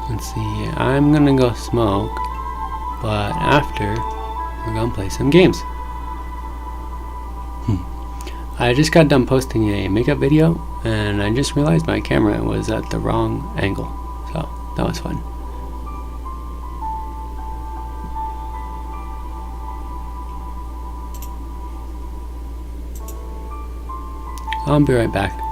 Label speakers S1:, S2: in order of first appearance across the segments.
S1: Let's see. I'm gonna go smoke, but after we're gonna play some games. I just got done posting a makeup video, and I just realized my camera was at the wrong angle, so that was fun. I'll be right back.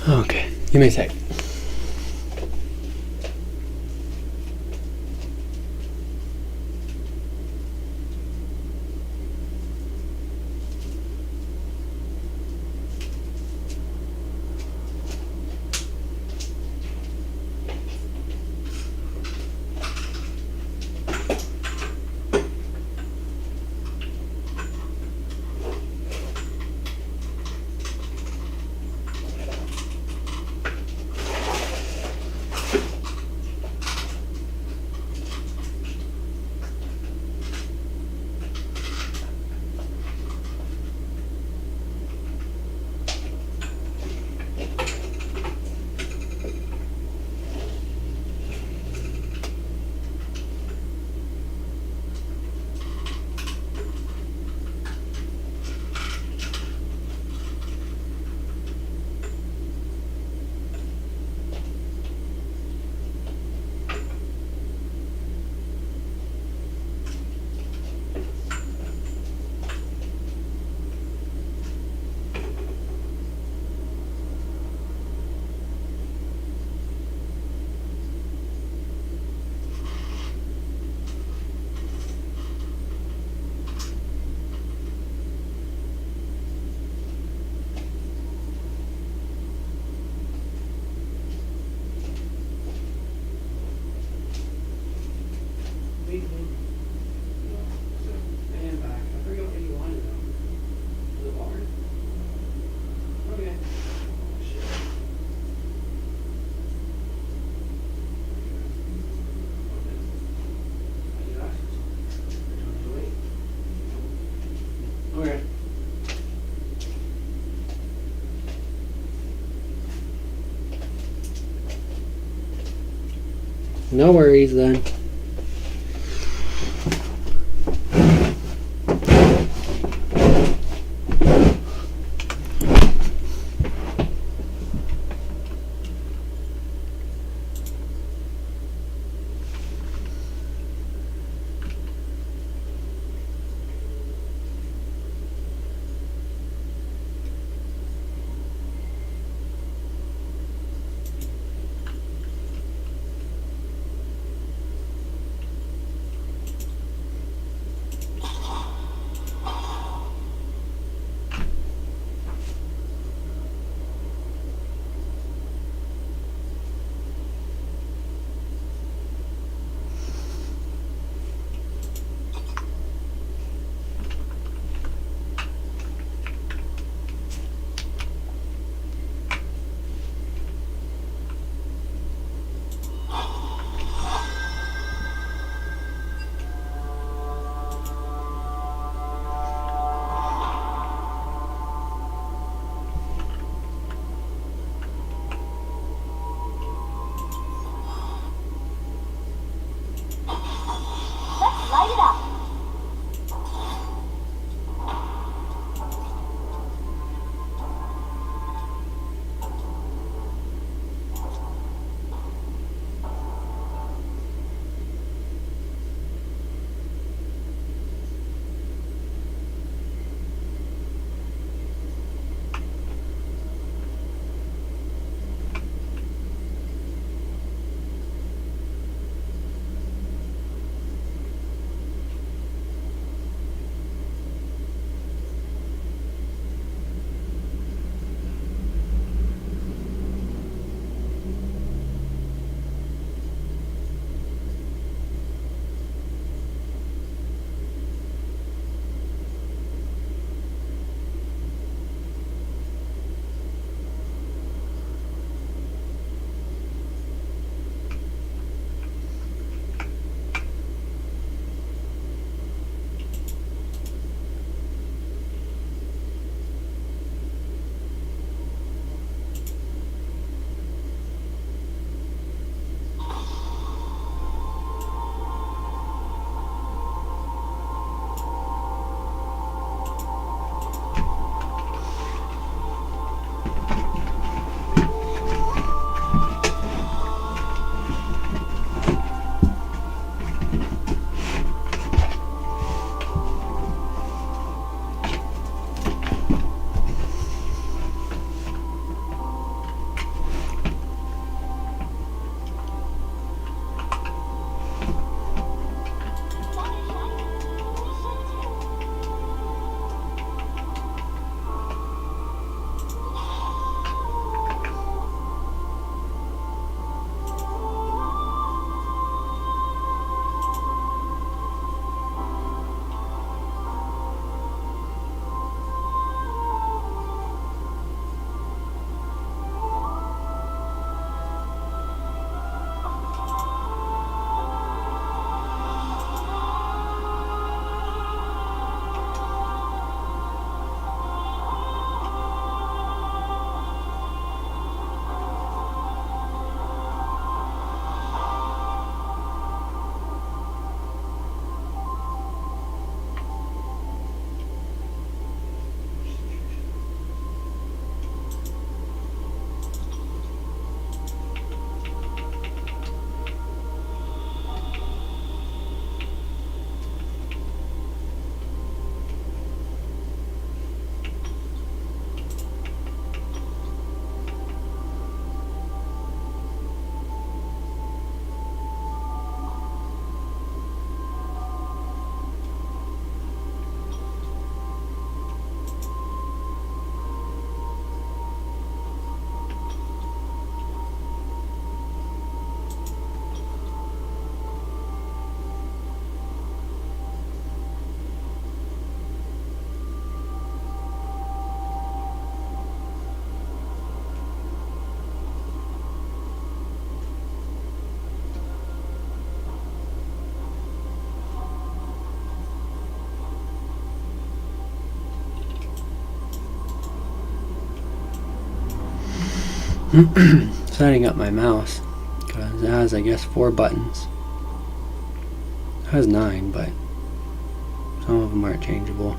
S1: Okay, give me a sec. No worries then. Setting up my mouse, because it has, I guess, 4 buttons. It has 9, but some of them aren't changeable.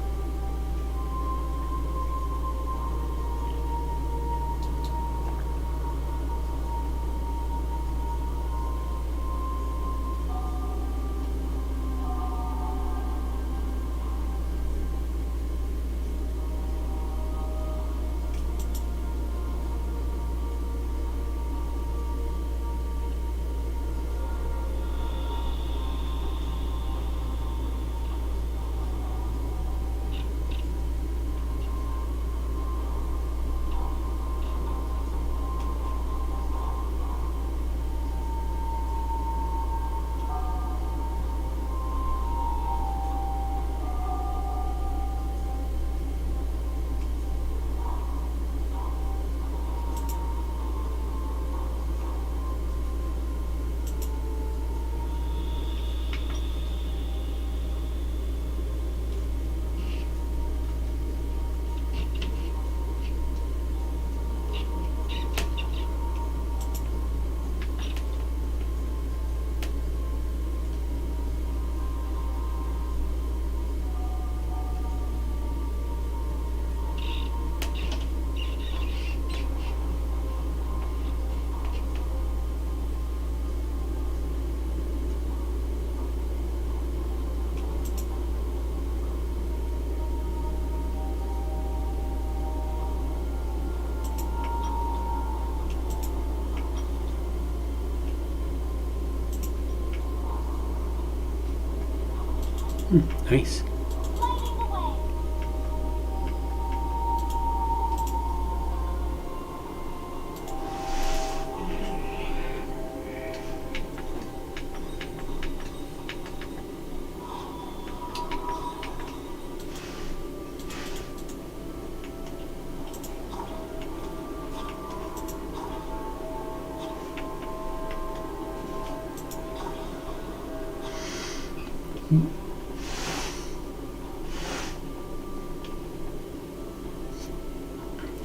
S1: Nice.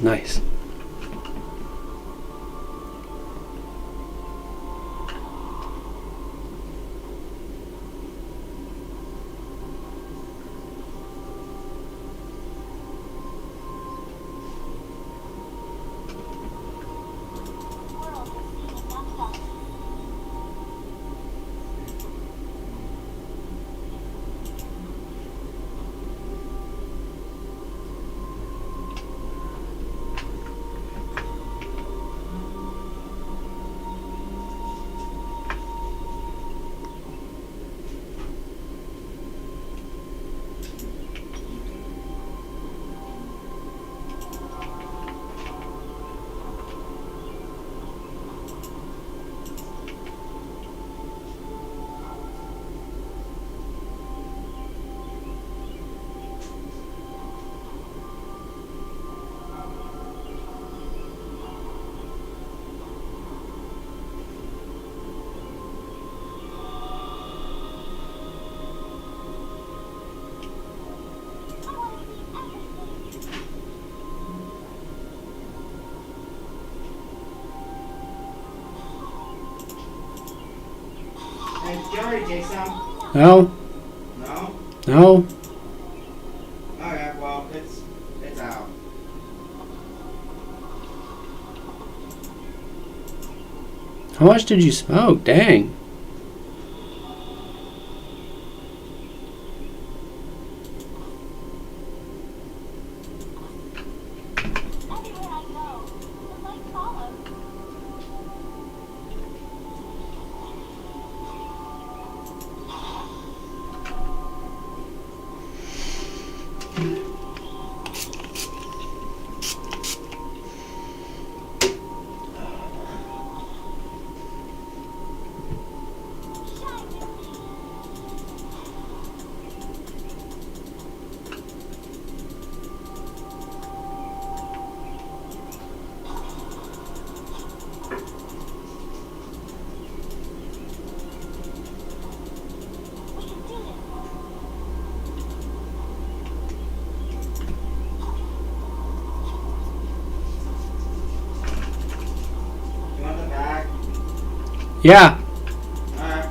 S1: Nice.
S2: you already take some?
S1: No.
S2: No?
S1: No.
S2: Okay, well, it's out.
S1: How much did you smoke? Dang.
S2: You want the bag?
S1: Yeah.
S2: Alright.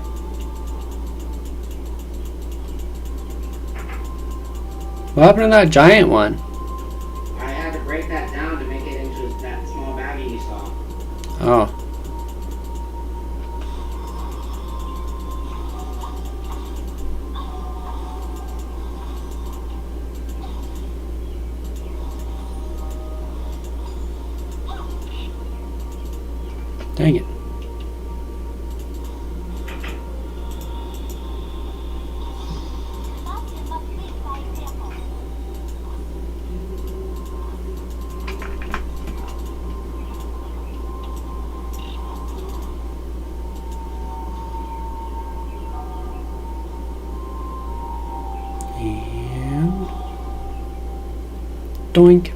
S1: What happened to that giant one?
S2: I had to break that down to make it into that small baggie you saw.
S1: Oh. Dang it. And doink.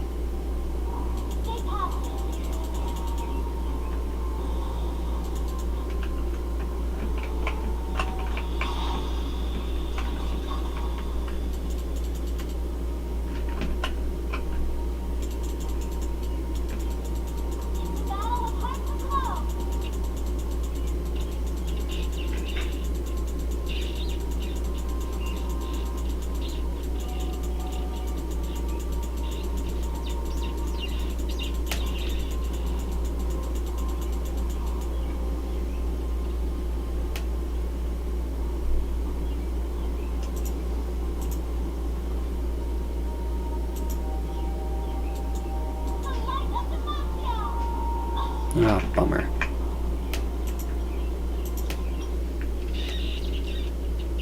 S1: Oh, bummer.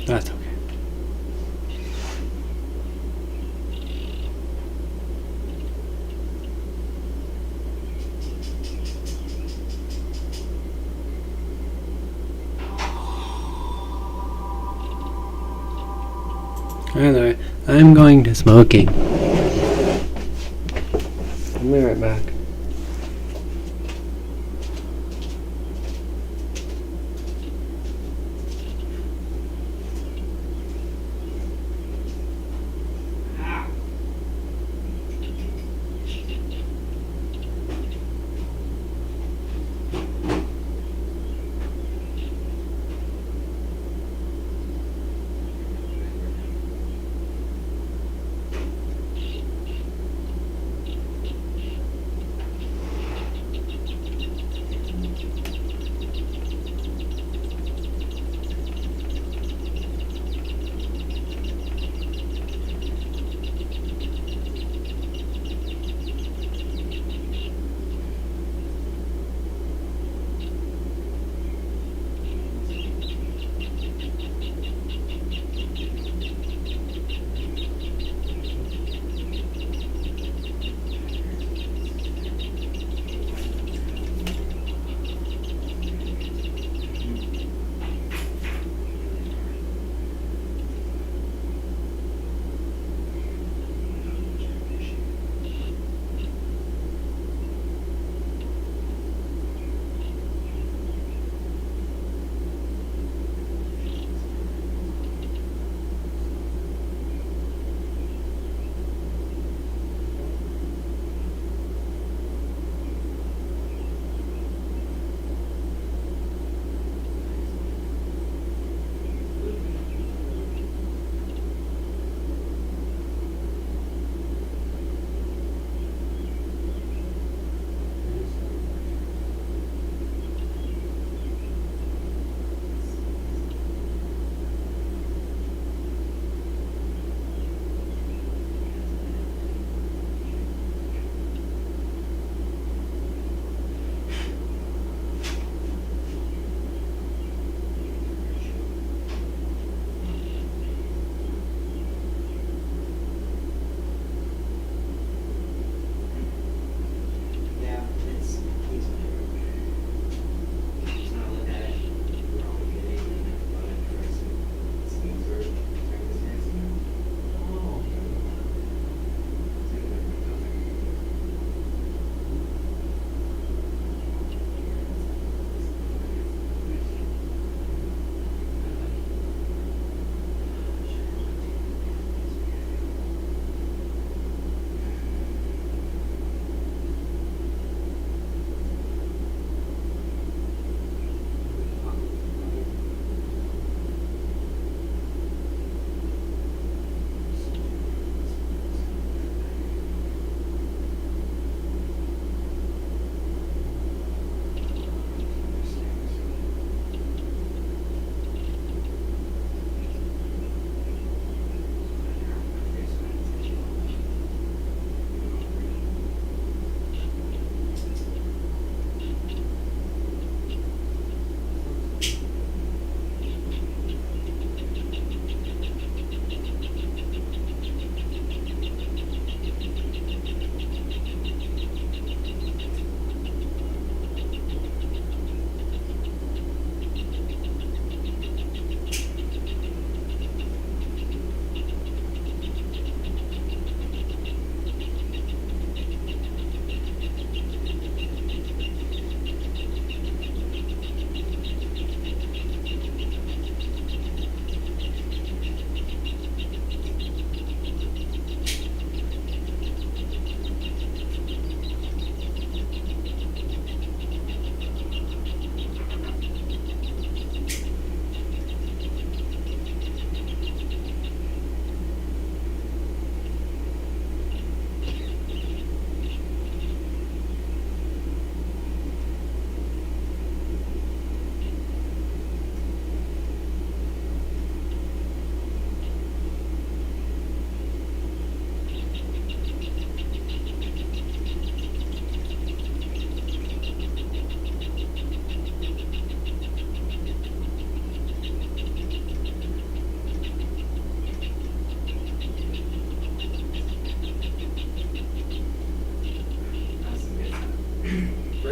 S1: That's okay. Anyway, I'm going to smoking. I'll be right back.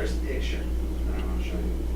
S2: first picture that I want to show you.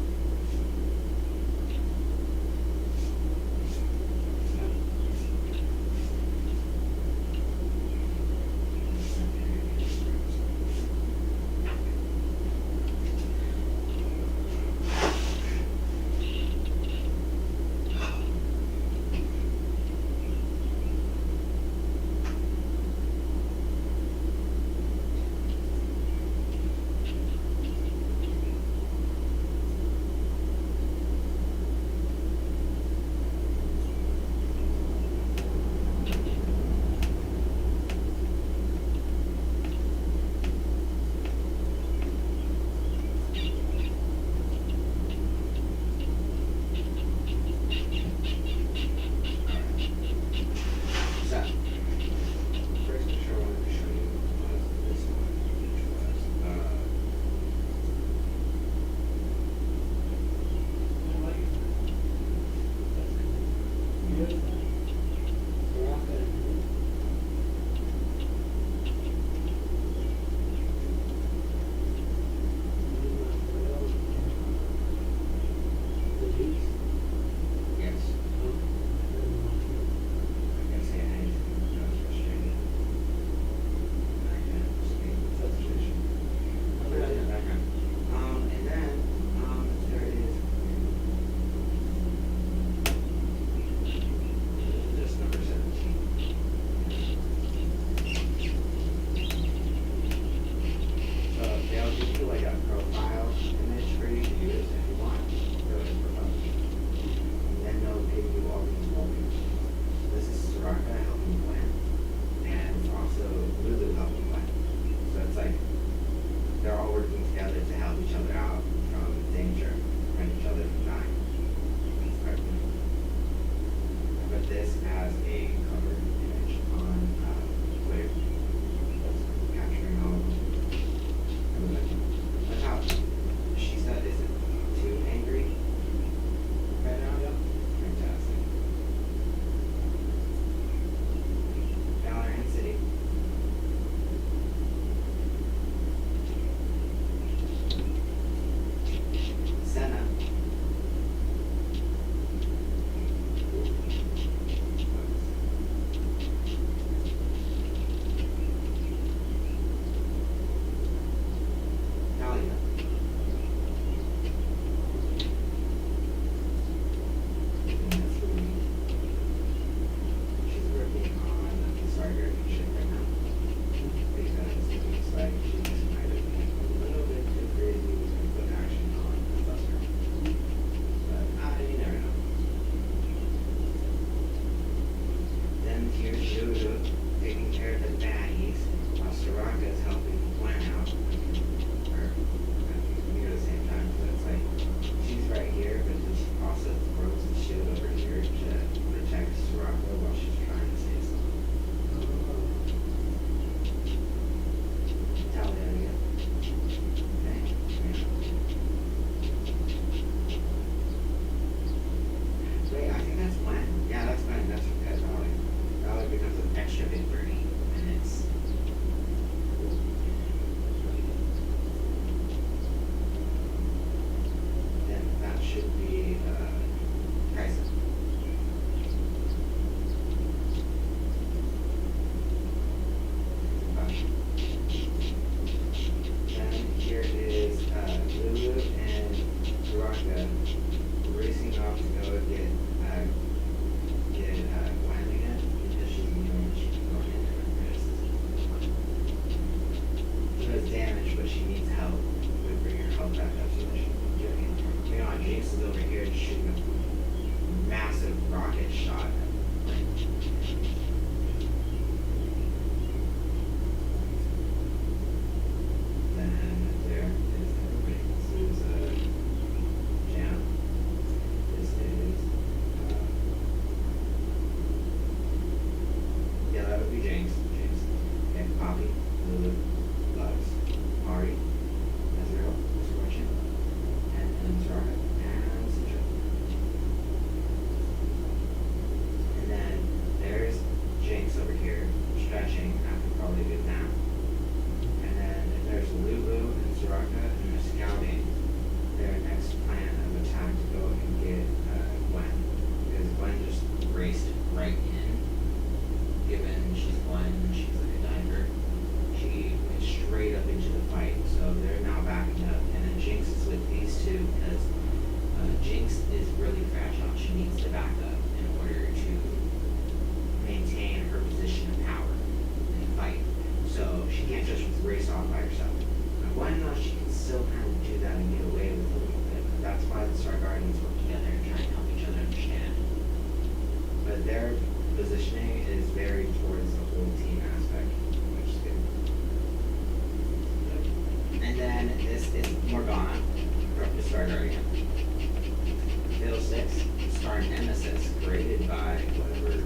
S2: nemesis created by whatever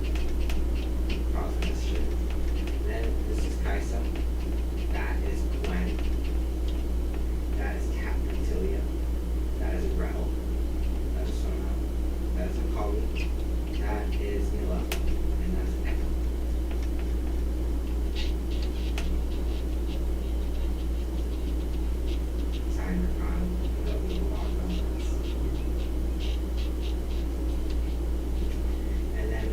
S2: caused this shit. Then this is Kaisa. That is Gwen. That is Captain Tilia. That is Gretel. That is Sona. That is Akali. That is Mila. And that's Echo. Cybercon. The little log numbers. And then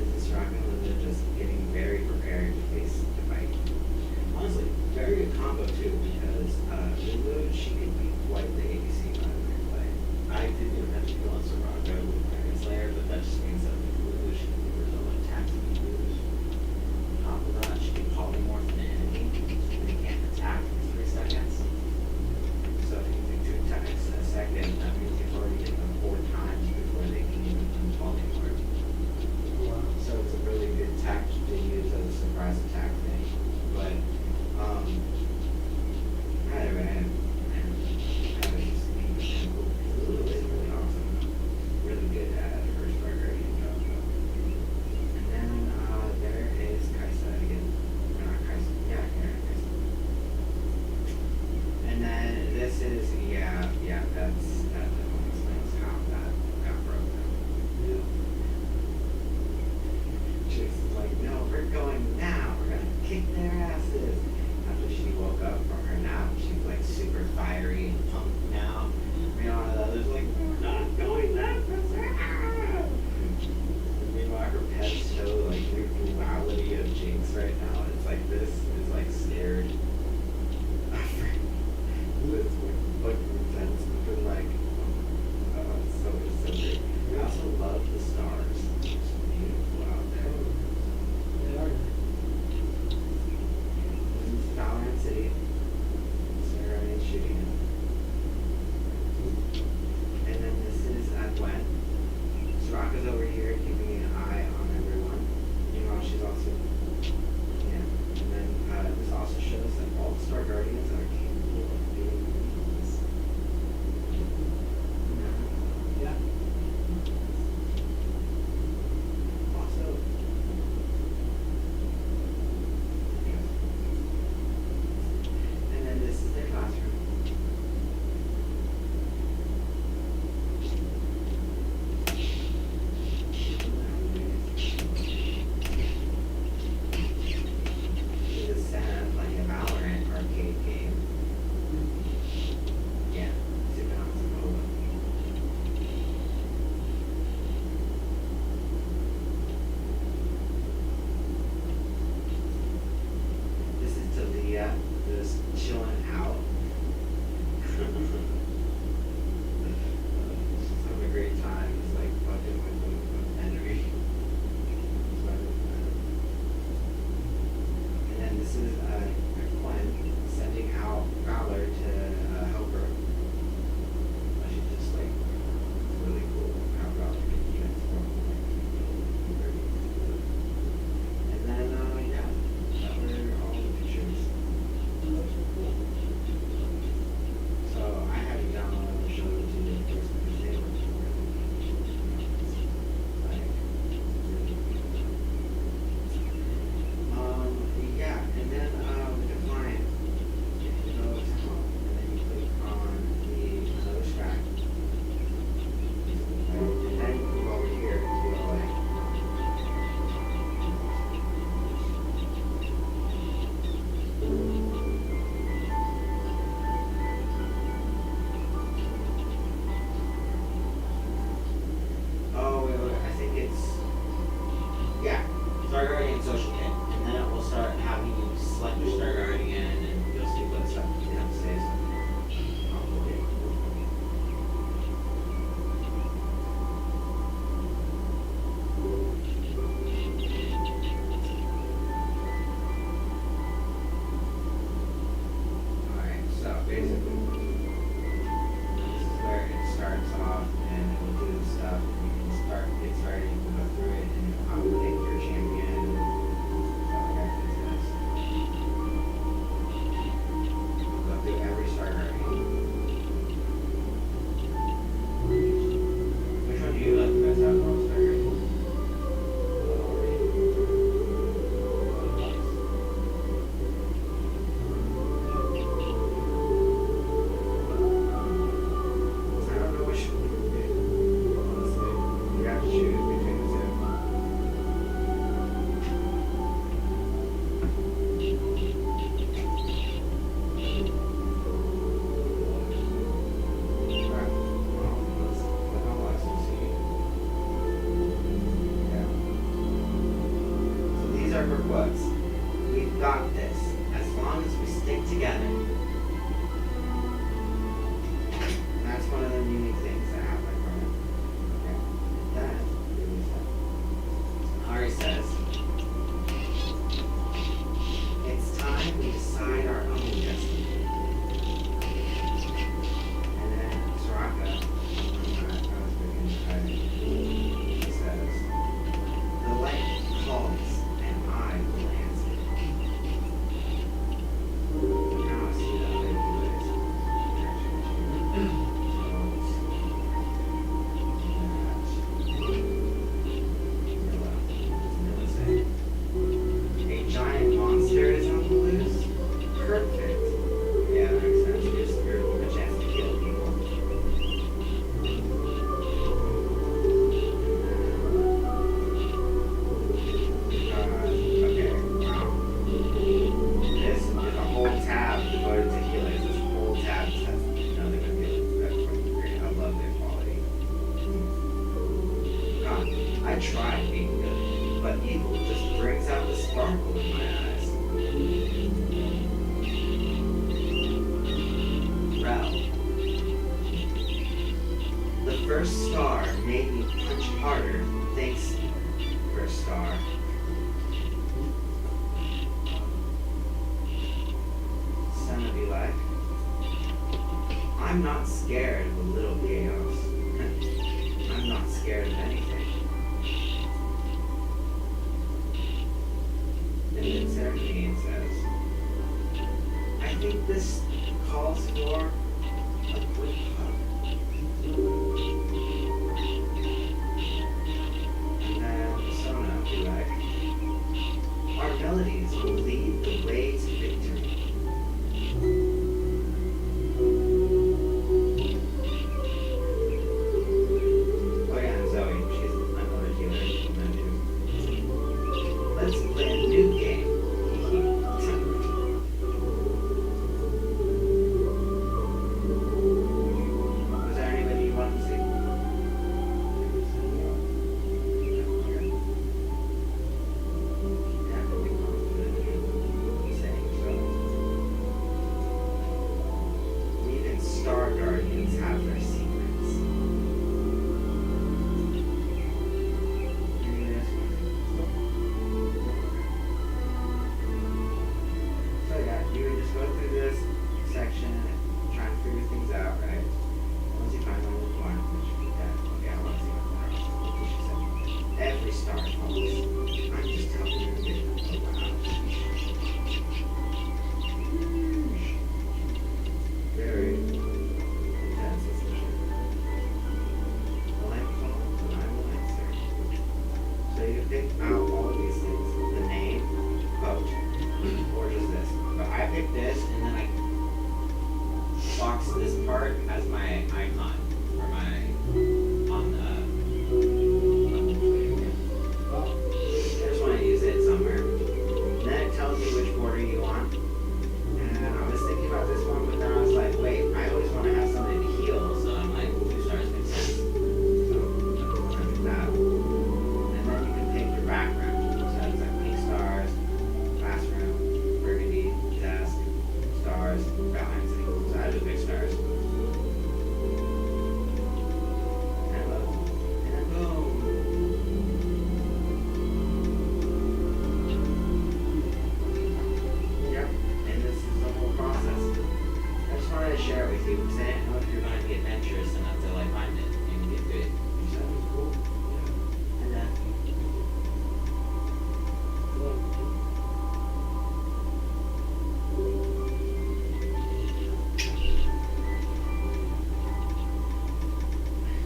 S2: try being good, but evil just brings out the sparkle in my eyes. Rel. The first star made me punch harder. Thanks, first star. Son of Eli. I'm not scared of a little chaos. I'm not scared of anything. And then Seraphine says, I think this calls for a quick hug. And then Sona will be like, our melodies will lead the way to victory. Oh yeah, and Zoe, she's another healer. Let's play a new game. Was there anybody you wanted to see? Yeah, but we want to say so. Even Star Guardians have their secrets. So yeah, you would just go through this section and try and figure things out, right? Once you find one with one, which would be that. Okay, I want to see what more else. She said, every star falls. I'm just helping you get around. Very intense, isn't it? The lamp falls and I will answer. So you pick out all of these things. The name, quote, or just this. But I picked this and then I box this part as my icon or my on the well, I just want to use it somewhere. And then it tells you which border you want. And I was thinking about this one, but then I was like, wait, I always want to have something to heal, so I'm like, 2 stars makes sense. So I'm gonna do that. And then you can pick your background. So it's like pink stars, classroom, burgundy, desk, stars, balance. So I just pick stars. And look. And then boom. Yep. And this is the whole process. I just wanted to share it with you because I didn't know if you were going to be adventurous enough to like find it and get good. So that was cool. And then.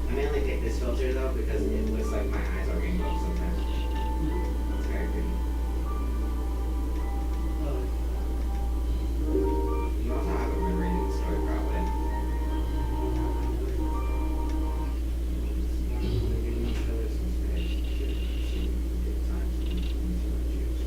S2: I mainly pick this filter though because it looks like my eyes are rainbow sometimes. It's very pretty. You also have a river in the story probably. Give me each other some space. Some good times and some juice.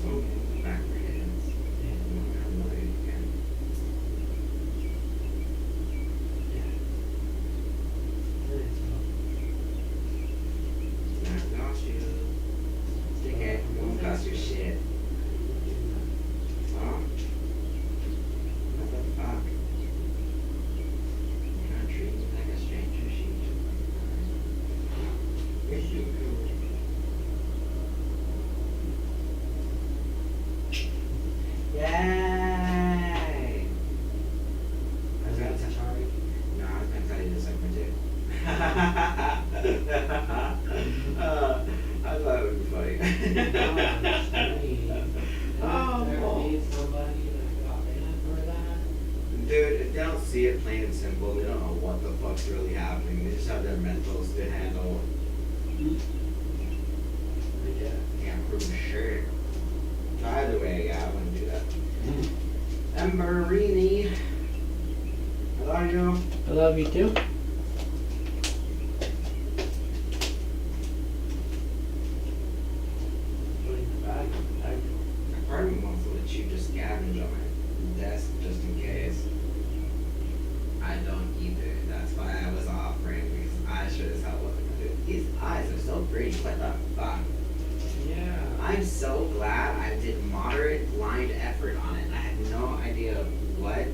S2: Oh, backwards. I'm annoyed again. It's not cost you. Stick it. It won't cost you shit. Huh? What the fuck? You're not treating me like a stranger, she. Yay! I was gonna tell No, I was gonna tell you this segment too. I thought it would be funny. Dude, if they don't see it plain and simple, they don't know what the fuck's really happening. They just have their mentals to handle. Can't prove shit. Either way, yeah, I wouldn't do that. Emberini. I love you.
S3: I love you too.
S2: Part of me wants to let you just scavenge on my desk just in case. I don't either. That's why I was offering because I sure as hell wasn't gonna do it. These eyes are so pretty. What the fuck?
S3: Yeah.
S2: I'm so glad I did moderate blind effort on it. I had no idea what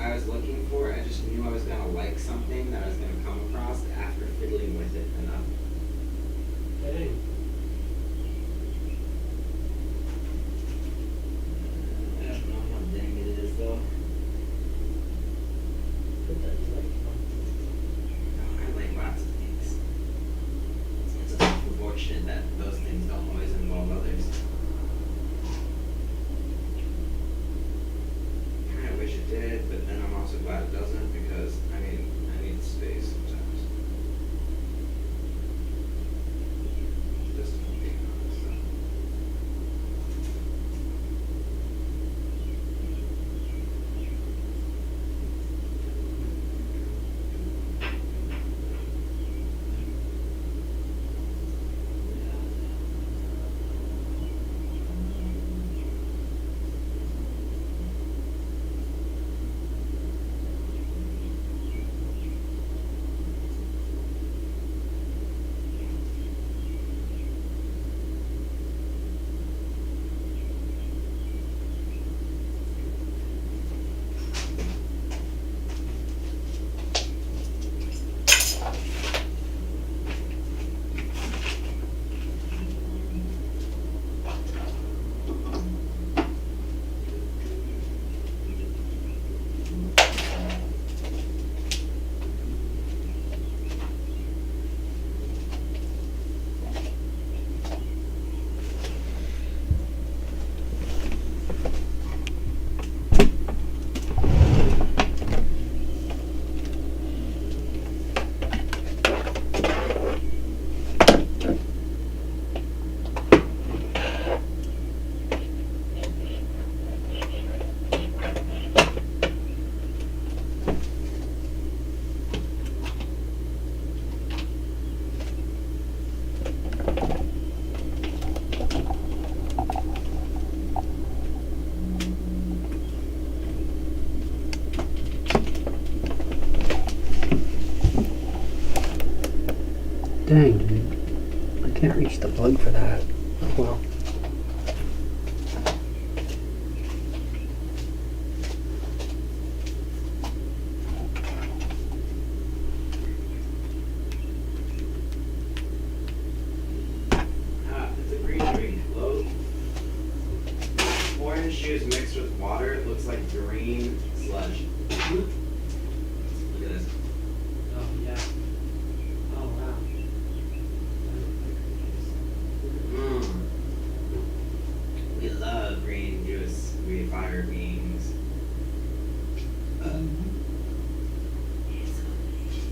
S2: I was looking for. I just knew I was gonna like something that I was gonna come across after fiddling with it enough.
S3: Hey.
S2: I don't know how dang it is though. I like lots of things. It's just unfortunate that those things don't always involve others. I wish it did, but then I'm also glad it doesn't because I need space sometimes. Just being honest.
S1: Dang, dude. I can't reach the plug for that. Well.
S2: It's a green drink. Low orange juice mixed with water. It looks like green sludge. Look at this.
S3: Oh yeah. Oh wow.
S2: We love green juice. We fire beans. It's so delicious.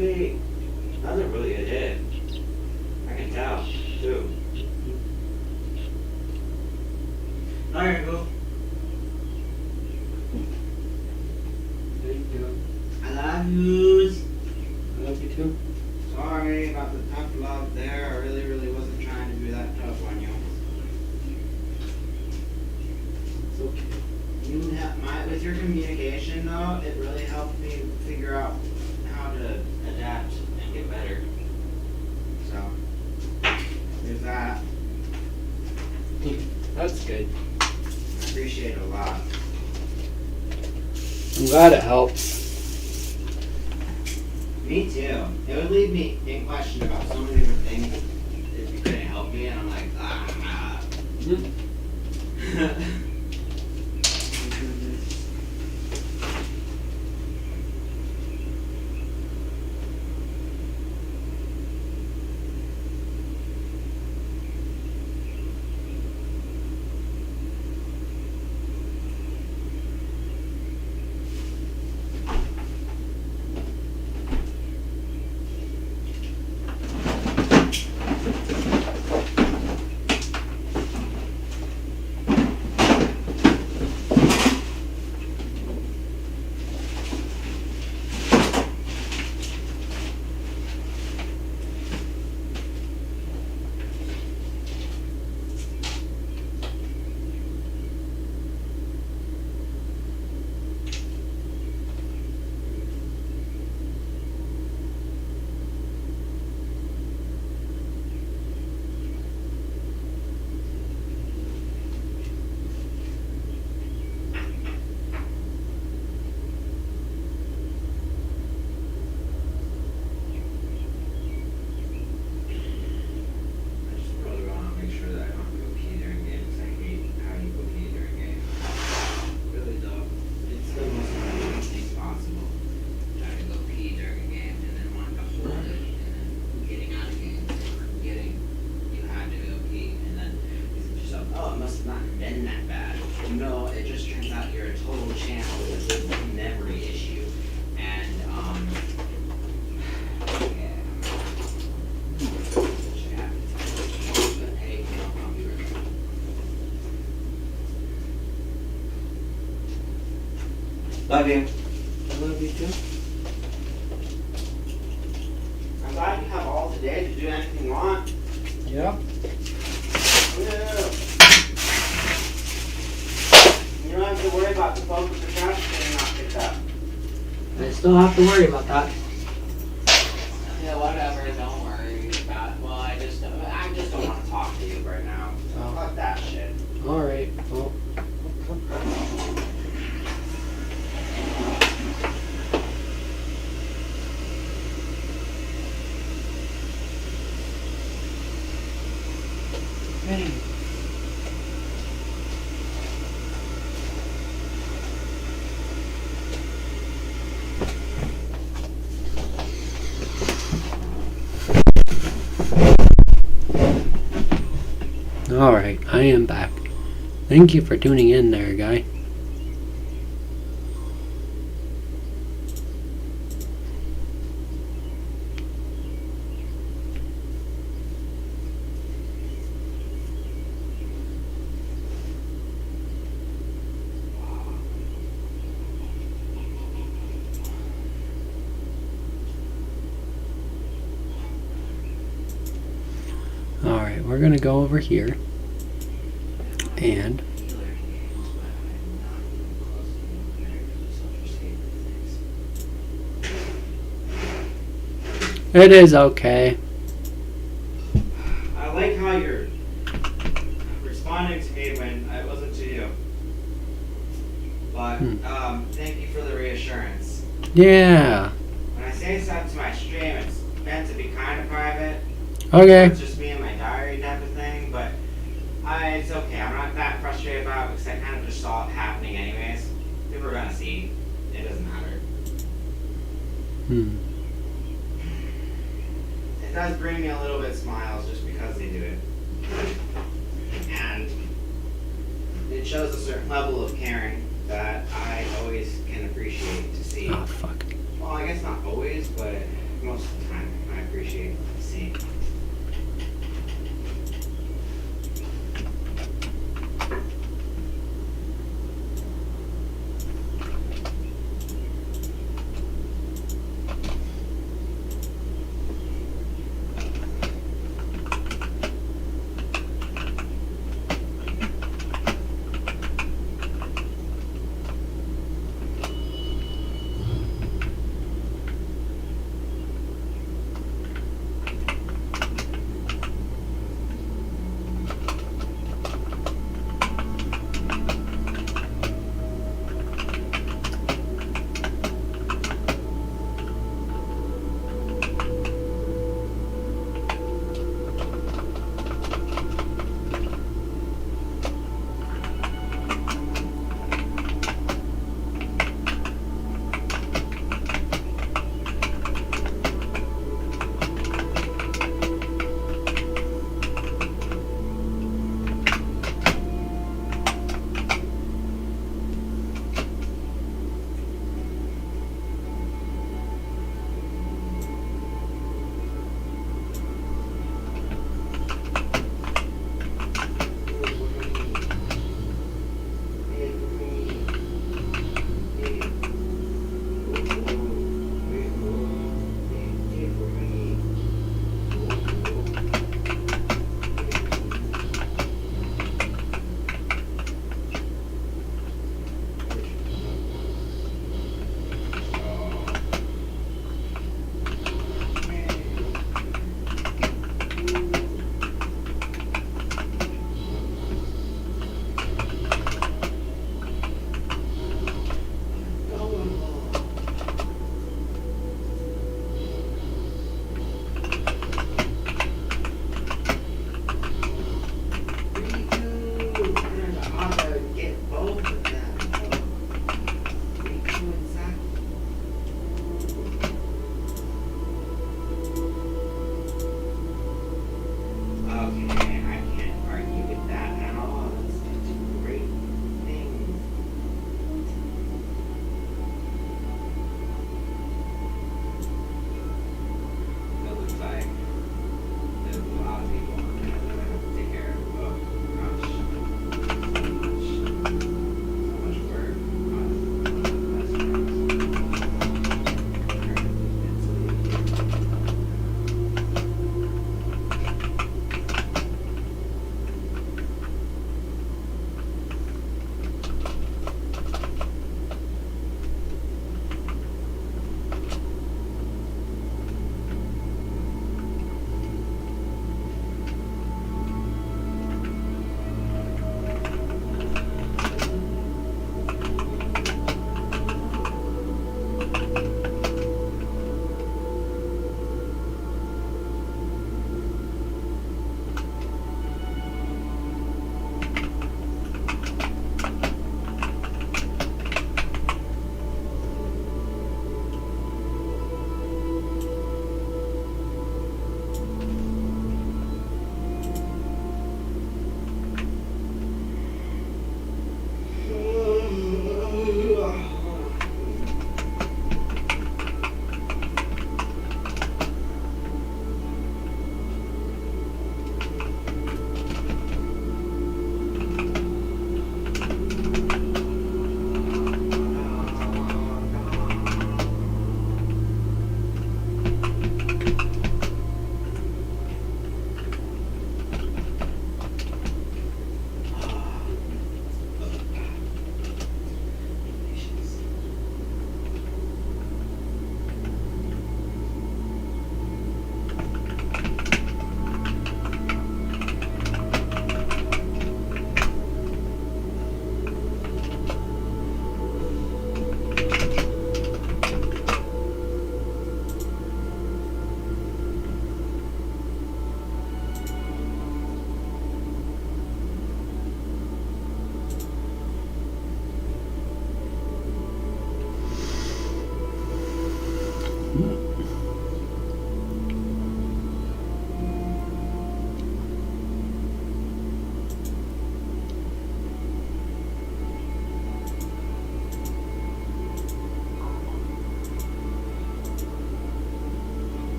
S2: be. That was a really good hit. I can tell, too. Alright, go.
S3: There you go.
S2: I love yous.
S3: I love you too.
S2: Sorry about the tough love there. I really, really wasn't trying to be that tough on you.
S3: It's okay.
S2: You with your communication though, it really helped me figure out how to adapt and get better. So there's that.
S3: That's good.
S2: I appreciate it a lot.
S1: I'm glad it helps.
S2: Me too. It would leave me in question about so many different things if you couldn't help me, and I'm like, ah. I just really want to make sure that I don't go pee during games. I hate how you go pee during games. Really though, it's the most annoying thing possible. Trying to go pee during a game and then wanting to hold it and then getting out of games and forgetting you had to go pee and then you think to yourself, oh, it must have not been that bad. No, it just turns out you're a total channel with a memory issue. And yeah. Shit happens. But hey, I'll be right back. Love you.
S3: I love you too.
S2: I'm glad you have all today to do anything you want.
S3: Yep.
S2: Woo. You don't have to worry about the folks with the trash getting not picked up.
S3: I still have to worry about that.
S2: Yeah, whatever. Don't worry about it. Well, I just don't want to talk to you right now.
S3: Oh.
S2: Fuck that shit.
S3: Alright. Well. Hey.
S1: Alright, I am back. Thank you for tuning in there, guy. Alright, we're gonna go over here. And it is okay.
S2: I like how you're responding to me when it wasn't to you. But thank you for the reassurance.
S1: Yeah.
S2: When I say stuff to my stream, it's meant to be kind of private.
S1: Okay.
S2: It's just me and my diary type of thing, but it's okay. I'm not that frustrated about it because I kind of just saw it happening anyways. People are gonna see. It doesn't matter. It does bring me a little bit smiles just because they do it. And it shows a certain level of caring that I always can appreciate to see.
S1: Oh, fuck.
S2: Well, I guess not always, but most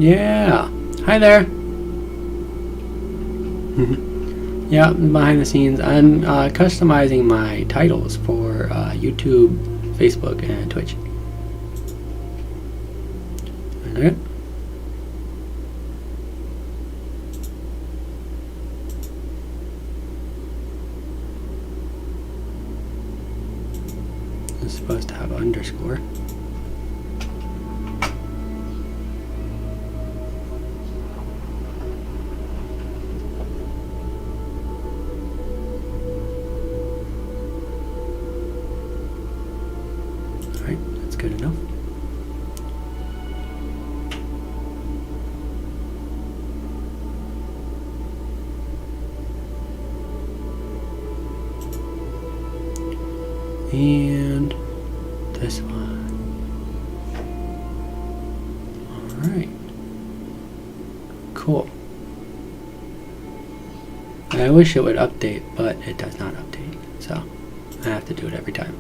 S1: Yeah. Hi there. Yeah, behind the scenes, I'm customizing my titles for YouTube, Facebook, and Twitch. Okay. It's supposed to have underscore. Alright, that's good enough. And this one. Alright. Cool. I wish it would update, but it does not update. So I have to do it every time.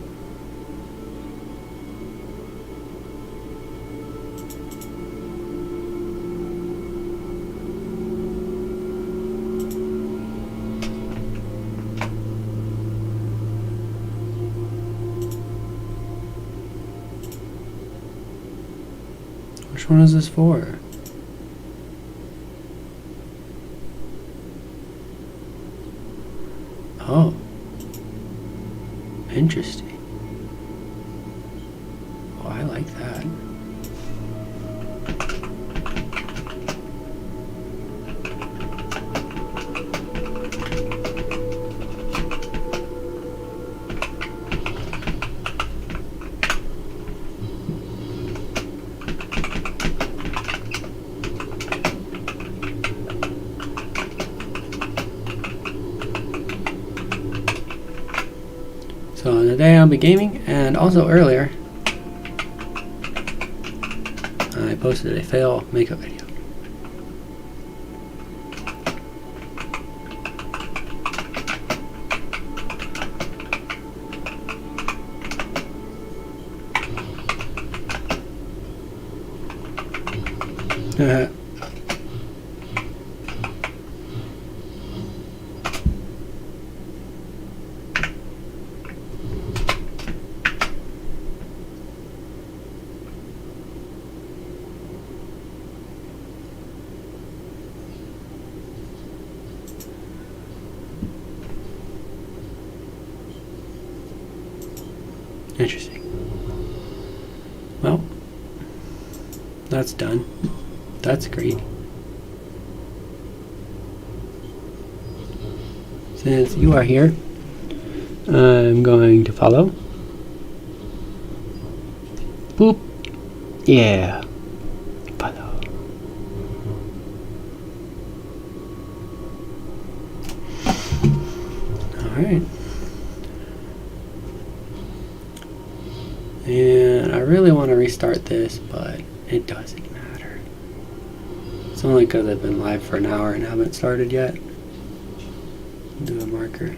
S1: Which one is this for? Oh. Interesting. Oh, I like that. So today I'll be gaming, and also earlier I posted a fail makeup video. Interesting. Well, that's done. That's great. Since you are here, I'm going to follow. Boop. Yeah. Follow. Alright. And I really want to restart this, but it doesn't matter. It's only because I've been live for an hour and haven't started yet. Do a marker.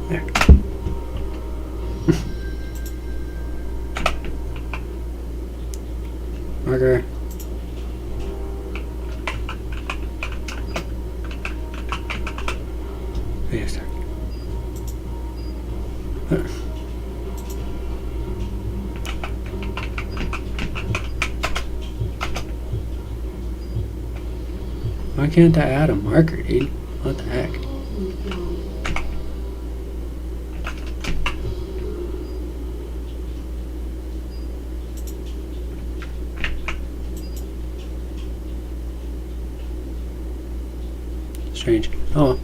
S1: There. Marker. Video start. Why can't I add a marker, dude? What the heck? Strange. Oh.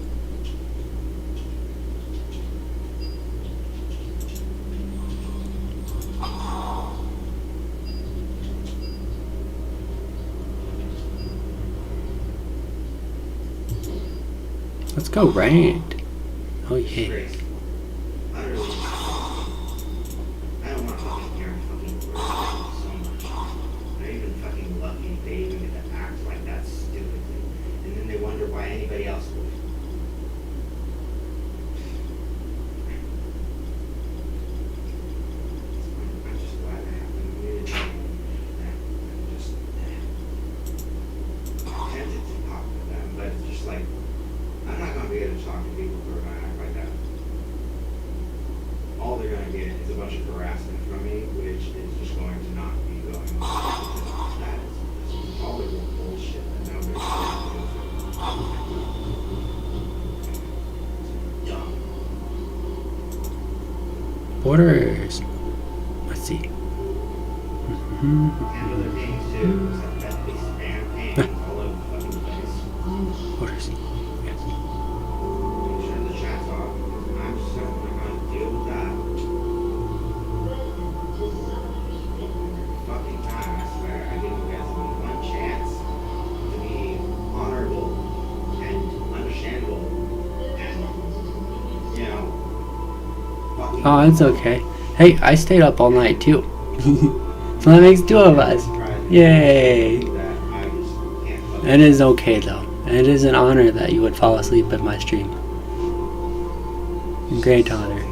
S1: Let's go ranked. Oh yeah.
S2: Disgrace. Utterly disgraceful. I don't want to fucking hear him fucking words so much. They're even fucking lucky they even get to act like that stupidly. And then they wonder why anybody else would. I'm just glad I have the immunity. I'm just tempted to talk to them, but it's just like, I'm not going to be able to talk to people who are going to act like that. All they're going to get is a bunch of harassment from me, which is just going to not be going on. Because that is just all the real bullshit that nobody's going to go through. Dumb.
S1: Borders. Let's see.
S2: And other things too, is that they spam paintings all over the fucking place.
S1: Borders. Yes.
S2: Make sure the chat's off, because I'm just not going to deal with that. Fucking time, I swear. I give you guys one chance to be honorable and understandable and, you know, fucking.
S1: Oh, it's okay. Hey, I stayed up all night too. So that makes two of us. Yay!
S2: That I just can't fucking.
S1: It is okay though. It is an honor that you would fall asleep at my stream. Great honor.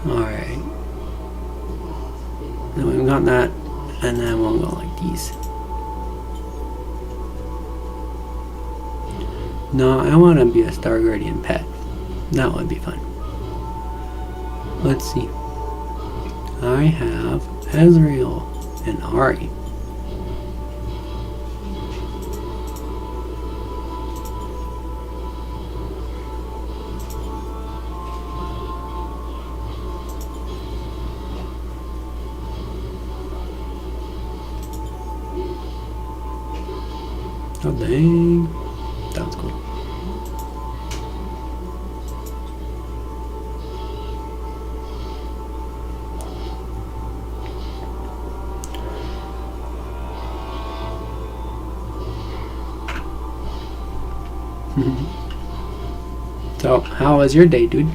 S1: Alright. Then we've got that, and then we'll go like these. No, I want to be a Star Guardian pet. That would be fun. Let's see. I have Ezreal and Ari. Oh dang. That was cool. So, how was your day, dude?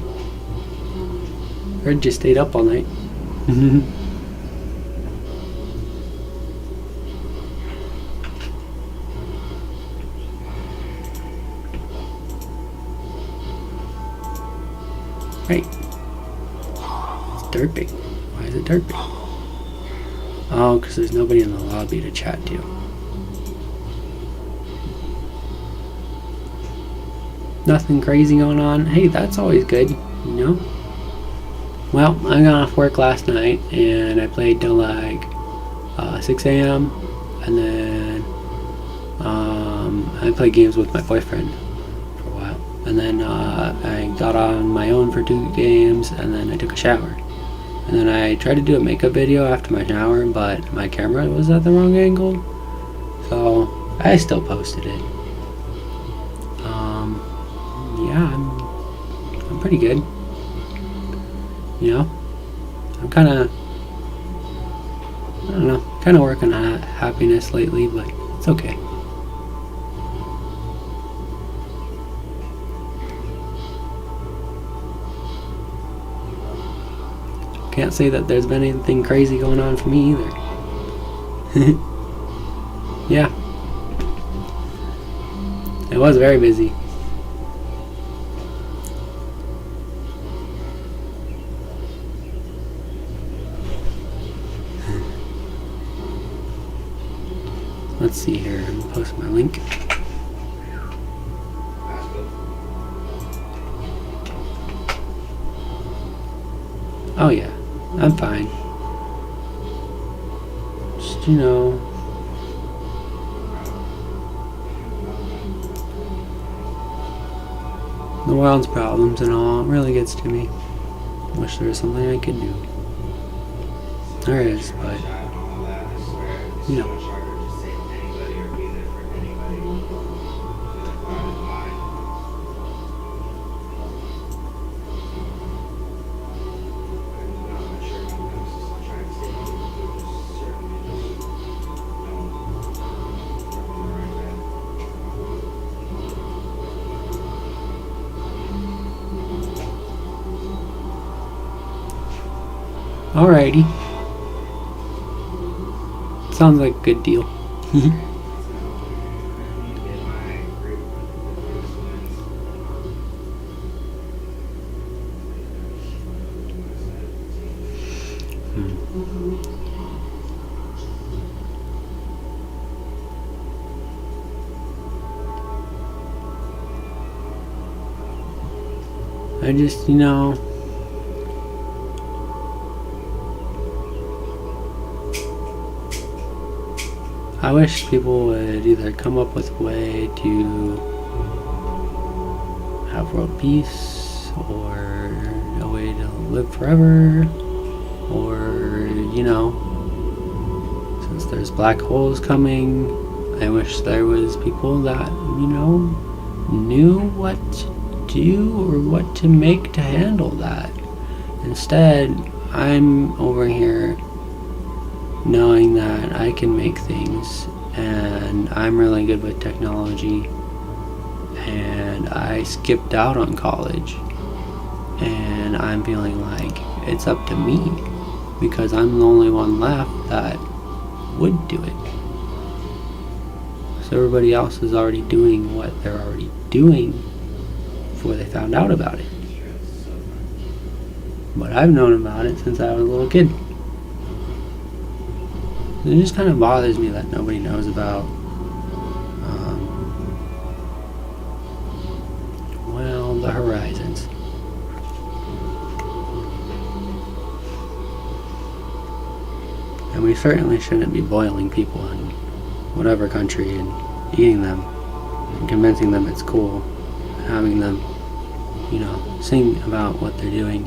S1: Heard you stayed up all night. Right. It's derping. Why is it derping? Oh, because there's nobody in the lobby to chat to. Nothing crazy going on. Hey, that's always good, you know? Well, I got off work last night and I played till like 6 a.m. and then I played games with my boyfriend for a while. And then I got on my own for 2 games and then I took a shower. And then I tried to do a makeup video after my shower, but my camera was at the wrong angle. So I still posted it. Yeah, I'm pretty good. You know, I'm kind of, I don't know, kind of working on happiness lately, but it's okay. Can't say that there's been anything crazy going on for me either. Yeah, it was very busy. Let's see here. I'm gonna post my link.
S2: That's good.
S1: Oh yeah, I'm fine. Just, you know, the world's problems and all, it really gets to me. Wish there was something I could do. There is, but you know. Alrighty. Sounds like a good deal. I just, you know, I wish people would either come up with a way to have world peace, or a way to live forever, or, you know, since there's black holes coming, I wish there was people that, you know, knew what to do or what to make to handle that. Instead, I'm over here knowing that I can make things, and I'm really good with technology, and I skipped out on college, and I'm feeling like it's up to me because I'm the only one left that would do it. So everybody else is already doing what they're already doing before they found out about it. But I've known about it since I was a little kid. It just kind of bothers me that nobody knows about, well, the horizons. And we certainly shouldn't be boiling people in whatever country and eating them and convincing them it's cool, and having them, you know, sing about what they're doing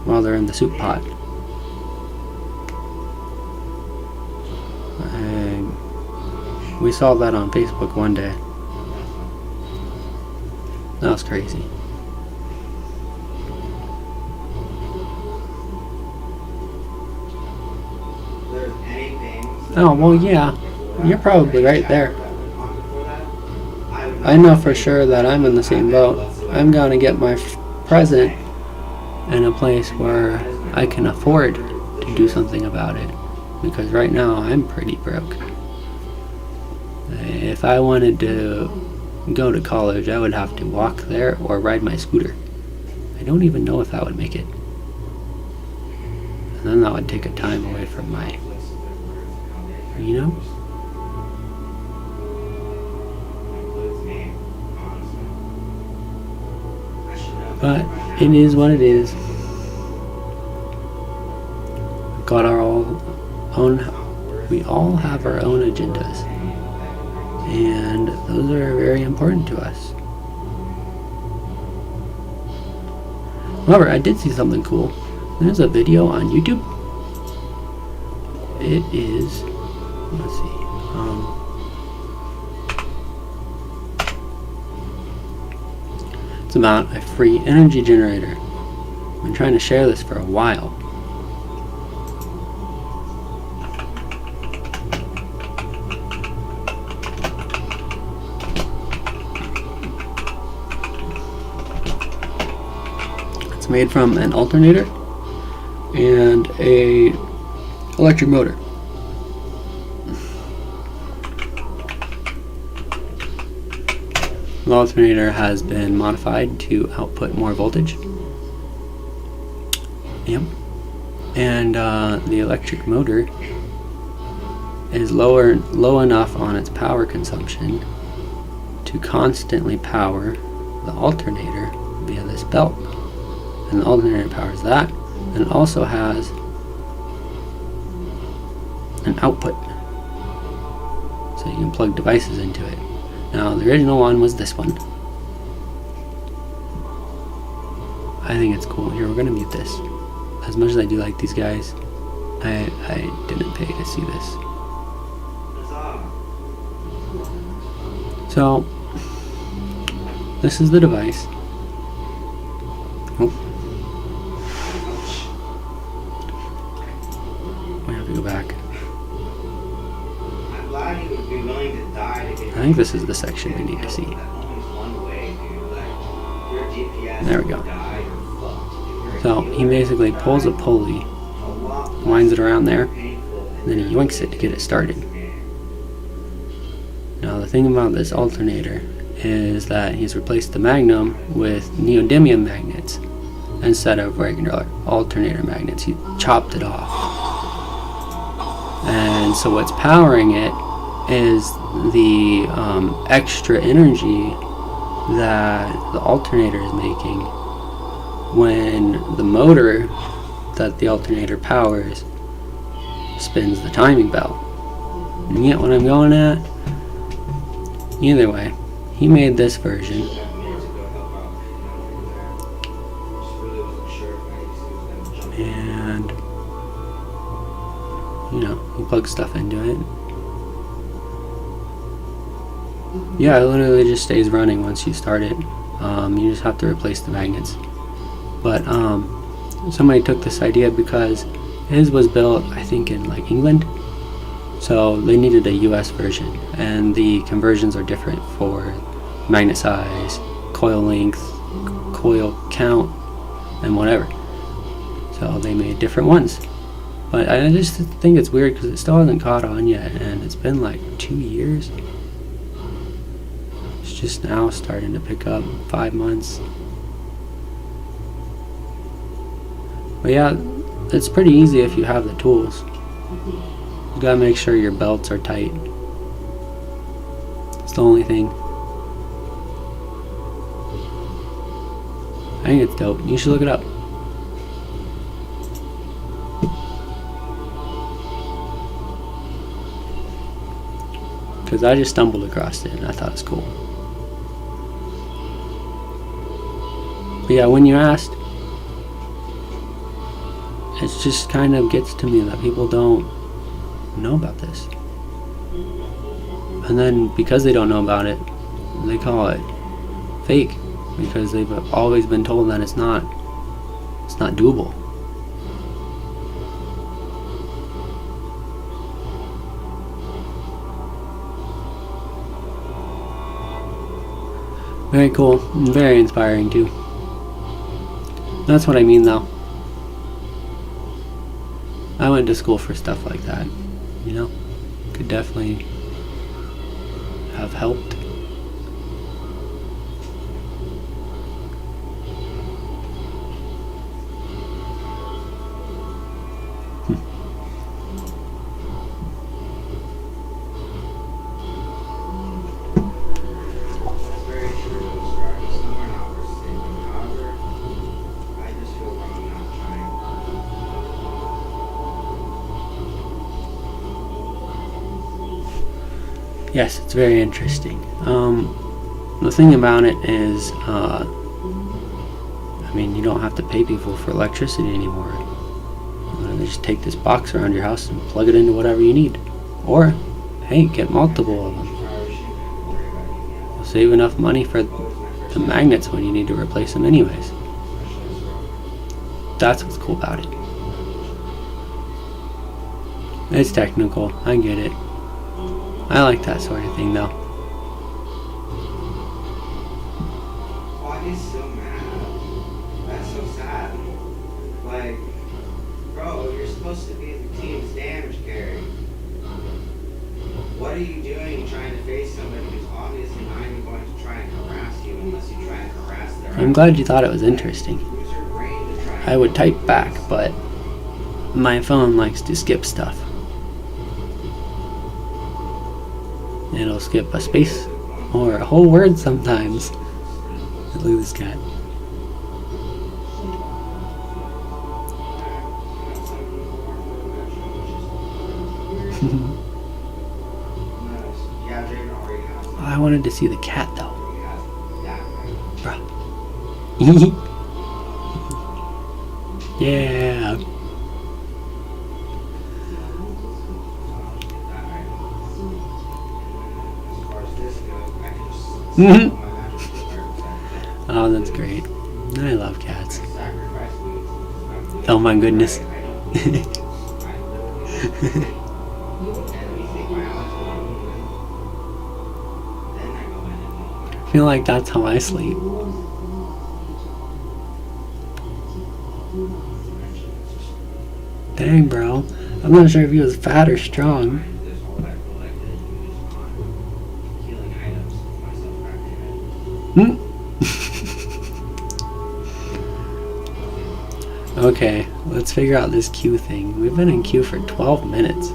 S1: while they're in the soup pot. We saw that on Facebook one day. That was crazy. Oh, well, yeah. You're probably right there. I know for sure that I'm in the same boat. I'm gonna get my present in a place where I can afford to do something about it. Because right now, I'm pretty broke. If I wanted to go to college, I would have to walk there or ride my scooter. I don't even know if that would make it. And then that would take a time away from my, you know? But it is what it is. We've got our own, we all have our own agendas. And those are very important to us. However, I did see something cool. There's a video on YouTube. It is, let's see, it's about a free energy generator. I've been trying to share this for a while. It's made from an alternator and a electric motor. The alternator has been modified to output more voltage. Yep. And the electric motor is low enough on its power consumption to constantly power the alternator via this belt. And the alternator powers that, and it also has an output, so you can plug devices into it. Now the original one was this one. I think it's cool. Here, we're gonna mute this. As much as I do like these guys, I didn't pay to see this. So this is the device. Oh. We have to go back.
S2: I'm glad you would be willing to die to get.
S1: I think this is the section we need to see. There we go. So he basically pulls a pulley, winds it around there, and then he yoinks it to get it started. Now the thing about this alternator is that he's replaced the Magnum with neodymium magnets instead of regular alternator magnets. He chopped it off. And so what's powering it is the extra energy that the alternator is making when the motor that the alternator powers spins the timing belt. You get what I'm going at? Either way, he made this version. And, you know, he plugs stuff into it. Yeah, it literally just stays running once you start it. You just have to replace the magnets. But somebody took this idea because his was built, I think, in like England. So they needed a US version, and the conversions are different for magnet size, coil length, coil count, and whatever. So they made different ones. But I just think it's weird because it still hasn't caught on yet, and it's been like 2 years. It's just now starting to pick up, 5 months. But yeah, it's pretty easy if you have the tools. You gotta make sure your belts are tight. It's the only thing. I think it's dope. You should look it up. Because I just stumbled across it and I thought it was cool. But yeah, when you asked, it just kind of gets to me that people don't know about this. And then because they don't know about it, they call it fake, because they've always been told that it's not doable. Very cool and very inspiring too. That's what I mean though. I went to school for stuff like that, you know? Could definitely have helped.
S2: That's very true, Star. Some are not worth saving. However, I just feel wrong not trying.
S1: Yes, it's very interesting. The thing about it is, I mean, you don't have to pay people for electricity anymore. They just take this box around your house and plug it into whatever you need. Or, hey, get multiple of them. You'll save enough money for the magnets when you need to replace them anyways. That's what's cool about it. It's technical, I get it. I like that sort of thing though.
S2: Oh, I get so mad. That's so sad. Like, bro, you're supposed to be the team's damage carry. What are you doing trying to face somebody who's obviously not even going to try and harass you unless you try and harass their
S1: I'm glad you thought it was interesting.
S2: Use your brain to try and
S1: I would type back, but my phone likes to skip stuff. It'll skip a space or a whole word sometimes. Look at this cat.
S2: Yeah, Draven already has.
S1: Oh, I wanted to see the cat though.
S2: He has that.
S1: Bruh. Yeah.
S2: As far as this goes, I can just
S1: Mhm.
S2: my magic cards.
S1: Oh, that's great. I love cats.
S2: Sacrifice weeds.
S1: Oh my goodness.
S2: I don't. I literally don't. And we think my eyes are open. Then I go in and
S1: I feel like that's how I sleep. Dang, bro. I'm not sure if he was fat or strong.
S2: This whole I collected used on healing items with myself back in it.
S1: Okay, let's figure out this queue thing. We've been in queue for 12 minutes.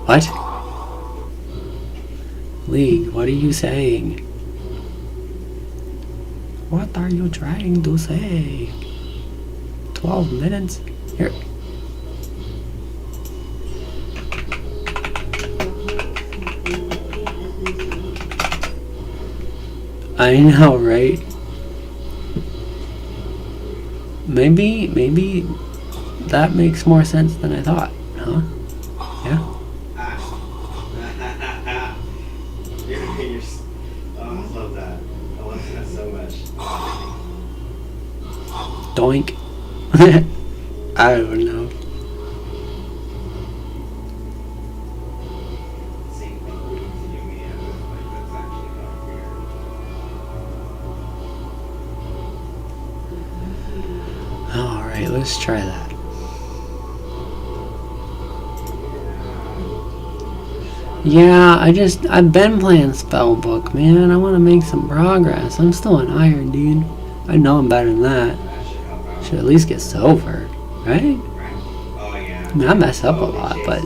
S1: What? League, what are you saying? What are you trying to say? 12 minutes? Here. I know, right? Maybe that makes more sense than I thought, huh? Yeah?
S2: I love that. I love that so much.
S1: Doink. I don't know.
S2: Same thing we need to do me and like that's actually not weird.
S1: Alright, let's try that. Yeah, I've been playing Spellbook, man. I want to make some progress. I'm still an iron, dude. I know I'm better than that.
S2: That should help out.
S1: Should at least get silver, right?
S2: Right? Oh yeah.
S1: I mean, I mess up a lot, but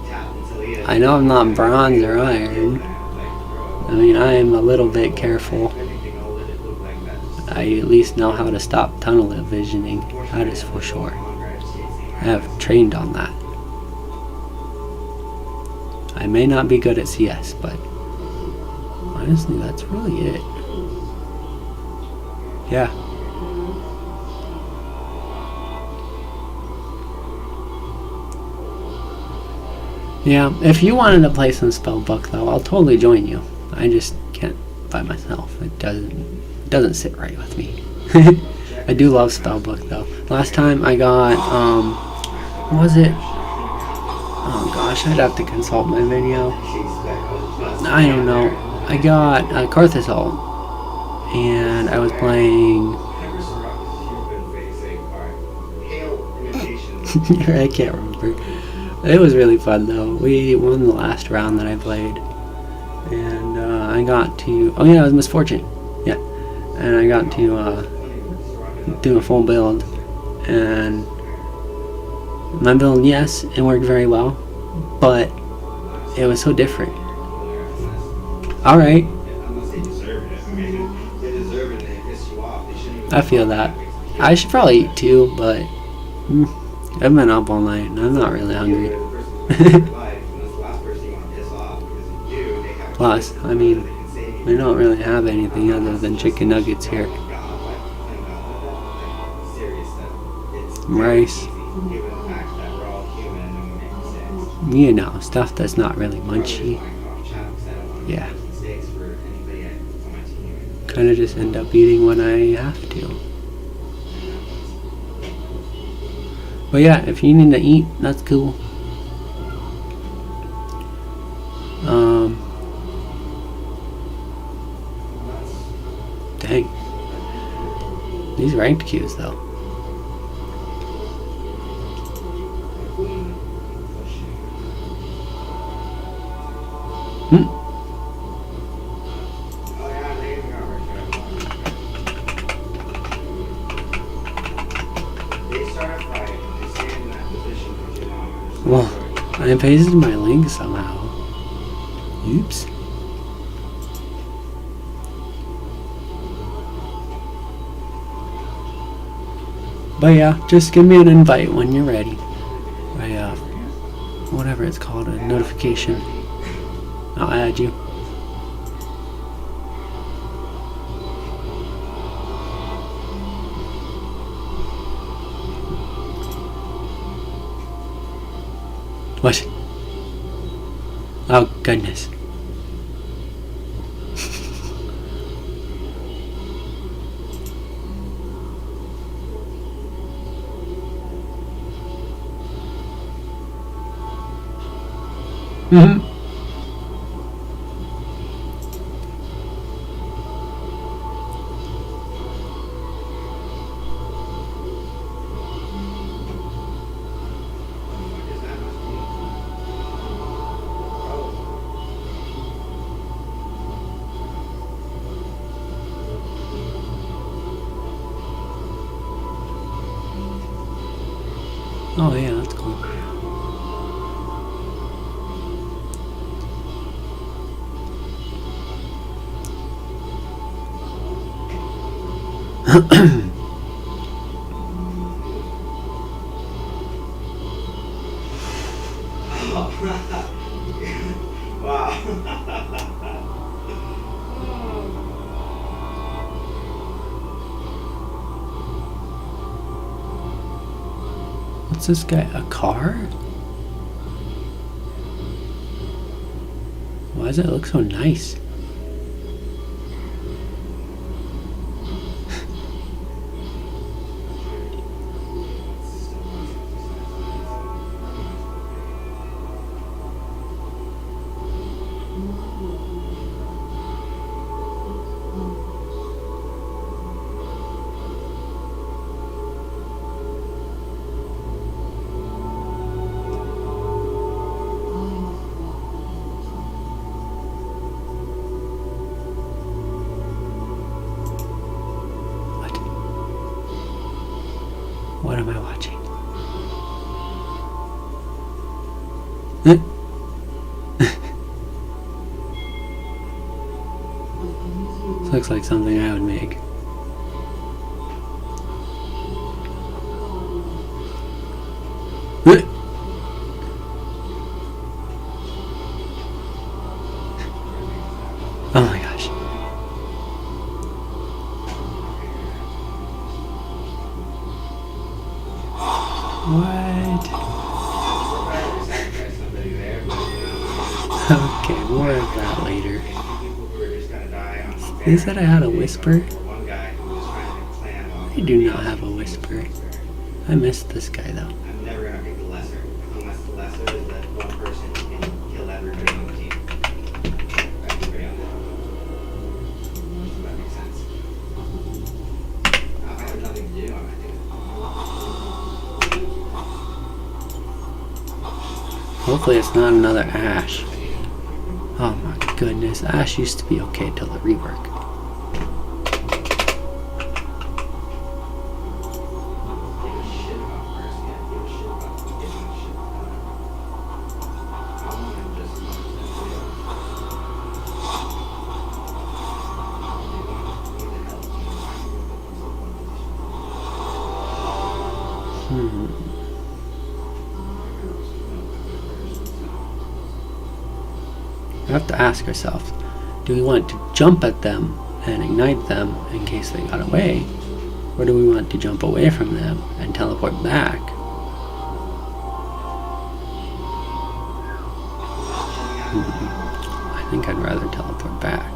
S2: Tap until he is.
S1: I know I'm not bronze or iron. I mean, I am a little bit careful.
S2: Everything all let it look like that.
S1: I at least know how to stop tunnel visioning. That is for sure. I have trained on that. I may not be good at CS, but honestly, that's really it. Yeah. Yeah, if you wanted to play some Spellbook though, I'll totally join you. I just can't by myself. It doesn't sit right with me. I do love Spellbook though. Last time I got what was it? Oh gosh, I'd have to consult my video. I don't know. I got Carthasol, and I was playing. I can't remember. It was really fun though. We won the last round that I played, and I got to. Oh yeah, it was Misfortune. Yeah, and I got to do a full build, and my build, yes, it worked very well, but it was so different. All right, I feel that. I should probably eat too, but I've been up all night and I'm not really hungry. Plus, I mean, we don't really have anything other than chicken nuggets here. Rice. You know, stuff that's not really munchy. Yeah. Kind of just end up eating when I have to. But yeah, if you need to eat, that's cool. Dang. These ranked queues though. Well, I pasted my link somehow. Oops. But yeah, just give me an invite when you're ready. Whatever it's called, a notification. I'll add you. What? Oh, goodness. Mm-hmm. Oh yeah, that's cool.
S2: Wow.
S1: What's this guy? A car? Why does it look so nice? What am I watching? This looks like something I would make. Oh my gosh. What?
S2: Sacrifice somebody there, but
S1: Okay, more of that later.
S2: people who are just gonna die on
S1: They said I had a whisper.
S2: one guy who was trying to make a plan while
S1: I do not have a whisper. I missed this guy though.
S2: I'm never gonna pick the lesser, unless the lesser is that one person who can kill everybody on the team. Everybody on the team. Does that make sense? If I have nothing to do, I'm not doing
S1: Hopefully it's not another Ash. Oh my goodness, Ash used to be okay till the rework.
S2: Give a shit about first, yeah. Give a shit about getting shit done. I wanna just
S1: We have to ask ourselves, do we want to jump at them and ignite them in case they got away? Or do we want to jump away from them and teleport back? I think I'd rather teleport back.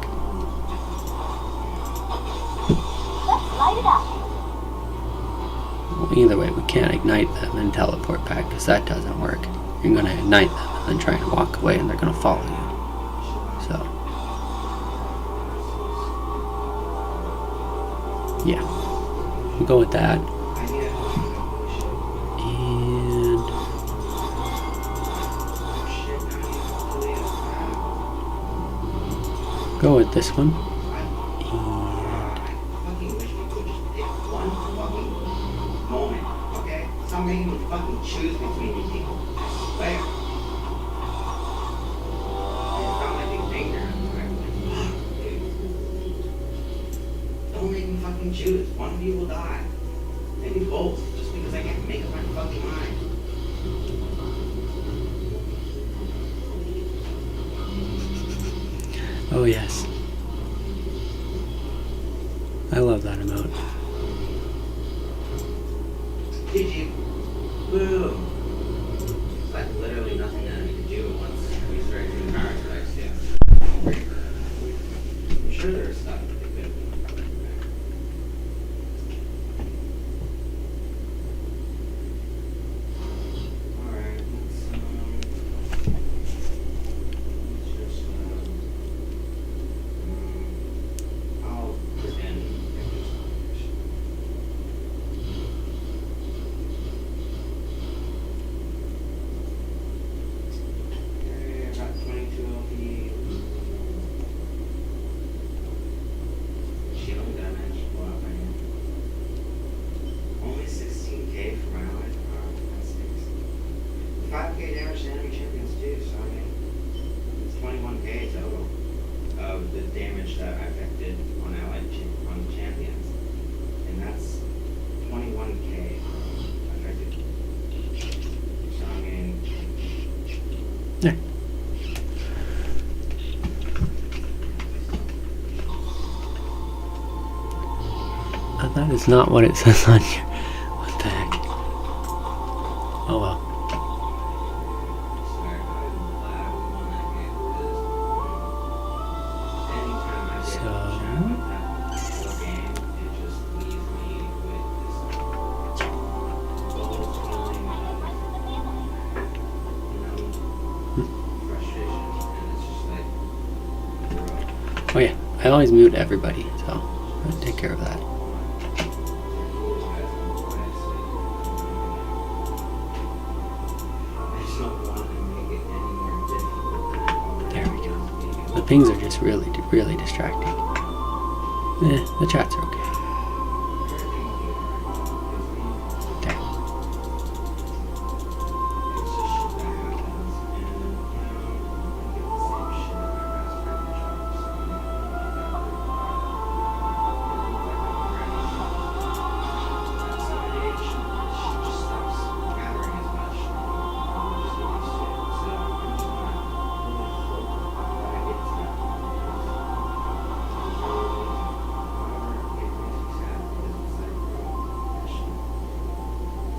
S4: Light it up.
S1: Well, either way, we can't ignite them and teleport back because that doesn't work. You're going to ignite them and then try and walk away and they're going to follow you. So, yeah, we'll go with that. And go with this one.
S2: fucking wish we could just pick one fucking moment, okay? Stop making me fucking choose between you people. I swear. It's not my big of you will die. Maybe both, just because I can't make up my fucking mind.
S1: Oh yes. I love that emote.
S2: GG. Woo. It's like literally nothing that I could do once we started doing power strikes, yeah. I'm sure there's stuff that they could. Alright, let's just I'll just end pictures. Okay, I got 22 LP. Shield damage. Wow, man. Only 16k for my life. Wow, that stinks. 5k damage to enemy champions too, so I mean, it's 21k total of the damage that I affected on allied on champions. And that's 21k affected. So I mean,
S1: There. That is not what it says on here. What the heck? Oh well.
S2: sorry, I'm glad we won that game because anytime I get
S1: So-
S2: shot with that whole game, it just leaves me with this gold feeling of, frustration, and it's just like, bro.
S1: Oh yeah. I always mute everybody, so I'll take care of that. There we go. The pings are just really distracting. The chats are okay. There.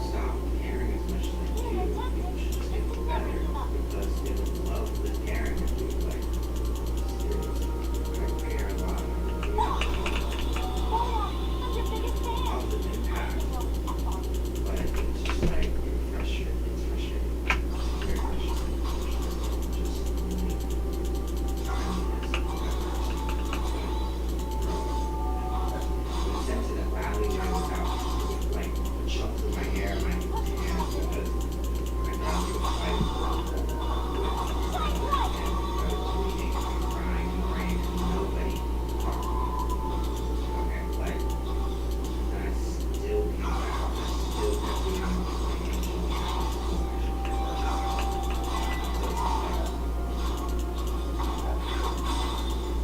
S2: Stop caring as much as I do. People should just get better because they would love the caring if we like. I care a lot. Positive impact. But I think it's just like frustrating. It's frustrating. It's very frustrating. Just really we sent to the valley where I was out like a chunk of my hair, my hands because my dog was fighting with my brother and I was bleeding and crying and praying and nobody talked to me. Okay, like, and I still came back. I still kept doing my angel.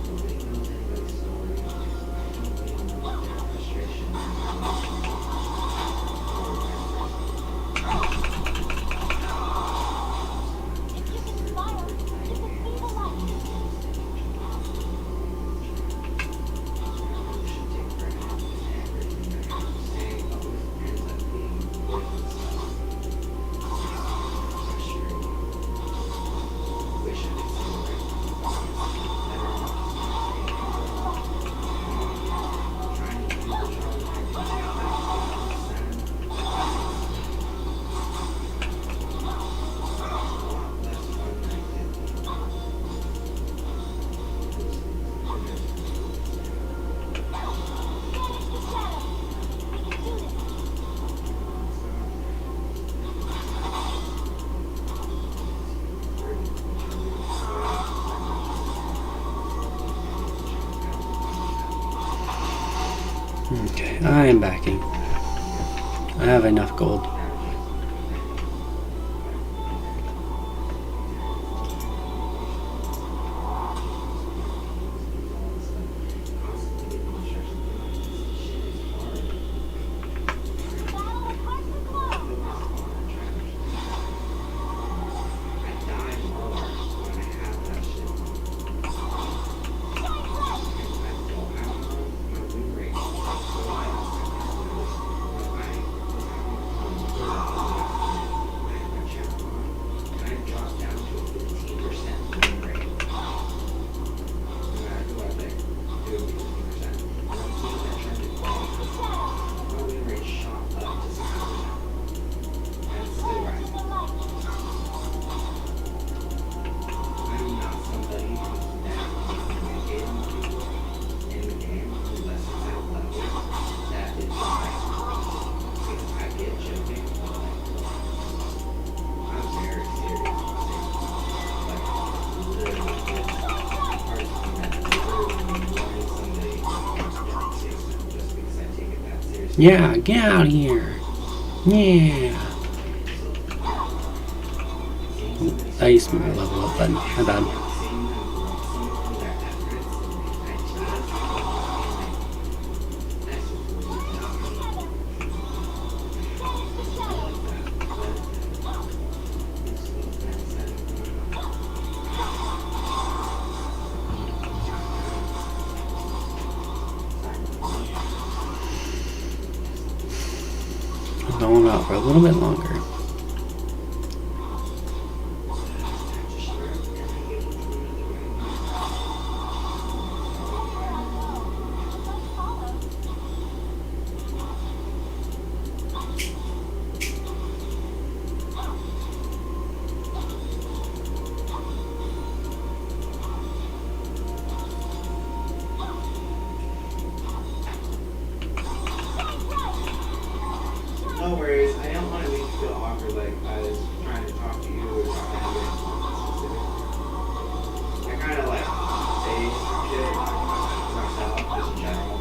S2: Nobody knows anybody's story. Nobody knows their frustration and
S1: Okay, I am backing. I have enough gold. Yeah, get out of here. Yeah. I used my level up button. My bad. I'm going out for a little bit longer.
S2: No worries. I don't want to make you feel awkward like I was trying to talk to you or talking to anybody specific. I kind of like say shit myself, just in general,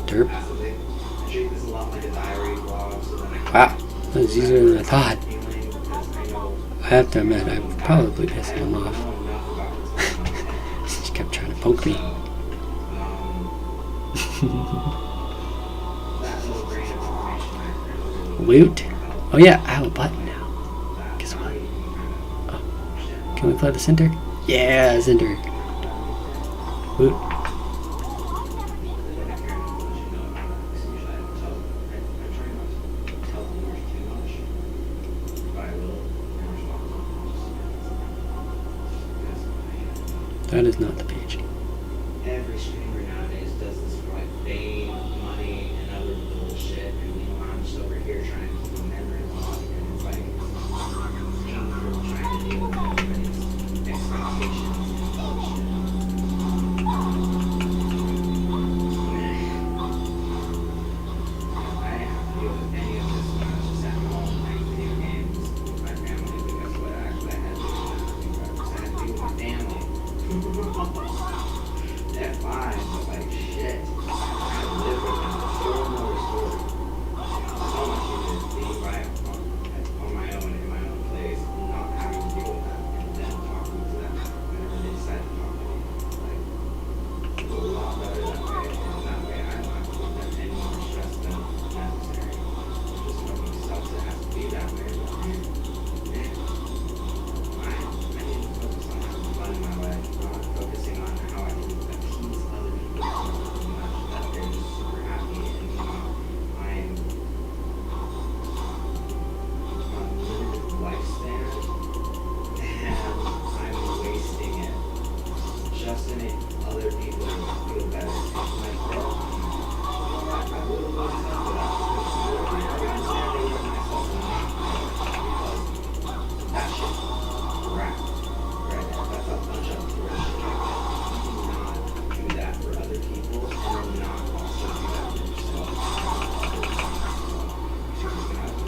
S1: Derp.
S2: passively. I treat this a lot like a diary blog, so then I can
S1: Wow. That was easier than I thought.
S2: feeling because I know
S1: I have to admit, I'm probably pissing him
S2: I
S1: off.
S2: know enough about what's going on.
S1: He just kept trying to poke me.
S2: That little grain of information I really
S1: Loot? Oh yeah, I have a button now. Guess what? Oh. Can we play the center? Yeah, center. Loot. That is not the page.
S2: Every streamer nowadays does this for like fame, money, and other bullshit. And meanwhile, I'm just over here trying to keep a memory log, and it's like painful trying to deal with everybody's expectations and bullshit. I didn't have to deal with any of this when I was just at home playing video games with my family because what actually I had to do was I had to deal with my family. They're fine, but like shit. I live with them. It's still another story. So much easier being by on my own in my own place, not having to deal with that, and then talking to them whenever they decide to talk to me. Like it's a lot better that way, and that way I don't have to put them any more stress than necessary. It just fucking sucks it has to be that way. But, man, I need to focus on having fun in my life, not focusing on how I can appease other people so much that they're just super happy and meanwhile I'm on a limited lifespan and I'm wasting it just to make other people feel better. It's like, well, I really want to help with that because I already standing with myself and not because that shit's crap. Right there. That's a bunch of bullshit. You cannot do that for other people and then not also do that for yourself.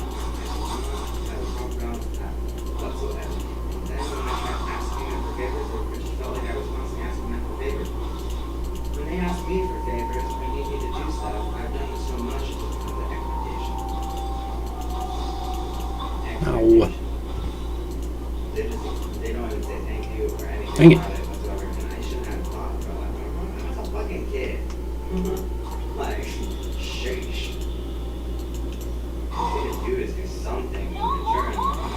S2: I was walking around with that whatsoever. And then when I tried asking them for favors, it just felt like I was constantly asking them for favors. When they ask me for favors, I need you to do stuff. I've done so much to become the expectation.
S1: Ow.
S2: They don't even say thank you or anything
S1: Dang it.
S2: about it whatsoever. And I shouldn't have thought, bro. Like, I was a fucking kid. Like, sheesh. All you need to do is do something in return.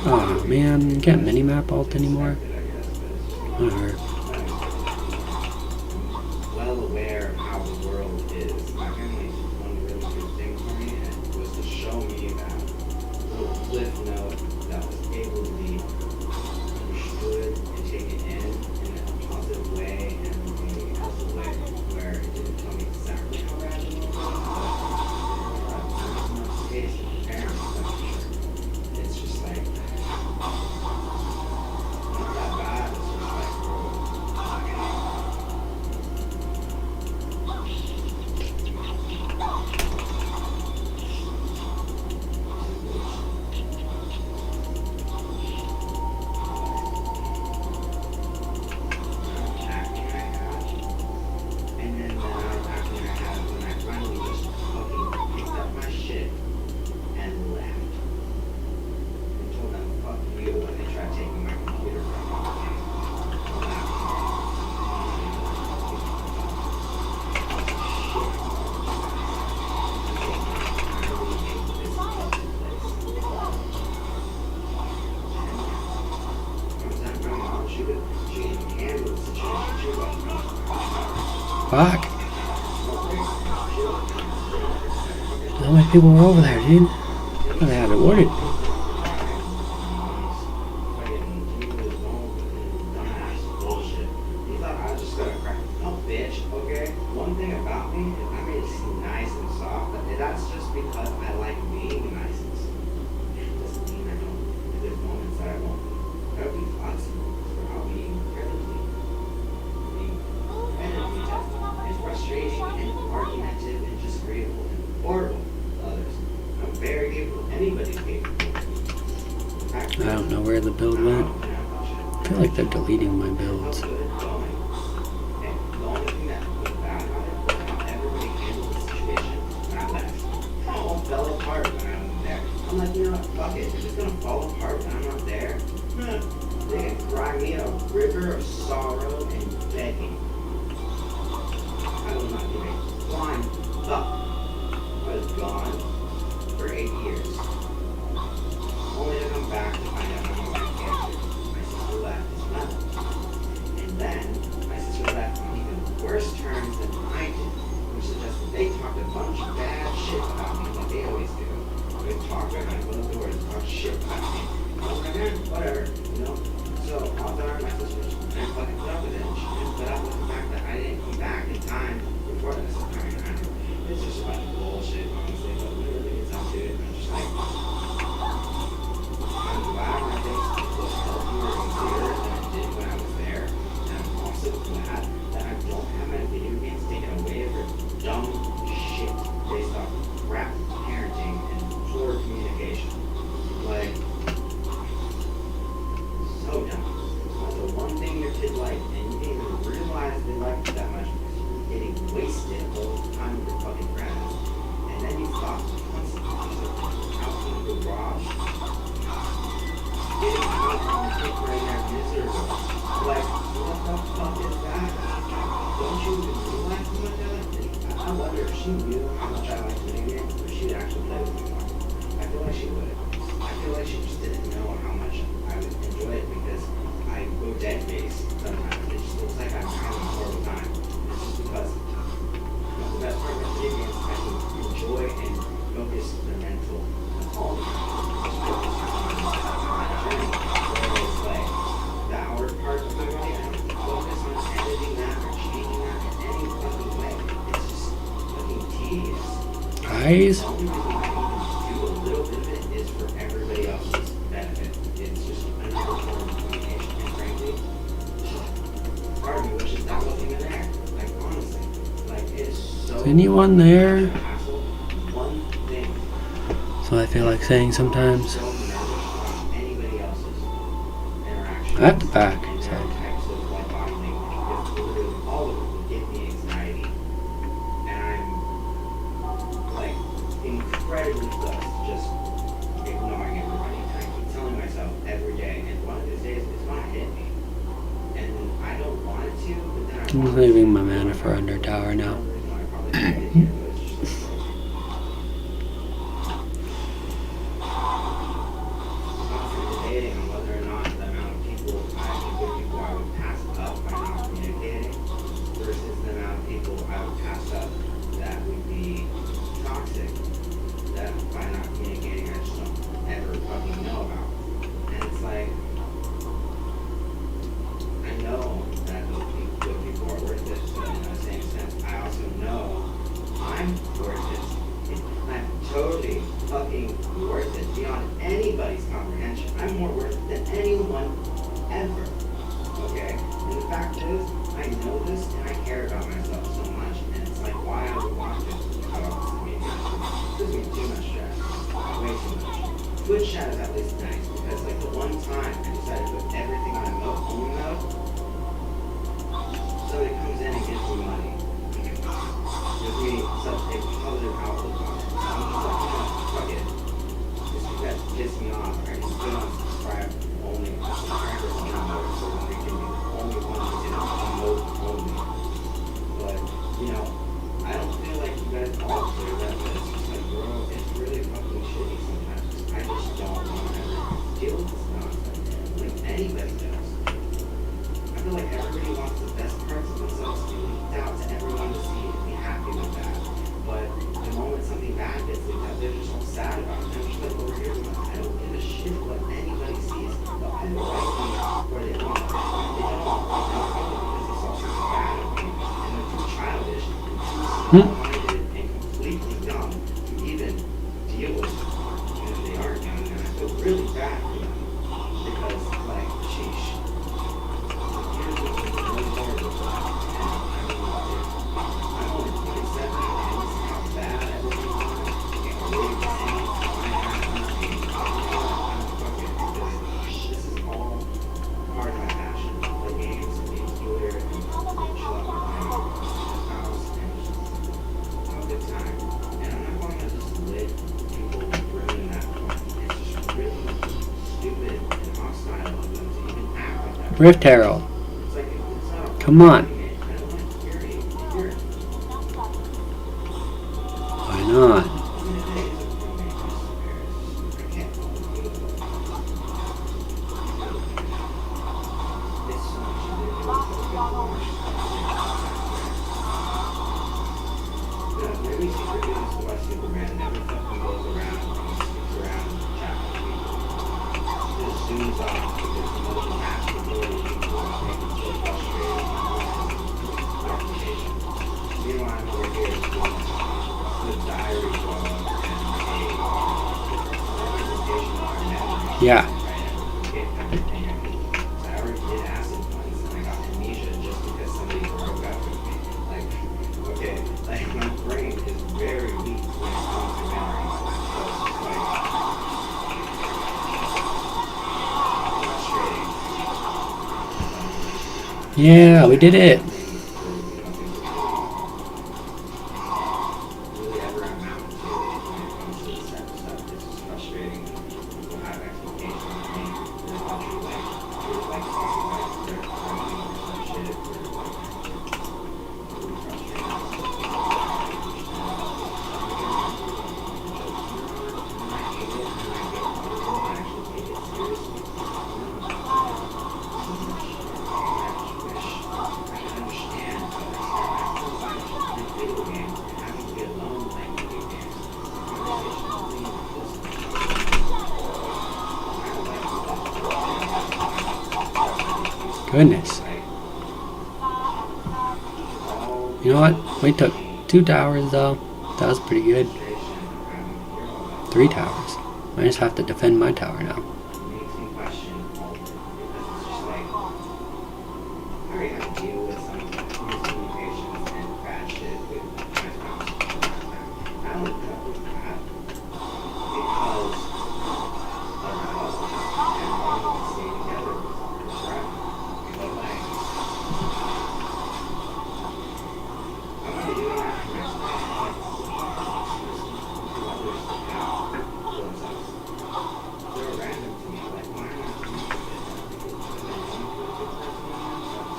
S1: Oh man, you can't minimap alt anymore.
S2: I guess, but it's just
S1: Whatever.
S2: well aware of how the world is. My family did one really good thing for me, and it was to show me that little cliff note that was able to be understood and taken in a positive way and in a healthy way, where it didn't tell me exactly how bad it was, but not so much space to prepare me, that's for sure. It's just like, not that bad, it's just like, bro, She didn't handle the situation. She was like, no.
S1: Fuck. How many people were over there, dude? Oh, they had it ordered.
S2: One thing about me is I made it seem nice and soft, but that's just because I like being nice and soft. It doesn't mean I don't. There's moments that I won't. I'll be flexible, or I'll be incredibly and frustrating and argumentative and disagreeable and horrible to others. I'm very capable. Anybody's capable.
S1: I don't know where the build went. I feel like they're deleting my builds.
S2: I'm like, you know what, fuck it. If it's gonna fall apart when I'm not there, they can cry me a river of sorrow and begging. I will not give a flying fuck. I was gone for 8 years. Only to come back to find out my mom had cancer. My sister left as well. And then, my sister left on even worse terms than I did, which suggests that they talked a bunch of bad shit about me like they always do. They talk behind closed doors, talk shit about me. I was like, whatever, you know? So, odds are my sister didn't fucking put up with it. She didn't put up with the fact that I didn't come back in time before this. I mean, it's just a bunch of bullshit, honestly, but when it really gets down to it, I'm just like, I'm glad my things look healthier and clearer than it did when I was there. And I'm also glad that I don't have my video games taken away for dumb shit based off crap parenting and poor communication. Like, so dumb. That's the one thing your kid liked, and you didn't even realize they liked it that much because you were getting wasted all the time with your fucking friends. And then you thought constantly out in the garage, getting out on the kick right there, miserable. Like, what the fuck is that? Don't you even realize how much I like it? I wonder if she knew how much I liked video games, or she'd actually play with me more. I feel like she would. I feel like she just didn't know how much I would enjoy it because I go dead face sometimes. It just looks like I'm having a horrible time. It's just because the best part of video games is I can enjoy and focus the mental calm. Focus on my journey. Whereas like the outer part of my body, I don't focus on editing that or changing that in any fucking way. It's just fucking tedious.
S1: Guys?
S2: The only reason I even do a little bit of it is for everybody else's benefit. It's just another form of communication. And frankly, part of me wishes that wasn't even there. Like, honestly. Like, it is so...
S1: Is anyone there?
S2: hassle. One thing.
S1: So I feel like saying sometimes.
S2: So nervous about anybody else's interaction.
S1: At the back,
S2: And
S1: so.
S2: their types of like body language. Because literally all of it would give me anxiety. And I'm like incredibly close to just ignoring everybody. And I keep telling myself every day, and one of these days it's gonna hit me. And I don't want it to, but then I
S1: I'm
S2: want
S1: leaving my mana for Under Tower now.
S2: One reason why I probably didn't get here was just like, constantly debating on whether or not the amount of people, good people I would pass up by not communicating versus the amount of people I would pass up that would be toxic, that by not communicating I just don't ever fucking know about. And it's like, I know that those people, good people are worth it, but in the same sense, I also know my where they want. They don't. And because it's also bad of me. And they're too childish and too small-minded and completely dumb to even deal with it. And they are young, and I feel really bad for them. Because, like, sheesh. Here's what's really horrible for them. And I'm only 27, and this is how bad everything is. And I'm really seeing why I have nothing. This is all part of my passion. Play games and be a healer and chill out with my spouse and just have a good time. And I'm not going to just let people ruin that for me. It's just really stupid and hostile of them to even act like that.
S1: Rift Herald.
S2: It's like, it's not a
S1: Come on.
S2: argument. I don't want to hear it.
S1: Why not?
S2: Meanwhile, I'm over here doing the diary blog and a
S1: Yeah.
S2: I already did acid once and I got amnesia just because somebody broke up with me. Like, okay, like my brain is very weak when it comes to memories. So it's like frustrating.
S1: Yeah, we did it.
S2: Really ever amount to when it comes to this type of stuff. It's just frustrating when people have expectations of me. They're like, you're like fucking like they're running or some shit. Or like, really frustrating.
S1: Goodness. You know what? We took 2 towers though. That was pretty good. 3 towers. I just have to defend my tower now.
S2: Makes me question all of it because it's just like I already have to deal with some miscommunications and bad shit with my spouse. I don't put up with that because of my husband and wanting to stay together forever. But like I'm gonna do that for my spouse. Others have for themselves. They're random to me. Like, why am I doing this? I've been known for a good person in myself.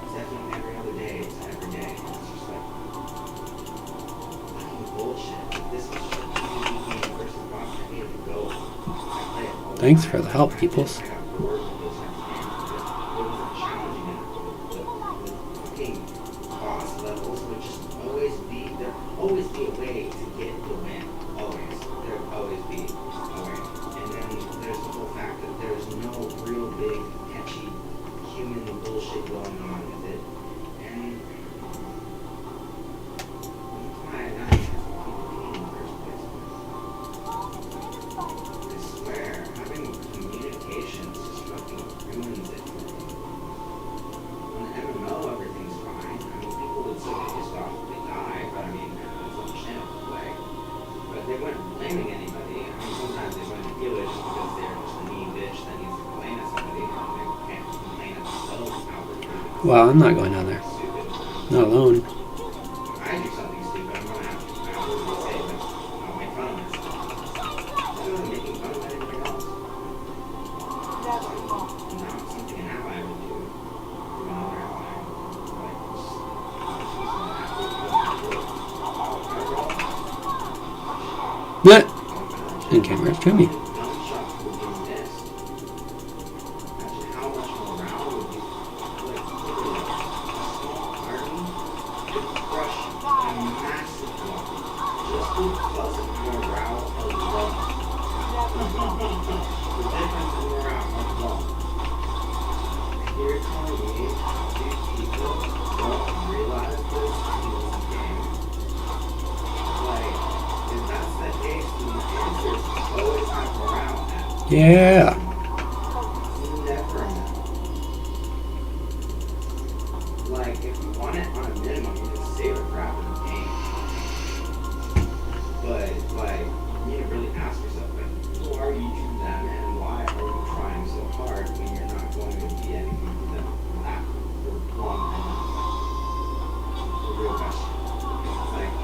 S2: It's definitely every other day. It's every day. It's just like fucking bullshit. This was just PvP versus boss. I needed to go. I play it all the
S1: Thanks
S2: time.
S1: for the help,
S2: I
S1: peoples.
S2: got bored with those types of games. It wasn't challenging enough. The fucking boss levels would just always be, there'd always be a way to get the win. Always. There'd always be a way. And then there's the whole fact that there's no real big, catchy, human bullshit going on with it. And that's why I got into PvP in the first place. I swear, having communications just fucking ruins it for me. On the MMO, everything's fine. I mean, people would still get pissed off if they die, but I mean, it's understandable. Like, but they weren't blaming anybody. I mean, sometimes they wouldn't feel it just because they're just a mean bitch that needs to complain at somebody, and they can't complain at themselves outwardly.
S1: Well, I'm not going down there.
S2: Stupid.
S1: Not alone.
S2: If I do something stupid, I'm gonna have to outwardly say, like, I'll make fun of myself. I'm not making fun of anybody else. Not something an ally would do to another ally. Like, just
S1: Bleh. And cameras to me.
S2: gunshots would be missed. Imagine how much morale would be. Like, literally, a small army could crush
S1: Yeah.
S2: Never enough. Like, if you want it on a minimum, you can save it for after the game. But, like, you need to really ask yourself, like, who are you to them, and why are you trying so hard when you're not going to be anything to them for long enough? The real question. It's like,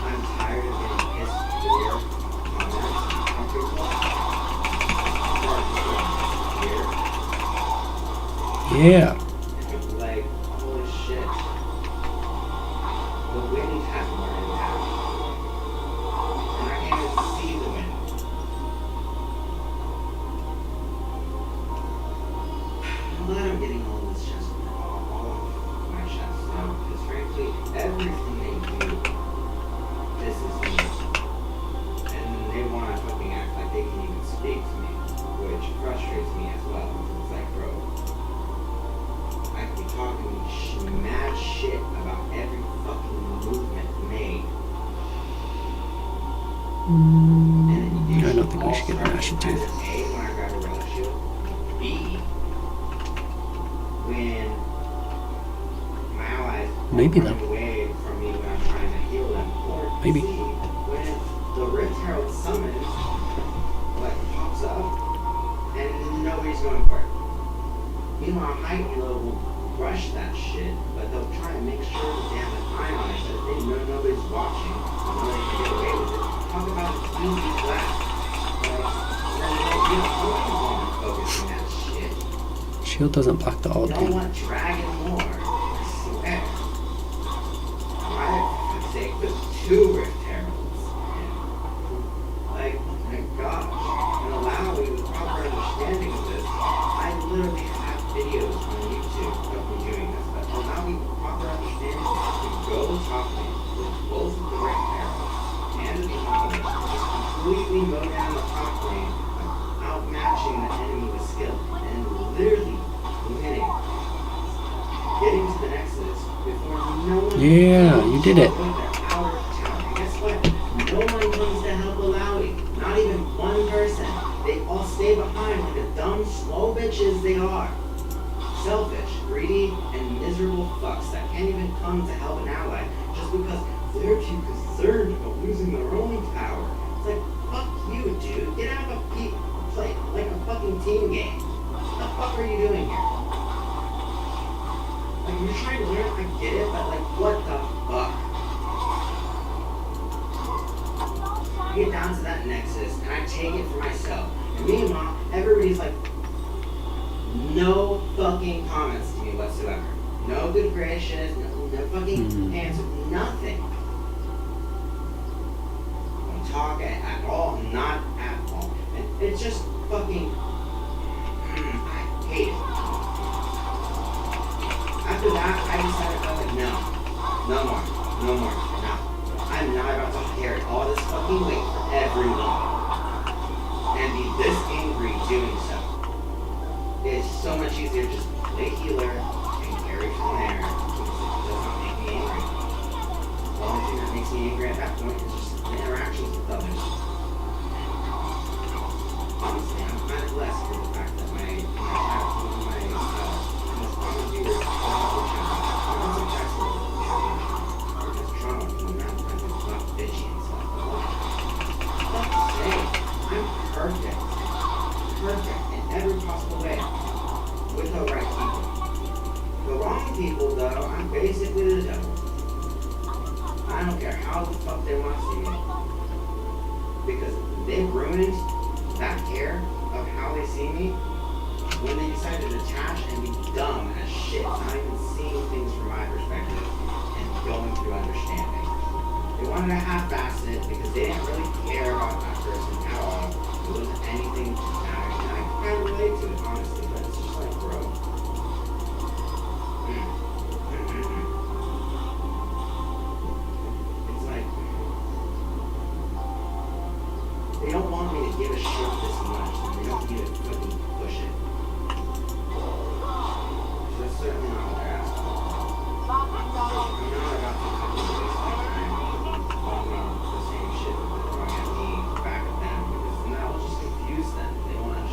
S2: I'm tired of getting pissed for comments on people.
S1: Yeah.
S2: Like, holy shit. The wind hasn't already happened. And I can't even see the wind. I'm glad I'm getting all this just all off my chest now, because frankly, everything they do pisses me off. And they want to fucking act like they can even speak to me, which frustrates me as well. It's like, bro, I could be talking mad shit about every fucking movement made. And then you
S1: I don't think we should get an Ashen Tooth.
S2: A, when I grab a relic shield. B, when my allies
S1: Maybe
S2: run
S1: though.
S2: away from me when I'm trying to heal them. Or
S1: Maybe.
S2: C, when the Rift Herald summons, like, pops up, and nobody's going for it. Meanwhile, High Elo will rush that shit, but they'll try and make sure that they have an eye on it, so that they know nobody's watching, and know they can get away with it. Talk about easy flat. Like, then you don't want to focus on that shit.
S1: Shield doesn't block the
S2: You
S1: ult.
S2: don't want Dragon more, I swear. Why the fuck's sake with 2 Rift Heralds? Like, my gosh. And allow me with proper understanding of this. I literally have videos on YouTube of me doing this, but allow me with proper understanding to go top lane with both of the Rift Heralds and the Behind just completely mow down the top lane, outmatching the enemy with skill, and literally winning. Getting to the Nexus before no one
S1: Yeah, you did it.
S2: they're out of town. And guess what? No one comes to help Alawi. Not even one person. They all stay behind like the dumb, slow bitches they are. Selfish, greedy, and miserable fucks that can't even come to help an ally just because they're too concerned about losing their own power. It's like, fuck you, dude. Get out of play like a fucking team game. What the fuck are you doing here? Like, you're trying to learn, I get it, but like, what the fuck? I get down to that Nexus, and I take it for myself. And meanwhile, everybody's like, no fucking comments to me whatsoever. No good gracious, no fucking answer, nothing. Don't talk at all, not at all. And it's just fucking, I hate it. After that, I decided, I was like, no more, no. I'm not about to carry all this fucking weight for everyone. And be this angry doing so. It's so much easier just to play healer and carry from there because it does not make me angry. The only thing that makes me angry at that point is just the interactions with others. Honestly, I'm kind of blessed for the fact that my most common viewers don't have the channel. I'm not successful or just trauma from the amount of times it's not bitchy and stuff. But fuck's sake, I'm perfect. Perfect in every possible way. With the right people. The wrong people, though, I'm basically the devil. I don't care how the fuck they want to see me. Because they've ruined that care of how they see me when they decided to detach and be dumb as shit, not even seeing things from my perspective and going through understanding. They wanted to half-ass it because they didn't really care about that person at all. It wasn't anything to matter. And I kind of relate to it, honestly, but it's just like, bro. It's like, they don't want me to give a shit this much, and they don't need to fucking push it. That's certainly not what they're asking for. I'm not about to fucking waste my time talking the same shit that they're throwing at me back at them, because then that will just confuse them. They won't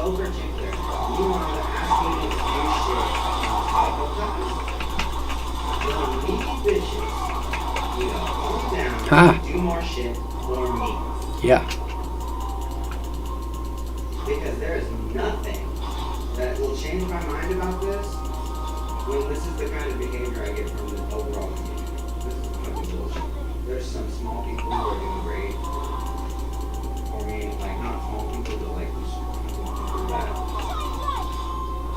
S2: so particular. Meanwhile, they're asking me to do shit on top of that. Little needy bitches. You know, calm down,
S1: Ha.
S2: do more shit for me.
S1: Yeah.
S2: Because there is nothing that will change my mind about this when this is the kind of behavior I get from the overall community. This is fucking bullshit. There's some small people who are doing great. For me, like not small people, but like just people that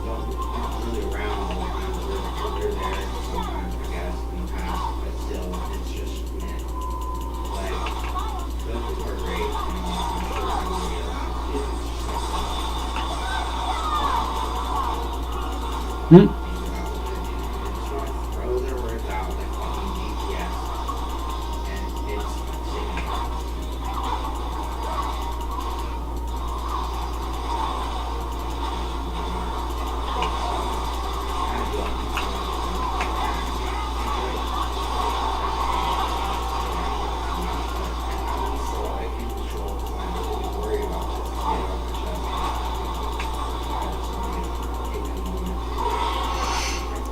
S2: don't really around all the time. They're there sometimes, I guess, in the past, but still, it's just meh. Like, those people are great, and I'm sure everybody else is.
S1: Hmm.
S2: Throw their words out like fucking GPS, and it's sickening.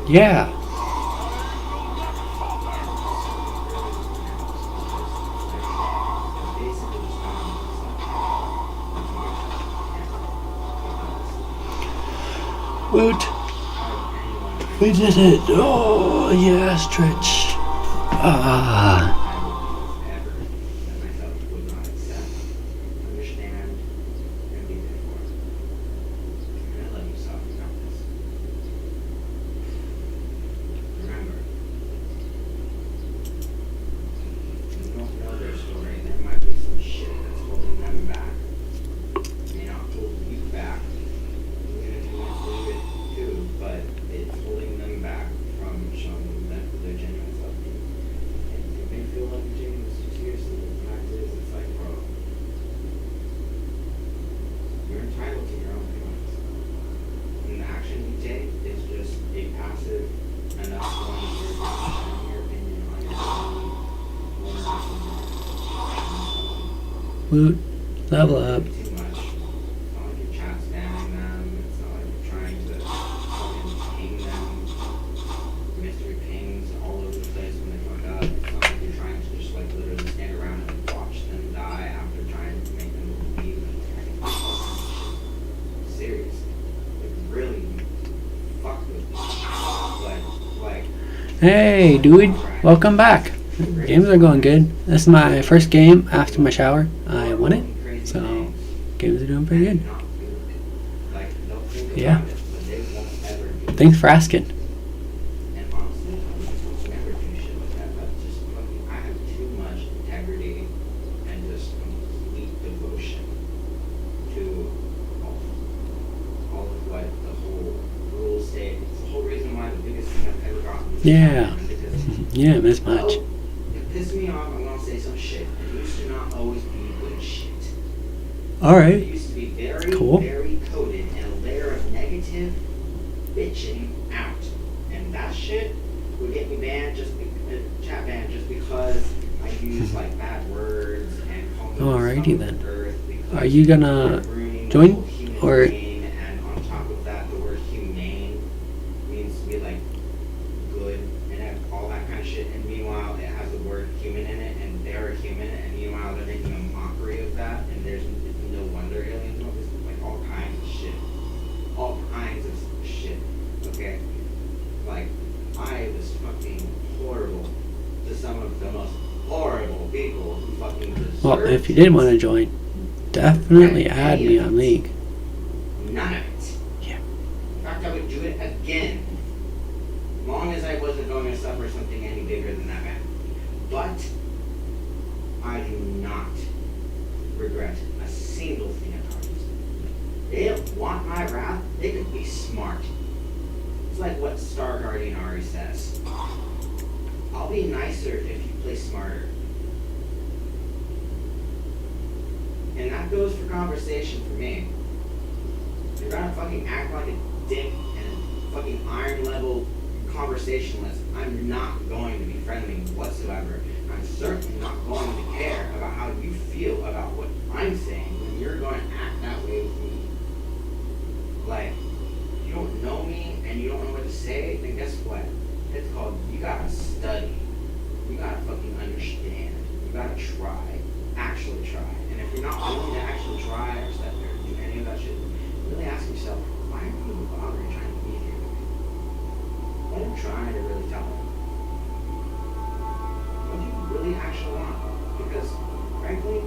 S1: Yeah. Woot. We did it. Oh, yes, Trich. Ah. Woot. Level up.
S2: Too much. It's not like you're chat spamming them. It's not like you're trying to fucking ping them. Mystery pings all over the place when they fuck up. It's not like you're trying to just like literally stand around and watch them die after trying to make them believe in it. Seriously. Like really fuck with me. But like
S1: Hey, dude. Welcome back. Games are going good. This is my first game after my shower. I won it. So, games are doing pretty good. Yeah. Thanks for asking.
S2: And honestly, I would never do shit like that. That's just fucking, I have too much integrity and just complete devotion to all of what the whole rules say. It's the whole reason why the biggest thing I've ever gotten was
S1: Yeah.
S2: because
S1: Yeah, this much.
S2: it pissed me off. I'm gonna say some shit. It used to not always be good shit. It
S1: Alright.
S2: used to be very,
S1: Cool.
S2: very coded in a layer of negative bitching out. And that shit would get me banned chat banned just because I use like bad words and call me
S1: Alrighty
S2: the scum of
S1: then.
S2: the earth because
S1: Are you gonna
S2: they're ruining the
S1: join?
S2: whole human
S1: Or-
S2: being, and on top of that, the word humane means to be like good and have all that kind of shit. And meanwhile, it has the word human in it, and they're a human, and meanwhile, they're making a mockery of that. And there's no wonder aliens know this, like all kinds of shit, all kinds of shit. Okay, like I was fucking horrible to some of the most horrible people who fucking deserve.
S1: Well, if you did want to join, definitely add me on League.
S2: None of it.
S1: Yeah.
S2: In fact, I would do it again. Long as I wasn't going to suffer something any bigger than that man. But I do not regret a single thing I've done. They don't want my wrath. They could be smart. It's like what Star Guardian Ari says. I'll be nicer if you play smarter. And that goes for conversation for me. You're gonna fucking act like a dick and a fucking iron level conversationalist. I'm not going to be friendly whatsoever. I'm certainly not going to care about how you feel about what I'm saying when you're going to act that way with me. say it, then guess what? It's called, you gotta study. You gotta fucking understand. You gotta try. Actually try. And if you're not willing to actually try or step there or do any of that shit, really ask yourself, why are you even bothering trying to be here? What are you trying to really tell them? What do you really actually want? Because, frankly,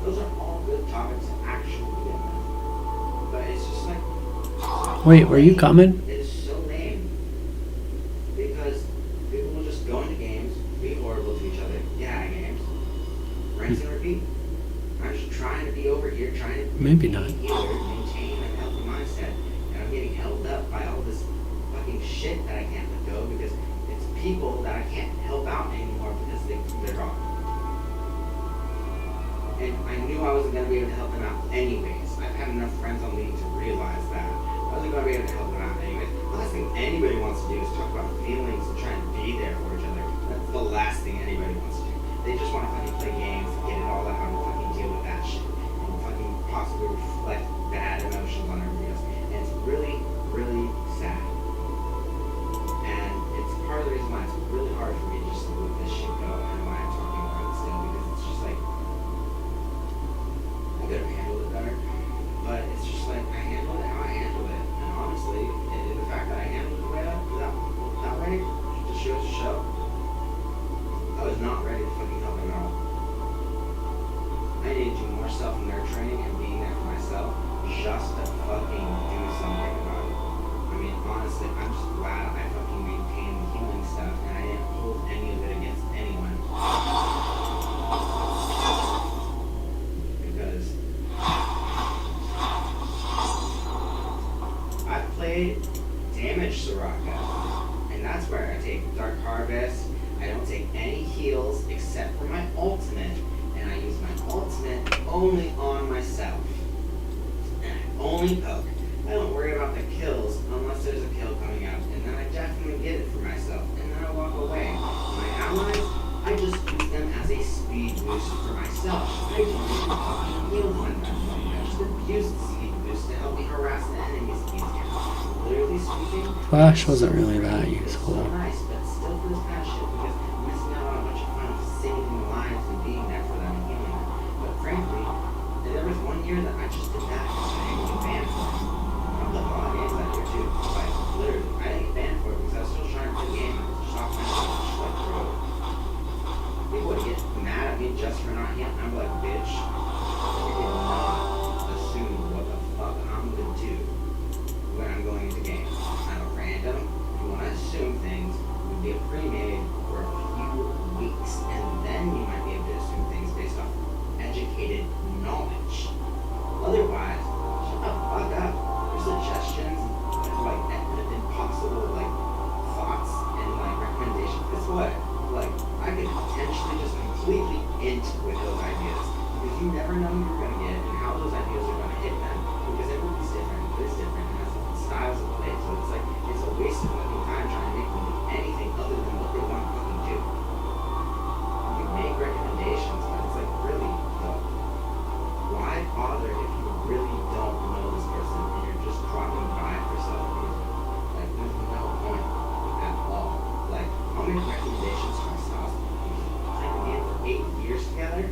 S2: those are all good topics to actually begin with. But it's just like,
S1: Wait, were you coming?
S2: it is so lame. Because people will just go into games, be horrible to each other, get out of games, rinse and repeat. I'm just trying to be over here, trying to
S1: Maybe not.
S2: maintain a healthy mindset, and I'm getting held up by all this fucking shit that I can't let go because it's people that I can't help out anymore because they're gone. And I knew I wasn't gonna be able to help them out anyways. I've had enough friends on League to realize that I wasn't gonna be able to help them out anyways. The last thing anybody wants to do is talk about feelings and try and be there for each other. That's the last thing anybody wants to do. They just want to fucking play games, get it all out, and fucking deal with that shit, and fucking possibly reflect bad emotions on everybody else. And it's really, really sad. And it's part of the reason why it's really hard for me to just let this shit go and why I'm talking about it still, because it's just like, I could have handled it better, but it's just like, I handled it how I handled it. And honestly, the fact that I handled it the way I that way, just shows to show. I was not ready to fucking help him at all. I needed to do more self-nurturing and being there for myself just to fucking do something about it. I mean, honestly, I'm just glad I fucking maintained the healing stuff and I didn't hold any of it against anyone. Because I've played Damage Soraka, and that's where I take Dark Harvest. I don't take any heals except for my ultimate, and I use my ultimate only on myself. And I only poke. I don't worry about the kills unless there's a kill coming up, and then I definitely get it for myself, and then I walk away. My allies, I just use them as a speed boost for myself. I don't even fucking heal them. I just abuse the speed boost to help me harass the enemies in these games. Literally speaking,
S1: Flash wasn't really that
S2: so
S1: useful.
S2: nice, but still for this kind of shit because I'm missing out on a bunch of fun of saving their lives and being there for them and healing them. But frankly, there was one year that I just did that and I didn't get banned for it. I played a lot of games that year too. Like, literally, I didn't get banned for it because I was still trying to play the game and just off my just like throw it. People would get mad at me just for not healing. I'm like, bitch, you did not assume what the fuck I'm gonna do when I'm going into games. I'm a random. If you want to assume things, it would be a pre-made for a few weeks, and then you might be able to assume things based off educated knowledge. Otherwise, shut the fuck up. Your suggestions, like impossible like thoughts and like recommendations. Guess what? Like I could potentially just completely int with those ideas because you never know who you're gonna get and how those ideas are gonna hit them because everybody's different. It's different and has different styles of play. So it's like it's a waste of fucking time trying to make them do anything other than what they want to fucking do. You make recommendations, but it's like really though. Why bother if you really don't know this person and you're just dropping by for some reason? Like there's no point at all. Like I'll make recommendations to myself. We've played the game for 8 years together.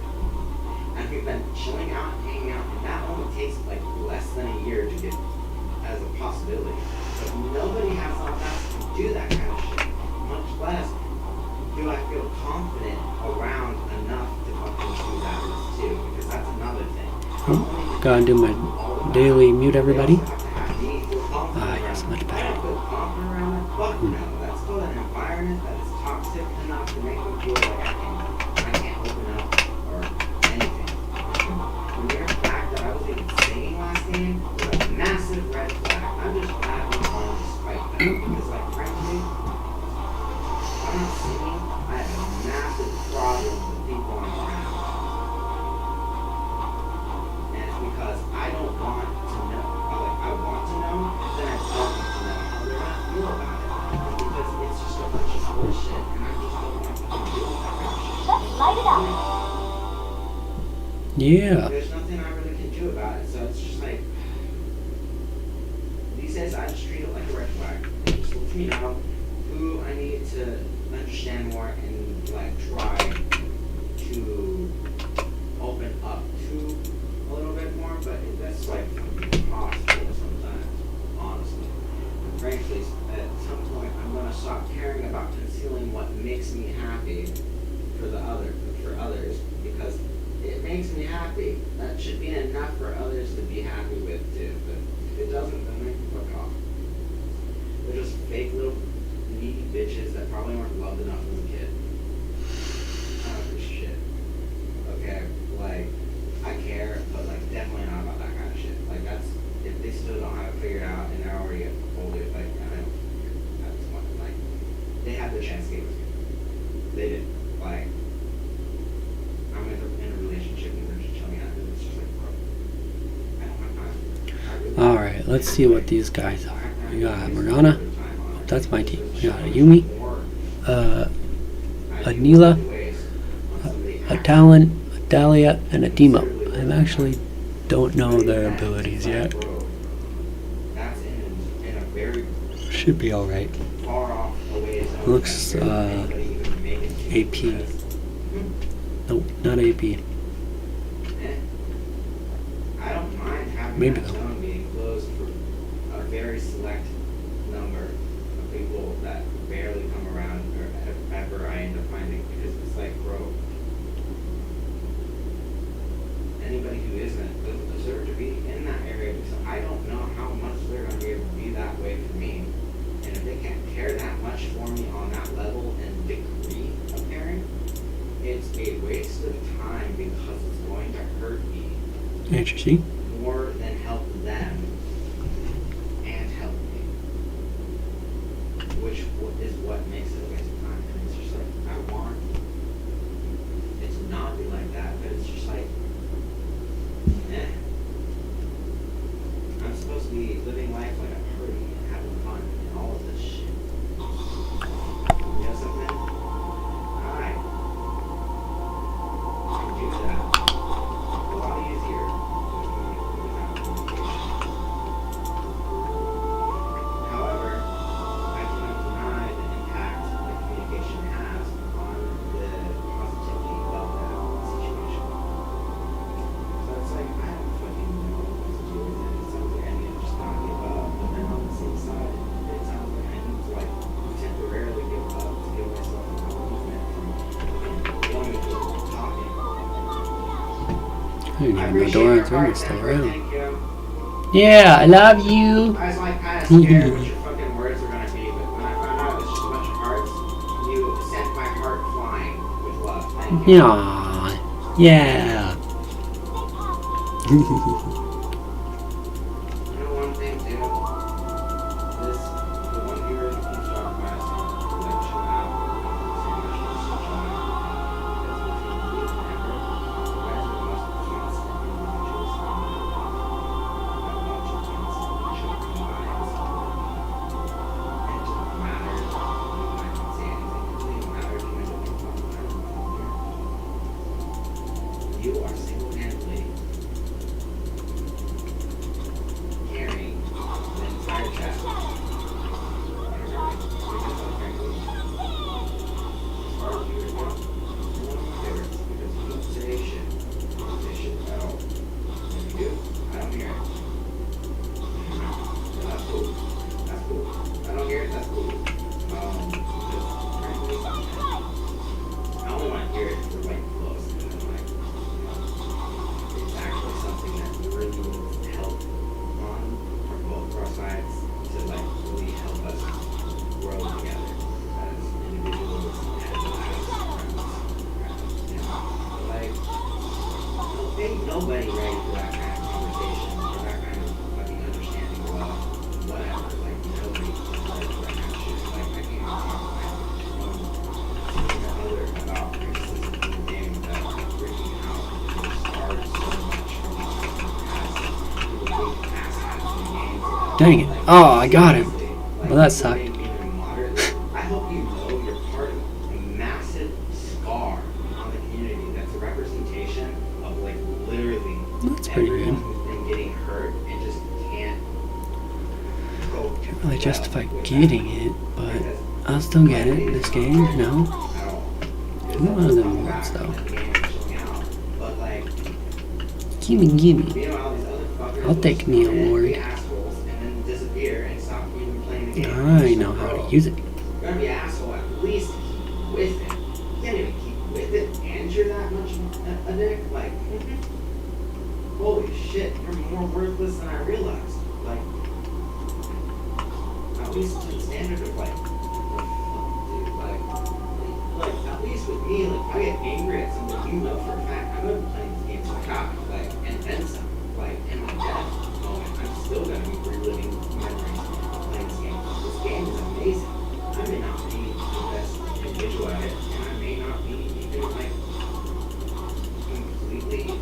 S2: And we've been chilling out and hanging out, and that only takes like less than a year to get as a possibility. So nobody has the audacity to do that kind of shit. Much less do I feel confident around enough to fucking do that too, because that's another thing.
S1: Oh, gotta do my daily mute everybody.
S2: They also have to have me feel confident
S1: Ah, yes,
S2: around
S1: much
S2: them. I
S1: better.
S2: don't feel confident around them. Fuck no. That's called an environment that is toxic enough to make me feel like I can't open up or anything. The mere fact that I was even singing last game was a massive red flag. I'm just glad we won despite that. Because, like, frankly, if I'm not singing, I have a massive problem with people on the ground. And it's because I don't want to know. I want to know, then I don't want to know how they're going to feel about it. Because it's just a bunch of bullshit, and I just don't want to deal with that kind of shit.
S4: Let's light it up.
S1: Yeah.
S2: There's nothing I really can do about it, so it's just like these days I just treat it like a red flag. I just you know, who I need to understand more and like try to open up to a little bit more, but that's like impossible sometimes, honestly. And frankly, at some point, I'm gonna stop caring about concealing what makes me happy for others, because it makes me happy. That should be enough for others to be happy with too. But if it doesn't, then they can fuck off. They're just fake little needy bitches that probably weren't loved enough as a kid. I don't give a shit. Okay, like I care, but like definitely not about that kind of shit. Like that's if they still don't have it figured out and they're already older, like I don't care at this point. Like they had their chance to get with me. They did. Like I'm in a relationship and they're just telling me that it's just like bro. I don't have time.
S1: Alright, let's see what these guys are. We got Morgana. That's my team. We got a Yumi, a Neela, a Talon, a Dahlia, and a Demo. I actually don't know their abilities yet.
S2: That's in a very
S1: Should be alright.
S2: far off away zone.
S1: Looks AP. Nope, not AP.
S2: I don't mind having
S1: Maybe
S2: that
S1: though.
S2: zone being closed for a very select number of people that barely come around or ever I end up finding, because it's like, bro, anybody who isn't doesn't deserve to be in that area, because I don't know how much they're going to be able to be that way for me. And if they can't care that much for me on that level and degree of caring, it's a waste of time because it's going to hurt me
S1: Interesting.
S2: more than help them and help me, which is what makes it a waste of time. And it's just like, I want it to not be like that, but it's just like, I'm supposed to be living life like a party and having fun and all of this shit. You know something? I can do that a lot easier without communication. However, I cannot deny the impact that communication has on the positivity of that situation. So it's like, I don't fucking know what to do with it. It sounds like I need to just not give up. But then on the same side, it sounds like I need to like temporarily give up to give myself an improvement from wanting to keep talking.
S1: I didn't
S2: I
S1: have my
S2: appreciate
S1: door
S2: your
S1: on,
S2: heart,
S1: it's still
S2: Amber.
S1: around.
S2: Thank you.
S1: Yeah, I love you.
S2: I was like kind of scared what your fucking words were gonna be, but when I found out it was just a bunch of hearts, you sent my heart flying with love. Thank you.
S1: Yeah.
S2: You know one thing too? The one viewer that keeps talking about us, like chill out, so much just chill out. Because between you and Amber, you guys are the most constant individuals I know. That watch you constantly chill combines. And it doesn't matter if you might not say anything. It doesn't even matter if you might not be fun. I don't know. You are single-handedly carrying the entire chat. Nobody ready for that kind of conversation or that kind of fucking understanding of whatever. Like nobody's ready for that kind of shit. Like I can't even talk to my other about criticism in the game that I'm freaking out and it scarred so much from the past games.
S1: Dang it. Oh, I got him. Well, that sucked.
S2: I hope you know you're part of a massive scar on the community that's a representation of like literally
S1: That's pretty good.
S2: everyone who's been getting hurt and just can't go
S1: really justify getting it, but I'll still get it. This game, you know.
S2: at all.
S1: Give me one of them ones, though.
S2: The game is chilling out. But like,
S1: Gimme.
S2: meanwhile, these other fuckers
S1: I'll
S2: will
S1: take
S2: just
S1: Neo
S2: come in and
S1: Ward.
S2: be assholes and then disappear and stop even playing the game.
S1: I know how to use it.
S2: You're gonna be an asshole at least keep with it. You can't even keep with it and you're that much a dick. Like, holy shit, you're more worthless than I realized. Like, at least to the standard of like, what the fuck, dude, like at least with me, like, if I get angry at something, you know for a fact, I'm gonna be playing this game to the cop, like, and then some. Like, in my death moment, I'm still gonna be reliving memories of playing this game. This game is amazing. I may not be the best individual at it, and I may not be even, like, completely,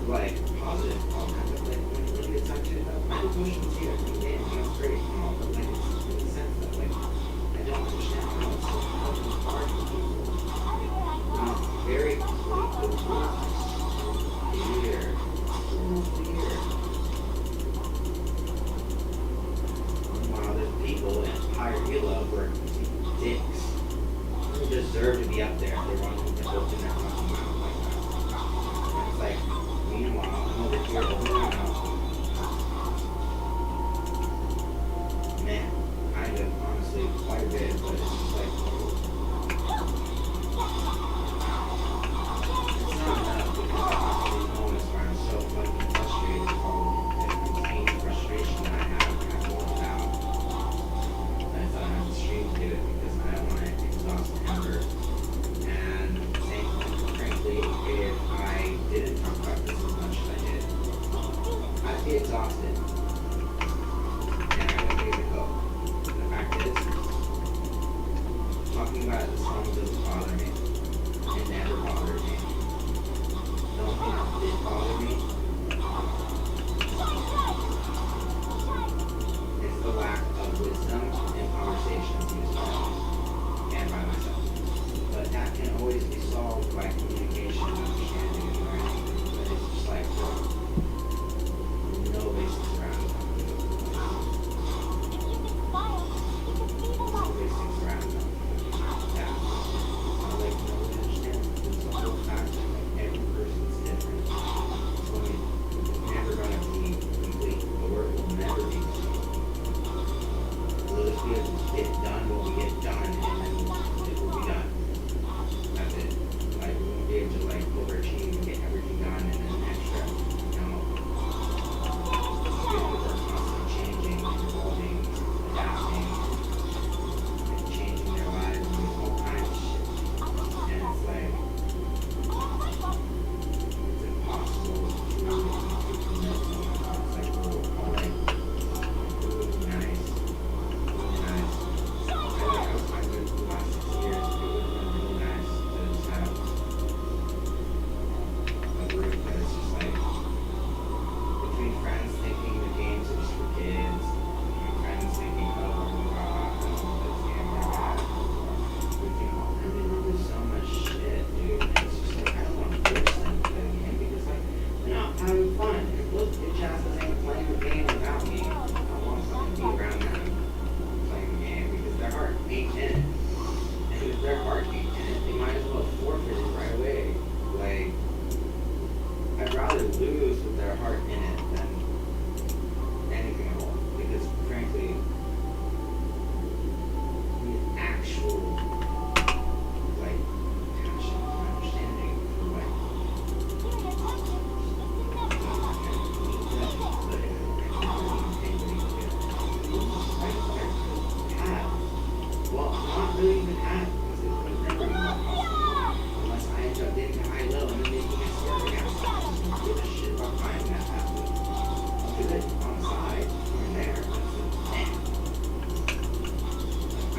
S2: like, positive all the time, but, like, when it's actually, my emotions here in the game, you know, it's great and all, but, like, it's in the sense that, like, I don't understand how it's so fucking hard for people. Very quickly, year, almost a year. Meanwhile, there's people in higher elo who are complete dicks who deserve to be up there if they want to get booked in that fucking mouth like that. And it's like, meanwhile, I'm over here opening my mouth. Man, I do honestly quite a bit, but it's just like, it's not enough because I have these moments where I'm so fucking frustrated with all the contained frustration that I have when I roll it out. And I thought I would stream to it because I don't want to exhaust anger. And same thing, frankly, if I didn't talk about this as much as I did, I'd be exhausted. And I wouldn't be able to go. The fact is, talking about it this long doesn't bother me. It never bothered me. The only thing that did bother me is the lack of wisdom in conversations used by others and by myself. But that can always be solved by communication, understanding, and learning. But it's just like, no basis around it. No basis around it. Yeah. I like to understand. It's a whole fact that like, every person's different. So it's never gonna be complete. The work will never be complete. We'll just be able to get done what we get done, and then it will be done. That's it. Like we won't be able to like overachieve and get everything done and then extra. No. People are constantly changing, evolving, adapting, and changing their lives and doing all kinds of shit. And it's like it's impossible to commit someone. It's like we're all like really nice. Really nice. I was with the last 6 years, it would have been really nice to just have a group that is just like between friends thinking the games are just for kids, and friends thinking, oh, I don't know this game or that. We can all do so much shit, dude. And it's just like I don't want to force them to play the game because like they're not having fun. If those bitch asses ain't playing the game without me, I want something to be around them playing the game because their heart beat in it. And if their heart beat in it, they might as well forfeit it right away. Like I'd rather lose with their heart in it than anything at all. Because frankly, the actual like passion and understanding for like well, not really even have because it would have never been possible unless I end up getting a high low and then making a story again. I don't give a shit about finding that happening. I'll do it on the side here and there. I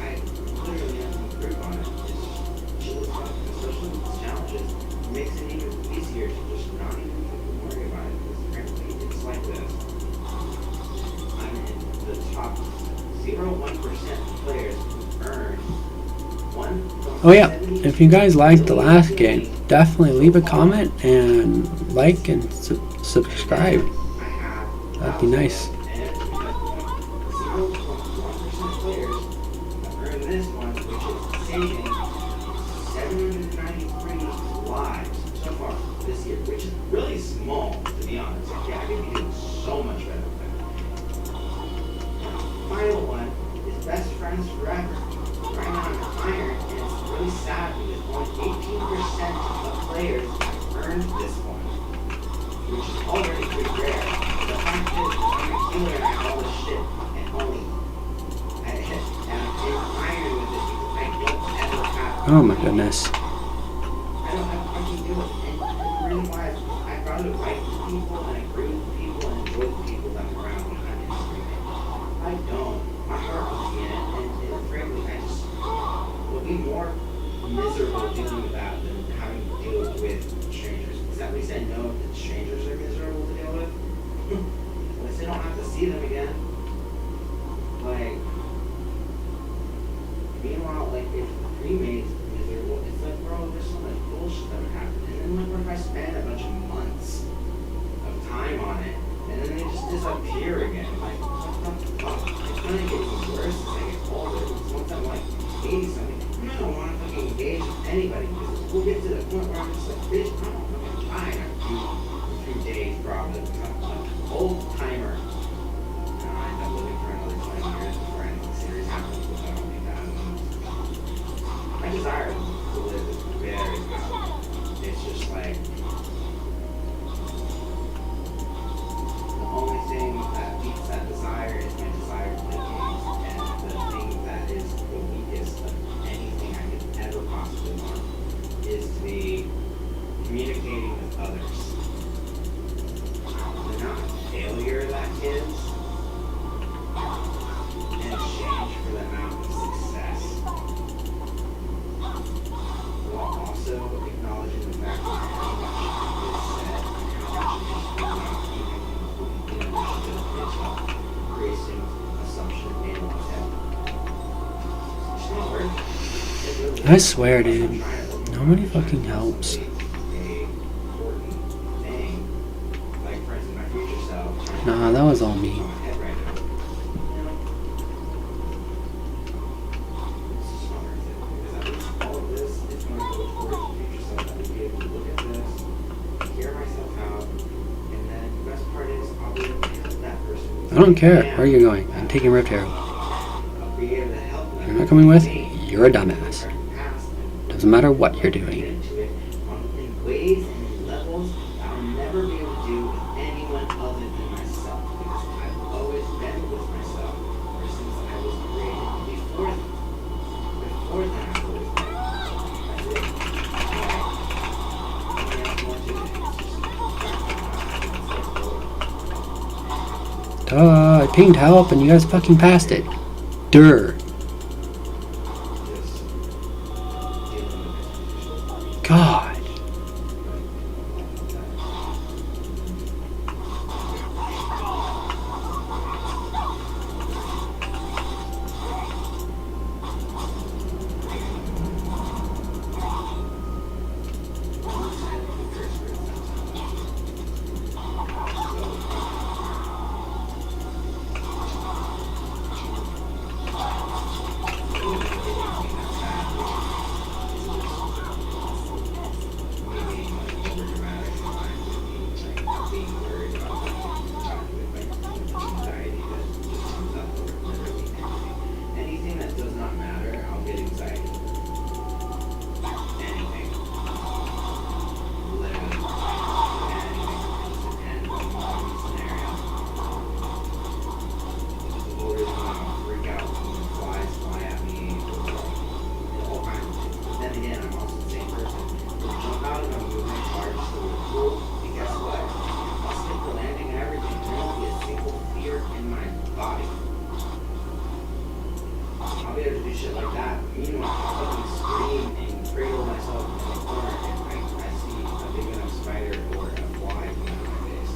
S2: literally have no grip on it. It's chill as fuck, especially with these challenges. It makes it even easier to just not even fucking worry about it because frankly, it's like this. I'm in the top 0.1% players who earn
S1: Oh yeah, if you guys liked the last game, definitely leave a comment and like and subscribe. That'd be nice.
S2: And it's because 0.1% which is saving 793 lives so far this year, which is really small, to be honest. Yeah, I could be doing so much better with that. Final one is Best Friends Forever. Right now I'm iron, and it's really sad because only 18% of players have earned this one, which is already pretty rare. The fact is, I'm a healer and I have all this shit, and only I hit, and I'm in iron with it because I don't ever have.
S1: Oh my goodness.
S2: I don't have fucking do it, and the reason why is I'd rather like the people and agree with the people and enjoy the people that are around me on Instagram. I don't. My heart will be in it, and frankly, I just will be more miserable dealing with that than having to deal with strangers. Because at least I know that strangers are miserable to deal with. At least I don't have to see them again. Like, meanwhile, like, if cremate's miserable, it's like, bro, there's so much bullshit that would happen. And then, like, what if I spend a bunch of months of time on it, and then they just disappear again? Like, what the fuck? It's gonna get even worse as I get older. Because once I'm, like, 80-something, I don't want to fucking engage with anybody. Because we'll get to the point where I'm just like, bitch, I'm gonna fucking die in a few days, probably. Because I'm an old timer. And I end up living for another 20 years before anything serious happens, which I don't think that happens. My desire to live is very good. It's just like the only thing that beats that desire is my desire to play games, and the thing that is the weakest of anything I could ever possibly want is to be communicating with others. The amount of failure that gives in exchange for the amount of success, while also acknowledging the fact that how much is said and how much is not even understood is creating assumption in one's head. It's not worth it. It really
S1: I
S2: is.
S1: swear,
S2: Plus, I'm
S1: dude.
S2: trying to look
S1: Nobody
S2: for
S1: fucking helps.
S2: a important thing, like for instance, my future self.
S1: Nah, that was all me.
S2: On my head right now. You know? It's just not worth it. Because at least all of this is going to go towards the future self that will be able to look at this, hear myself out, and then the best part is I'll be able to help that person.
S1: I don't care. Where are you going? I'm taking Rift Arrow.
S2: I'll be able to help them.
S1: You're not coming with?
S2: Me.
S1: You're a dumbass.
S2: Past and
S1: Doesn't matter what you're
S2: get
S1: doing.
S2: into it in ways and in levels that I'll never be able to do with anyone other than myself, because I've always been with myself ever since I was created. Before then, I've always been. That's it. There's more to it. It's just
S1: Duh, I pinged help and you guys fucking passed it. Durr.
S2: just dealing with it.
S1: God. Anything that does not matter, I'll get anxiety. Anything. Literally. Anything. It just depends on the scenario. Which is the whole reason why I'll freak out when flies fly at me or all kinds of things. But then again, I'm also the same person who'll jump out of a moving car just to look cool. And guess what? I'll stick the landing and everything. There won't be a single fear in my body. I'll be able to do shit like that. Meanwhile, I'll fucking scream and cradle myself in the corner and I see a big enough spider or a fly come out of my face.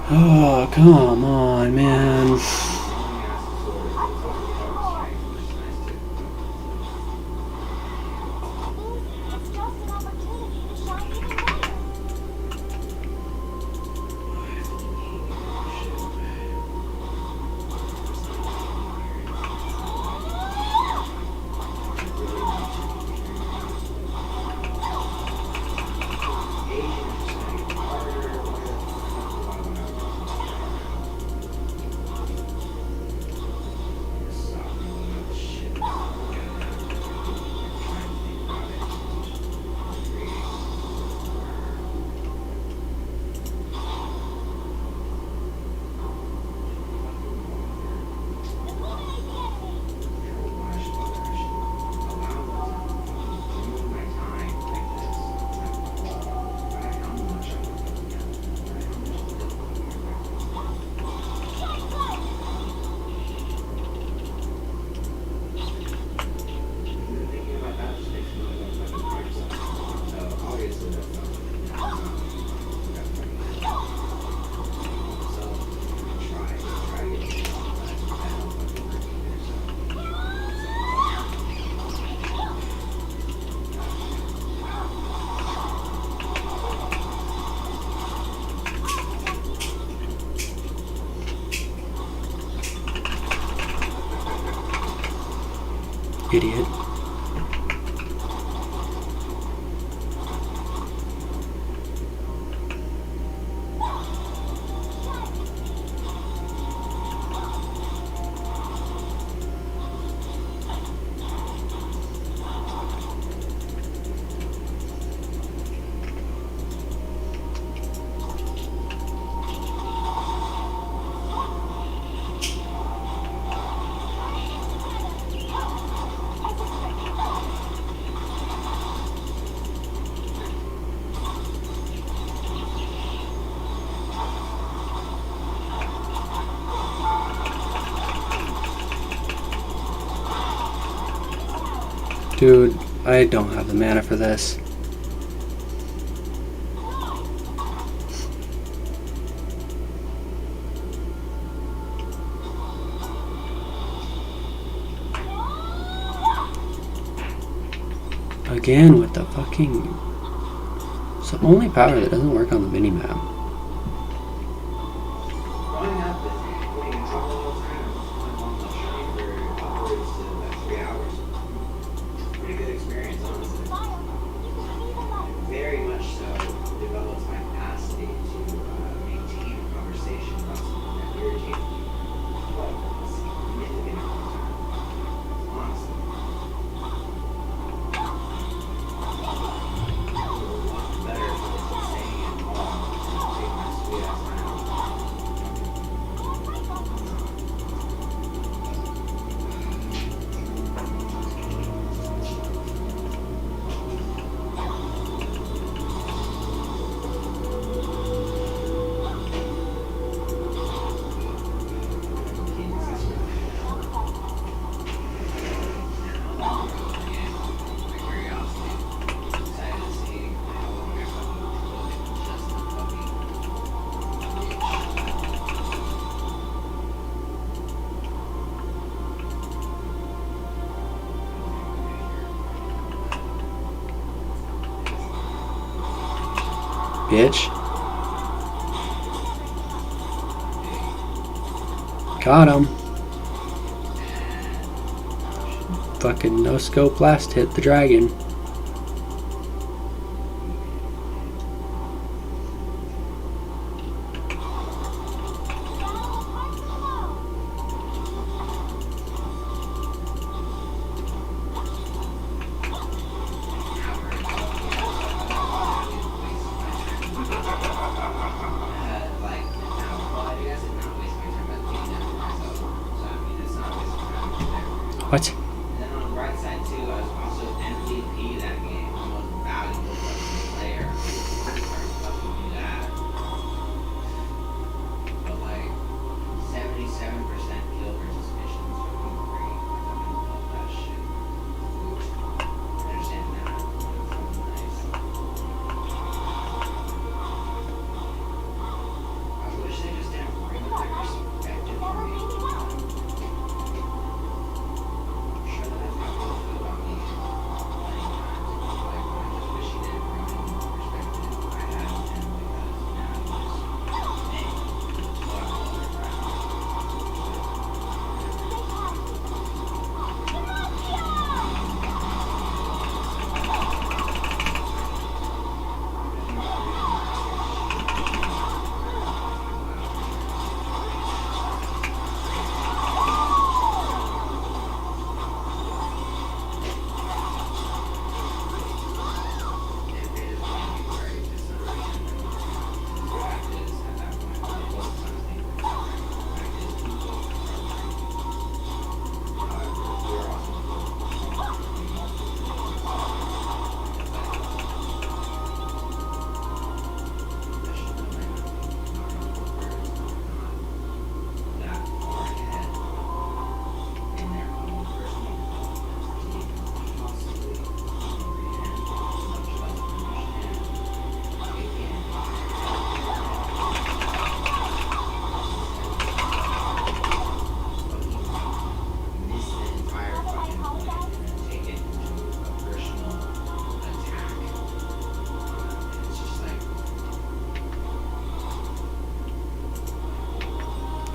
S1: Oh, come on, man.
S2: Long ass sword. It's also called strength, which is nice too.
S4: It's just an opportunity to shine even brighter.
S1: idiot. Dude, I don't have the mana for this. Again with the fucking... It's the only power that doesn't work on the mini map.
S2: Growing up with getting in trouble all the time, I went on the train for upwards to like 3 hours. Pretty good experience, honestly. Very much so develops my capacity to maintain a conversation about something that irritates me. Well, a significant amount of time. Honestly. A lot better for just saying it all and take my sweet ass time.
S1: Bitch. Got him. Fucking no scope blast hit the dragon. What?
S2: And then on the right side too, I was also MVP that game, the most valuable fucking player. I fucking do that. But like 77% kill versus missions fucking great. I fucking love that shit. I understand that. It's fucking nice. I wish they just didn't bring the perspective for me.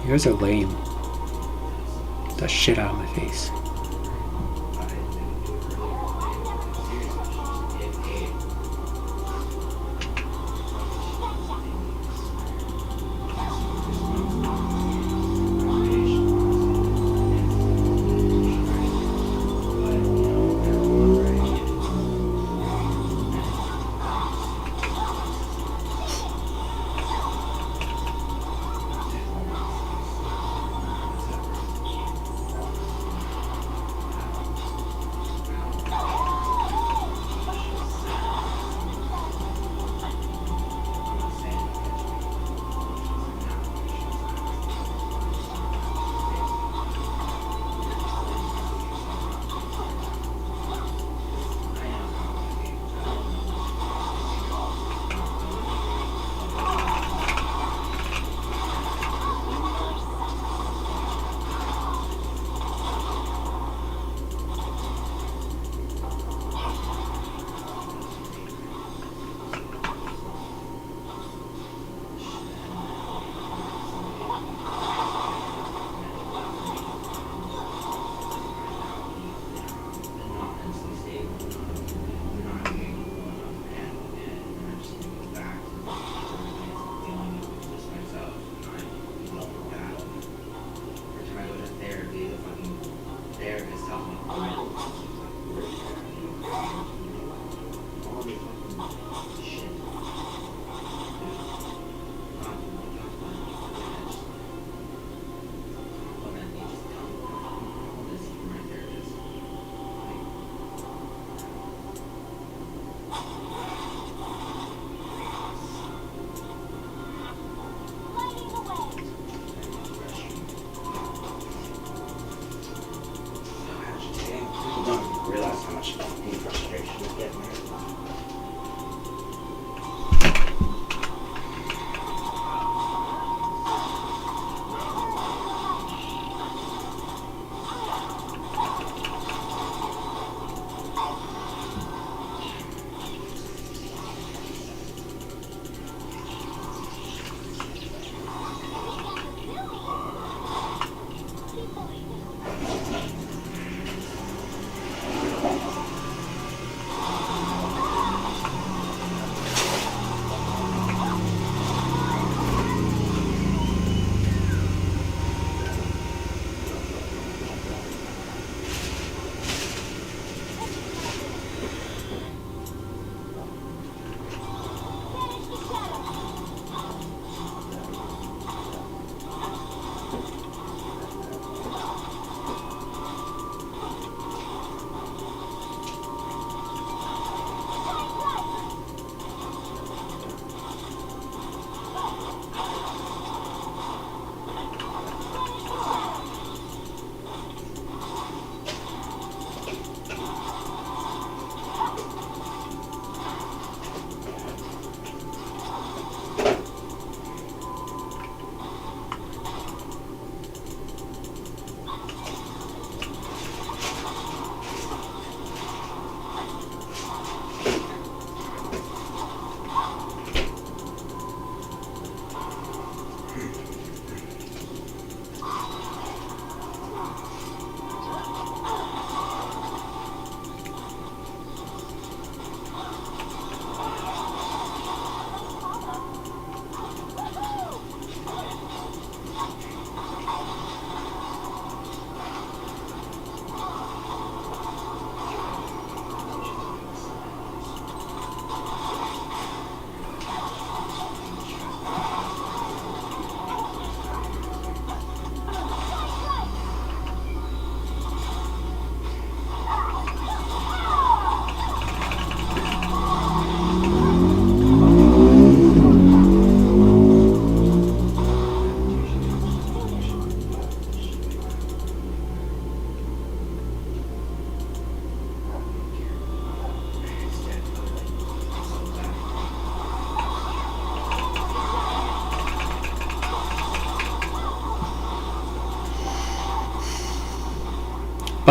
S2: You guys are lame. Get that shit out of my face.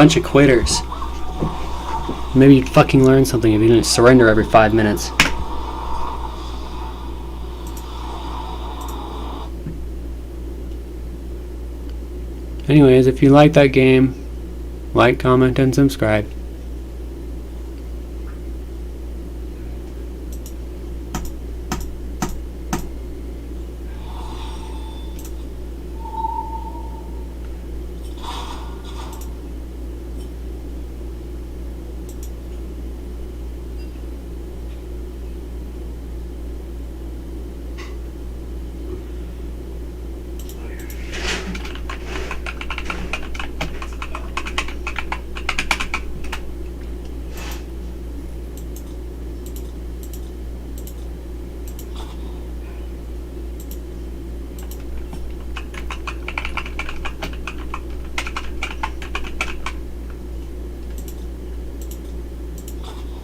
S1: bunch of quitters. Maybe you'd fucking learn something if you didn't surrender every 5 minutes. Anyways, if you like that game, like, comment, and subscribe.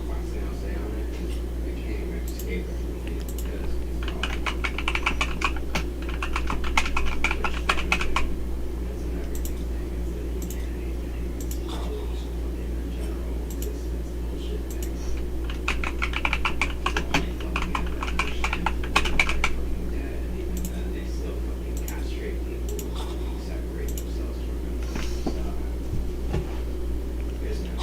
S2: Last thing I'll say on it is I can't even escape it because it's all it's an everything thing. It's a humanity thing. It's probably just fucking a general existence bullshit thing. It's the only fucking thing I understand. They're fucking dead, and even then they still fucking castrate people who fucking separate themselves from it. So there's no.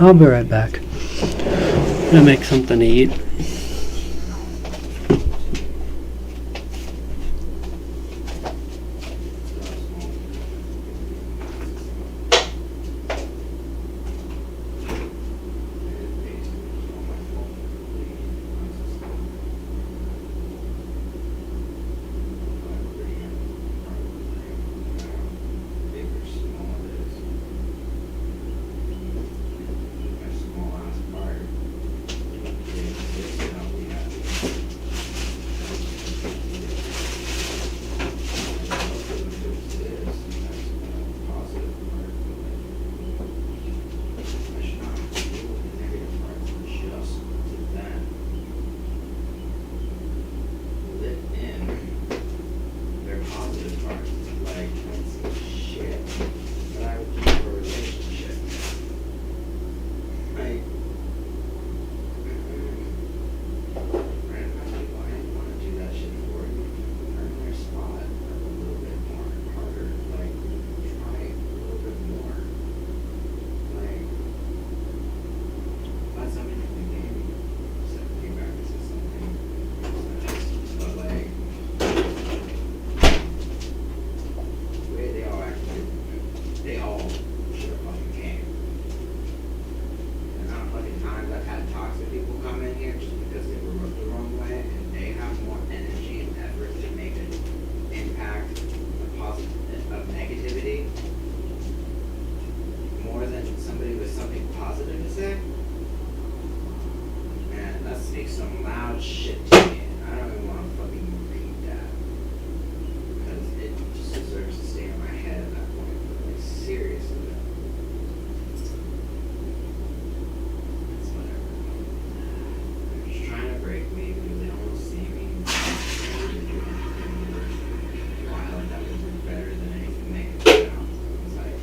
S1: I'll be right back. I'm gonna make something to eat.
S2: Some loud shit to me, and I don't even want to fucking read that because it just deserves to stay in my head at that point. But like seriously, it's whatever. They're just trying to break me because they don't see me. Wild, that would be better than anything they could put out. It's like.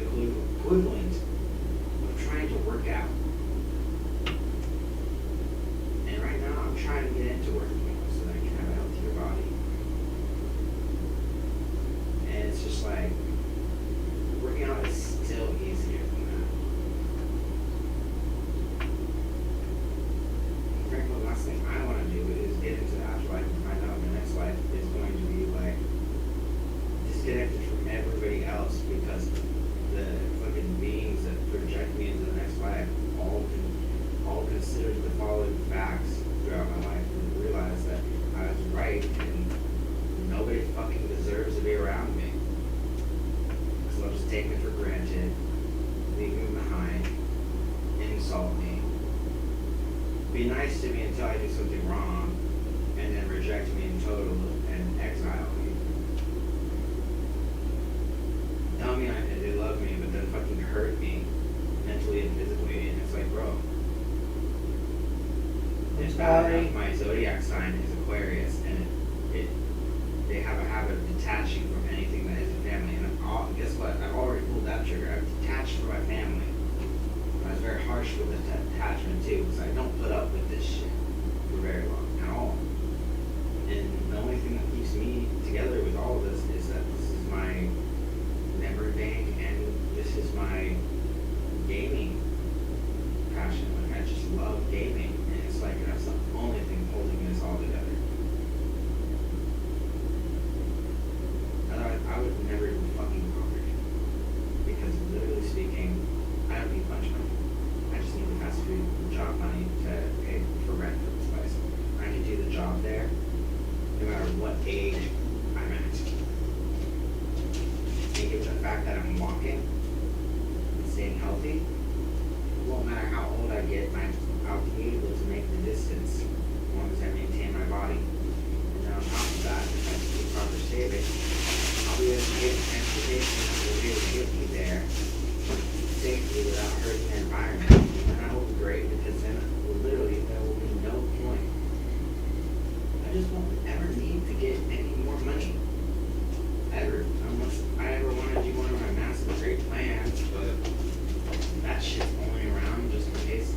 S2: the equivalent of trying to work out. And right now, I'm trying to get into working out so that I can have a healthier body. And it's just like, working out is still easier than that. Frankly, the last thing I want to do is get into the afterlife and find out the next life is going to be like disconnected from everybody else because the fucking beings that project me into the next life all considered the following facts throughout my life and realized that I was right and nobody fucking deserves to be around me. Because they'll just take me for granted, leave me behind, insult me, be nice to me until I do something wrong, and then reject me in total and exile me. Tell me they love me, but then fucking hurt me mentally and physically, and it's like, bro. It's bad enough my zodiac sign is Aquarius, and they have a habit of detaching from anything that isn't family. And guess what? I've already pulled that trigger. I've detached from my family. I was very harsh with the attachment too, because I don't put up with this shit for very long at all. And the only thing that keeps me together with all of this is that this is my memory bank and this is my gaming passion. Like, I just love gaming, and it's like that's the only thing holding this all together. Otherwise, I would never even fucking bother. Because literally speaking, I don't need much money. I just need the fast food job money to pay for rent for this place. I can do the job there, no matter what age I'm at. And given the fact that I'm walking and staying healthy, it won't matter how old I get, I'll be able to make the distance as long as I maintain my body. And then on top of that, if I do proper saving, I'll be able to get transportation that will be able to get me there safely without hurting the environment. And that will be great because then literally there will be no point. I just won't ever need to get any more money. Ever. Unless I ever want to do one of my massive great plans, but that shit's only around just in case.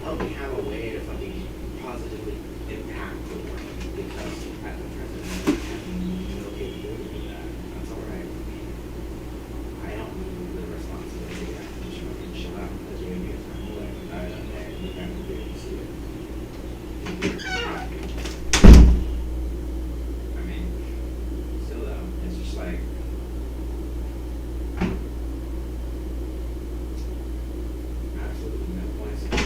S2: Help me have a way to fucking positively impact the world because at the present moment I have no capability of that. That's alright. I don't need the responsibility. I can just fucking chill out and do it my whole life and die that day and look at it and see it. I mean, still though, it's just like absolutely no point in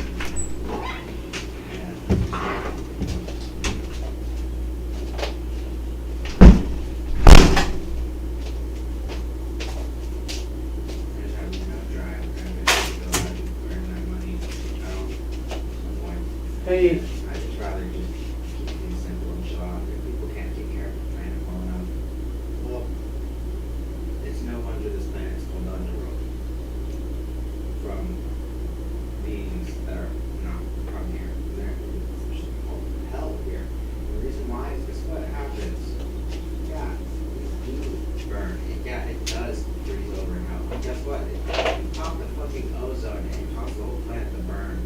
S3: Hey,
S2: I'd just rather just keep things simple and chill out. If people can't take care of the planet well enough, well, it's no wonder this planet is called the underworld. From beings that are not from here. They're called hell here. And the reason why is guess what happens? Yeah, we do burn. And yeah, it does freeze over in hell. But guess what? It pops the fucking ozone and it causes the whole planet to burn.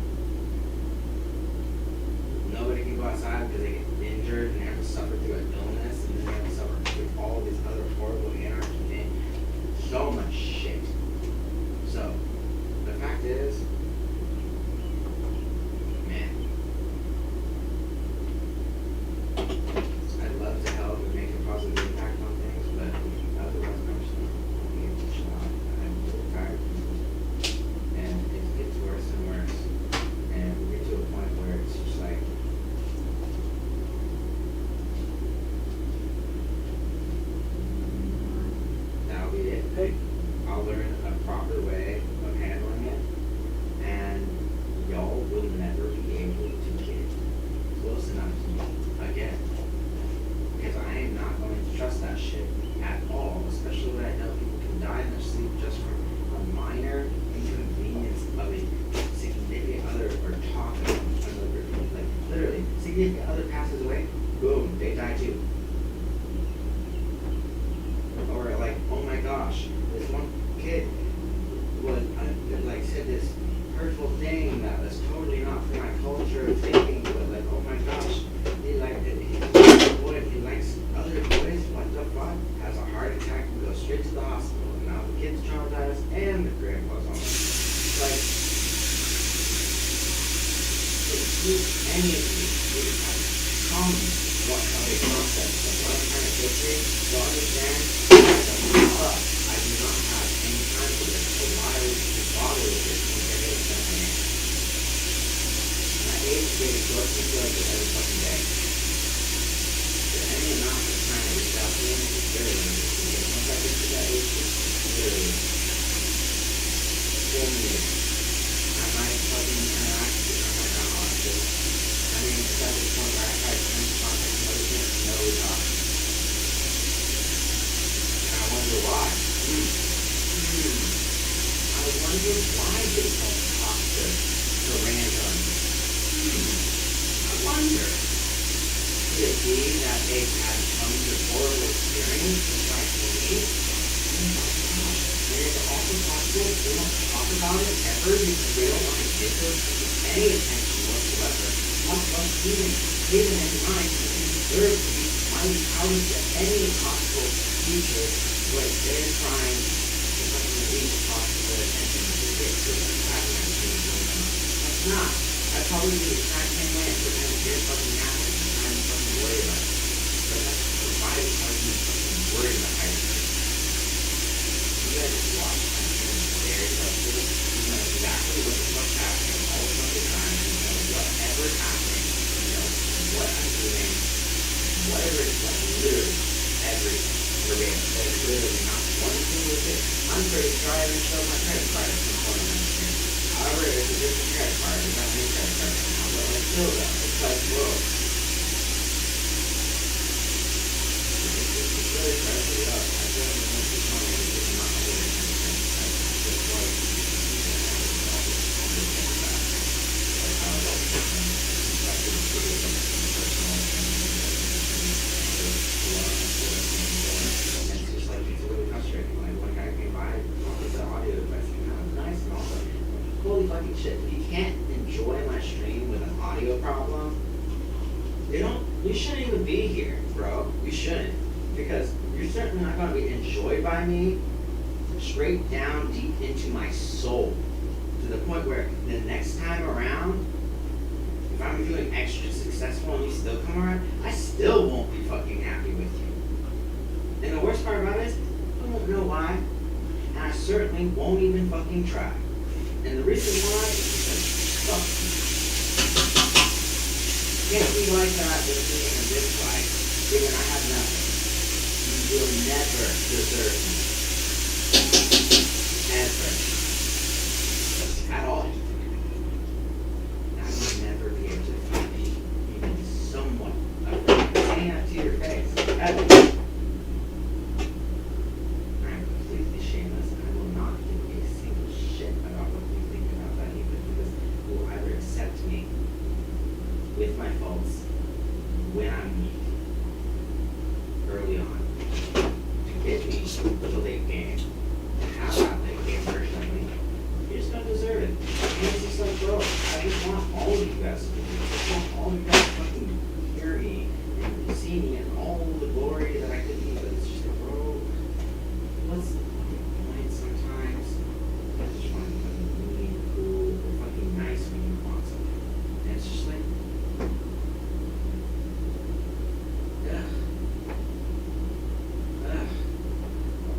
S2: Nobody can go outside because they get injured and they have to suffer through an illness and then they have to suffer through all these other horrible anarchy and so much shit. So, the fact is, man, I'd love to help and make a positive impact on things, but otherwise I'm just not being able to chill out. I'm really tired. And it gets worse and worse. And we get to a point where it's just like, that'll be it.
S3: hey,
S2: I'll learn a proper way of handling it, and y'all will never be able to get close enough to me again. Because I am not going to trust that shit at all, especially when I know people can die in their sleep just from a minor inconvenience of a significant other or talking to another. Like, literally, significant other passes away, boom, they die too. any of you have come what kind of concept of what I'm trying to get to, you'll understand that I do not have any time for this, so why would you bother with this when you're getting something in? And I hate to get it to me feel like this every fucking day. But any amount of time I reach out to him is very limited. Because once I get to that age, it's literally 4 years. I might fucking interact with him, I might not honestly. I mean, it's at this point where I try to send contact and everything, no we talk. And I wonder why. I wonder why they don't talk to random. I wonder. Could it be that they've had some horrible experience just like me? Oh my gosh. And it's also possible they don't talk about it ever because they don't want to give those people any attention whatsoever. Much less even pay them any mind because they deserve to be smiling out into any possible future where they're trying to fucking release possible attention to get to the fact that that's not. I'd probably be the exact same way if we're having weird fucking happening and trying to fucking worry about it. But that's provided how you fucking worry about how you're hurting. You guys just watch my stream very closely. You know exactly what the fuck's happening all the fucking time. You know whatever's happening. You know what I'm doing. Whatever it's like, literally everything. Verbatim. There's literally not one single thing. I'm pretty sure I haven't shown my credit card at some point in my stream. However, it's a different credit card. It's not my credit card right now. But like, still though, it's like, whoa. It's really crazy up. I feel like most of the time it's not really anything. It's like, like how it all happened. I could see it like personal and it's just like, it's really frustrating. Like, one guy came by, offered the audio advice, and that was nice and all, but holy fucking shit, if you can't enjoy my stream with an audio problem, you shouldn't even be here, bro. You shouldn't. Because you're certainly not going to be enjoyed by me straight down deep into my soul. To the point where the next time around, if I'm doing extra successful and you still come around, I still won't be fucking happy with you. And the worst part about it is, I won't know why. And I certainly won't even fucking try. And the reason why is because, fuck you. Can't be like that with me in this life, given I have nothing. You will never deserve me. Ever. At all. I will never be able to be even somewhat saying that to your face. Ever. I'm completely shameless. I will not give a single shit about what you think about that even because you will either accept me with my faults when I'm weak early on to get me to the late game and have that late game version of me. You just don't deserve it. And it's just like, bro, I just want all of you guys to do it. I just want all of you guys to fucking hear me and see me and all the glory that I could be, but it's just like, bro, what's the fucking point sometimes? I just want to be fucking mean, cool, or fucking nice when you want something. And it's just like,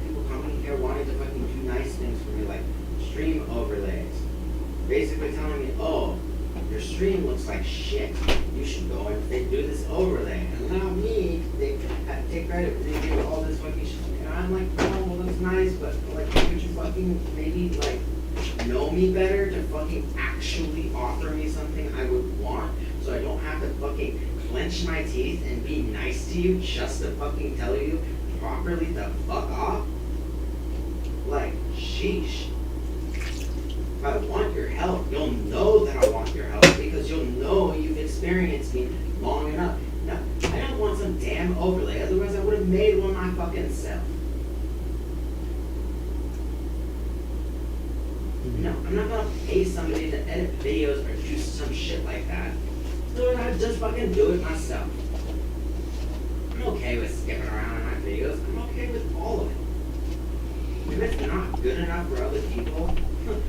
S2: people coming here wanting to fucking do nice things for me, like stream overlays. Basically telling me, oh, your stream looks like shit. You should go and they do this overlay. And now me, they take credit for they do all this fucking shit. And I'm like, oh, well, that's nice, but like, could you fucking maybe like know me better to fucking actually offer me something I would want so I don't have to fucking clench my teeth and be nice to you just to fucking tell you properly to fuck off? Like, sheesh. If I want your help, you'll know that I want your help because you'll know you've experienced me long enough. No, I don't want some damn overlay, otherwise I would have made one my fucking self. No, I'm not gonna pay somebody to edit videos or do some shit like that. No, I'd just fucking do it myself. I'm okay with skipping around in my videos. I'm okay with all of it. If it's not good enough for other people,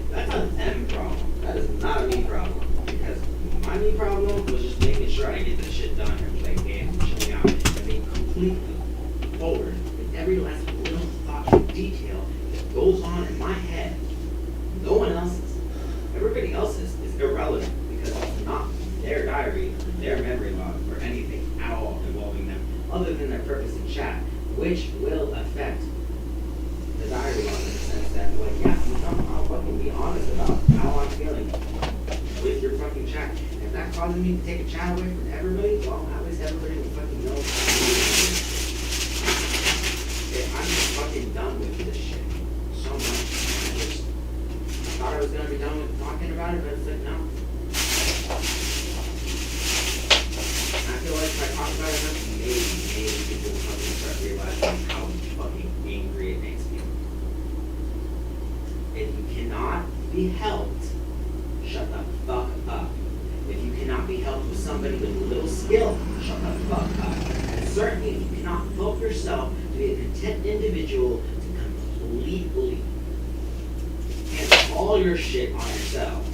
S2: that's a them problem. That is not a me problem. Because My main problem was just making sure I get this shit done and play games, chilling out, and being completely forward with every last little thought and detail that goes on in my head. No one else's. Everybody else's is irrelevant because it's not their diary, their memory log, or anything at all involving them other than their purpose in chat, which will affect the diary log in the sense that, like, yeah, I'll fucking be honest about how I'm feeling with your fucking chat. If that causes me to take a chat away from everybody, well, at least everybody will fucking know. I'm just fucking done with this shit so much. I thought I was gonna be done with talking about it, but it's like, no. I feel like if I talk about it enough, maybe people will fucking start realizing how fucking angry it makes me. If you cannot be helped, shut the fuck up. If you cannot be helped with somebody with little skill, shut the fuck up. And certainly if you cannot help yourself to be a content individual to completely handle all your shit on yourself,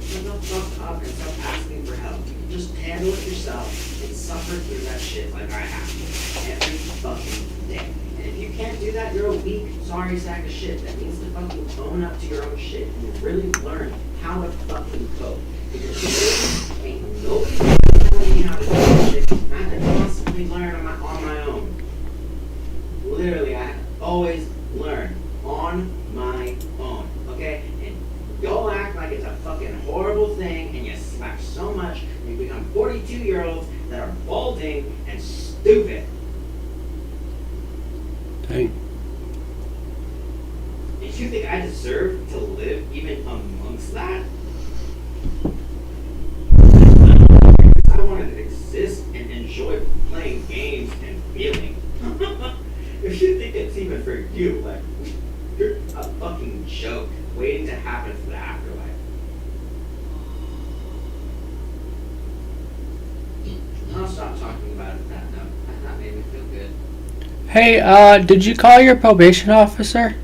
S2: shut the fuck up and stop asking for help. You can just handle it yourself and suffer through that shit like I have every fucking day. And if you can't do that, you're a weak, sorry sack of shit that needs to fucking own up to your own shit and really learn how to fucking cope. Because ain't nobody telling me how to do this shit. I have to constantly learn on my own. Literally, I always learn on my own. Okay? And y'all act like it's a fucking horrible thing and you slack so much and you become 42-year-olds that are balding and stupid.
S1: Dang.
S2: And you think I deserve to live even amongst that? I wanted to exist and enjoy playing games and feeling. If you think it's even for you, like, you're a fucking joke waiting to happen for the afterlife. I'll stop talking about it that note. That made me feel good.
S1: Hey, did you call your probation officer?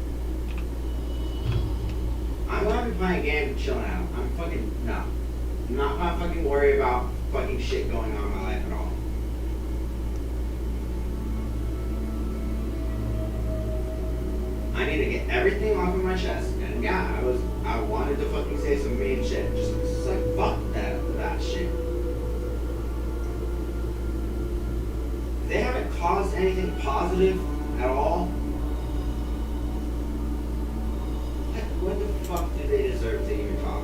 S2: I'm gonna be playing games and chilling out. No. I'm not gonna fucking worry about fucking shit going on in my life at all. I need to get everything off of my chest, and yeah, I wanted to fucking say some mean shit. Just like, fuck that shit. They haven't caused anything positive at all. What the fuck do they deserve to even talk?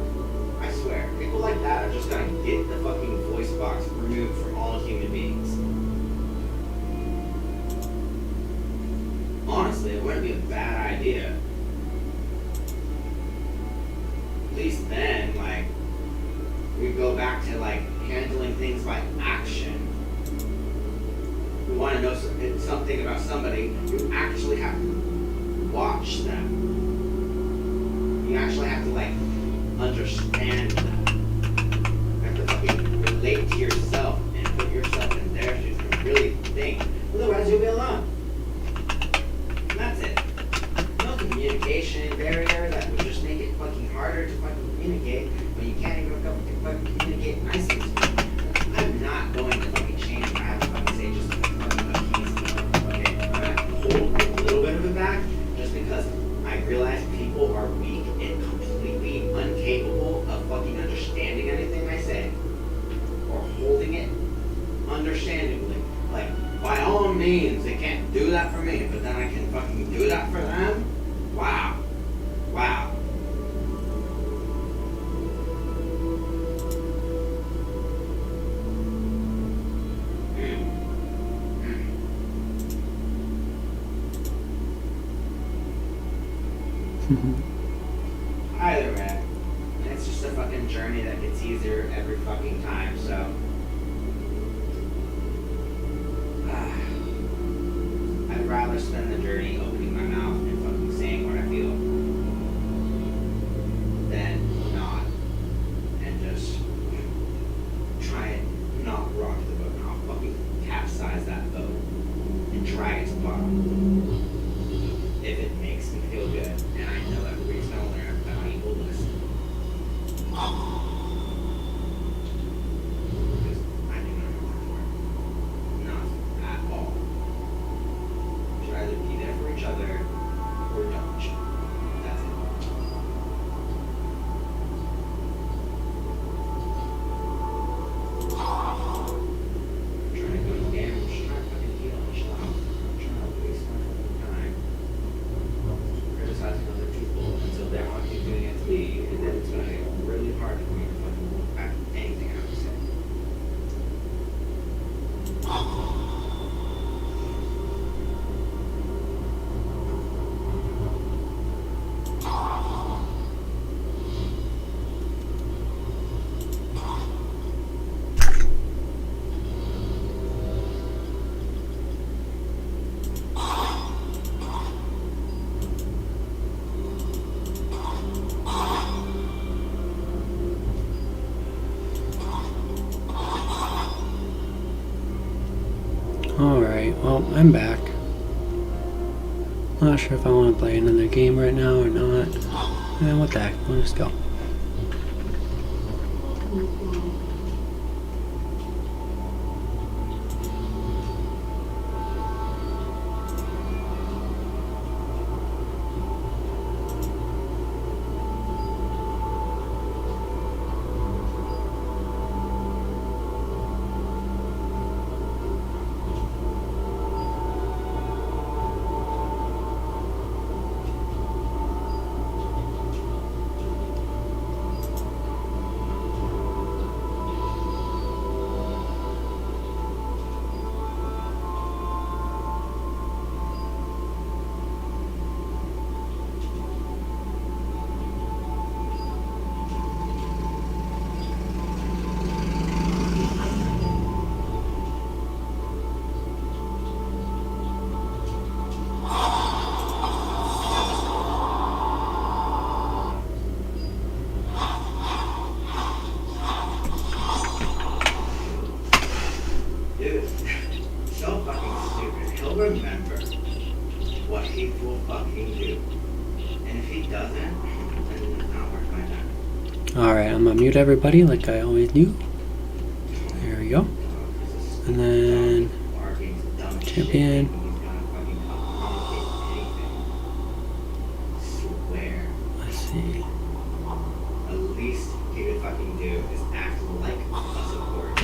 S2: I swear, people like that are just gonna get the fucking voice box removed from all human beings. Honestly, it wouldn't be a bad idea. At least then, like, we go back to, like, handling things by action. We want to know something about somebody, you actually have to watch them. You actually have to, like, understand them. You have to fucking relate to yourself and put yourself in their shoes and really think. Otherwise, you'll be alone. And that's it. No communication barrier that would just make it fucking harder to fucking communicate when you can't even fucking communicate nicely to me. I'm not going to fucking change what I have to fucking say just to fucking appease people. Okay? I'm gonna hold a little bit of it back just because I realize people are weak and completely incapable of fucking understanding anything I say or holding it understandably. Like, by all means, they can't do that for me, but then I can fucking do that for them? Wow. Wow. Either way, it's just a fucking journey that gets easier every fucking time, so. I'd rather spend the journey opening my mouth and fucking saying what I feel than not. And just try and not rock the boat. And I'll fucking capsize that boat and drag it to the bottom. If it makes me feel good. And I know everybody's gonna learn about equal listen.
S1: Oh, I'm back. Not sure if I want to play another game right now or not. What the heck? We'll just go.
S2: Dude, so fucking stupid. He'll remember what he will fucking do. And if he doesn't, then it's not worth my time.
S1: Alright, I'm gonna mute everybody like I always do. There we go. And then champion.
S2: Swear.
S1: Let's see.
S2: The least he could fucking do is act like a support.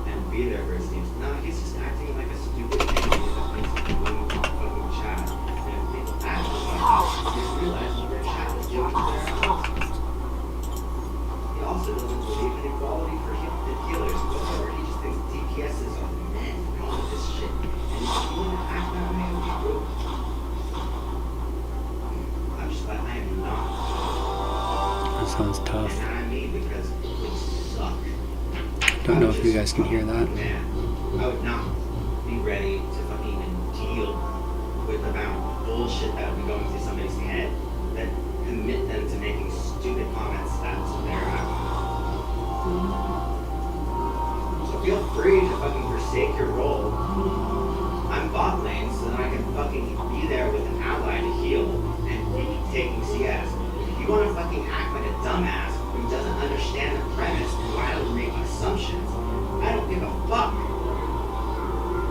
S2: And be there for his teams. No, he's just acting like a stupid thing that thinks he's doing fucking chat. And if people act like that, you just realize what their chat is doing to their own. He also doesn't believe in equality for the healers whatsoever. He just thinks DPSs are men and all of this shit. And if you want to act that way, it'll be rude. I'm just glad I am not.
S1: That sounds tough.
S2: And I mean because we suck.
S1: Don't know if you guys can hear that.
S2: Man, I would not be ready to fucking even deal with the amount of bullshit that would be going through somebody's head that commit them to making stupid comments that's their So feel free to fucking forsake your role. I'm bot lane so that I can fucking be there with an ally to heal and be taking CS. If you want to fucking act like a dumbass who doesn't understand the premise and why I would make assumptions, I don't give a fuck.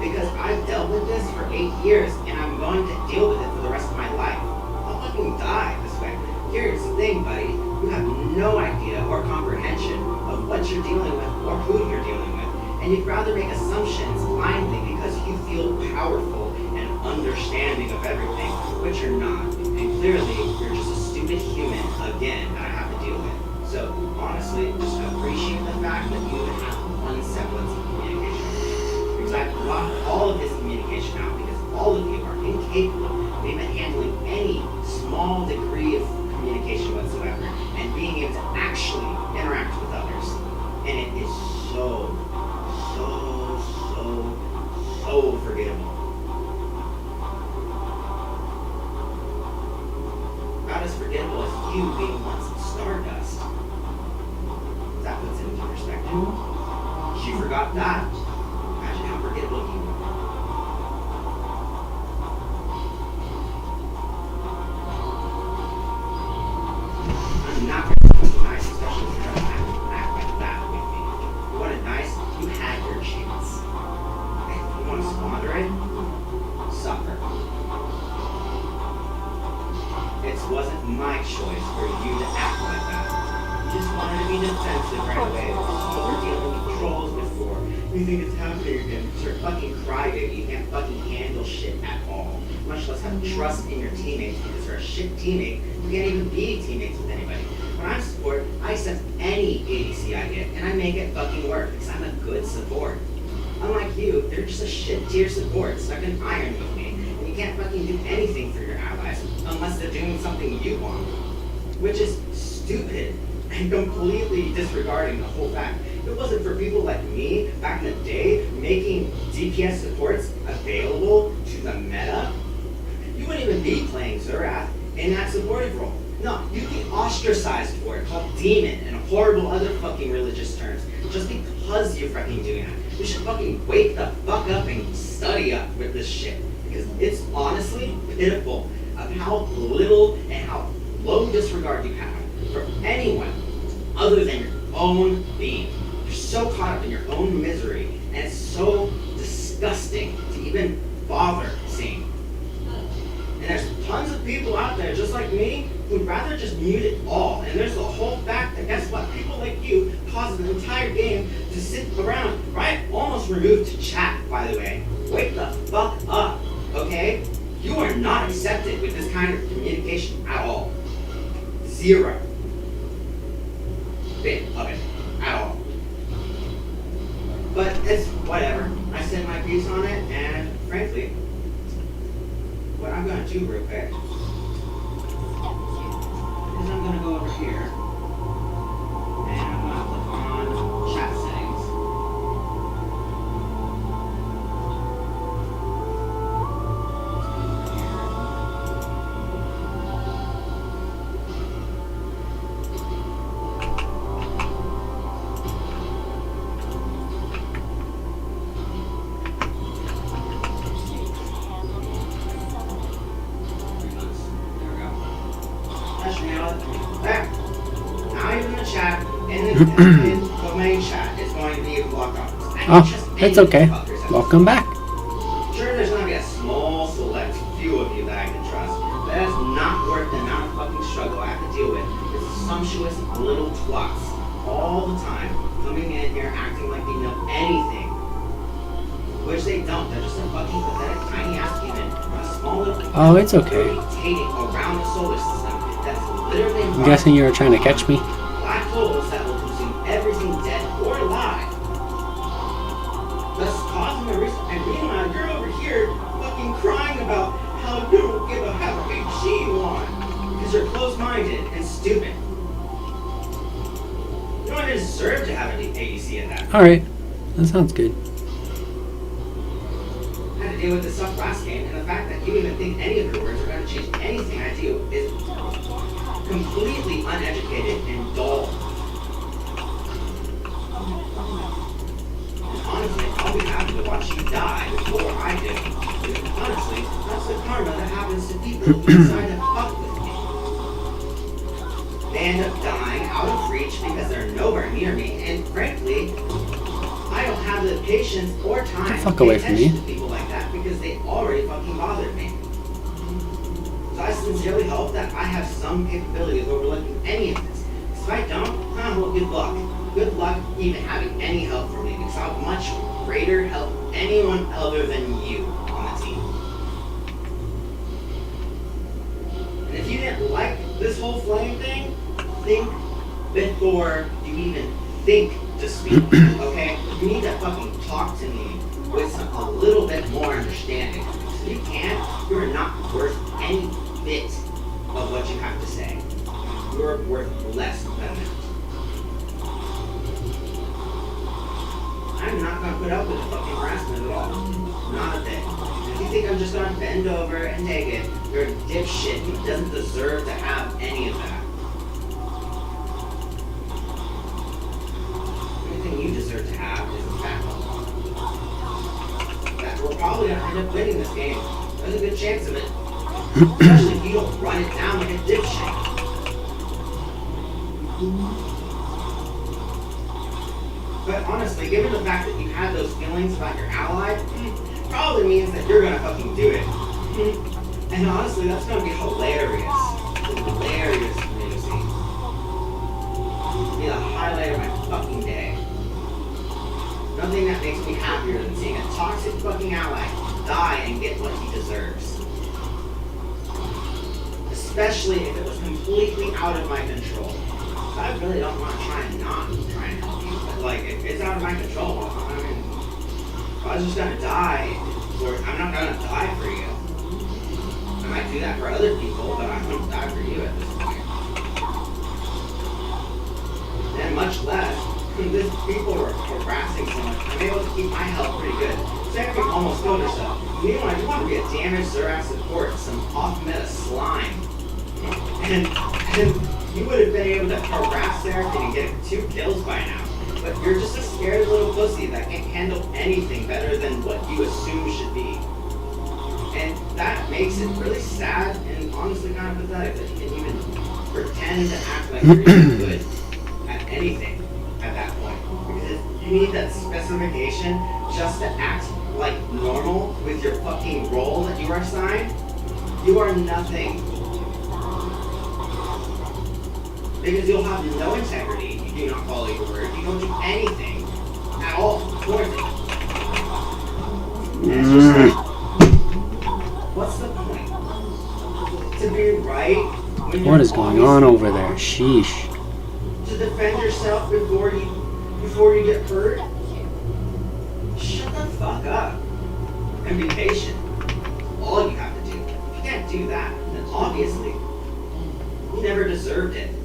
S2: Because I've dealt with this for 8 years and I'm going to deal with it for the rest of my life. I'll fucking die this way. Here's the thing, buddy. You have no idea or comprehension of what you're dealing with or who you're dealing with. And you'd rather make assumptions blindly because you feel powerful and understanding of everything, which you're not. And clearly, you're just a stupid human, again, that I have to deal with. So, honestly, just appreciate the fact that you even have one semblance of communication. Because I've blocked all of this communication out because all of you are incapable of even handling any small degree of communication whatsoever and being able to actually interact with others. And it is so forgettable. About as forgettable as you being once Stardust. That puts it into perspective. You forgot that. Imagine how forgettable you were. I'm not going to be nice, especially if you're trying to act like that with me. You wanted nice, you had your chance. You want to squander it? Suffer. It wasn't my choice for you to act like that. You just wanted to be defensive right away. You were dealing with trolls before. You think it's happening again. You're a fucking crybaby. You can't fucking handle shit at all. Much less have trust in your teammates because they're a shit teammate. You can't even be teammates with anybody. When I'm support, I accept any ADC I get and I make it fucking work because I'm a good support. Unlike you, they're just a shit tier support stuck in iron with me. And you can't fucking do anything for your allies unless they're doing something you want. Which is stupid and completely disregarding the whole fact. If it wasn't for people like me back in the day making DPS supports available to the meta, you wouldn't even be playing Xerath in that supportive role. No, you'd be ostracized for it, called demon and horrible other fucking religious terms. just because you're fucking doing that. You should fucking wake the fuck up and study up with this shit. Because it's honestly pitiful of how little and how low disregard you have for anyone other than your own being. You're so caught up in your own misery, and it's so disgusting to even bother seeing. And there's tons of people out there just like me who'd rather just mute it all. And there's the whole fact that guess what? People like you cause an entire game to sit around, right? Almost removed to chat, by the way. Wake the fuck up, okay? You are not accepted with this kind of communication at all. Zero bit of it at all. But it's whatever. I said my piece on it, and frankly, what I'm gonna do real quick is I'm gonna go over here and I'm gonna click on chat settings. There we go. That's nailed it. There. Now you're in the chat, and in the main chat is going to be blocked off.
S1: Oh, it's okay. Welcome back.
S2: Sure, there's going to be a small, select few of you that I can trust, but that's not worth the amount of fucking struggle I have to deal with. It's sumptuous little twats all the time coming in here acting like they know anything, which they don't. They're just a fucking pathetic, tiny ass human from a small little
S1: Oh, it's okay.
S2: rotating around the solar system that's literally
S1: I'm guessing you were trying to catch me.
S2: black holes that will consume everything dead or alive. Thus causing a risk. And meanwhile, you're over here fucking crying about how you don't give a have a HG you want because you're closed-minded and stupid. You don't even deserve to have an ADC at that.
S1: Alright, that sounds good.
S2: I had to deal with this stuff last game, and the fact that you even think any of your words are going to change anything I do is completely uneducated and dull. And honestly, I'll be happy to watch you die before I do. Because honestly, that's the karma that happens to people who decide to fuck with me. They end up dying out of reach because they're nowhere near me, and frankly, I don't have the patience or time
S1: Get the fuck
S2: to pay
S1: away from me.
S2: attention to people like that because they already fucking bothered me. So I sincerely hope that I have some capability of overlooking any of this. Because if I don't, well, good luck. Good luck even having any help from me because I'll much greater help anyone other than you on the team. And if you didn't like this whole flame thing, think before you even think to speak, okay? You need to fucking talk to me with a little bit more understanding. If you can't, you're not worth any bit of what you have to say. You're worth less than that. I'm not gonna put up with the fucking harassment at all. Not a bit. If you think I'm just gonna bend over and take it, you're a dipshit who doesn't deserve to have any of that. The only thing you deserve to have is the fact that we're probably gonna end up winning this game. There's a good chance of it. Especially if you don't run it down like a dipshit. But honestly, given the fact that you had those feelings about your ally, probably means that you're gonna fucking do it. And honestly, that's gonna be hilarious. Hilarious for me to see. It'll be the highlight of my fucking day. Nothing that makes me happier than seeing a toxic fucking ally die and get what he deserves. Especially if it was completely out of my control. So I really don't want to try and help you. But like, if it's out of my control, I mean, if I was just gonna die, or I'm not gonna die for you. I might do that for other people, but I wouldn't die for you at this point. And much less, these people are harassing so much. I'm able to keep my health pretty good. So I can almost kill yourself. Meanwhile, you want to be a damaged Zerath support, some off-meta slime. And you would have been able to harass Seraphin and get 2 kills by now. But you're just a scared little pussy that can't handle anything better than what you assume should be. And that makes it really sad and honestly kind of pathetic that you can even pretend to act like you're even good at anything at that point. Because you need that specification just to act like normal with your fucking role that you are assigned. You are nothing. Because you'll have no integrity, you do not follow your word, you don't do anything at all towards it. And it's just like, what's the point? To be right when you're
S1: What is going on over there? Sheesh.
S2: to defend yourself before you get hurt? Shut the fuck up and be patient. All you have to do. If you can't do that, then obviously you never deserved it. I'm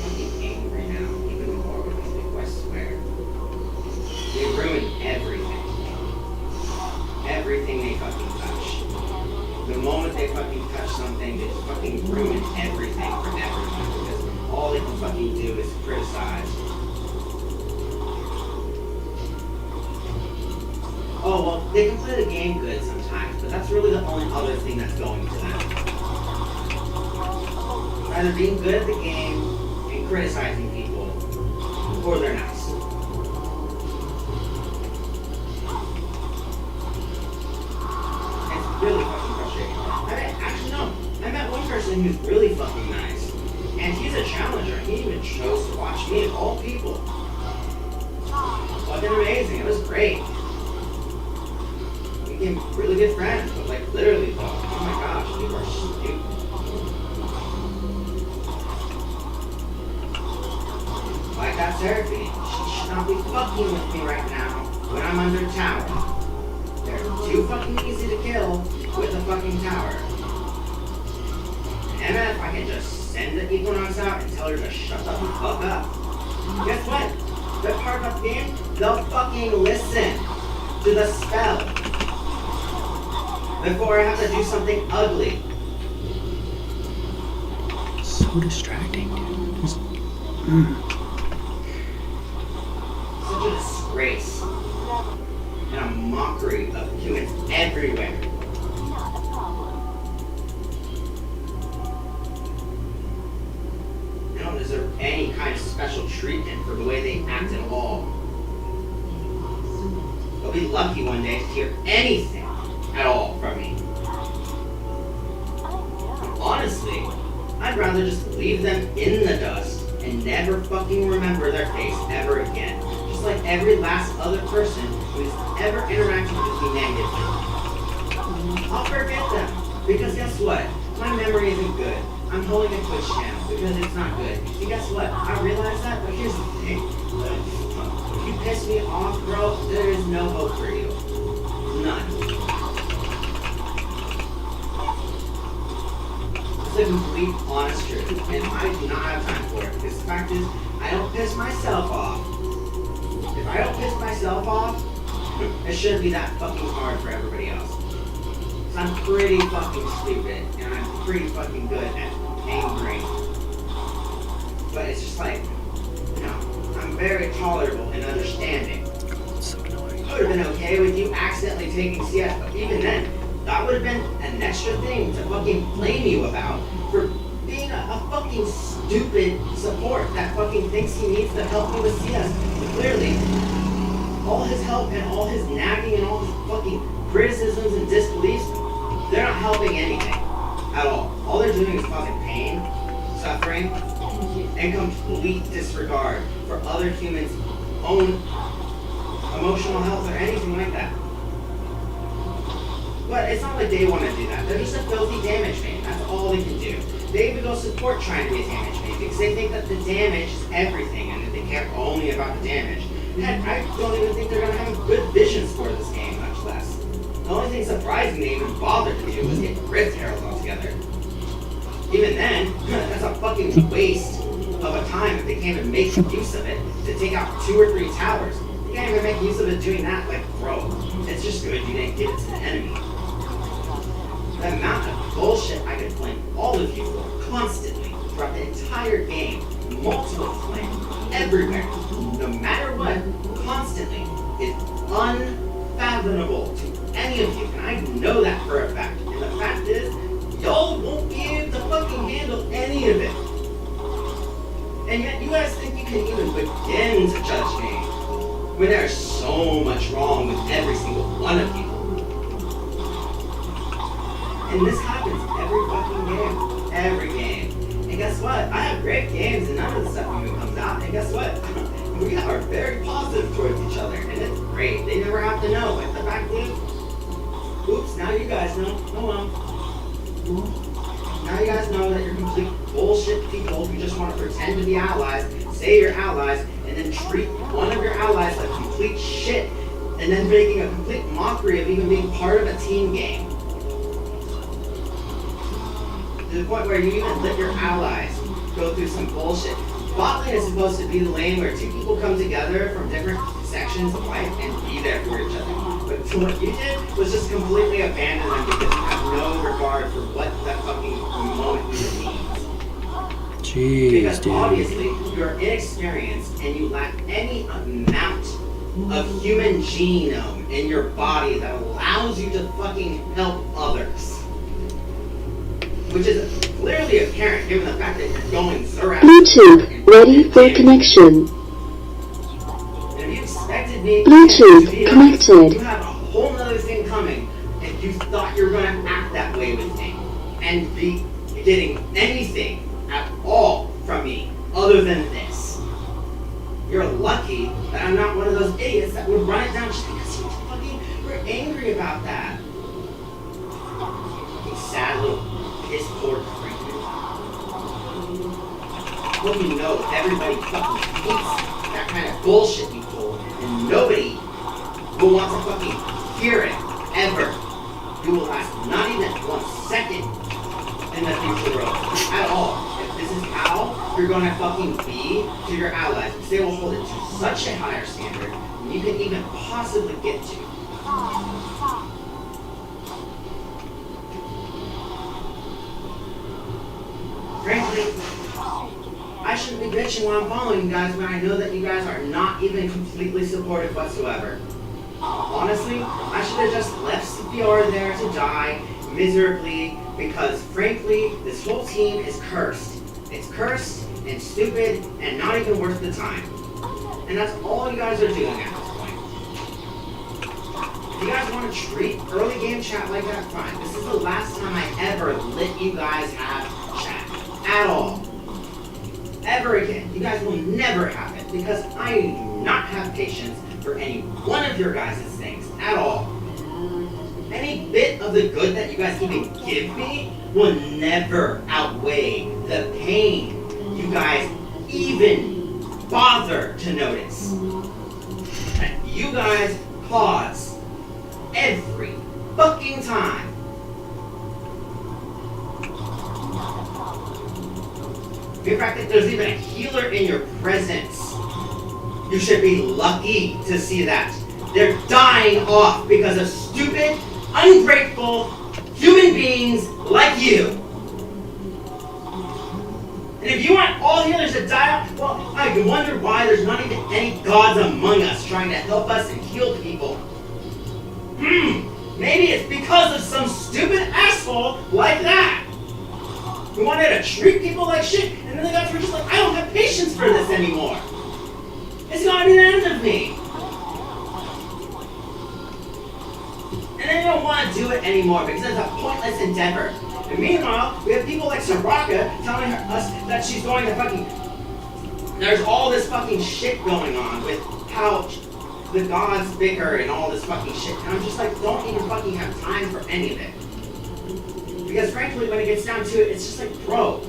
S2: fucking angry now, even more with these people, I swear. They ruined everything. Everything they fucking touch. The moment they fucking touch something, they just fucking ruin everything for everyone because all they can fucking do is criticize. Oh, well, they can play the game good sometimes, but that's really the only other thing that's going for them. Either being good at the game and criticizing people, or they're nice. It's really fucking frustrating. Actually, no. I met one person who's really fucking nice, and he's a challenger. He even chose to watch me of all people. Fucking amazing. It was great. We became really good friends, but like literally thought, oh my gosh, you are stupid. Like that Seraphine, she should not be fucking with me right now when I'm under the tower. They're too fucking easy to kill with a fucking tower. And if I can just send the Equinox out and tell her to shut the fuck up. Guess what? The part of the game, they'll fucking listen to the spell before I have to do something ugly.
S1: So distracting, dude. Just,
S2: Such a disgrace and a mockery of humans everywhere.
S4: Not a problem.
S2: They don't deserve any kind of special treatment for the way they act at all. They'll be lucky one day to hear anything at all from me. Honestly, I'd rather just leave them in the dust and never fucking remember their face ever again. Just like every last other person who's ever interacted with me negatively. I'll forget them. Because guess what? My memory isn't good. I'm holding a Twitch channel because it's not good. And guess what? I realize that, but here's the thing. If you piss me off, bro, there is no hope for you. None. It's a complete honest truth, and I do not have time for it because the fact is, I don't piss myself off. If I don't piss myself off, it shouldn't be that fucking hard for everybody else. So I'm pretty fucking stupid, and I'm pretty fucking good at angering. But it's just like, you know, I'm very tolerable and understanding.
S1: so annoying.
S2: I would have been okay with you accidentally taking CS, but even then, that would have been an extra thing to fucking blame you about for being a fucking stupid support that fucking thinks he needs to help me with CS. But clearly, all his help and all his nagging and all his fucking criticisms and disbeliefs, they're not helping anything at all. All they're doing is causing pain, suffering, and complete disregard for other humans' own emotional health or anything like that. But it's not like they want to do that. They're just a filthy damage main. That's all they can do. They even go support trying to be a damage main because they think that the damage is everything and that they care only about the damage. Heck, I don't even think they're going to have good visions for this game, much less. The only thing surprising they even bothered to do was get Rift Herald altogether. Even then, that's a fucking waste of a time if they can't even make use of it to take out 2 or 3 towers. You can't even make use of it doing that, like, bro, it's just good you didn't give it to the enemy. The amount of bullshit I could blame all of you for constantly throughout the entire game multiple flame everywhere, no matter what, constantly, is unfathomable to any of you. And I know that for a fact. And the fact is, y'all won't be able to fucking handle any of it. And yet you guys think you can even begin to judge me when there's so much wrong with every single one of you. And this happens every fucking game. Every game. And guess what? I have great games and none of the stuff even comes out. And guess what? We are very positive towards each other. And it's great. They never have to know. But the fact is, oops, now you guys know. Oh well. Now you guys know that you're complete bullshit people who just want to pretend to be allies, say you're allies, and then treat one of your allies like complete shit, and then making a complete mockery of even being part of a team game. To the point where you even let your allies go through some bullshit. Bot lane is supposed to be the lane where two people come together from different sections of life and be there for each other. But what you did was just completely abandon them because you have no regard for what that fucking moment even means.
S1: Jeez,
S2: Because
S1: dude.
S2: obviously you're inexperienced and you lack any amount of human genome in your body that allows you to fucking help others. Which is clearly apparent given the fact that you're going Zoroaster.
S5: Bluetooth ready for connection.
S2: And if you expected me
S5: Bluetooth
S2: to be
S5: connected.
S2: you have a whole other thing coming if you thought you were going to act that way with me and be getting anything at all from me other than this. You're lucky that I'm not one of those idiots that would run it down just because you fucking were angry about that. You sad little piss poor creature. Well, you know everybody fucking hates that kind of bullshit you pull, and nobody will want to fucking hear it, ever. You will last not even 1 second in the future world, at all. If this is how you're gonna fucking be to your allies, because they will hold it to such a higher standard than you can even possibly get to. Frankly, I shouldn't be bitching while I'm following you guys when I know that you guys are not even completely supportive whatsoever. Honestly, I should have just left CPR there to die miserably because, frankly, this whole team is cursed. It's cursed and stupid and not even worth the time. And that's all you guys are doing at this point. If you guys want to treat early game chat like that, fine. This is the last time I ever let you guys have chat. At all. Ever again. You guys will never have it because I do not have patience for any one of your guys' things at all. Any bit of the good that you guys even give me will never outweigh the pain you guys even bother to notice. That you guys cause every fucking time. The fact that there's even a healer in your presence. You should be lucky to see that. They're dying off because of stupid, ungrateful human beings like you. And if you want all healers to die off, well, I wonder why there's not even any gods among us trying to help us and heal people. Maybe it's because of some stupid asshole like that. Who wanted to treat people like shit, and then the guys were just like, I don't have patience for this anymore. It's gonna be the end of me. And then they don't want to do it anymore because it's a pointless endeavor. And meanwhile, we have people like Soraka telling us that she's going to fucking... There's all this fucking shit going on with how the gods bicker and all this fucking shit. And I'm just like, don't even fucking have time for any of it. Because frankly, when it gets down to it, it's just like, bro,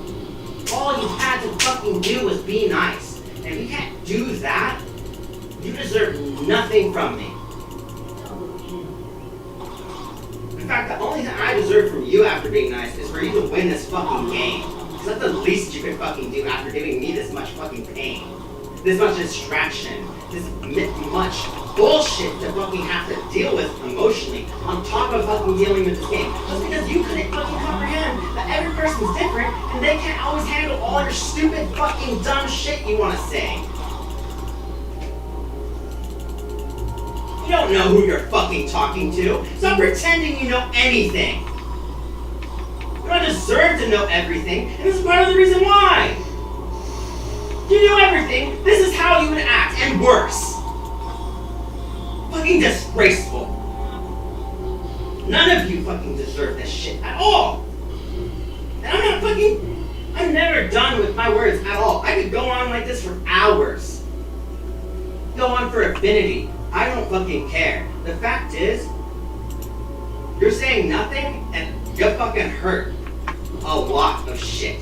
S2: all you had to fucking do was be nice. And if you can't do that, you deserve nothing from me. In fact, the only thing I deserve from you after being nice is for you to win this fucking game. Because that's the least you can fucking do after giving me this much fucking pain. This much distraction. This much bullshit to fucking have to deal with emotionally on top of fucking dealing with this game. Just because you couldn't fucking comprehend that every person's different and they can't always handle all your stupid fucking dumb shit you want to say. You don't know who you're fucking talking to. Stop pretending you know anything. You don't deserve to know everything, and this is part of the reason why. You knew everything. This is how you would act, and worse. Fucking disgraceful. None of you fucking deserve this shit at all. And I'm never done with my words at all. I could go on like this for hours. Go on for infinity. I don't fucking care. The fact is, you're saying nothing and you fucking hurt a lot of shit.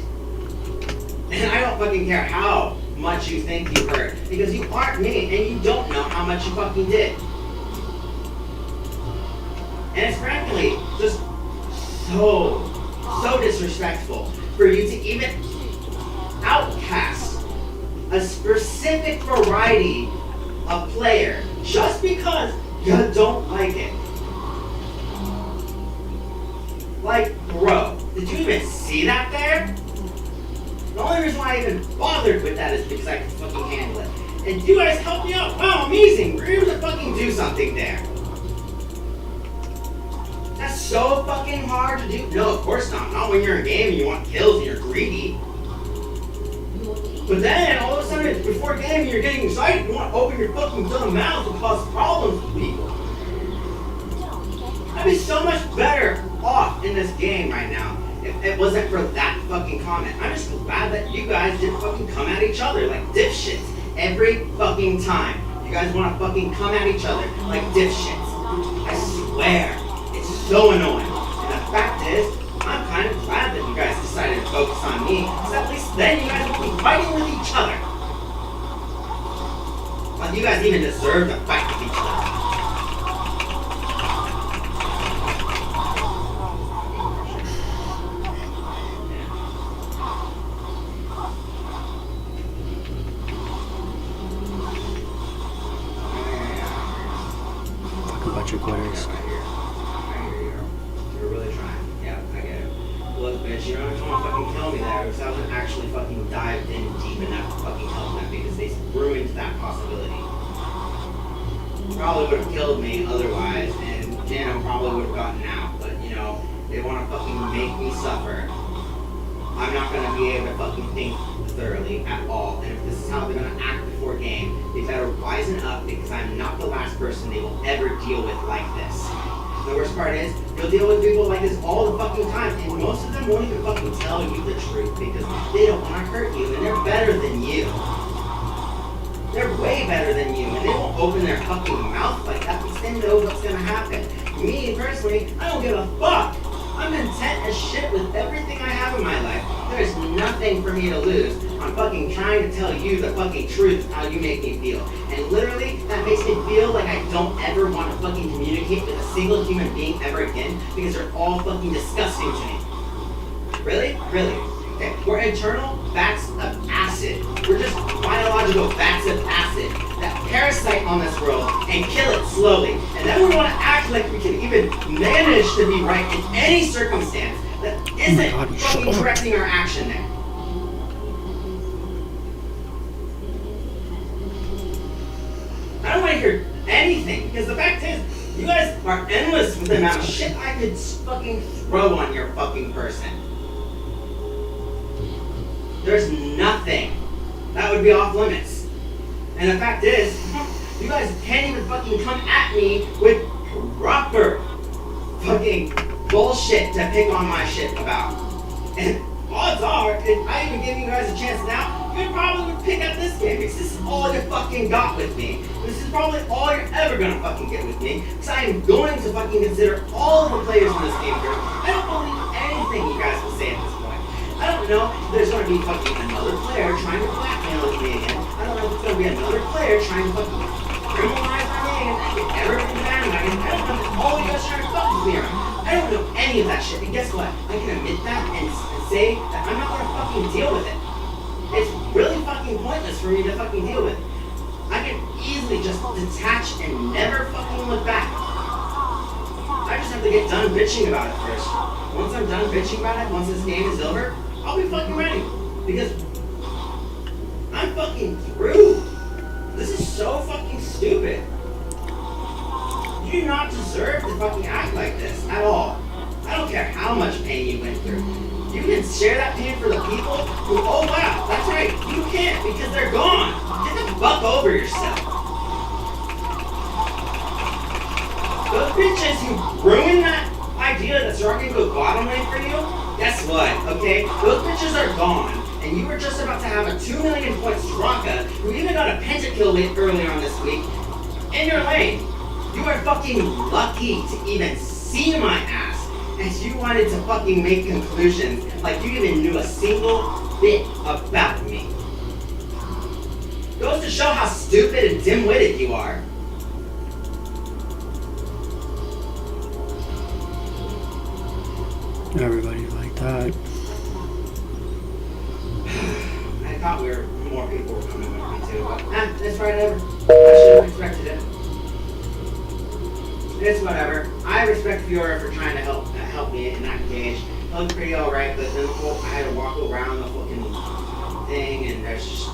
S2: And I don't fucking care how much you think you hurt, because you aren't me and you don't know how much you fucking did. And it's frankly just so disrespectful for you to even outcast a specific variety of player just because you don't like it. Like, bro, did you even see that there? The only reason why I even bothered with that is because I could fucking handle it. And you guys helped me out. Wow, amazing. We're able to fucking do something there. That's so fucking hard to do. No, of course not. Not when you're in a game and you want kills and you're greedy. But then, all of a sudden, before a game, you're getting excited. You want to open your fucking dumb mouth and cause problems with people. I'd be so much better off in this game right now if it wasn't for that fucking comment. I'm just glad that you guys didn't fucking come at each other like dipshits every fucking time. You guys want to fucking come at each other like dipshits. I swear. So annoying. And the fact is, I'm kind of glad that you guys decided to focus on me, because at least then you guys would be fighting with each other. Like you guys even deserve to fight with each other.
S1: Fucking bunch of quitters.
S2: You don't want to fucking kill me there, because I wasn't actually fucking dived in deep enough to fucking help them, because they ruined that possibility. Probably would have killed me otherwise, and Jano probably would have gotten out, but you know, they want to fucking make me suffer. I'm not going to be able to fucking think thoroughly at all, and if this is how they're going to act before game, they better wisen up, because I'm not the last person they will ever deal with like this. The worst part is, you'll deal with people like this all the fucking time, and most of them won't even fucking tell you the truth because they don't want to hurt you, and they're better than you. They're way better than you, and they won't open their fucking mouth like that because they know what's gonna happen. Me, personally, I don't give a fuck. I'm content as shit with everything I have in my life. There's nothing for me to lose. I'm fucking trying to tell you the fucking truth of how you make me feel. And literally, that makes me feel like I don't ever want to fucking communicate with a single human being ever again because they're all fucking disgusting to me. Really? Really? Okay, we're internal vats of acid. We're just biological vats of acid that parasite on this world and kill it slowly. And then we want to act like we can even manage to be right in any circumstance that isn't fucking correcting our action there. I don't want to hear anything, because the fact is, you guys are endless with the amount of shit I could fucking throw on your fucking person. There's nothing that would be off limits. And the fact is, you guys can't even fucking come at me with proper fucking bullshit to pick on my shit about. And odds are, if I even give you guys a chance now, you probably would pick up this game, because this is all you fucking got with me. This is probably all you're ever gonna fucking get with me, because I am going to fucking consider all of the players in this game here. I don't believe anything you guys will say at this point. I don't know if there's gonna be fucking another player trying to blackmail me again. I don't know if it's gonna be another player trying to fucking criminalize my name and get everything bandwagon. I don't know if all you guys are trying to fuck with me around. I don't know any of that shit, and guess what? I can admit that and say that I'm not gonna fucking deal with it. It's really fucking pointless for me to fucking deal with. I can easily just detach and never fucking look back. I just have to get done bitching about it first. Once I'm done bitching about it, once this game is over, I'll be fucking ready. Because I'm fucking through. This is so fucking stupid. You do not deserve to fucking act like this at all. I don't care how much pain you went through. You can share that pain for the people who, oh wow, that's right, you can't because they're gone. Get the fuck over yourself. Those bitches who ruined that idea that Soraka can go bottom lane for you, guess what, okay? Those bitches are gone. And you were just about to have a 2 million point Soraka, who even got a pentakill earlier on this week, in your lane. You are fucking lucky to even see my ass. And you wanted to fucking make conclusions like you even knew a single bit about me. Goes to show how stupid and dim-witted you are.
S1: Everybody's like that.
S2: I thought more people were coming with me too, but that's whatever. I should have expected it. It's whatever. I respect Fiora for trying to help me in that cage. It looked pretty alright, but then I had to walk around the fucking thing, and there's just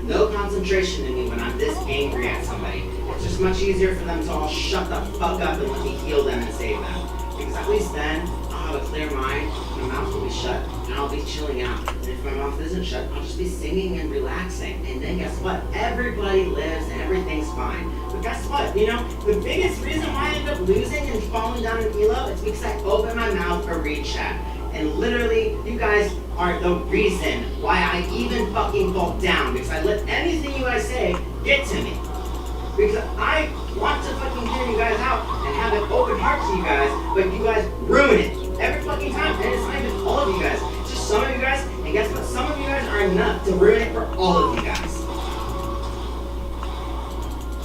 S2: no concentration in me when I'm this angry at somebody. It's just much easier for them to all shut the fuck up and let me heal them and save them. Because at least then, I'll have a clear mind, my mouth will be shut, and I'll be chilling out. And if my mouth isn't shut, I'll just be singing and relaxing. And then guess what? Everybody lives and everything's fine. But guess what? You know, the biggest reason why I end up losing and falling down in Elo is because I open my mouth for read chat. And literally, you guys are the reason why I even fucking fall down. Because I let anything you guys say get to me. Because I want to fucking hear you guys out and have an open heart to you guys, but you guys ruin it every fucking time. And it's not even all of you guys. It's just some of you guys. And guess what? Some of you guys are enough to ruin it for all of you guys.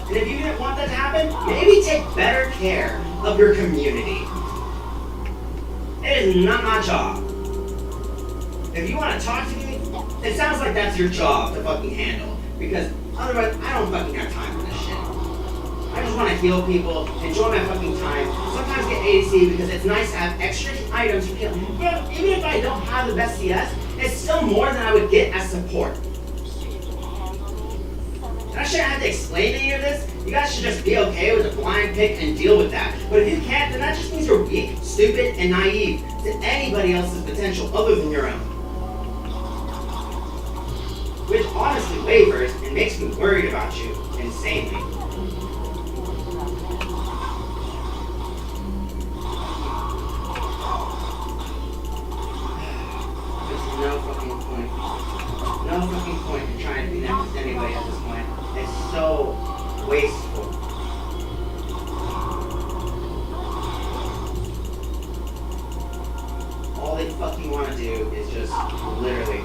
S2: And if you didn't want that to happen, maybe take better care of your community. It is not my job. If you want to talk to me, it sounds like that's your job to fucking handle. Because otherwise, I don't fucking have time for this shit. I just want to heal people, enjoy my fucking time, sometimes get ADC because it's nice to have extra items for healing. But even if I don't have the best CS, it's still more than I would get as support. And I shouldn't have to explain any of this. You guys should just be okay with a blind pick and deal with that. But if you can't, then that just means you're weak, stupid, and naive to anybody else's potential other than your own. Which honestly wavers and makes me worried about you insanely. There's no fucking point. No fucking point in trying to connect with anybody at this point. It's so wasteful. All they fucking want to do is just literally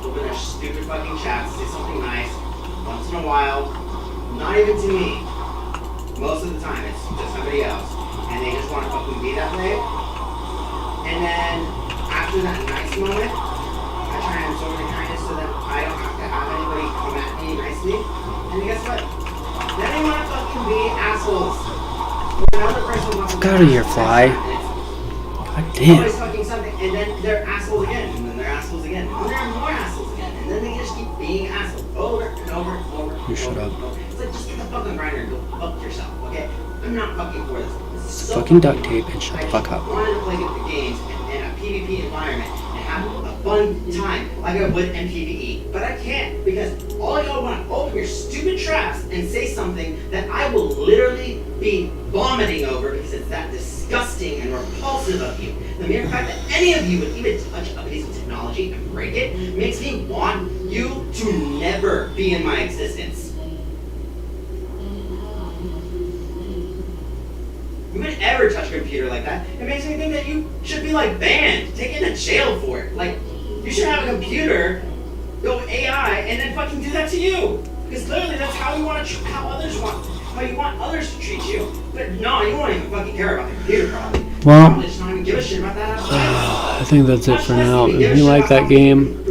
S2: open their stupid fucking chats, say something nice, once in a while, not even to me. Most of the time, it's to somebody else. And they just want to fucking be that way. And then, after that nice moment, I try and show my kindness so that I don't have to have anybody come at me nicely. And guess what? Then they want to fucking be assholes. Or another person wants to be
S1: Get out of here, Fly. God damn.
S2: always fucking something, and then they're assholes again, and then they're assholes again, and then they're more assholes again, and then they just keep being assholes over and over and over.
S1: You shut up.
S2: It's like, just get the fucking grinder and go fuck yourself, okay? I'm not fucking for this. This is so
S1: Fucking duct tape and shut the fuck up.
S2: I wanted to play the games in a PvP environment and have a fun time like I would in PvE, but I can't because all y'all want to open your stupid traps and say something that I will literally be vomiting over because it's that disgusting and repulsive of you. The mere fact that any of you would even touch a piece of technology and break it makes me want you to never be in my existence. You would ever touch a computer like that, it makes me think that you should be like banned, taken to jail for it. Like, you should have a computer, go AI, and then fucking do that to you. Because clearly that's how you want to, how you want others to treat you. But no, you won't even fucking care about the computer probably.
S1: Well,
S2: Probably just not even give a shit about that.
S1: I think that's it for now. If you like that game,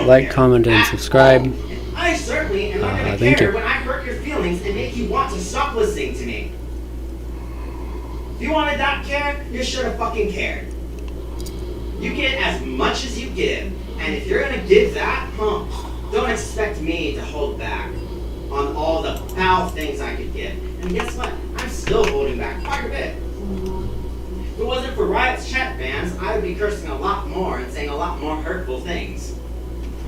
S1: like, comment, and subscribe.
S2: I certainly am not gonna
S1: thank
S2: care
S1: you.
S2: when I hurt your feelings and make you want to stop listening to me. If you wanted that care, you should have fucking cared. You get as much as you give, and if you're gonna give that, don't expect me to hold back on all the foul things I could give. And guess what? I'm still holding back quite a bit. If it wasn't for Riot's chat bans, I would be cursing a lot more and saying a lot more hurtful things.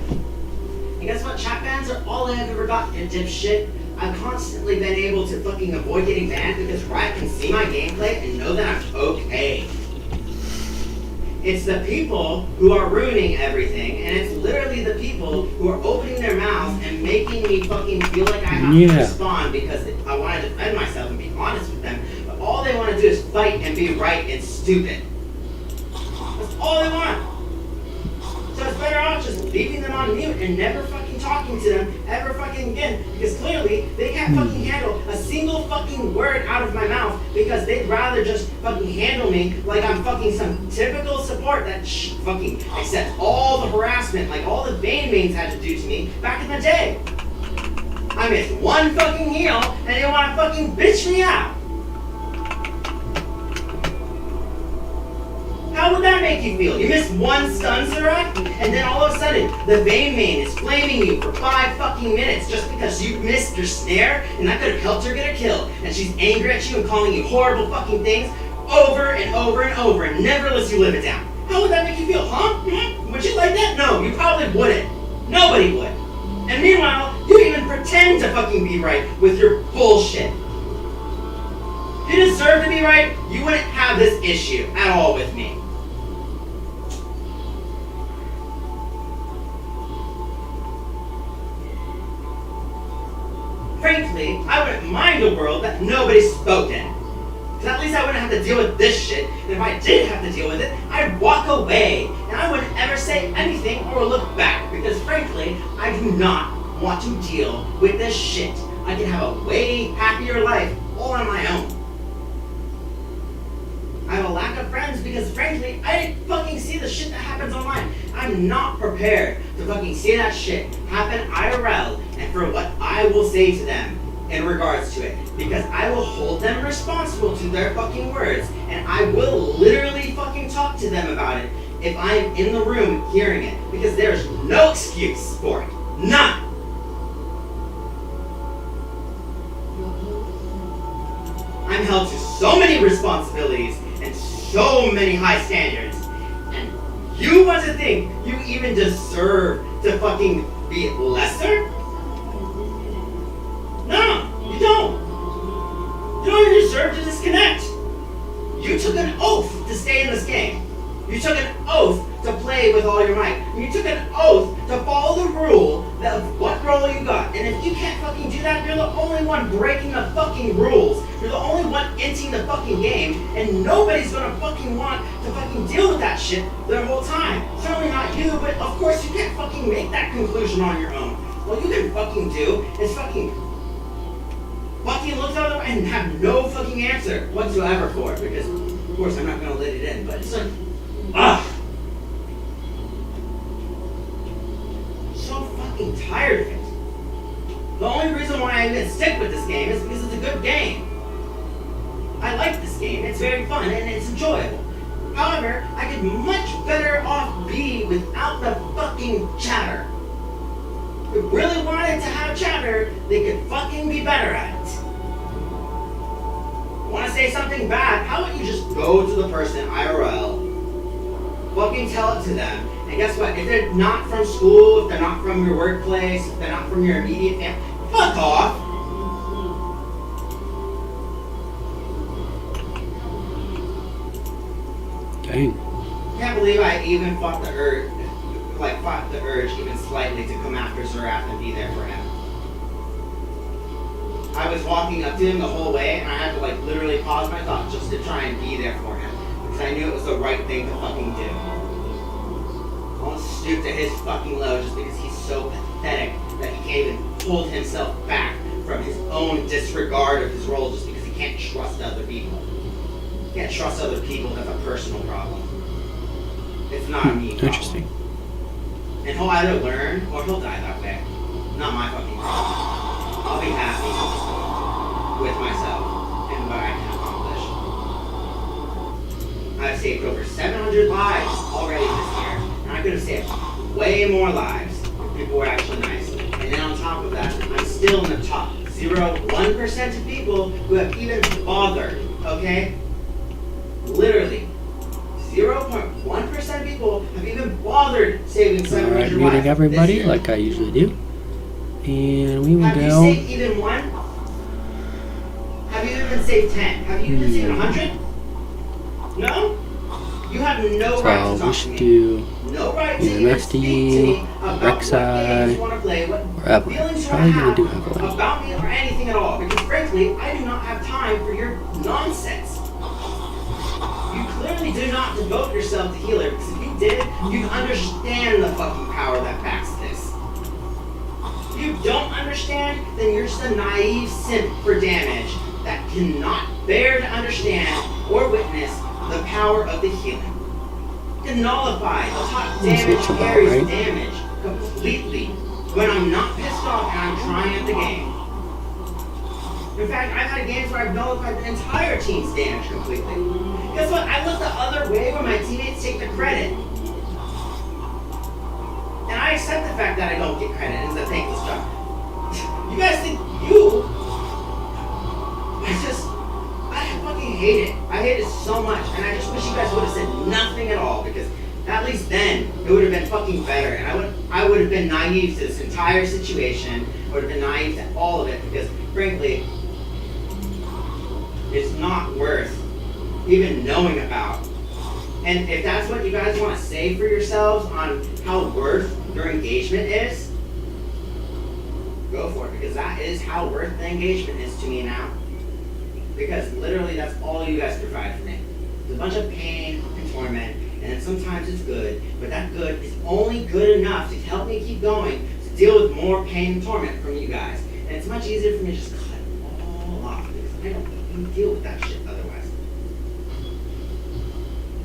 S2: And guess what? Chat bans are all I've ever got, you dipshit. I've constantly been able to fucking avoid getting banned because Riot can see my gameplay and know that I'm okay. It's the people who are ruining everything, and it's literally the people who are opening their mouths and making me fucking feel like I have to respond because I want to defend myself and be honest with them. But all they want to do is fight and be right and stupid. That's all they want. So it's better off just leaving them on mute and never fucking talking to them ever fucking again. Because clearly, they can't fucking handle a single fucking word out of my mouth because they'd rather just fucking handle me like I'm fucking some typical support that fucking accepts all the harassment like all the Bane mains had to do to me back in the day. I missed one fucking heal and they want to fucking bitch me out. How would that make you feel? You missed one stun, Serac, and then all of a sudden, the Vayne main is flaming you for 5 fucking minutes just because you missed your snare, and that could have helped her get a kill. And she's angry at you and calling you horrible fucking things over and over and over and never lets you live it down. How would that make you feel, huh? Would you like that? No, you probably wouldn't. Nobody would. And meanwhile, you even pretend to fucking be right with your bullshit. If you deserve to be right, you wouldn't have this issue at all with me. Frankly, I wouldn't mind a world that nobody spoke in. Because at least I wouldn't have to deal with this shit. And if I did have to deal with it, I'd walk away. And I wouldn't ever say anything or look back. Because frankly, I do not want to deal with this shit. I can have a way happier life all on my own. I have a lack of friends because frankly, I didn't fucking see the shit that happens online. I'm not prepared to fucking see that shit happen IRL and for what I will say to them in regards to it. Because I will hold them responsible to their fucking words and I will literally fucking talk to them about it if I am in the room hearing it. Because there's no excuse for it. None. I'm held to so many responsibilities and so many high standards. And you want to think you even deserve to fucking be lesser? No, you don't. You don't even deserve to disconnect. You took an oath to stay in this game. You took an oath to play with all your might. You took an oath to follow the rule of what role you got. And if you can't fucking do that, you're the only one breaking the fucking rules. You're the only one inting the fucking game. And nobody's gonna fucking want to fucking deal with that shit their whole time. Certainly not you, but of course you can't fucking make that conclusion on your own. What you can fucking do is fucking look the other way and have no fucking answer whatsoever for it. Because, of course, I'm not gonna let it in, but it's like, so fucking tired of it. The only reason why I even stick with this game is because it's a good game. I like this game, it's very fun and it's enjoyable. However, I could much better off be without the fucking chatter. If we really wanted to have chatter, they could fucking be better at it. Want to say something bad? How about you just go to the person IRL, fucking tell it to them, and guess what? If they're not from school, if they're not from your workplace, if they're not from your immediate family, fuck off!
S1: Dang.
S2: Can't believe I even fought the urge even slightly to come after Zerath and be there for him. I was walking up to him the whole way, and I had to like literally pause my thoughts just to try and be there for him. Because I knew it was the right thing to fucking do. I won't stoop to his fucking low just because he's so pathetic that he can't even hold himself back from his own disregard of his role just because he can't trust other people. He can't trust other people, that's a personal problem. It's not a me problem.
S1: Interesting.
S2: And he'll either learn or he'll die that way. Not my fucking problem. I'll be happy with myself and what I can accomplish. I've I've saved over 700 lives already this year, and I could have saved way more lives if people were actually nice. And then on top of that, I'm still in the top 0.1% of people who have even bothered, okay? Literally. 0.1% of people have even bothered saving 700
S1: Alright,
S2: lives.
S1: muting everybody
S2: this year.
S1: like I usually do. And we will
S2: Have you
S1: go.
S2: saved even one? Have you even saved 10? Have you even saved 100? No? You have no right to
S1: So we
S2: talk to
S1: should
S2: me.
S1: do
S2: No right to
S1: either
S2: even
S1: Rusty,
S2: speak to me about what games
S1: Rek'Sai,
S2: you want to play, what
S1: or Evelyn.
S2: feelings you
S1: Probably
S2: want to
S1: gonna do
S2: have
S1: Evelyn.
S2: about me or anything at all. Because frankly, I do not have time for your nonsense. You clearly do not devote yourself to healer, because if you did, you'd understand the fucking power that backs this. If you don't understand, then you're just a naive simp for damage that cannot bear to understand or witness the power of the healing. You can nullify the top
S1: That's
S2: damage
S1: what it's about,
S2: carries
S1: right?
S2: damage completely when I'm not pissed off and I'm trying at the game. In fact, I've had games where I've nullified the entire team's damage completely. Guess what? I look the other way when my teammates take the credit. And I accept the fact that I don't get credit as a thankless job. You guys think I fucking hate it. I hate it so much. And I just wish you guys would have said nothing at all, because at least then it would have been fucking better. And I would have been naive to this entire situation. I would have been naive to all of it, because frankly, it's not worth even knowing about. And if that's what you guys want to say for yourselves on how worth your engagement is, go for it, because that is how worth the engagement is to me now. Because literally that's all you guys provide for me. It's a bunch of pain and torment, and then sometimes it's good, but that good is only good enough to help me keep going, to deal with more pain and torment from you guys. And it's much easier for me to just cut it all off, because I don't fucking deal with that shit otherwise.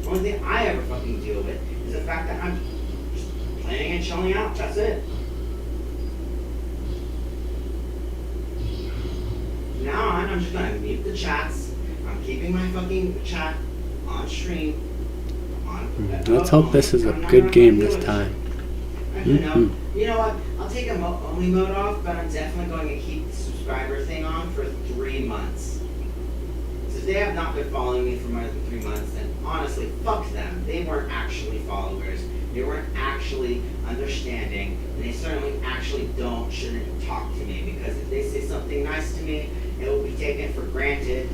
S2: The only thing I ever fucking deal with is the fact that I'm just playing and chilling out. That's it. From now on, I'm just gonna mute the chats. I'm keeping my fucking chat on stream.
S1: Let's hope this is a good game this time.
S2: Actually, no. You know what? I'll take a only mode off, but I'm definitely going to keep the subscriber thing on for 3 months. So if they have not been following me for more than 3 months, then honestly, fuck them. They weren't actually followers. They weren't actually understanding, and they certainly actually shouldn't talk to me, because if they say something nice to me, it will be taken for granted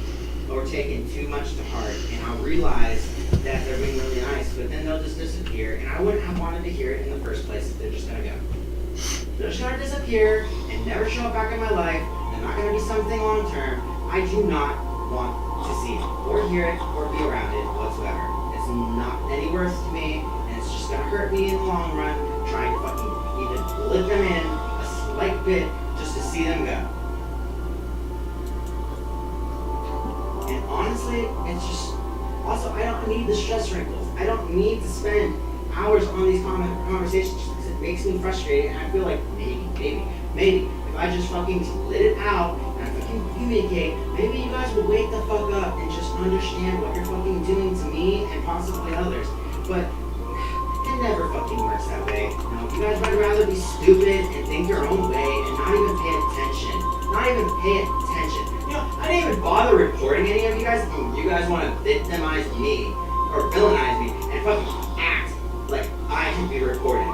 S2: or taken too much to heart, and I'll realize that they're being really nice, but then they'll just disappear, and I wouldn't have wanted to hear it in the first place if they're just gonna go. They're just gonna disappear and never show up back in my life. They're not gonna be something long term. I do not want to see it, or hear it, or be around it whatsoever. It's not any worth to me, and it's just gonna hurt me in the long run, trying to fucking even let them in a slight bit just to see them go. And honestly, it's just, also, I don't need the stress wrinkles. I don't need to spend hours on these conversations just because it makes me frustrated, and I feel like maybe, if I just fucking let it out and I fucking communicate, maybe you guys will wake the fuck up and just understand what you're fucking doing to me and possibly others. But it never fucking works that way. You know, you guys would rather be stupid and think your own way and not even pay attention. You know, I didn't even bother reporting any of you guys. You guys want to victimize me or villainize me and fucking act like I can be reported.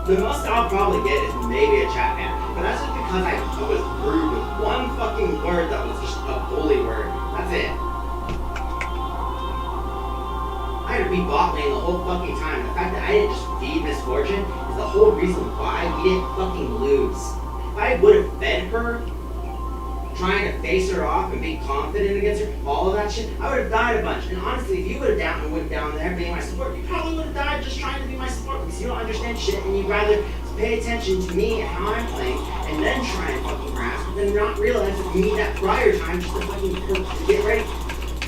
S2: The most I'll probably get is maybe a chat ban, but that's just because I was rude with one fucking word that was just a bully word. That's it. I had to be bot lane the whole fucking time. The fact that I didn't just feed Miss Fortune is the whole reason why we didn't fucking lose. If I would have fed her, trying to face her off and be confident against her, all of that shit, I would have died a bunch. And honestly, if you would have went down there being my support, you probably would have died just trying to be my support, because you don't understand shit and you'd rather pay attention to me and how I'm playing and then try and fucking grasp, than not realize that you need that prior time just to fucking get ready.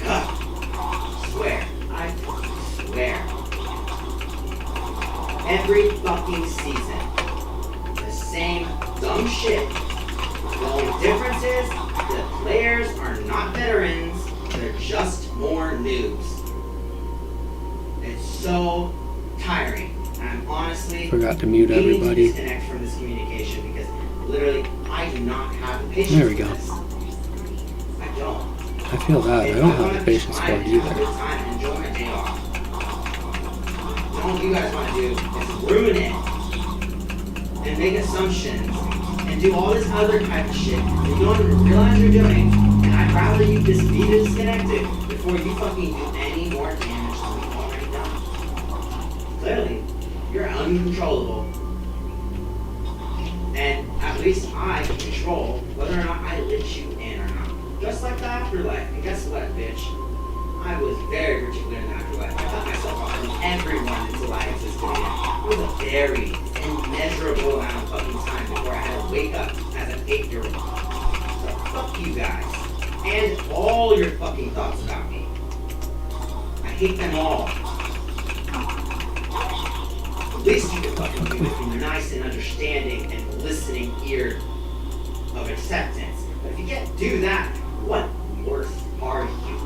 S2: Ugh. I swear. Every fucking season, the same dumb shit. The only difference is the players are not veterans, they're just more
S1: Forgot to mute
S2: we need to
S1: everybody.
S2: disconnect from this communication because literally I do not have the patience
S1: There we
S2: for
S1: go.
S2: this. I don't.
S1: I feel that. I don't have the patience for it
S2: Have a
S1: either.
S2: good time and enjoy my day off. All you guys want to do is ruin it and make assumptions and do all this other type of shit that you don't even realize you're doing. And I'd rather you just be disconnected before you fucking do any more damage than we've already done. Clearly, you're uncontrollable. And at least I can control whether or not I let you in or not. Just like the afterlife. And guess what, bitch? I was very particular in the afterlife. I cut myself off from everyone until I existed again. It was a very immeasurable amount of fucking time before I had to wake up as an 8-year-old. So fuck you guys. And all your fucking thoughts about me. I hate them all. At least you can fucking be with me nice and understanding and listening ear of acceptance. But if you can't do that, what worse are you?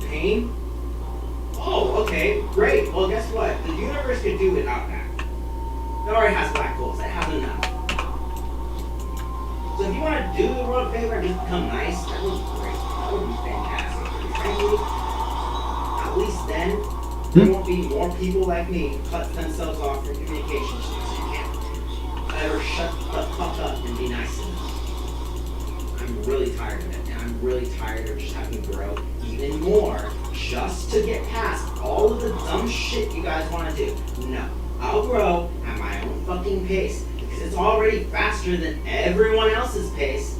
S2: Pain? Oh, okay, great. Well, guess what? The universe could do without that. It already has black holes. It has enough. So if you want to do the world a favor and just become nice, that would be great. That would be fantastic. Frankly, at least then, there won't be more people like me cut themselves off from communication so you can't ever shut the fuck up and be nice enough. I'm really tired of it, and I'm really tired of just having to grow even more just to get past all of the dumb shit you guys want to do. No, I'll grow at my own fucking pace because it's already faster than everyone else's pace.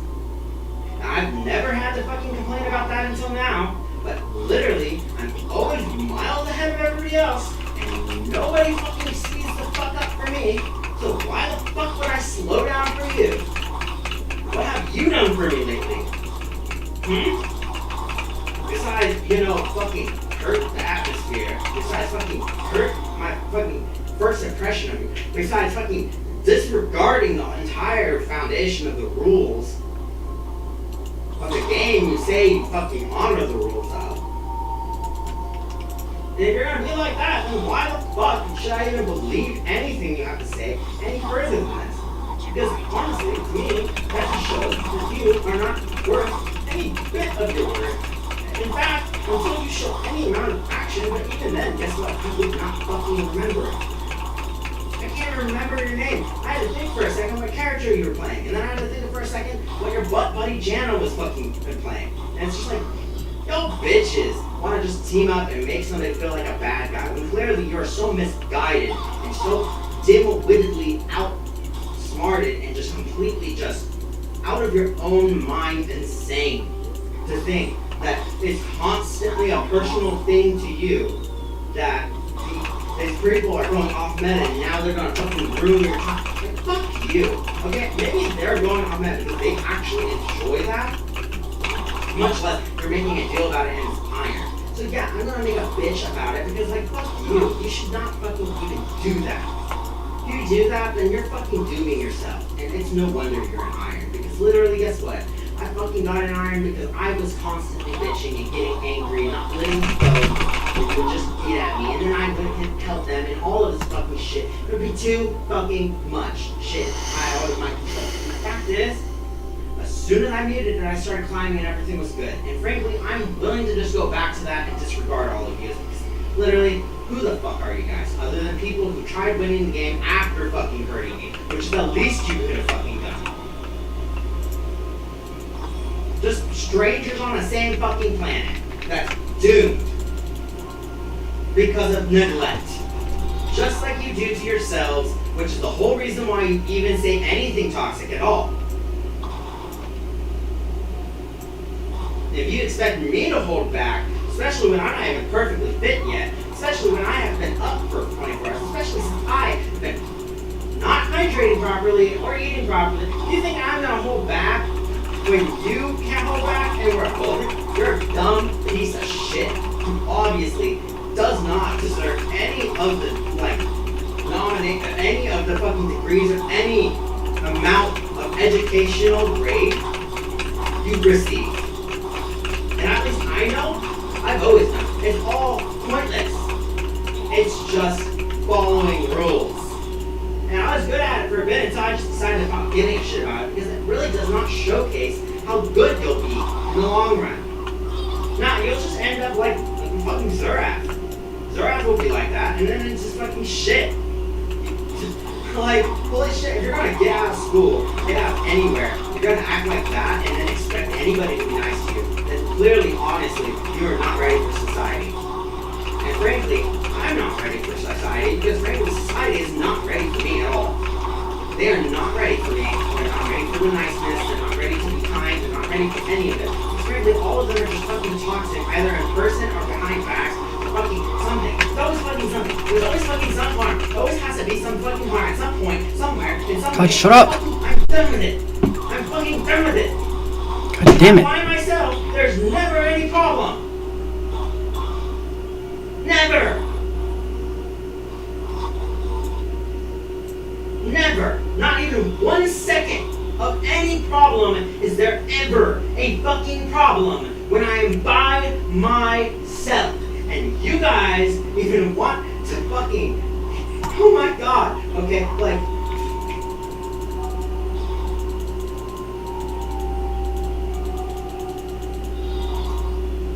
S2: Now, I've never had to fucking complain about that until now, but literally, I'm always miles ahead of everybody else, and nobody fucking speeds the fuck up for me, so why the fuck would I slow down for you? What have you done for me lately? Besides, fucking hurt the atmosphere. Besides fucking hurt my fucking first impression of you. Besides fucking disregarding the entire foundation of the rules of the game you say you fucking honor the rules of. And if you're gonna be like that, then why the fuck should I even believe anything you have to say any further than this? Because honestly, to me, that just shows that you are not worth any bit of your word. In fact, until you show any amount of action, but even then, guess what? You would not fucking remember it. I can't remember your name. I had to think for a second what character you were playing, and then I had to think for a second what your butt buddy Jana was fucking playing. And it's just like, y'all bitches want to just team up and make somebody feel like a bad guy when clearly you're so misguided and so dim-wittedly outsmarted and just completely just out of your own mind insane to think that it's constantly a personal thing to you that these people are going off meta and now they're gonna fucking ruin your time. Like, fuck you. Okay, maybe they're going off meta because they actually enjoy that. Much less you're making a deal about it and it's iron. So yeah, I'm gonna make a bitch about it because like fuck you. You should not fucking even do that. If you do that, then you're fucking dooming yourself. And it's no wonder you're an iron. Because literally, guess what? I fucking got an iron because I was constantly bitching and getting angry, not letting go. They would just get at me, and then I wouldn't help them, and all of this fucking shit. It would be too fucking much shit out of my control. And the fact is, as soon as I muted it, I started climbing and everything was good. And frankly, I'm willing to just go back to that and disregard all of you. Because literally, who the fuck are you guys? Other than people who tried winning the game after fucking hurting me, which is the least you could have fucking done. Just strangers on the same fucking planet that's doomed because of neglect. Just like you do to yourselves, which is the whole reason why you even say anything toxic at all. If you expect me to hold back, especially when I'm not even perfectly fit yet, especially when I have been up for 24 hours, especially since I have been not hydrating properly or eating properly, you think I'm gonna hold back when you can't hold back and we're holding? You're a dumb piece of shit who obviously does not deserve any of the any of the fucking degrees or any amount of educational grade you've received. And at least I know, I've always known, it's all pointless. It's just following rules. And I was good at it for a bit until I just decided to stop giving a shit about it because it really does not showcase how good you'll be in the long run. Nah, you'll just end up like fucking Zorath. Zorath will be like that, and then it's just fucking shit. Like, holy shit, if you're gonna get out of school, get out anywhere, you're gonna act like that and then expect anybody to be nice to you, then clearly, honestly, you are not ready for society. And frankly, I'm not ready for society because frankly, society is not ready for me at all. They are not ready for me. They're not ready for the niceness, they're not ready to be kind, they're not ready for any of it. Because frankly, all of them are just fucking toxic, either in person or behind backs. Fucking something. There's always fucking something. There's always fucking some harm. There always has to be some fucking harm at some point, somewhere, in some
S1: God,
S2: way.
S1: shut up.
S2: I'm done with it. I'm fucking done with it.
S1: God damn it.
S2: By myself, there's never any problem. Never. Never. Not even 1 second of any problem is there ever a fucking problem when I am by myself. And you guys even want to fucking, oh my god, okay, like,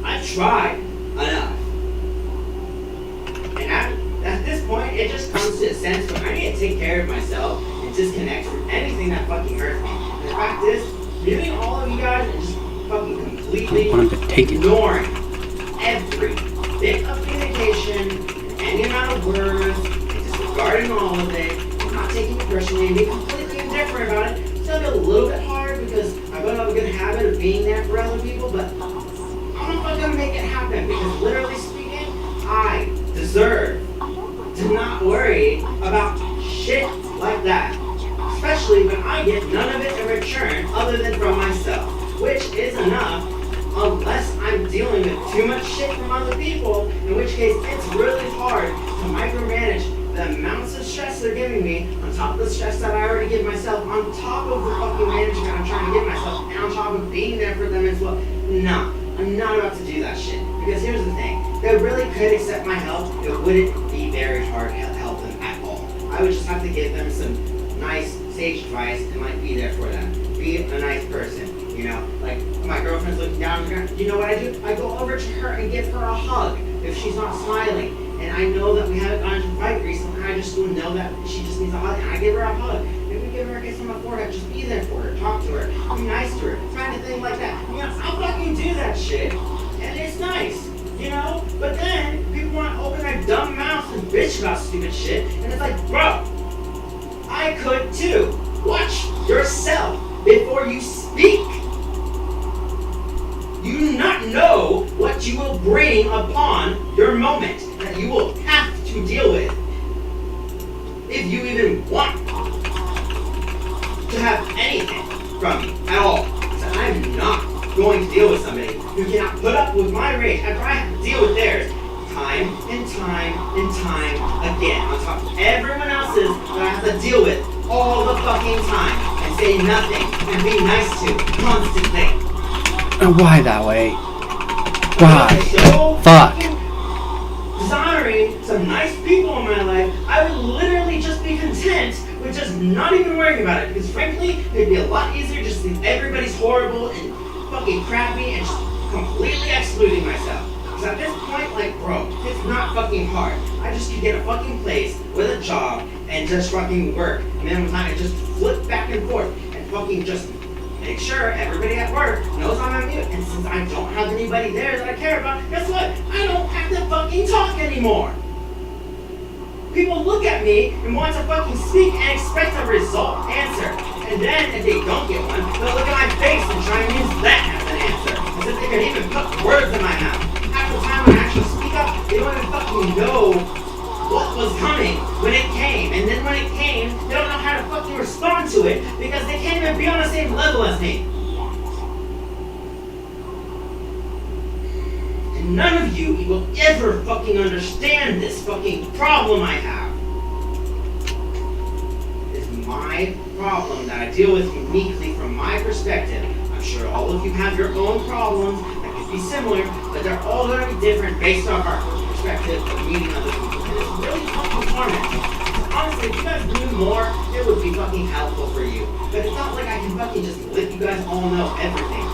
S2: I've tried enough. And at this point, it just comes to a sense where I need to take care of myself and disconnect from anything that fucking hurts me. And the fact is, viewing all of you guys and just fucking completely
S1: I want him to take it.
S2: ignoring every bit of communication, and any amount of words, and disregarding all of it, and not taking it personally, and being completely indifferent about it. It's gonna be a little bit hard because I don't have a good habit of being there for other people, but I'm not fucking gonna make it happen because literally speaking, I deserve to not worry about shit like that. Especially when I get none of it in return other than from myself, which is enough. Unless I'm dealing with too much shit from other people, in which case it's really hard to micromanage the amounts of stress they're giving me, on top of the stress that I already give myself, on top of the fucking management I'm trying to give myself, and on top of being there for them as well. No, I'm not about to do that shit. Because here's the thing, they really could accept my help, it wouldn't be very hard to help them at all. I would just have to give them some nice sage advice and like be there for them. Be a nice person. You know, like my girlfriend's looking down on the ground. You know what I do? I go over to her and give her a hug if she's not smiling. And I know that we haven't gotten into a fight recently. I just will know that she just needs a hug, and I give her a hug. Maybe give her a kiss on the forehead. Just be there for her. Talk to her. Be nice to her. Kind of thing like that. You know, I'll fucking do that shit, and it's nice. You know. But then people want to open their dumb mouths and bitch about stupid shit, and it's like, bro, I could too. Watch yourself before you speak. You do not know what you will bring upon your moment that you will have to deal with if you even want to have anything from me at all. So I'm not going to deal with somebody who cannot put up with my rage after I have to deal with theirs time and time and time again on top of everyone else's that I have to deal with all the fucking time and say nothing and be nice to constantly.
S1: Why that way? Why?
S2: So
S1: Fuck.
S2: Desiring some nice people in my life, I would literally just be content with just not even worrying about it. Because frankly, it'd be a lot easier just to think everybody's horrible and fucking crappy and just completely excluding myself. Because at this point, like, bro, it's not fucking hard. I just could get a fucking place with a job and just fucking work. And then I just flip back and forth and fucking just make sure everybody at work knows I'm on mute. And since I don't have anybody there that I care about, guess what? I don't have to fucking talk anymore. People look at me and want to fucking speak and expect a result answer. And then if they don't get one, they'll look at my face and try and use that as an answer. As if they can even put words in my mouth. Half the time when I actually speak up, they don't even fucking know what was coming when it came. And then when it came, they don't know how to fucking respond to it because they can't even be on the same level as me. And none of you will ever fucking understand this fucking problem I have. It's my problem that I deal with uniquely from my perspective. I'm sure all of you have your own problems that could be similar, but they're all going to be different based off our perspective of meeting other people. really fucking tormenting. Honestly, if you guys knew more, it would be fucking helpful for you. But it's not like I can fucking just let you guys all know everything.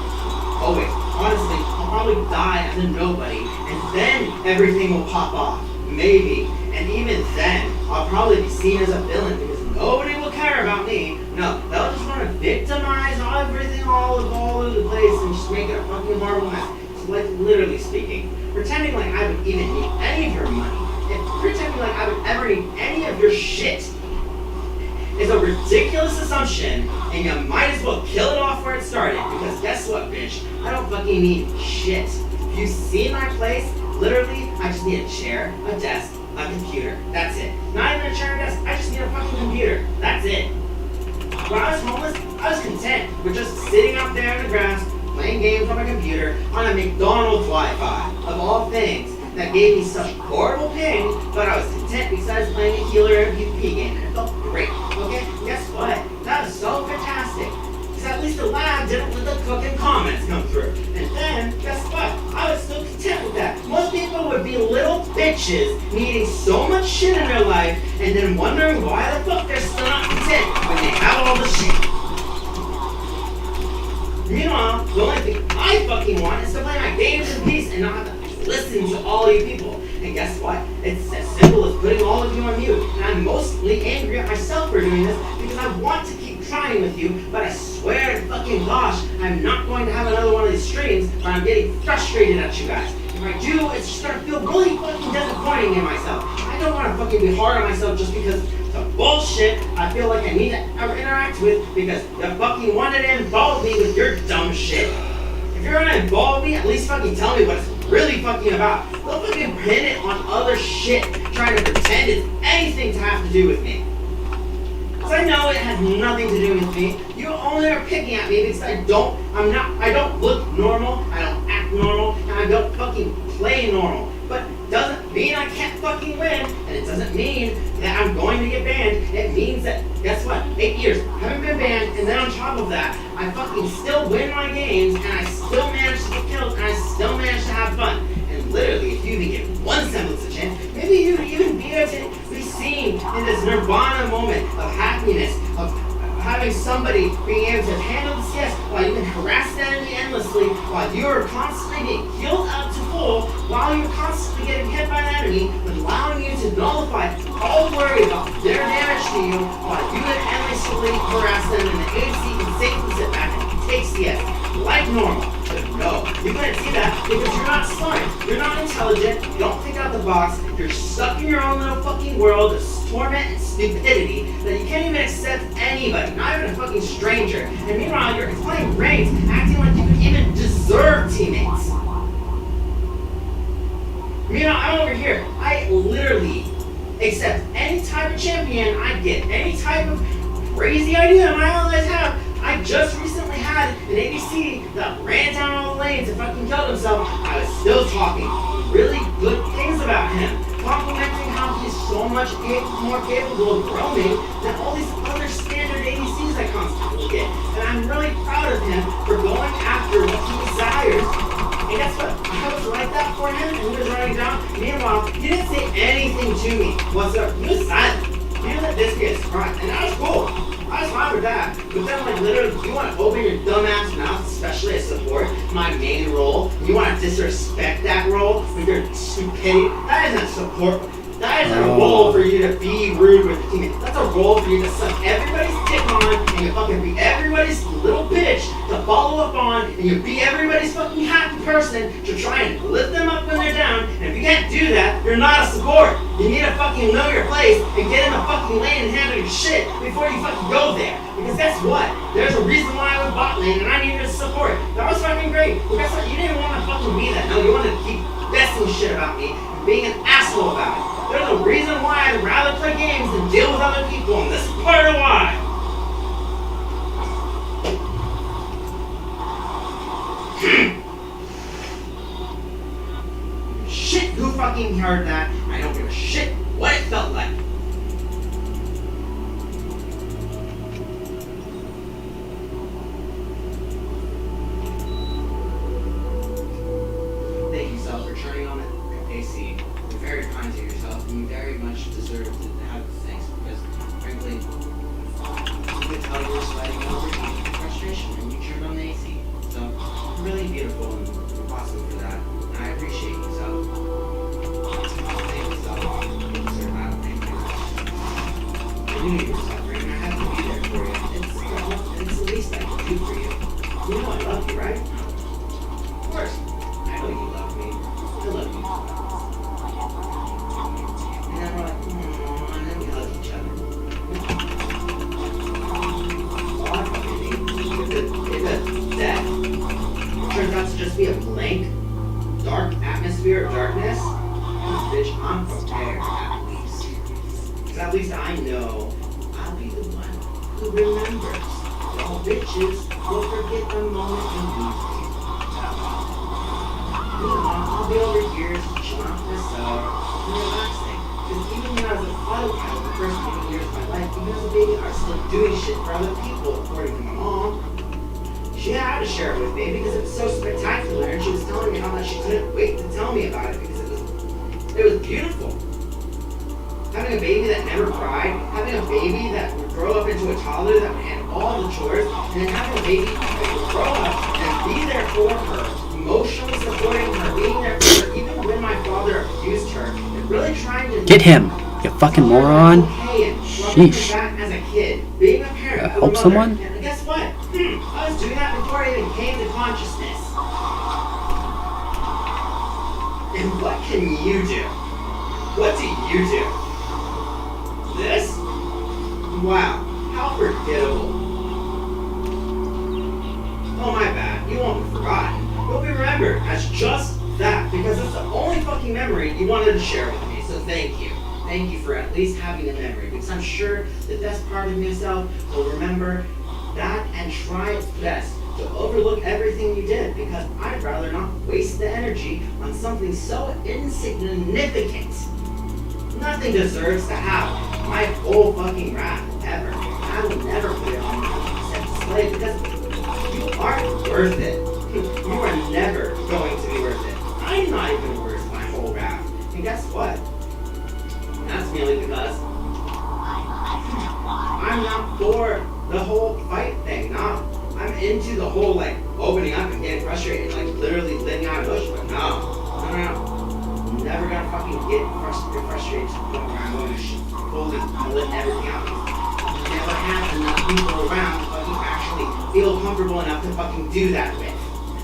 S2: Oh wait, honestly, I'll probably die as a nobody, and then everything will pop off. Maybe. And even then, I'll probably be seen as a villain because nobody will care about me. No, they'll just want to victimize everything all over the place and just make it a fucking horrible mess. So like, literally speaking, pretending like I would even need any of your money, and pretending like I would ever need any of your shit is a ridiculous assumption, and you might as well kill it off where it started, because guess what, bitch? I don't fucking need shit. If you see my place, literally, I just need a chair, a desk, a computer. That's it. Not even a chair and desk, I just need a fucking computer. That's it. When I was homeless, I was content with just sitting out there in the grass, playing games on my computer, on a McDonald's Wi-Fi, of all things, that gave me such horrible ping, but I was content because I was playing a healer and PvP game, and it felt great, okay? And guess what? That was so fantastic. Because at least the lab didn't let the cooking comments come through. And then, guess what? I was still content with that. Most people would be little bitches needing so much shit in their life, and then wondering why the fuck they're still not content when they have all the shit. Meanwhile, the only thing I fucking want is to play my games in peace and not have to listen to all you people. And guess what? It's as simple as putting all of you on mute. And I'm mostly angry at myself for doing this because I want to keep trying with you, but I swear to fucking gosh, I'm not going to have another one of these streams where I'm getting frustrated at you guys. If I do, it's just gonna feel really fucking disappointing in myself. I don't want to fucking be hard on myself just because the bullshit I feel like I need to interact with because you fucking wanted to involve me with your dumb shit. If you're gonna involve me, at least fucking tell me what it's really fucking about. Don't fucking pin it on other shit, trying to pretend it's anything to have to do with me. Because I know it has nothing to do with me. You only are picking at me because I don't look normal, I don't act normal, and I don't fucking play normal. But doesn't mean I can't fucking win, and it doesn't mean that I'm going to get banned. It means that, guess what, 8 years, I haven't been banned, and then on top of that, I fucking still win my games, and I still manage to get kills, and I still manage to have fun. And literally, if you even get one semblance of chance, maybe you would even be able to be seen in this nirvana moment of happiness, of having somebody being able to handle the CS while you can harass the enemy endlessly, while you are constantly being healed up to full, while you're constantly getting hit by the enemy, but allowing you to nullify all worry about their damage to you, while you can endlessly harass them, and the AC can safely sit back and take CS like normal. But no, you couldn't see that because you're not smart, you're not intelligent, you don't think out the box, you're stuck in your own little fucking world of torment and stupidity that you can't even accept anybody, not even a fucking stranger. And meanwhile, you're playing ranks, acting like you could even deserve teammates. Meanwhile, I'm over here. I literally accept any type of champion I get, any type of crazy idea my allies have. I just recently had an ADC that ran down all the lanes and fucking killed himself. I was still talking really good things about him, complimenting how he's so much more capable of roaming than all these other standard ADCs I constantly get. And I'm really proud of him for going after what he desires. And guess what? I was like that for him, and he was running down. Meanwhile, he didn't say anything to me whatsoever. He was silent. He let this get surprised, and that was cool. I was fine with that. But then, like, literally, you want to open your dumbass mouth, especially as support, my main role, and you want to disrespect that role with your stupidity. That isn't support. That isn't a role for you to be rude with your teammates. That's a role for you to suck everybody's dick on, and you fucking be everybody's little bitch to follow up on, and you be everybody's fucking happy person to try and lift them up when they're down. And if you can't do that, you're not a support. You need to fucking know your place and get in the fucking lane and handle your shit before you fucking go there. Because guess what? There's a reason why I was bot lane and I needed support. That was fucking great. But guess what? You didn't want to fucking be that. No, you wanted to keep besting shit about me and being an asshole about it. There's a reason why I'd rather play games than deal with other people, and this is part of why. Shit, who fucking heard that? I don't give a shit what it felt like. Thank you, Sal, for turning on the AC. Because very kind to yourself, and you very much deserve to have thanks because, frankly, you could tell you were sweating over frustration and you turned on the AC. So, you're really beautiful and awesome for that. And I appreciate you, so. Thank you, so. You deserve that. Thank you. I knew you were suffering, and I had to be there for you. It's the least I can do for you. You know I love you, right? Of course. I know you love me. I love you. And then we're like, and then we hug each other. All I fucking need is a death. It turns out to just be a blank, dark atmosphere of darkness. Bitch, I'm prepared at least. Because at least I know I'll be the one who remembers. All bitches will forget the moment you lose me. I'll be over here chilling out myself and relaxing. Because even when I was a father child, the first few years of my life, even as a baby, I was still doing shit for other people, according to my mom. She had to share it with me because it was so spectacular, and she was telling me how much she couldn't wait to tell me about it because it was beautiful. Having a baby that never cried, having a baby that would grow up into a toddler that would handle all the chores, and then having a baby that would grow up and be there for her, emotionally supporting her, being there for her, even when my father abused her, and really trying to
S1: Get him, you fucking moron. Sheesh.
S2: Back as a kid, being a parent,
S1: Help
S2: a mother,
S1: someone?
S2: And guess what? I was doing that before I even came to consciousness. And what can you do? What do you do? This? Wow, how forgettable. Oh my bad, you won't be forgotten. You'll be remembered as just that because it's the only fucking memory you wanted to share with me, so thank you. Thank you for at least having a memory because I'm sure the best part of myself will remember that and try its best to overlook everything you did because I'd rather not waste the energy on something so insignificant. Nothing deserves to have my whole fucking wrath ever. I will never put it on 100% display because you aren't worth it. You are never going to be worth it. I'm not even worth my whole wrath. And guess what? That's merely because I'm not for the whole fight thing. No, I'm into the whole like opening up and getting frustrated and like literally letting out emotion. But no. I'm never gonna fucking get frustrated to the point where I'm going to fully let everything out. I never have enough people around to fucking actually feel comfortable enough to fucking do that with.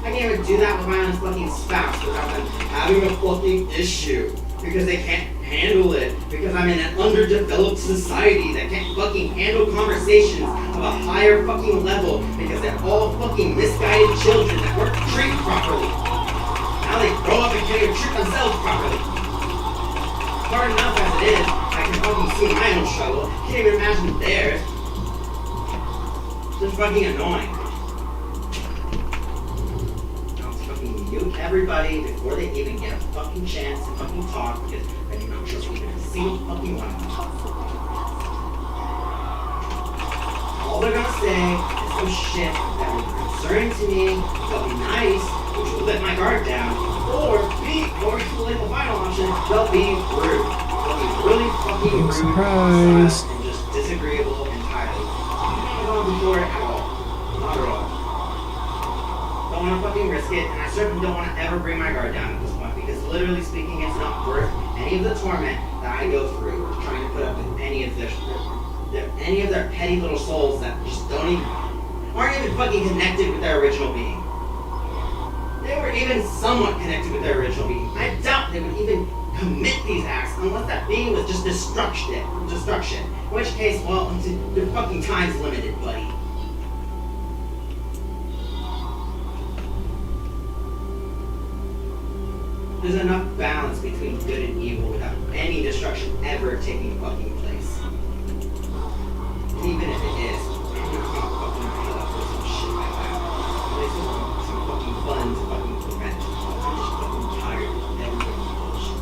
S2: I can't even do that with my own fucking spouse without them having a fucking issue because they can't handle it because I'm in an underdeveloped society that can't fucking handle conversations of a higher fucking level because they're all fucking misguided children that weren't treated properly. Now they grow up and can't even treat themselves properly. Hard enough as it is, I can fucking see my own struggle. Can't even imagine theirs. It's just fucking annoying. I'll fucking mute everybody before they even get a fucking chance to fucking talk because I do not trust even a single fucking one of them. All they're gonna say is some shit that will be concerning to me, that'll be nice, which will let my guard down, or like the final option, they'll be rude. They'll be really fucking rude,
S1: Surprise.
S2: and just disagreeable entirely. I'm not going for it at all. Not at all. Don't want to fucking risk it, and I certainly don't want to ever bring my guard down at this point, because literally speaking, it's not worth any of the torment that I go through trying to put up with any of their petty little souls that just aren't even fucking connected with their original being. They were even somewhat connected with their original being. I doubt they would even commit these acts unless that being was just destruction. In which case, well, their fucking time's limited, buddy. There's enough balance between good and evil without any destruction ever taking fucking place. And even if it is, I'm not gonna fucking put up with some shit like that. There's some fucking fun to fucking prevent. I'm just fucking tired of everybody's bullshit.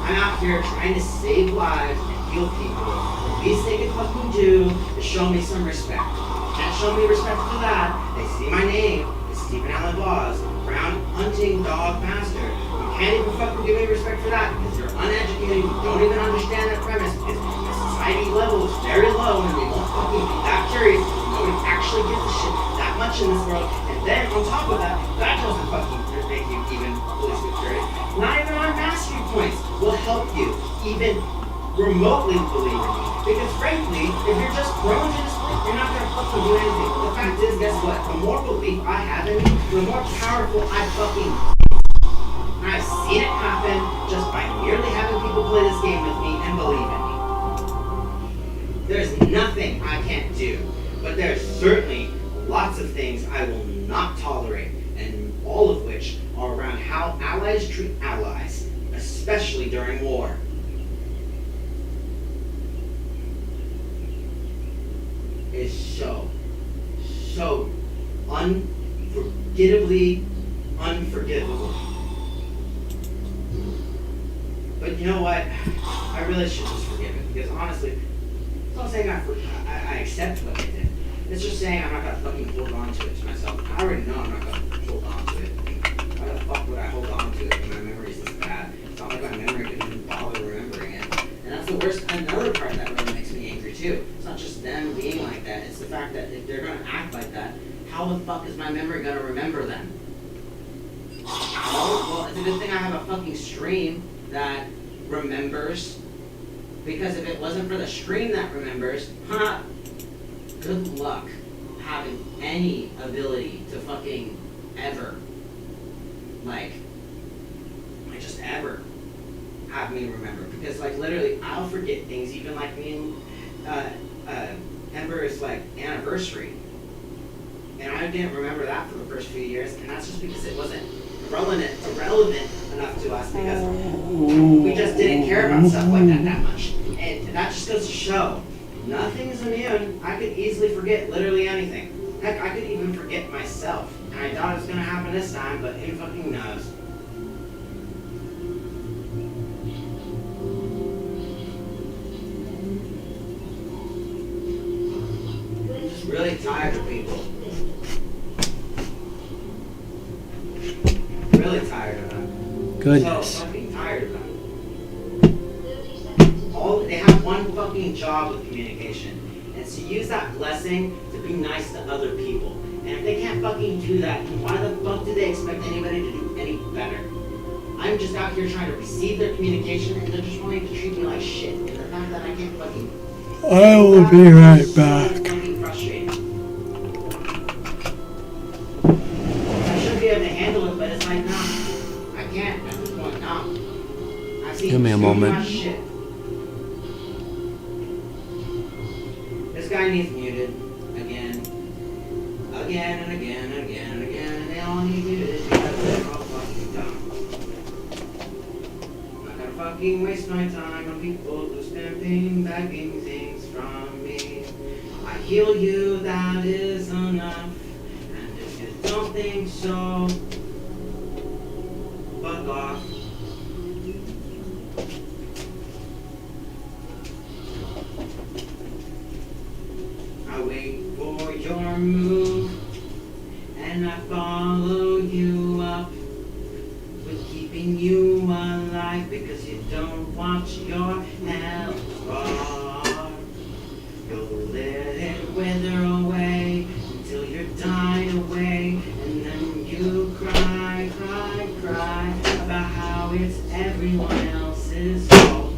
S2: I'm out here trying to save lives and heal people. The least they can fucking do is show me some respect. Can't show me respect for that. They see my name. It's Stephen Allen Laws. Brown hunting dog master. You can't even fucking give me respect for that because you're uneducated, you don't even understand that premise because the society level is very low and they won't fucking be that curious because nobody actually gives a shit that much in this world. And then on top of that, that doesn't fucking make you even politically curious. Not even our mastery points will help you even remotely believe in me. Because frankly, if you're just thrown to this place, you're not gonna fucking do anything. The fact is, guess what? The more belief I have in me, the more powerful I fucking. And I've seen it happen just by merely having people play this game with me and believe in me. There's nothing I can't do, but there's certainly lots of things I will not tolerate, and all of which are around how allies treat allies, especially during war. Is so unforgettably unforgivable. But you know what? I really should just forgive it because honestly, it's not saying I accept what they did. It's just saying I'm not gonna fucking hold on to it to myself. I already know I'm not gonna hold on to it. Why the fuck would I hold on to it when my memory's this bad? It's not like my memory could even bother remembering it. And that's the worst. Another part that really makes me angry too. It's not just them being like that. It's the fact that if they're gonna act like that, how the fuck is my memory gonna remember them? Well, it's a good thing I have a fucking stream that remembers. Because if it wasn't for the stream that remembers, good luck having any ability to fucking ever, just ever have me remember. Because literally, I'll forget things, even me and Ember's anniversary. And I didn't remember that for the first few years, and that's just because it wasn't relevant enough to us because we just didn't care about stuff like that much. And that just goes to show, nothing is immune. I could easily forget literally anything. Heck, I could even forget myself. And I thought it was gonna happen this time, but who fucking knows? I'm just really tired of people. Really tired of them.
S1: Goodness.
S2: So fucking tired of them. They have one fucking job with communication, and it's to use that blessing to be nice to other people. And if they can't fucking do that, then why the fuck do they expect anybody to do any better? I'm just out here trying to receive their communication, and they're just wanting to treat me like shit. And the fact that I can't fucking.
S1: I will be right back.
S2: So fucking frustrating. I should be able to handle it, but it's no. I can't at this point, no. I've seen
S1: Give me a
S2: too
S1: moment.
S2: much shit. This guy needs muted again, and again, and they all need muted because they're all fucking dumb. I'm not gonna fucking waste my time on people who spend pain begging things from me. I heal you, that is enough. And if you don't think so, fuck off. I wait for your move, and I follow you up with keeping you alive because you don't watch your health bar. You'll let it wither away until you're died away, and then you cry about how it's everyone else's fault.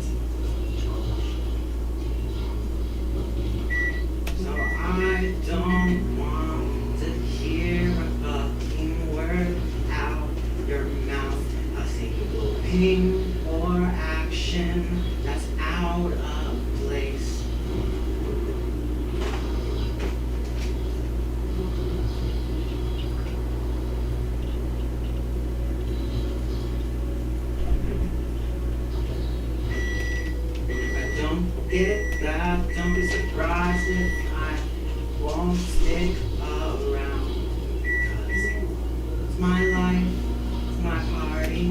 S2: I don't want to hear a fucking word out your mouth, a single ping or action that's out of place. If I don't get that, don't be surprised if I won't stick around because it's my life, it's my party.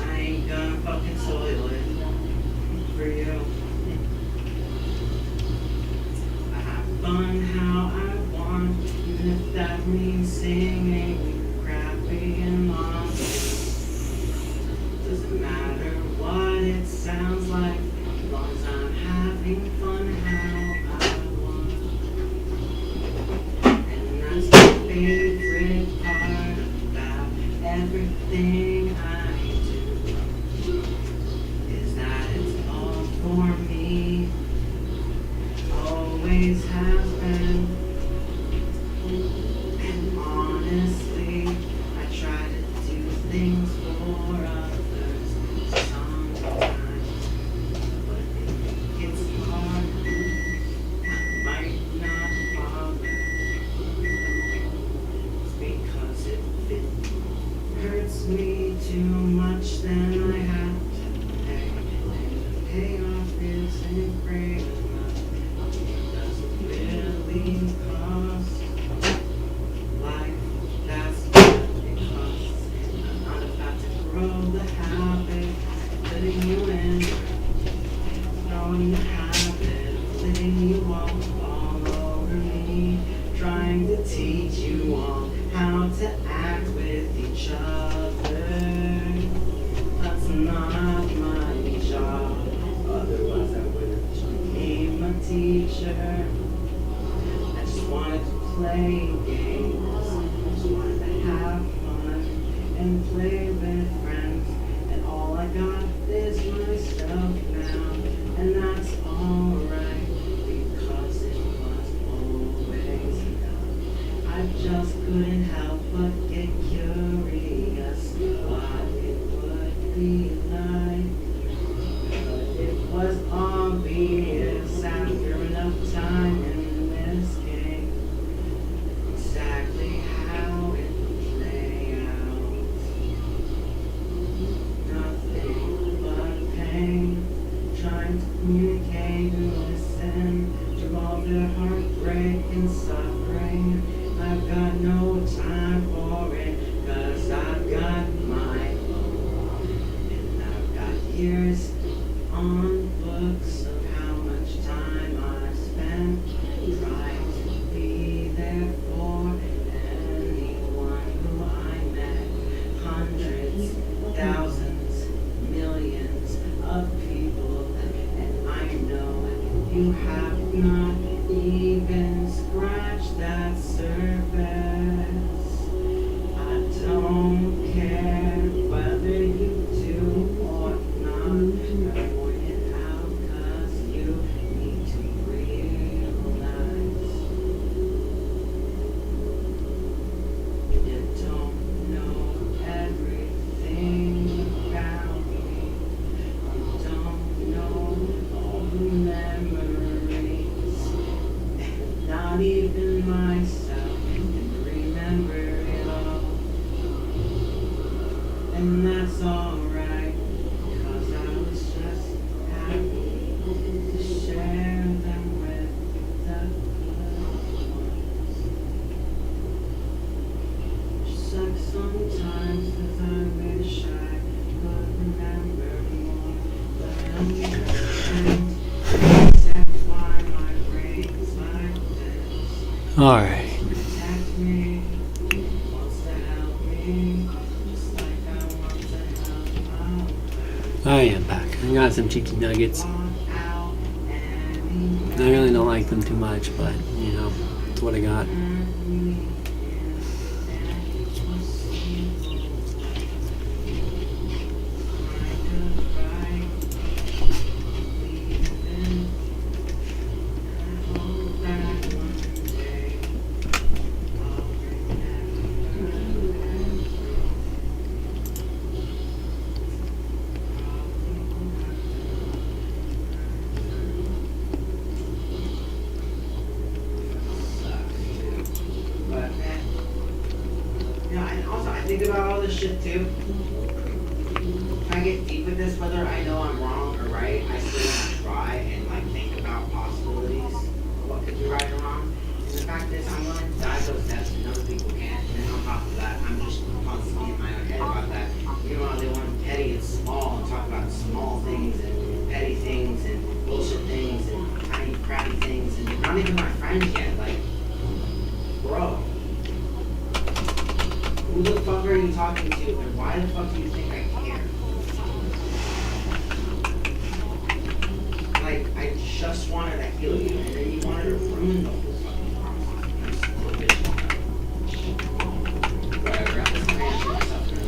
S2: I ain't gonna fucking soil it for you. I have fun how I want, even if that means singing crappy and long. everything I do is that it's all for me. Always has been. And honestly, I try to do things for others sometimes. But it gets hard. I might not bother. It's because if it hurts me too much, then I have to pay. And the payoff isn't great enough. It doesn't really cost life. That's what it costs. And I'm not about to grow the habit of letting you in. Throwing the habit of letting you walk all over me. Trying to teach you all how to act with each other. That's not my job. Otherwise I would have became a teacher. I just wanted to play games. I just wanted to have fun and play with friends. And all I got is myself now. And that's alright because it was always enough. I just couldn't help but get curious what it would be like. But it was obvious after enough time in this game exactly how it would play out. Nothing but pain, trying to communicate and listen to all their heartbreak and suffering. I've got no time for it, 'cause I've got my own. And I've got years on books of how much time I've spent trying to be there for anyone who I met. Hundreds, thousands, millions of people, and I know you have not even scratched that surface. I don't care whether you do or not. I point it out 'cause you need to realize you don't know everything about me. You don't know all the memories. Not even myself can remember it all. And that's alright, 'cause I was just happy to share them with the good ones. Just like sometimes, 'cause I wish I could remember more, but I understand that's why my brain's like this.
S1: Alright.
S2: Protect me, wants to help me, just like I want to help others.
S1: I am back. I got some chicken nuggets.
S2: Walk out and
S1: I really don't like them too much, but you know, it's what I got.
S2: But man, you know, and also I think about all this shit too. If I get deep with this, whether I know I'm wrong or right, I still want to try and like think about possibilities of what could be right or wrong. And the fact is, I'm willing to dive those depths and other people can't. And then on top of that, I'm just constantly in my own head about that. You know, they want petty and small and talk about small things and petty things and bullshit things and tiny crappy things and they're not even my friends yet. Like, bro, who the fuck are you talking to and why the fuck do you think I care? Like, I just wanted to heal you and then you wanted to ruin the whole fucking process. Whatever, I'm just gonna answer myself in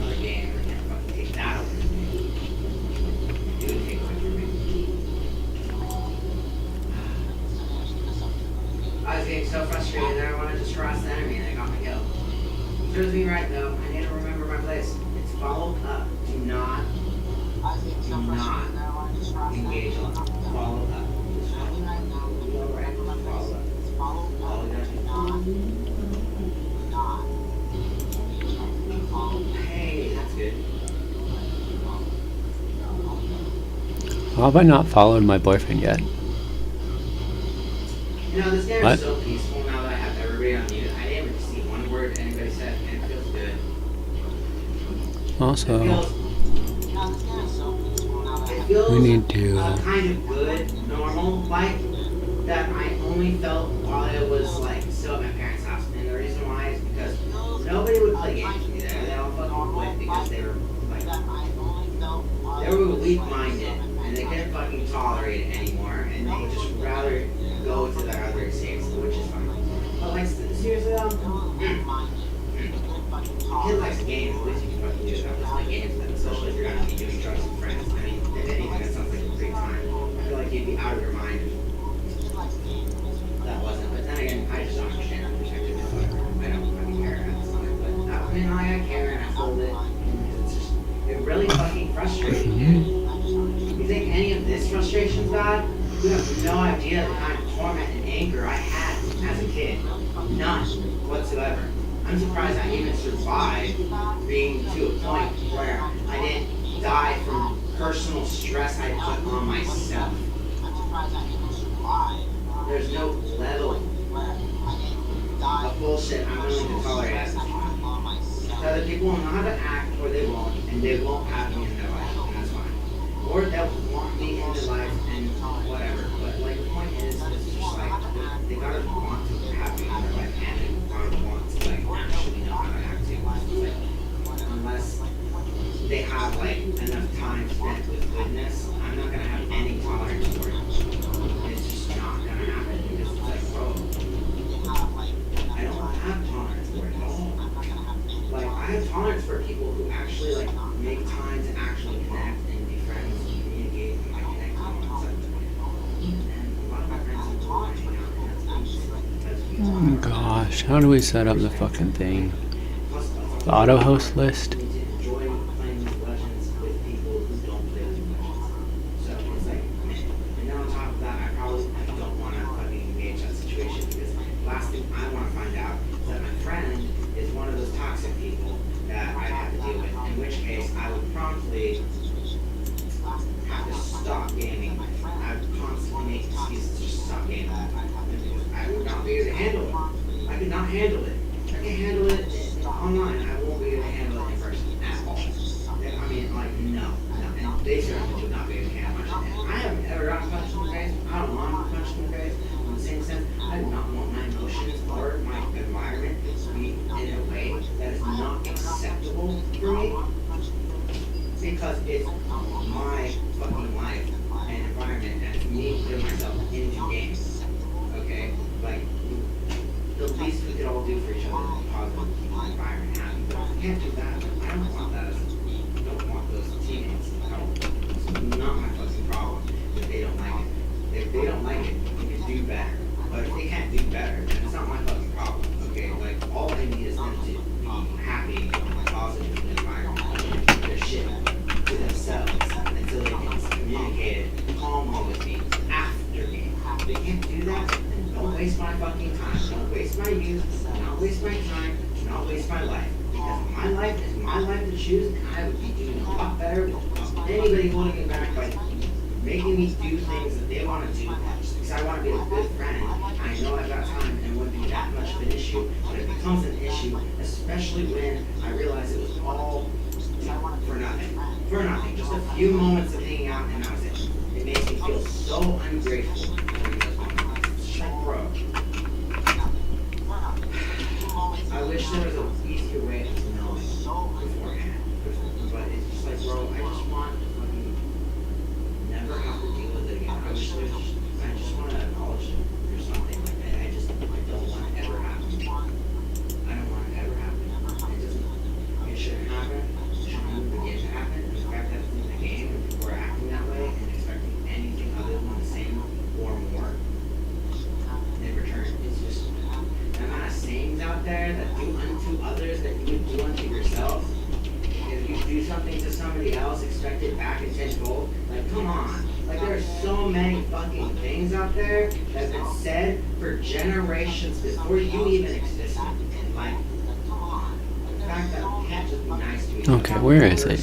S1: How have I not followed my boyfriend yet?
S2: You know, this game
S1: What?
S2: is so peaceful now that I have everybody on mute. I didn't even see one word anybody said, and it feels good.
S1: Also,
S2: It feels
S1: we need to.
S2: kind of good, normal, like that I only felt while I was like still at my parents' house. And the reason why is because nobody would play games with me there. They all fucking quit because they were like they were weak-minded and they couldn't fucking tolerate it anymore, and they would just rather go to their other extremes, which is fine. But like seriously, kid likes games. At least you can fucking do that. Let's play games, especially if you're gonna be doing drugs with friends. I mean, if anything, that sounds like a great time. I feel like you'd be out of your mind if that wasn't. But then again, I just don't understand the perspective. Whatever. I don't fucking care at this point. But I mean, like, I care and I hold it. It's just, it really fucking frustrating, dude. You think any of this frustration's bad? You have no idea the kind of torment and anger I had as a kid. None whatsoever. I'm surprised I even survived being to a point where I didn't die from personal stress I put on myself. There's no level of bullshit I'm willing to tolerate at this point. Other people will know how to act or they won't, and they won't have me in their life, and that's fine. Or they'll want me in their life and whatever. But like the point is, it's just like they gotta want to have me in their life and they gotta want to like actually know how to act too. Like, unless they have like enough time spent with goodness, I'm not gonna have any tolerance for it. It's just not gonna happen because it's like, bro, I don't have tolerance for it at all. Like, I have tolerance for people who actually like make time to actually connect and be friends and communicate and like connect with one another. And a lot of my friends don't want to hang out, and that's nice because we
S1: Oh gosh, how do we set up the fucking thing? The auto host list?
S2: need to enjoy playing League of Legends with people who don't play League of Legends. So it's like, man. And then on top of that, I probably don't want to fucking engage that situation because last thing I want to find out is that my friend is one of those toxic people that I have to deal with. In which case, I would promptly have to stop gaming. I would constantly make excuses to just stop gaming. Because I would not be able to handle it. I could not handle it. I can handle it online. I won't be able to handle it in person at all. I mean, like, no. And they certainly would not be able to handle it. I haven't ever gotten punched in the face. I don't want to be punched in the face. In the same sense, I do not want my emotions or my environment to be in a way that is not acceptable for me. Because it's my fucking life and environment and it's me putting myself into games. Okay? Like, the least we could all do for each other is be positive, keep the environment happy. But if we can't do that, I don't want that. I don't want those teammates. It's not my fucking problem if they don't like it. If they don't like it, we can do better. But if they can't do better, then it's not my fucking problem. Okay? Like, all I need is them to be happy and positive in the environment and keep their shit to themselves until they can communicate it calmly with me after game. If they can't do that, then don't waste my fucking time. Don't waste my youth. Do not waste my time. Do not waste my life. Because my life is my life to choose, and I would be doing a lot better with anybody holding me back by making me do things that they want to do. Because I want to be a good friend. I know I've got time, and it wouldn't be that much of an issue. But it becomes an issue, especially when I realize it was all for nothing. For nothing. Just a few moments of hanging out, and that was it. It makes me feel so ungrateful during those moments. It's just like, bro. I wish there was an easier way of knowing beforehand. But it's just like, bro, I just want to fucking never have to deal with it again. I wish there's just, I just want to acknowledge it or something like that. I don't want it ever happen. I don't want it ever happen. It shouldn't happen. It shouldn't begin to happen. And the fact that it's in the game and people are acting that way and expecting anything other than the same or more in return, it's just the amount of sayings out there that do unto others that you would do unto yourself. If you do something to somebody else, expect it back in tenfold. Like, come on. Like, there are so many fucking things out there that have been said for generations before you even existed. Like, the fact that we can't just be nice to each other.
S1: Okay, where is it?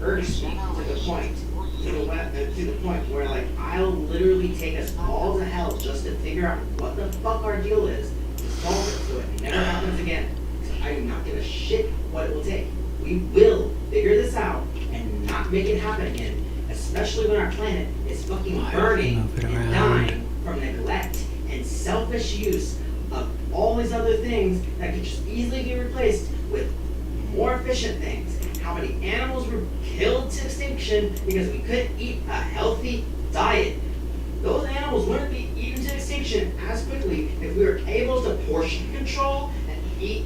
S2: Irks me to the point to to the point where like I'll literally take us all to hell just to figure out what the fuck our deal is to solve it so it never happens again. So I do not give a shit what it will take. We will figure this out and not make it happen again, especially when our planet is fucking burning
S1: move it
S2: and
S1: around?
S2: dying from neglect and selfish use of all these other things that could just easily be replaced with more efficient things. How many animals were killed to extinction because we couldn't eat a healthy diet? Those animals wouldn't be eaten to extinction as quickly if we were able to portion control and eat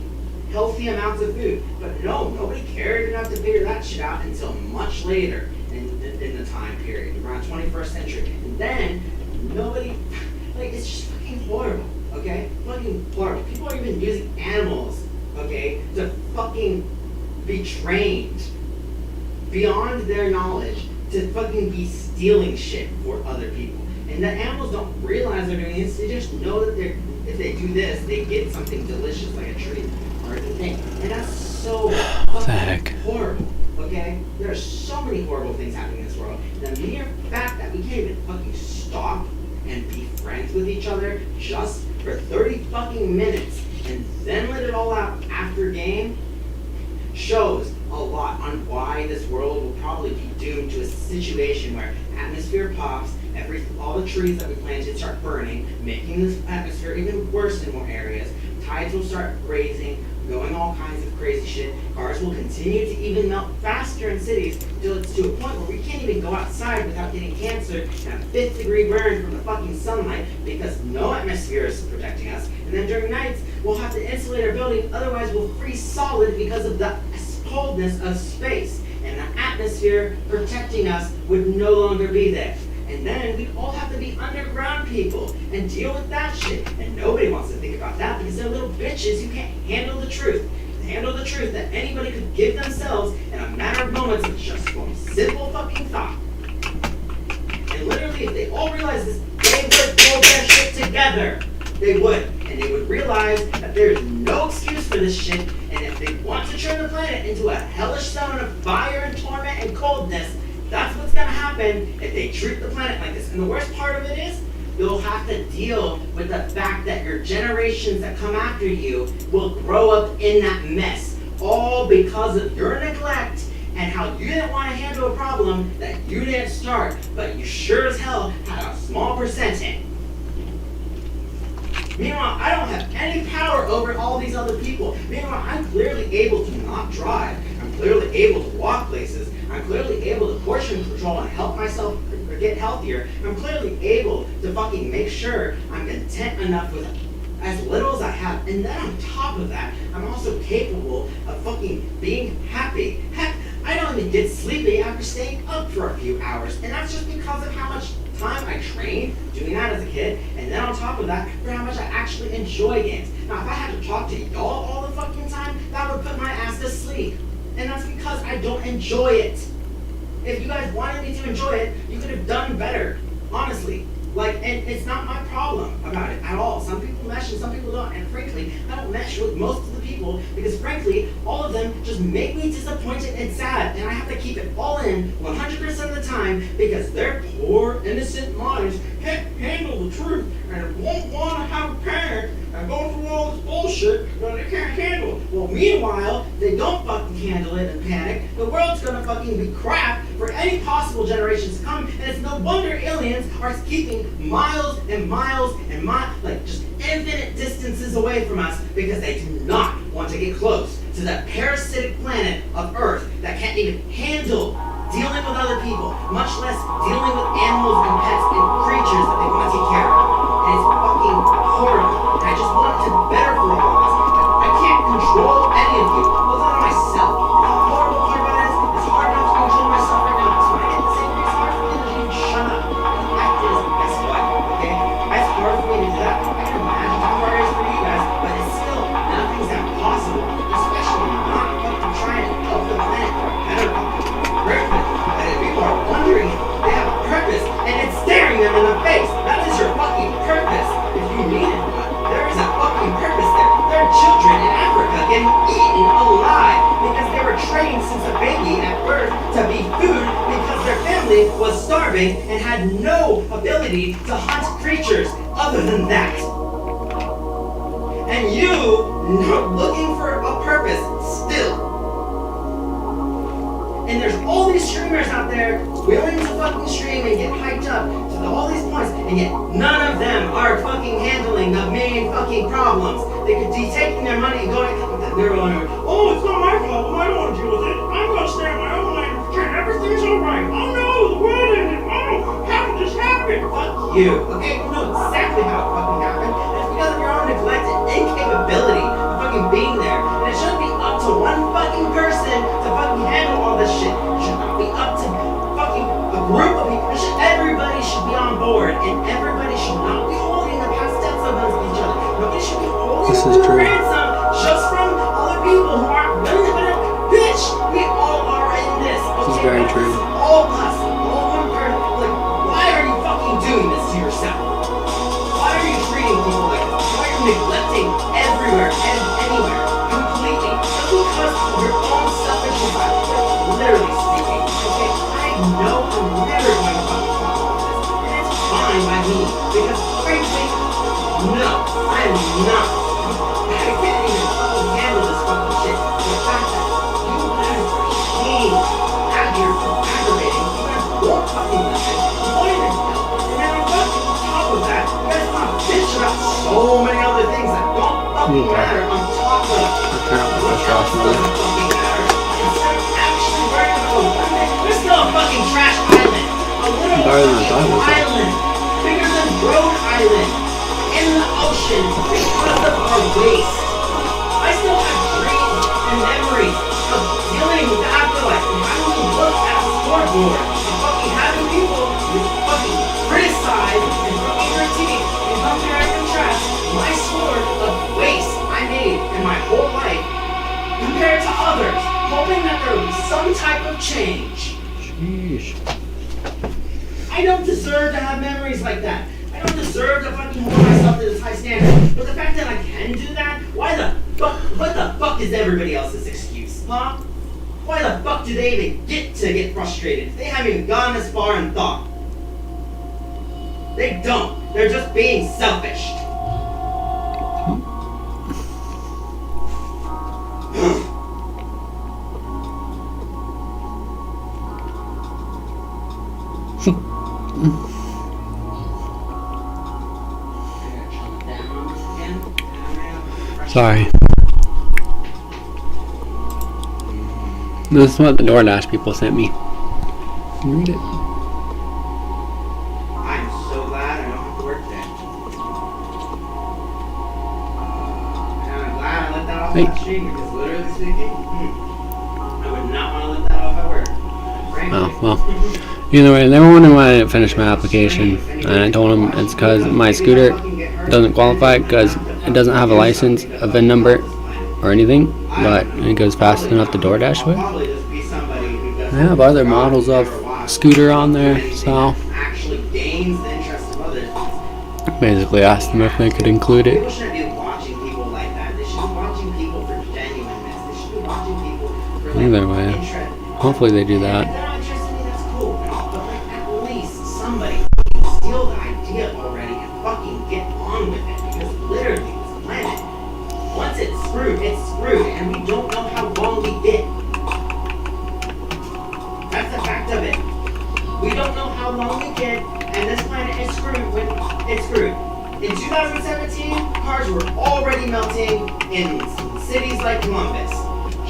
S2: healthy amounts of food. But no, nobody cared enough to figure that shit out until much later in the time period, around 21st century. And then nobody, like, it's just fucking horrible, okay? Fucking horrible. People are even using animals, okay, to fucking be trained beyond their knowledge to fucking be stealing shit for other people. And the animals don't realize they're doing this, they just know that if they do this, they get something delicious like a treat or a thing. And that's so
S1: What the heck?
S2: horrible, okay? There are so many horrible things happening in this world. The mere fact that we can't even fucking stop and be friends with each other just for 30 fucking minutes and then let it all out after game shows a lot on why this world will probably be doomed to a situation where atmosphere pops, all the trees that we planted start burning, making this atmosphere even worse in more areas. Tides will start raising, going all kinds of crazy shit. Cars will continue to even melt faster in cities until it's to a point where we can't even go outside without getting cancer and a 5th degree burn from the fucking sunlight because no atmosphere is protecting us. And then during nights, we'll have to insulate our building, otherwise we'll freeze solid because of the coldness of space. And the atmosphere protecting us would no longer be there. And then we'd all have to be underground people and deal with that shit. And nobody wants to think about that because they're little bitches who can't handle the truth. Handle the truth that anybody could give themselves in a matter of moments with just one simple fucking thought. And literally, if they all realized this, they would pull their shit together. They would. And they would realize that there's no excuse for this shit. And if they want to turn the planet into a hellish zone of fire and torment and coldness, that's what's going to happen if they treat the planet like this. And the worst part of it is, you'll have to deal with the fact that your generations that come after you will grow up in that mess. All because of your neglect and how you didn't want to handle a problem that you didn't start, but you sure as hell had a small percent in. Meanwhile, I don't have any power over all these other people. Meanwhile, I'm clearly able to not drive. I'm clearly able to walk places. I'm clearly able to portion control and help myself get healthier. I'm clearly able to fucking make sure I'm content enough with as little as I have. And then on top of that, I'm also capable of fucking being happy. Heck, I don't even get sleepy after staying up for a few hours. And that's just because of how much time I trained doing that as a kid, and then on top of that, for how much I actually enjoy games. Now, if I had to talk to y'all all the fucking time, that would put my ass to sleep. And that's because I don't enjoy it. If you guys wanted me to enjoy it, you could have done better. Honestly. Like, and it's not my problem about it at all. Some people mesh and some people don't. And frankly, I don't mesh with most of the people because frankly, all of them just make me disappointed and sad. And I have to keep it all in 100% of the time because their poor, innocent minds can't handle the truth and won't want to have a parent and go through all this bullshit that they can't handle. Well, meanwhile, they don't fucking handle it and panic. The world's gonna fucking be crap for any possible generations to come. And it's no wonder aliens are keeping miles and miles and miles, like just infinite distances away from us because they do not want to get close to that parasitic planet of Earth that can't even handle dealing with other people, much less dealing with animals and pets and creatures that they want to take care of. And it's fucking horrible. And I just want it to better for all of us. I can't control any of you, other than myself. And the horrible part about it is, it's hard enough to control myself right now. So when I get the same thing, it's hard for me to even shut up. And the fact is, guess what? Okay? It's hard for me to do that. I can imagine how hard it is for you guys, but it's still, nothing's impossible. Especially not fucking trying to help the planet for a better purpose. And if people are wondering, they have a purpose, and it's staring them in the face. That is your fucking purpose. If you need it, family was starving and had no ability to hunt creatures other than that. And you, looking for a purpose still. And there's all these streamers out there willing to fucking stream and get hyped up to all these points, and yet none of them are fucking handling the main fucking problems. They could be taking their money and going, they're going, oh, it's not my problem, I don't want to deal with it. I'm going to stay in my own lane and pretend everything's alright. Oh no, the world ended. Oh, how did this happen? Fuck you. Okay, you know exactly how it fucking happened. And it's because of your own neglect and incapability of fucking being there. And it shouldn't be up to one fucking person to fucking handle all this shit. It should not be up to fucking a group of people. Everybody should be on board, and everybody should not be holding the past debts of each other. Nobody should be holding
S1: This is true.
S2: ransom just from other people who aren't willing to put up. Bitch, we all are in this.
S1: This is
S2: Okay?
S1: very true.
S2: All us, all one person. Like, why are you fucking doing this to yourself? Why are you treating people like this? Why are you neglecting everywhere and anywhere completely? Just because of your own selfish desire. Literally speaking. Okay, I know I'm never going to fucking talk about this. And it's fine by me. Because frankly, no, I am not. I can't even fucking handle this fucking shit. The fact that you guys are ashamed out here for aggravating. You guys won't fucking listen. You won't even help. And then on top of that, you guys want to bitch about so many other things that don't fucking matter on top of
S1: Apparently,
S2: what
S1: that's
S2: else
S1: awesome.
S2: doesn't fucking matter. Instead of actually worrying about one thing, there's still a fucking trash island. A little
S1: Better than I thought it
S2: fucking
S1: was.
S2: island. Bigger than Rhode Island. In the ocean because of our waste. I still have dreams and memories of dealing with the afterlife and having to look at a scoreboard and fucking having people fucking criticize and fucking critique and compare and contrast my score of waste I made in my whole life compared to others, hoping that there would be some type of change.
S1: Sheesh.
S2: I don't deserve to have memories like that. I don't deserve to fucking hold myself to this high standard. But the fact that I can do that, why the fuck, what the fuck is everybody else's excuse, huh? Why the fuck do they even get to get frustrated if they haven't even gone as far in thought? They don't. They're just being selfish.
S1: Sorry. This is what the DoorDash people sent me. Read it.
S2: I'm so glad I don't have to work today. And I'm glad I let that off
S1: Hey.
S2: that stream because literally speaking, I would not want to let that off at work. Frankly.
S1: Oh, well. Either way, they were wondering why I didn't finish my application. And I told them it's because my scooter doesn't qualify because it doesn't have a license, a VIN number, or anything. But it goes fast enough to DoorDash with.
S2: Probably just be somebody who doesn't
S1: I have other models of scooter on there, so
S2: actually gains the interest of others.
S1: basically asked them if they could include it.
S2: People shouldn't be watching people like that. They should be watching people for genuineness. They should be watching people for like
S1: Either way,
S2: interest.
S1: hopefully they do that.
S2: If they're not interested in me, that's cool. But like at least somebody fucking steal the idea already and fucking get on with it. Because literally this planet, once it's screwed, and we don't know how long we get. That's the fact of it. We don't know how long we get, and this planet is screwed when it's screwed. In 2017, cars were already melting in cities like Columbus.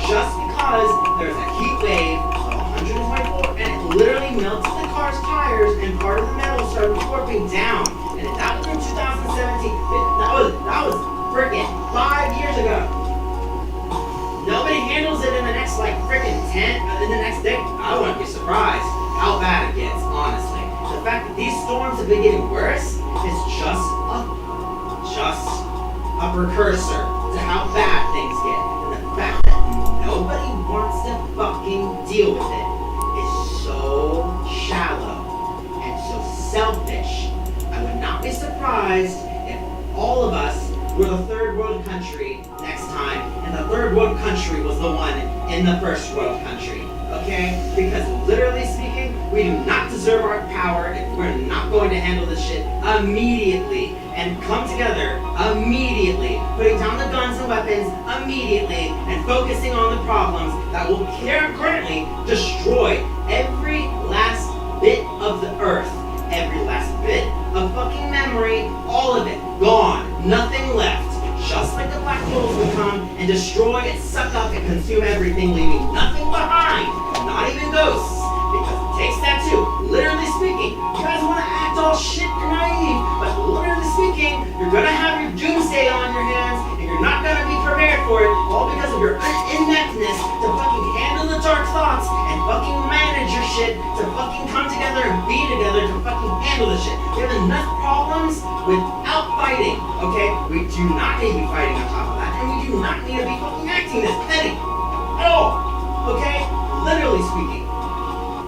S2: Just because there's a heat wave of 124, and it literally melted the car's tires, and part of the metal started warping down. And that was in 2017. That was freaking 5 years ago. Nobody handles it in the next like freaking 10, in the next decade. I wouldn't be surprised how bad it gets, honestly. The fact that these storms have been getting worse is just a precursor to how bad things get. And the fact that nobody wants to fucking deal with it is so shallow and so selfish. I would not be surprised if all of us were the third world country next time, and the third world country was the one in the first world country, okay? Because literally speaking, We do not deserve our power if we're not going to handle this shit immediately and come together immediately, putting down the guns and weapons immediately and focusing on the problems that will currently destroy every last bit of the earth, every last bit of fucking memory, all of it gone, nothing left. Just like the black holes will come and destroy and suck up and consume everything, leaving nothing behind, not even ghosts. Because it takes that too. Literally speaking, you guys want to act all shit and naive, but literally speaking, you're gonna have your doomsday on your hands, and you're not gonna be prepared for it, all because of your ineptness to fucking handle the dark thoughts and fucking manage your shit, to fucking come together and be together to fucking handle this shit. We have enough problems without fighting, okay? We do not need to be fighting on top of that, and we do not need to be fucking acting this petty at all, okay? Literally speaking.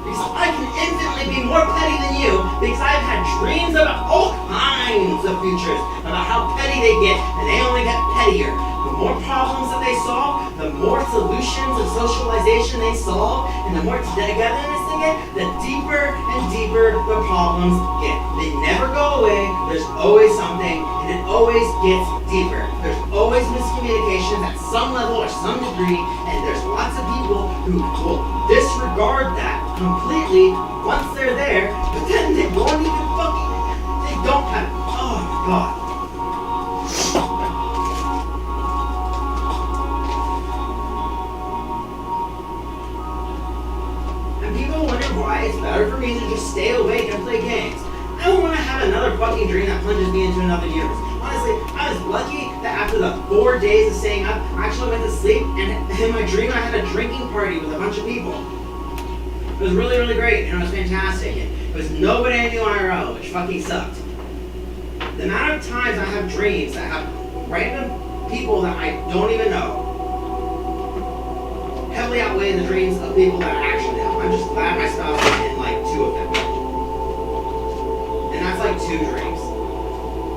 S2: Because I can infinitely be more petty than you because I've had dreams about all kinds of futures, about how petty they get, and they only get pettier. The more problems that they solve, the more solutions of socialization they solve, and the more togetherness they get, the deeper and deeper the problems get. They never go away, there's always something, and it always gets deeper. There's always miscommunications at some level or some degree, and there's lots of people who will disregard that completely once they're there, but then they won't even fucking, they don't have, oh my god. And people wonder why it's better for me to just stay awake and play games. I don't want to have another fucking dream that plunges me into another universe. Honestly, I was lucky that after the 4 days of staying up, I actually went to sleep, and in my dream I had a drinking party with a bunch of people. It was really, really great, and it was fantastic. It was nobody I knew IRL, which fucking sucked. The amount of times I have dreams that have random people that I don't even know heavily outweigh the dreams of people that I actually know. I'm just glad my spouse is in like 2 of them. And that's like 2 dreams.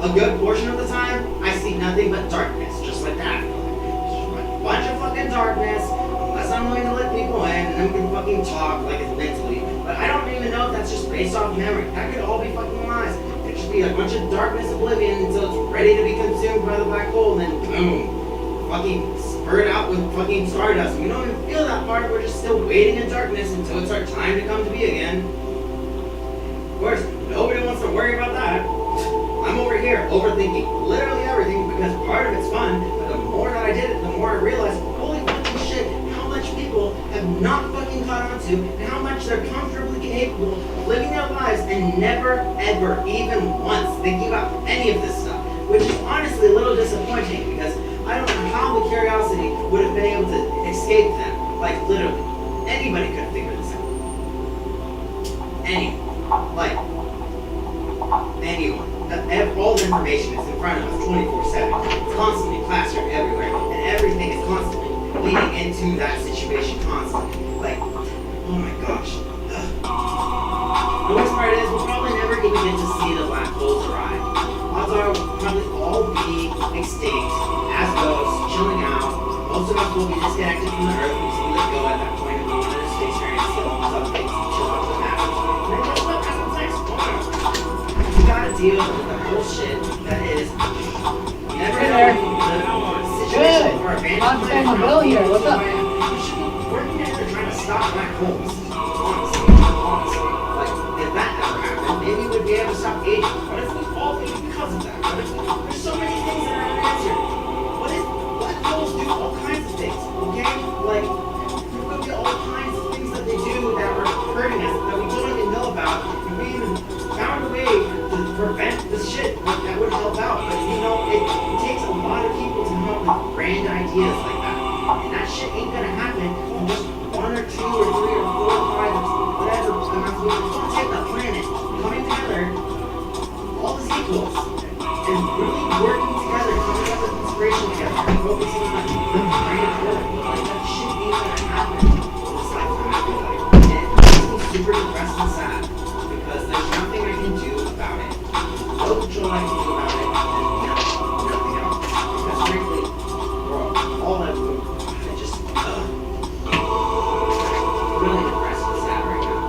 S2: A good portion of the time, I see nothing but darkness, just like that. Just a bunch of fucking darkness. Unless I'm willing to let people in, and then we can fucking talk like it's mentally. But I don't even know if that's just based off memory. That could all be fucking lies. It could just be a bunch of darkness oblivion until it's ready to be consumed by the black hole, and then boom, fucking spurred out with fucking stardust. And we don't even feel that part. We're just still waiting in darkness until it's our time to come to be again. Of course, nobody wants to worry about that. I'm over here overthinking literally everything because part of it's fun. But the more that I did it, the more I realized, holy fucking shit, how much people have not fucking caught on to, and how much they're comfortably capable of living their lives and never, ever, even once thinking about any of this stuff. Which is honestly a little disappointing because I don't know how the curiosity would have been able to escape them. Like literally, anybody could have figured this out. Anyone. Like, anyone. All the information is in front of us 24/7. It's constantly plastered everywhere, and everything is constantly leading into that situation constantly. Like, oh my gosh. Ugh. The worst part is we'll probably never even get to see the black holes arrive. Odds are we'll probably all be extinct as ghosts, chilling out. Most of us will be disconnected from the earth because we let go at that point and we wanted to stay experience something, chill out with that. And then guess what? That's what's next. We gotta deal with the bullshit that is never the situation or abandoned.
S3: Long time ago here. What's up?
S2: We should be working together trying to stop black holes. Honestly. Like, if that ever happened, maybe we'd be able to stop aging. What if we all age because of that? What if there's so many things that are unanswered? What if black holes do all kinds of things? Okay? Like, there could be all kinds of things that they do that are hurting us that we don't even know about. If we even found a way to prevent this shit, that would help out. But you know, it takes a lot of people to come up with grand ideas like that. And that shit ain't gonna happen in just 1 or 2 or 3 or 4 or 5 or whatever amount of people. It's gonna take the planet coming together, all the equals, and really working together, coming up with inspiration together, and focusing on greater good. Like that shit ain't gonna happen in this lifetime, I feel like. And it makes me super depressed and sad because there's nothing I can do about it. No control I can do about it, and nothing else. Because frankly, all that I just really depressed and sad right now.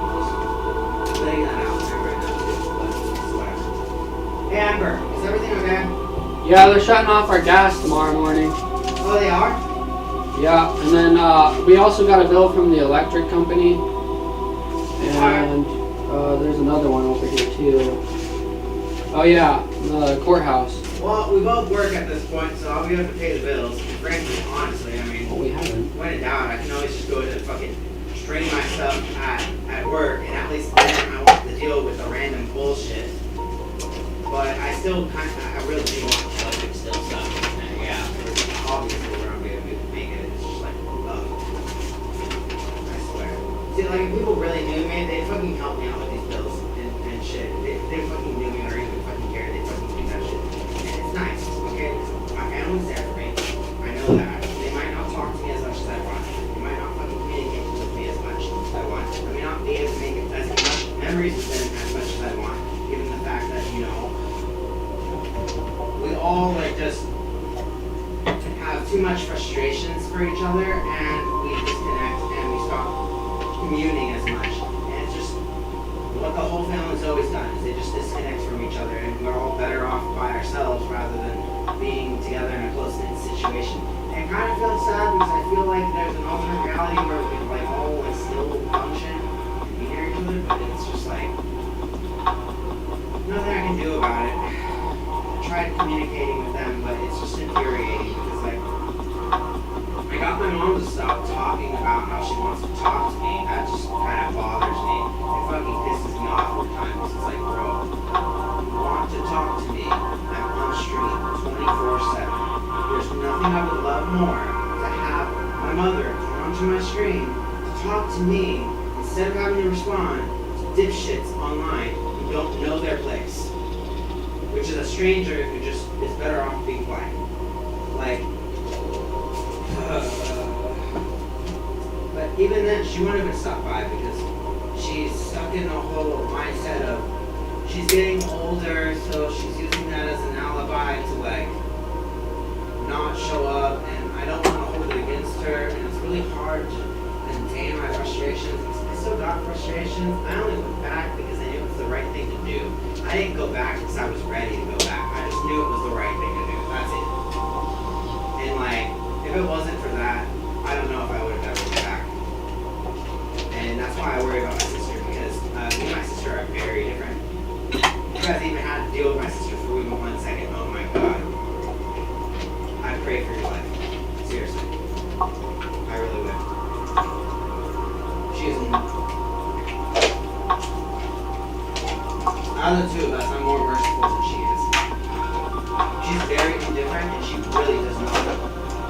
S3: Yeah, they're shutting off our gas tomorrow morning.
S2: Oh, they are?
S3: Yeah, and then we also got a bill from the electric company. And there's another one over here too. Oh yeah, the courthouse.
S2: Well, we both work at this point, so I'll be able to pay the bills. And frankly, honestly, I mean,
S3: Oh, we haven't.
S2: when in doubt, I can always just go to fucking strain myself at work, and at least then I won't have to deal with the random bullshit. But I still I really do want the electric still stuff. And yeah, obviously we're not gonna be able to make it. It's just like, I swear. See, like, if people really knew me, they'd fucking help me out with these bills and shit. They fucking knew me or even fucking care. They fucking do that shit. And it's nice, okay? My family's there for me. I know that. They might not talk to me as much as I want. They might not fucking communicate with me as much as I want. I may not be able to make as much memories with them as much as I want. Given the fact that, you know, we all like just have too much frustrations for each other, and we disconnect and we stop communing as much. And it's just what the whole family's always done is they just disconnect from each other, and we're all better off by ourselves rather than being together in a close-knit situation. And it kind of feels sad because I feel like there's an alternate reality where we can like all like still function and be near each other, but it's just like nothing I can do about it. I tried communicating with them, but it's just infuriating because like I got my mom to stop talking about how she wants to talk to me. That just kind of bothers me. It fucking pisses me off at times. It's like, bro, you want to talk to me? I'm on stream 24/7. There's nothing I would love more to have my mother come onto my screen to talk to me instead of having to respond to dipshits online who don't know their place. Which is a stranger who just is better off being quiet. Like, but even then, she wouldn't even stop by because she's stuck in the whole mindset of she's getting older, so she's using that as an alibi to like not show up, and I don't want to hold it against her, and it's really hard to contain my frustrations. I still got frustrations. I only went back because I knew it was the right thing to do. I didn't go back because I was ready to go back. I just knew it was the right thing to do. That's it. And like, if it wasn't for that, I don't know if I would have ever went back. And that's why I worry about my sister, because me and my sister are very different. You guys even had to deal with my sister for even 1 second. Oh my god. I pray for your life. Seriously. I really would. She is out of the two of us, I'm more merciful than she is. She's very indifferent, and she really does not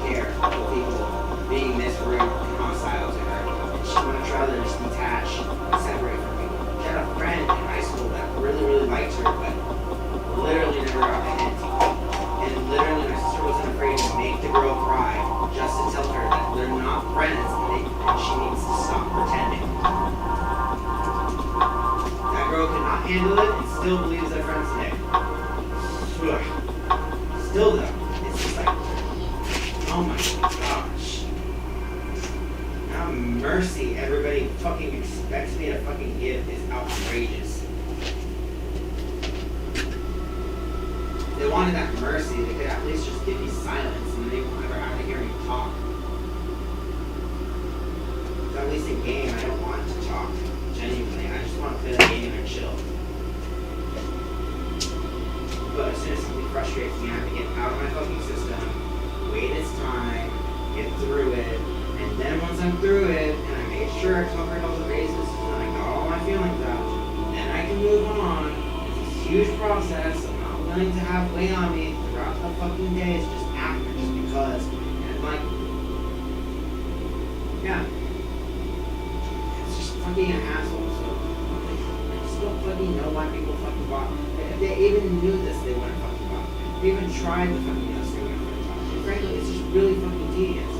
S2: care for people being this rude and hostile to her. And she would rather just detach and separate from people. She had a friend in high school that really, really liked her, but literally never got a hint. And literally, my sister wasn't afraid to make the girl cry just to tell her that they're not friends and she needs to stop pretending. That girl could not handle it and still believes they're friends today. Ugh. Still though, it's just like, oh my gosh. How mercy everybody fucking expects me to fucking give is outrageous. If they wanted that mercy, they could at least just give me silence and they won't ever have to hear me talk. At least in game, I don't want to talk. Genuinely, I just want to play the game and chill. But as soon as something frustrates me, I have to get out of my fucking system, wait its time, get through it, and then once I'm through it, and I made sure I covered all the bases, and I got all my feelings out, then I can move on. It's a huge process. I'm not willing to have weight on me throughout the fucking days just after, just because. And I'm like, yeah. It's just fucking an asshole, so I just don't fucking know why people fucking bought. If they even knew this, they wouldn't fucking bother. If they even tried to fucking know this, they wouldn't fucking bother. And frankly, it's just really fucking tedious.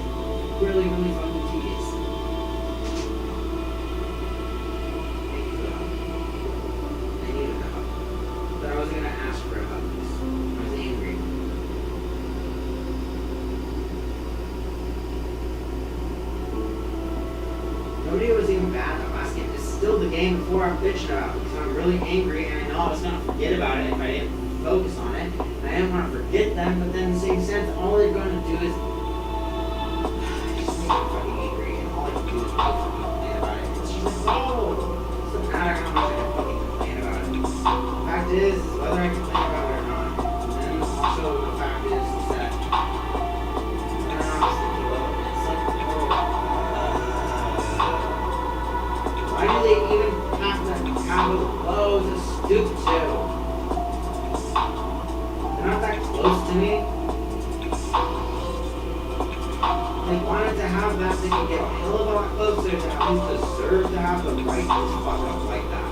S2: Really, really fucking tedious. Thank you for the help. I needed the help. But I was gonna ask for help. I was angry. Nobody was even bad at last game. It's still the game before I'm bitching about because I'm really angry and I know I was gonna forget about it if I didn't focus on it. And I don't want to forget them, but then in the same sense, all they're going to do is just make me fucking angry, and all I can do is fucking complain about it. It's just like, oh, it doesn't matter how much I can fucking complain about it. The fact is whether I complain about it or not. And then also the fact is that I don't know, I was thinking about it. It's like, why do they even have to have those lows to stoop to? They're not that close to me. They wanted to have that, they could get a hell of a lot closer to at least deserve to have the right to fuck up like that.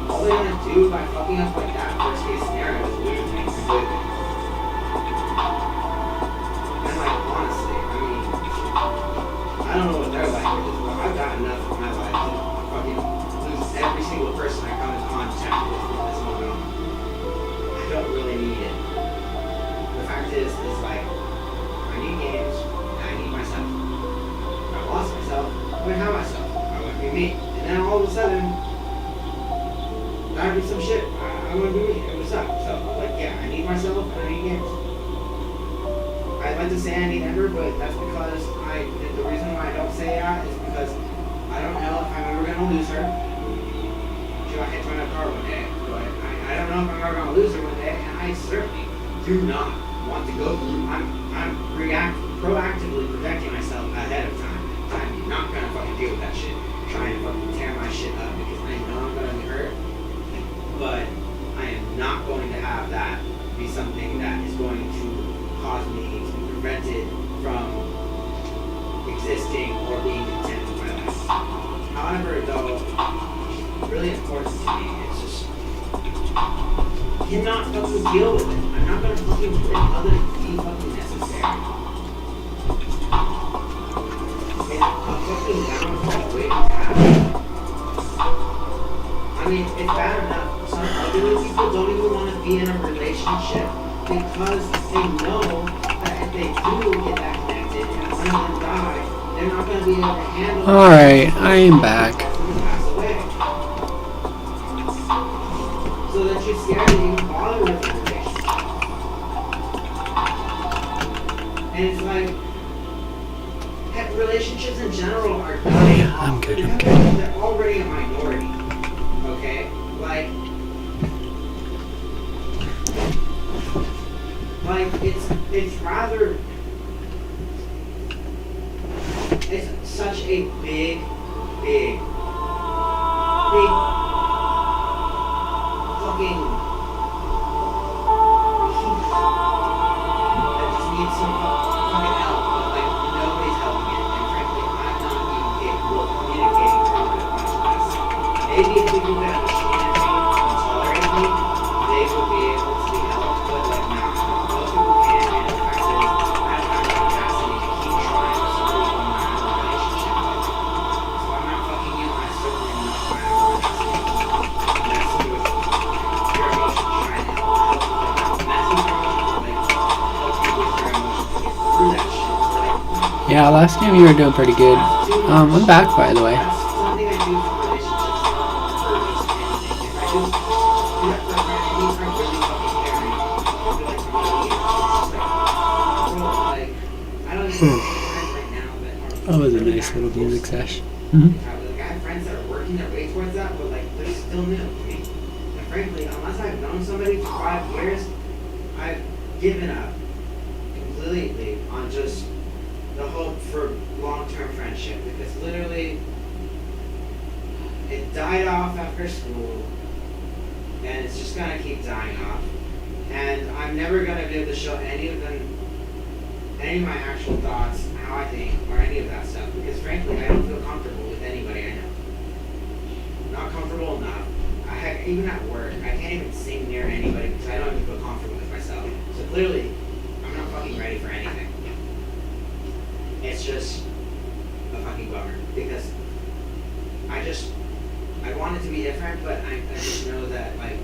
S2: All they're gonna do by fucking up like that, worst case scenario, is lose me completely. And like, honestly, I mean, I don't know what they're like, but I've got enough in my life to fucking lose every single person I come in contact with in this moment. I don't really need it. The fact is like, I need games, and I need myself. If I lost myself, I wouldn't have myself. I wouldn't be me. And then all of a sudden, that'd be some shit. I wouldn't be me. It would suck. So, like, yeah, I need myself, and I need games. I'd like to say I need Ember, but that's because the reason why I don't say that is because I don't know if I'm ever going to lose her. She got hit by a car one day, but I don't know if I'm ever going to lose her one day, and I certainly do not want to go through. I'm proactively protecting myself ahead of time. I'm not going to fucking deal with that shit. Trying to fucking tear my shit up because I know I'm going to be hurt, but I am not going to have that be something that is going to cause me to be prevented from existing or being content with my life. However, though, really important to me, it's just cannot fucking deal with it. I'm not gonna fucking put it other than be fucking necessary. And a fucking downfall waiting to happen. I mean, it's bad enough. Some elderly people don't even want to be in a relationship because they know that if they do get that connected and one of them die, they're not going to be able to handle it.
S1: Alright, I am back.
S2: Pass away. So that you're scared to even bother with the relationship. And it's like, heck, relationships in general are dying.
S1: Yeah, I'm good, I'm good.
S2: They're already a minority. Okay? Like it's rather, it's such a big fucking heap that just needs some fucking help, but like nobody's helping it, and frankly I'm not even capable of communicating through it much less. Maybe if people could understand me and tolerate me, they would be able to be helped, but like nah, most people can't, and the fact is I don't have the capacity to keep trying to support one in a relationship like that. So I'm not fucking you, I certainly am not trying to go in that situation. Your emotions trying to help like messy emotions, like help you with your emotions to get through that shit. Like,
S1: Yeah, last game you were doing pretty good. I'm back, by the way.
S2: that's something I do for relationships for just anything. If I do that for a friend, and he's not really fucking caring, I feel like for me, it's just like, bro, like, I don't even have friends right now that are
S1: That was a
S2: really
S1: nice little
S2: active.
S1: music session. Mm-hmm.
S2: I have friends that are working their way towards that, but like they're still new to me. And frankly, unless I've known somebody for 5 years, I've given up completely on just the hope for long-term friendship because literally it died off after school and it's just gonna keep dying off. And I'm never gonna be able to show any of my actual thoughts, how I think, or any of that stuff because frankly I don't feel comfortable with anybody I know. Not comfortable enough. Heck, even at work, I can't even sing near anybody because I don't even feel comfortable with myself. So clearly, I'm not fucking ready for anything. It's just a fucking bummer because I want it to be different, but I just know that like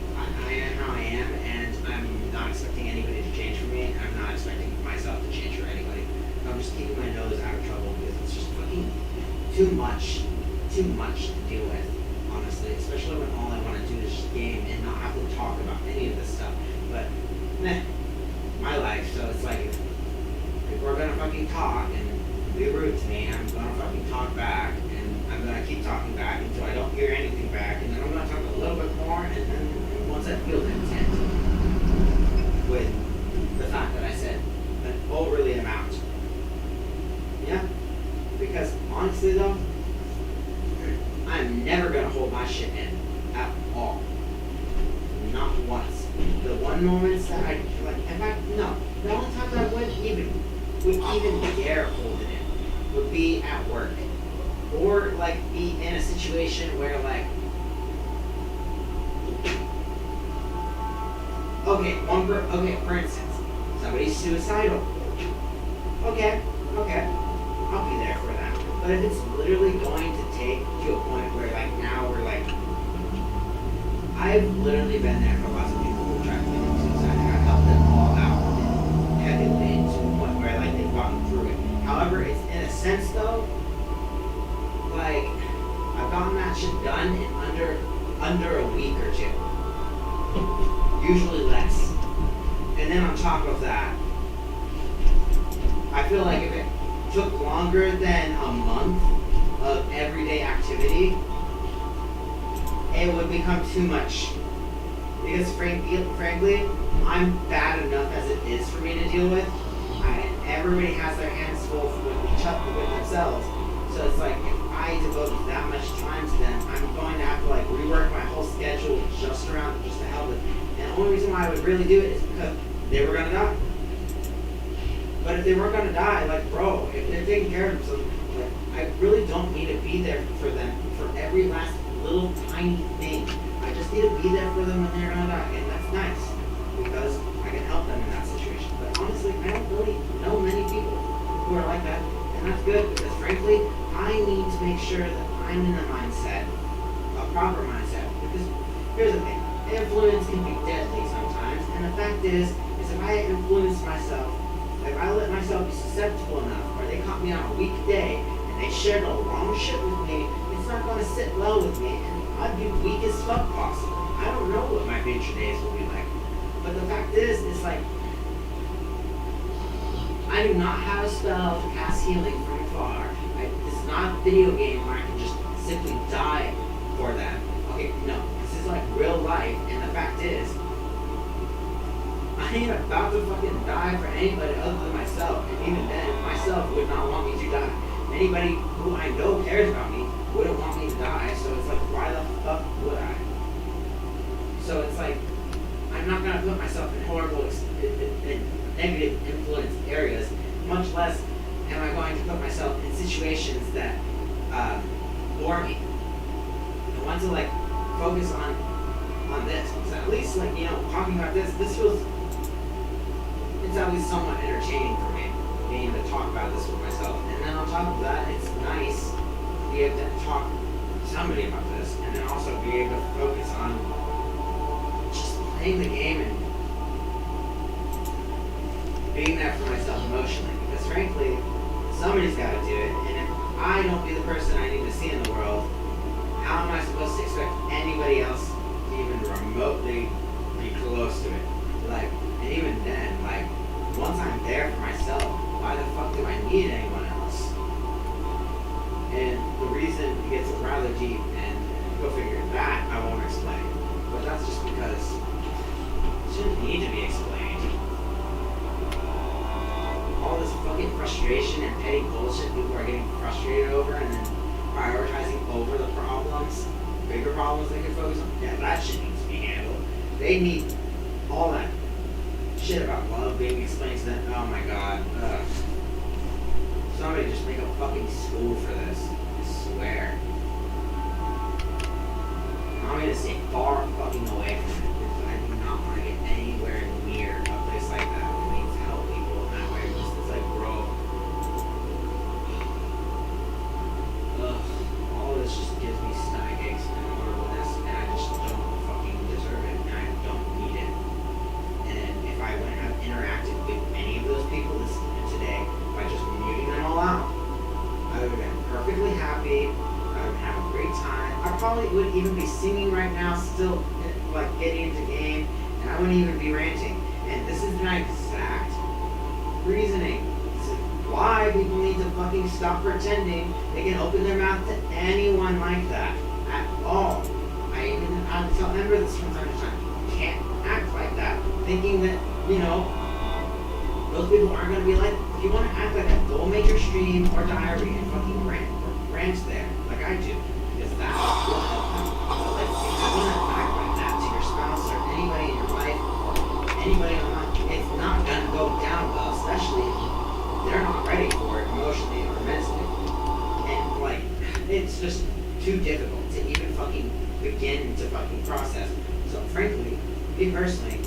S2: I am how I am, and I'm not expecting anybody to change for me. I'm not expecting myself to change for anybody. I'm just keeping my nose out of trouble because it's just fucking too much to deal with. honestly, especially when all I want to do is just game and not have to talk about any of this stuff. But, meh, my life, so it's like, if we're gonna fucking talk and be rude to me, I'm gonna fucking talk back, and I'm gonna keep talking back until I don't hear anything back, and then I'm gonna talk a little bit more, and then once I feel content with the fact that I said an overly amount. Yeah, because honestly though, I'm never gonna hold my shit in at all. Not once. The one moments that I like, in fact, no. The only times I would even dare hold it in would be at work, or like be in a situation where like, okay, for instance, somebody's suicidal. Okay, I'll be there for that. But if it's literally going to take to a point where like now we're like, I've literally been there for lots of people who try to commit suicide, and I've helped them all out heavily to the point where like they've gotten through it. However, it's in a sense though, like I've gotten that shit done in under a week or two. Usually less. And then on top of that, I feel like if it took longer than a month of everyday activity, it would become too much. Because frankly, I'm bad enough as it is for me to deal with. Everybody has their hands full with each other, with themselves. So it's like, if I devote that much time to them, I'm going to have to like rework my whole schedule just to help it. And the only reason why I would really do it is because they were gonna die. But if they weren't gonna die, like bro, if they're taking care of themselves, like, I really don't need to be there for them for every last little tiny thing. I just need to be there for them when they're gonna die, and that's nice because I can help them in that situation. But honestly, I don't really know many people who are like that, and that's good because frankly, I need to make sure that I'm in the mindset, a proper mindset. Because here's the thing: influence can be deadly sometimes, and the fact is if I influence myself, if I let myself be susceptible enough, or they caught me on a weekday and they shared the wrong shit with me, it's not going to sit well with me, and I'd be weak as fuck possible. I don't know what my future days will be like, but the fact is, it's like I do not have a spell to cast healing from afar. This is not a video game where I can just simply die for them. Okay, no, this is like real life, and the fact is, I ain't about to fucking die for anybody other than myself, and even then, myself would not want me to die. Anybody who I know cares about me wouldn't want me to die, so it's like, why the fuck would I? So it's like, I'm not gonna put myself in horrible, in negative influence areas, much less am I going to put myself in situations that bore me. I want to like focus on this, because at least like, you know, talking about this feels, it's at least somewhat entertaining for me, being able to talk about this with myself. And then on top of that, it's nice to be able to talk to somebody about this, and then also be able to focus on just playing the game and being there for myself emotionally. Because frankly, somebody's got to do it, and if I don't be the person I need to see in the world, how am I supposed to expect anybody else to even remotely be close to it? Like, and even then, like, once I'm there for myself, why the fuck do I need anyone else? And the reason it gets rather deep, and go figure that, I won't explain. But that's just because it shouldn't need to be explained. All this fucking frustration and petty bullshit people are getting frustrated over and then prioritizing over the problems, bigger problems they can focus on, yeah, that shit needs to be handled. They need all that shit about love being explained to them. Oh my god. Somebody just make a fucking school for this. I swear. I'm gonna stay far fucking away from it because I do not want to get anywhere near a place like that that needs to help people in that way. It's like, bro. All this just gives me stomach aches and horribleness, and I just don't fucking deserve it, and I don't need it. And if I wouldn't have interacted with any of those people today by just muting them all out, I would have been perfectly happy. I would have a great time. I probably would even be singing right now, still like getting into game, and I wouldn't even be ranting. And this is my exact reasoning. This is why people need to fucking stop pretending they can open their mouth to anyone like that at all. I tell Ember this from time to time. You can't act like that, thinking that, you know, those people aren't gonna be like, if you wanna act like that, go make your stream or diary and fucking rant there, like I do. Because that will help them. But like, if you wanna act like that to your spouse or anybody in your life, anybody online, it's not gonna go down well, especially if they're not ready for it emotionally or mentally. And like, it's just too difficult to even fucking begin to fucking process. So frankly, me personally,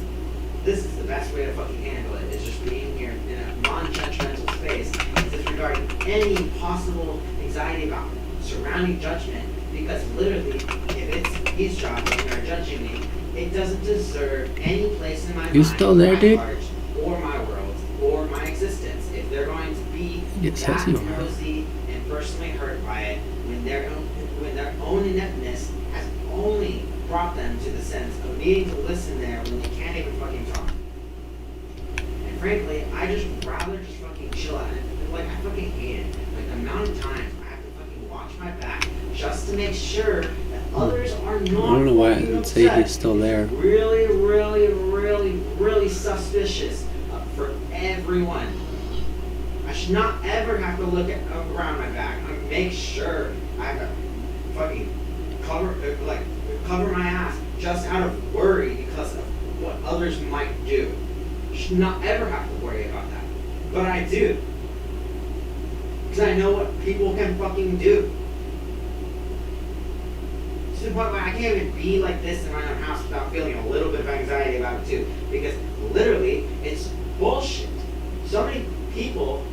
S2: this is the best way to fucking handle it, is just being here in a non-judgmental space, disregarding any possible anxiety about surrounding judgment, because literally, if it's eavesdropping or judging me, it doesn't deserve any place in my
S1: You
S2: mind,
S1: still there,
S2: my
S1: dude?
S2: heart, or my world, or my existence. If they're going to be
S1: Get
S2: that
S1: sassy over it.
S2: nosy and personally hurt by it, when their own ineptness has only brought them to the sense of needing to listen there when they can't even fucking talk. And frankly, I just rather just fucking chill at it. Like, I fucking hate it. Like, the amount of times I have to fucking watch my back just to make sure that others are not
S1: I don't know why I
S2: fucking
S1: would say
S2: upset.
S1: he's still there.
S2: Really, really, really, really suspicious for everyone. I should not ever have to look around my back and make sure I have to fucking cover my ass just out of worry because of what others might do. Should not ever have to worry about that. But I do. Because I know what people can fucking do. To the point where I can't even be like this in my own house without feeling a little bit of anxiety about it too. Because literally, it's bullshit. So many people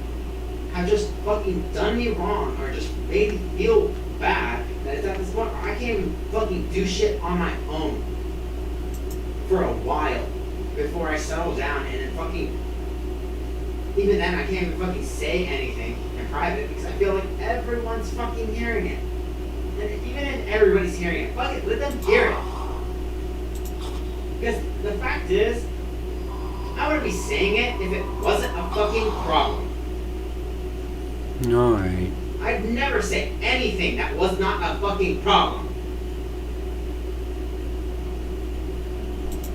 S2: have just fucking done me wrong or just made me feel bad that it's at this point where I can't even fucking do shit on my own for a while before I settle down and then fucking, even then I can't even fucking say anything in private because I feel like everyone's fucking hearing it. And even if everybody's hearing it, fuck it, let them hear it. Because the fact is, I wouldn't be saying it if it wasn't a fucking problem.
S1: Alright.
S2: I'd never say anything that was not a fucking problem.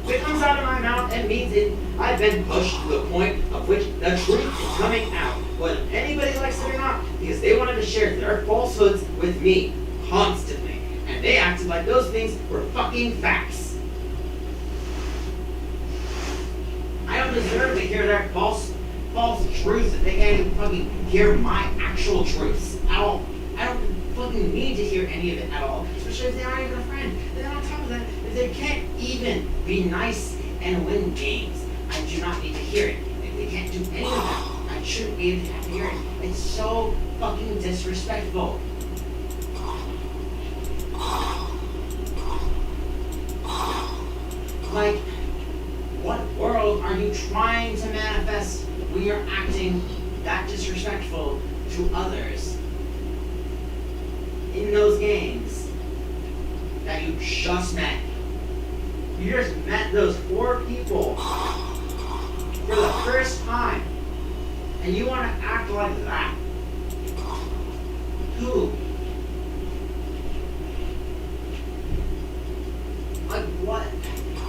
S2: If it comes out of my mouth, it means I've been pushed to the point of which the truth is coming out, whether anybody likes it or not, because they wanted to share their falsehoods with me constantly, and they acted like those things were fucking facts. I don't deserve to hear their false truths if they can't even fucking hear my actual truths at all. I don't fucking need to hear any of it at all, especially if they aren't even a friend. And then on top of that, if they can't even be nice and win games, I do not need to hear it. If they can't do any of that, I shouldn't be able to hear it. It's so fucking disrespectful. Like, what world are you trying to manifest when you're acting that disrespectful to others in those games that you just met? You just met those 4 people for the first time, and you want to act like that? Who? Like what?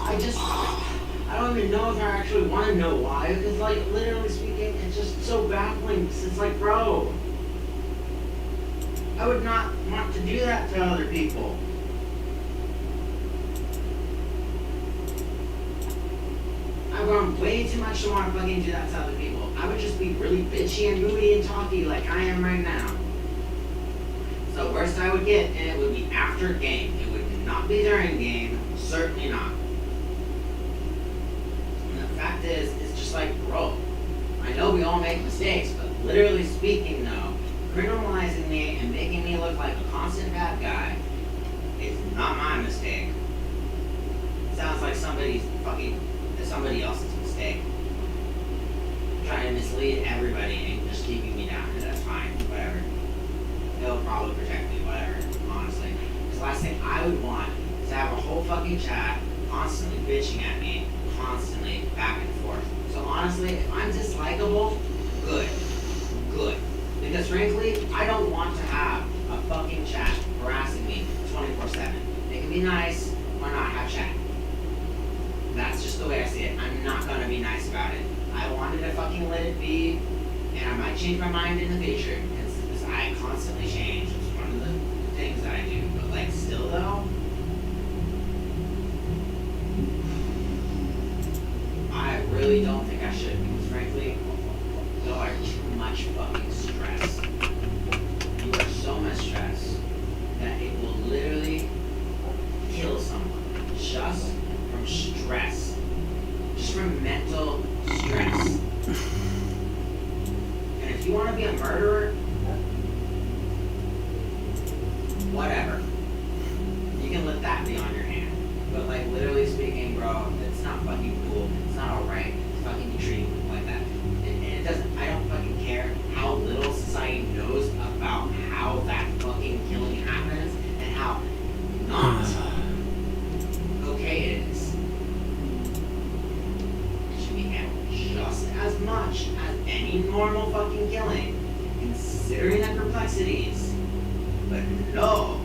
S2: I don't even know if I actually want to know why, because like literally speaking, it's just so baffling. It's like, bro, I would not want to do that to other people. I've gone way too much to want to fucking do that to other people. I would just be really bitchy and moody and talky like I am right now. So the worst I would get, and it would be after game. It would not be during game, certainly not. And the fact is, it's just like, bro, I know we all make mistakes, but literally speaking though, criminalizing me and making me look like a constant bad guy is not my mistake. It sounds like somebody else's mistake. Trying to mislead everybody and just keeping me down. That's fine, whatever. They'll probably protect me, whatever, honestly. Because last thing thing I would want is to have a whole fucking chat constantly bitching at me, constantly back and forth. So honestly, if I'm dislikable, good. Good. Because frankly, I don't want to have a fucking chat harassing me 24/7. It can be nice or not have chat. That's just the way I see it. I'm not gonna be nice about it. I wanted to fucking let it be, and I might change my mind in the future. Because I constantly change. It's one of the things that I do. But like, still though, I really don't think I should. Because frankly, you are too much fucking stress. You are so much stress that it will literally kill someone just from stress, just from mental stress. And if you want to be a murderer, whatever. You can let that be on your hand. But like literally speaking, bro, it's not fucking cool. It's not alright to fucking be treated like that. And it doesn't, I don't fucking care how little society knows about how that fucking killing happens and how not okay it is. It should be handled just as much as any normal fucking killing, considering the complexities. But no,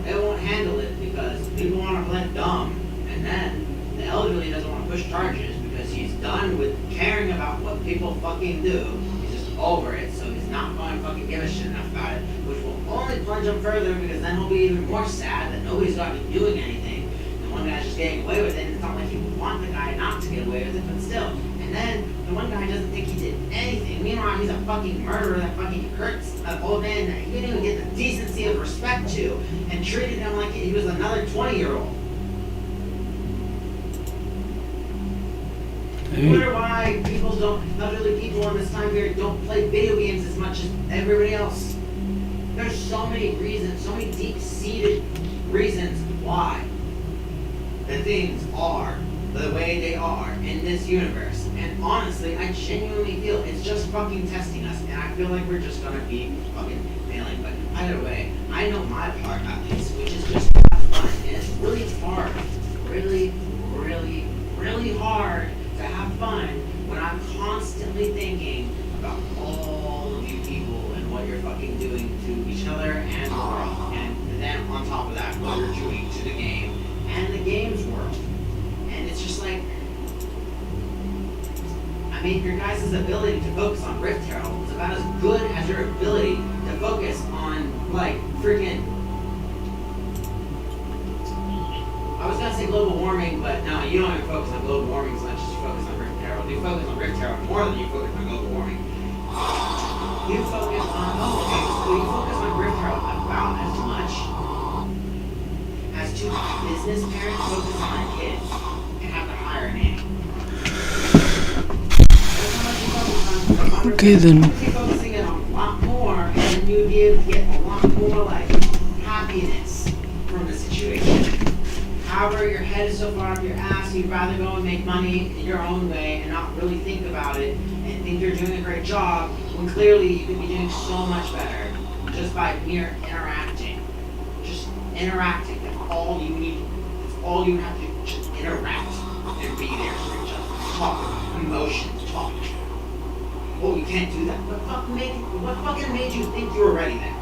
S2: they won't handle it because people want to play dumb. And then the elderly doesn't want to push charges because he's done with caring about what people fucking do. He's just over it, so he's not going to fucking give a shit enough about it, which will only plunge him further because then he'll be even more sad that nobody's got to be doing anything. The one guy's just getting away with it, and it's not like he would want the guy not to get away with it, but still. And then the one guy doesn't think he did anything. Meanwhile, he's a fucking murderer that fucking hurts an old man that he didn't even get the decency of respect to and treated him like he was another 20-year-old. I wonder why elderly people in this time period don't play video games as much as everybody else. There's so many reasons, so many deep-seated reasons why the things are the way they are in this universe. And honestly, I genuinely feel it's just fucking testing us, and I feel like we're just gonna be fucking failing. But either way, I know my part at least, which is just to have fun. And it's really hard, really, really, really hard to have fun when I'm constantly thinking about all of you people and what you're fucking doing to each other and the world. And then on top of that, what you're doing to the game and the game's world. And it's just like, I mean, your guys' ability to focus on Rift Herald is about as good as your ability to focus on, like, freaking, I was gonna say global warming, but no, you don't even focus on global warming as much as you focus on Rift Herald. You focus on Rift Herald more than you focus on global warming. You focus on Rift Herald about as much as two business parents focus on their kids and have to hire a nanny.
S1: Okay, then.
S2: You'd be focusing it on a lot more, and then you'd be able to get a lot more, like, happiness from the situation. However, your head is so far up your ass, you'd rather go and make money your own way and not really think about it and think you're doing a great job, when clearly you could be doing so much better just by mere interacting. Just interacting. That's all you need. That's all you have to do. Just interact and be there for each other. Talk. Emotions. Talk. Oh, you can't do that? What fucking made you think you were ready then?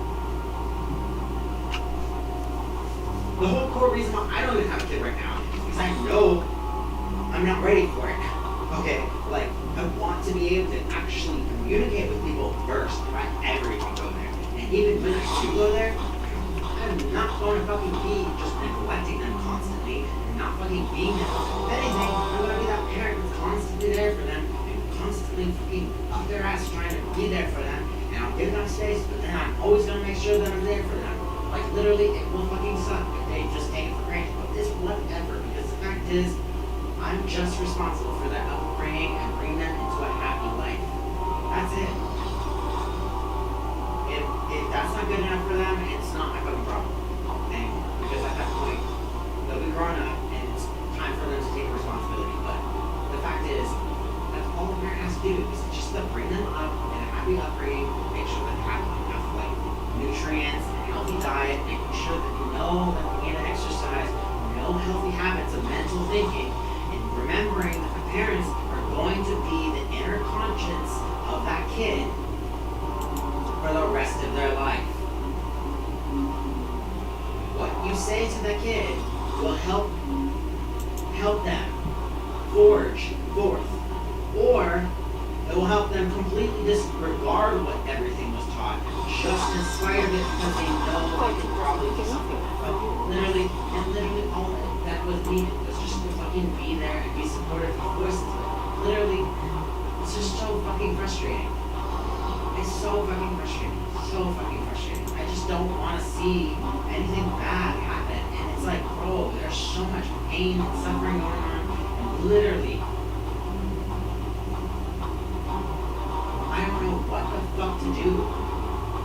S2: The whole core reason why I don't even have a kid right now is because I know I'm not ready for it. Okay, like, I want to be able to actually communicate with people first if I ever even go there. And even when I do go there, I'm not going to fucking be just neglecting them constantly and not fucking being there. If anything, I'm going to be that parent who's constantly there for them and constantly fucking up their ass trying to be there for them. And I'll give them space, but then I'm always going to make sure that I'm there for them. Like, literally, it will fucking suck if they just take it for granted. But it's whatever, because the fact is, I'm just responsible for their upbringing and bring them into a happy life. That's it. If that's not good enough for them, it's not my fucking problem anymore. Because at that point, they'll be grown up, and it's time for them to take responsibility. But the fact is, that's all a parent has to do, is just to bring them up in a happy upbringing, make sure that they have enough, like, nutrients, healthy diet, making sure that you know that at the end of say to the kid will help them forge forth, or it will help them completely disregard what everything was taught, just in spite of it because they know they could probably do something. But literally all that was needed was just to fucking be there and be supportive of voices. But literally, it's just so fucking frustrating. It's so fucking frustrating. So fucking frustrating. I just don't want to see anything bad happen. And it's like, bro, there's so much pain and suffering going on. And literally, I don't know what the fuck to do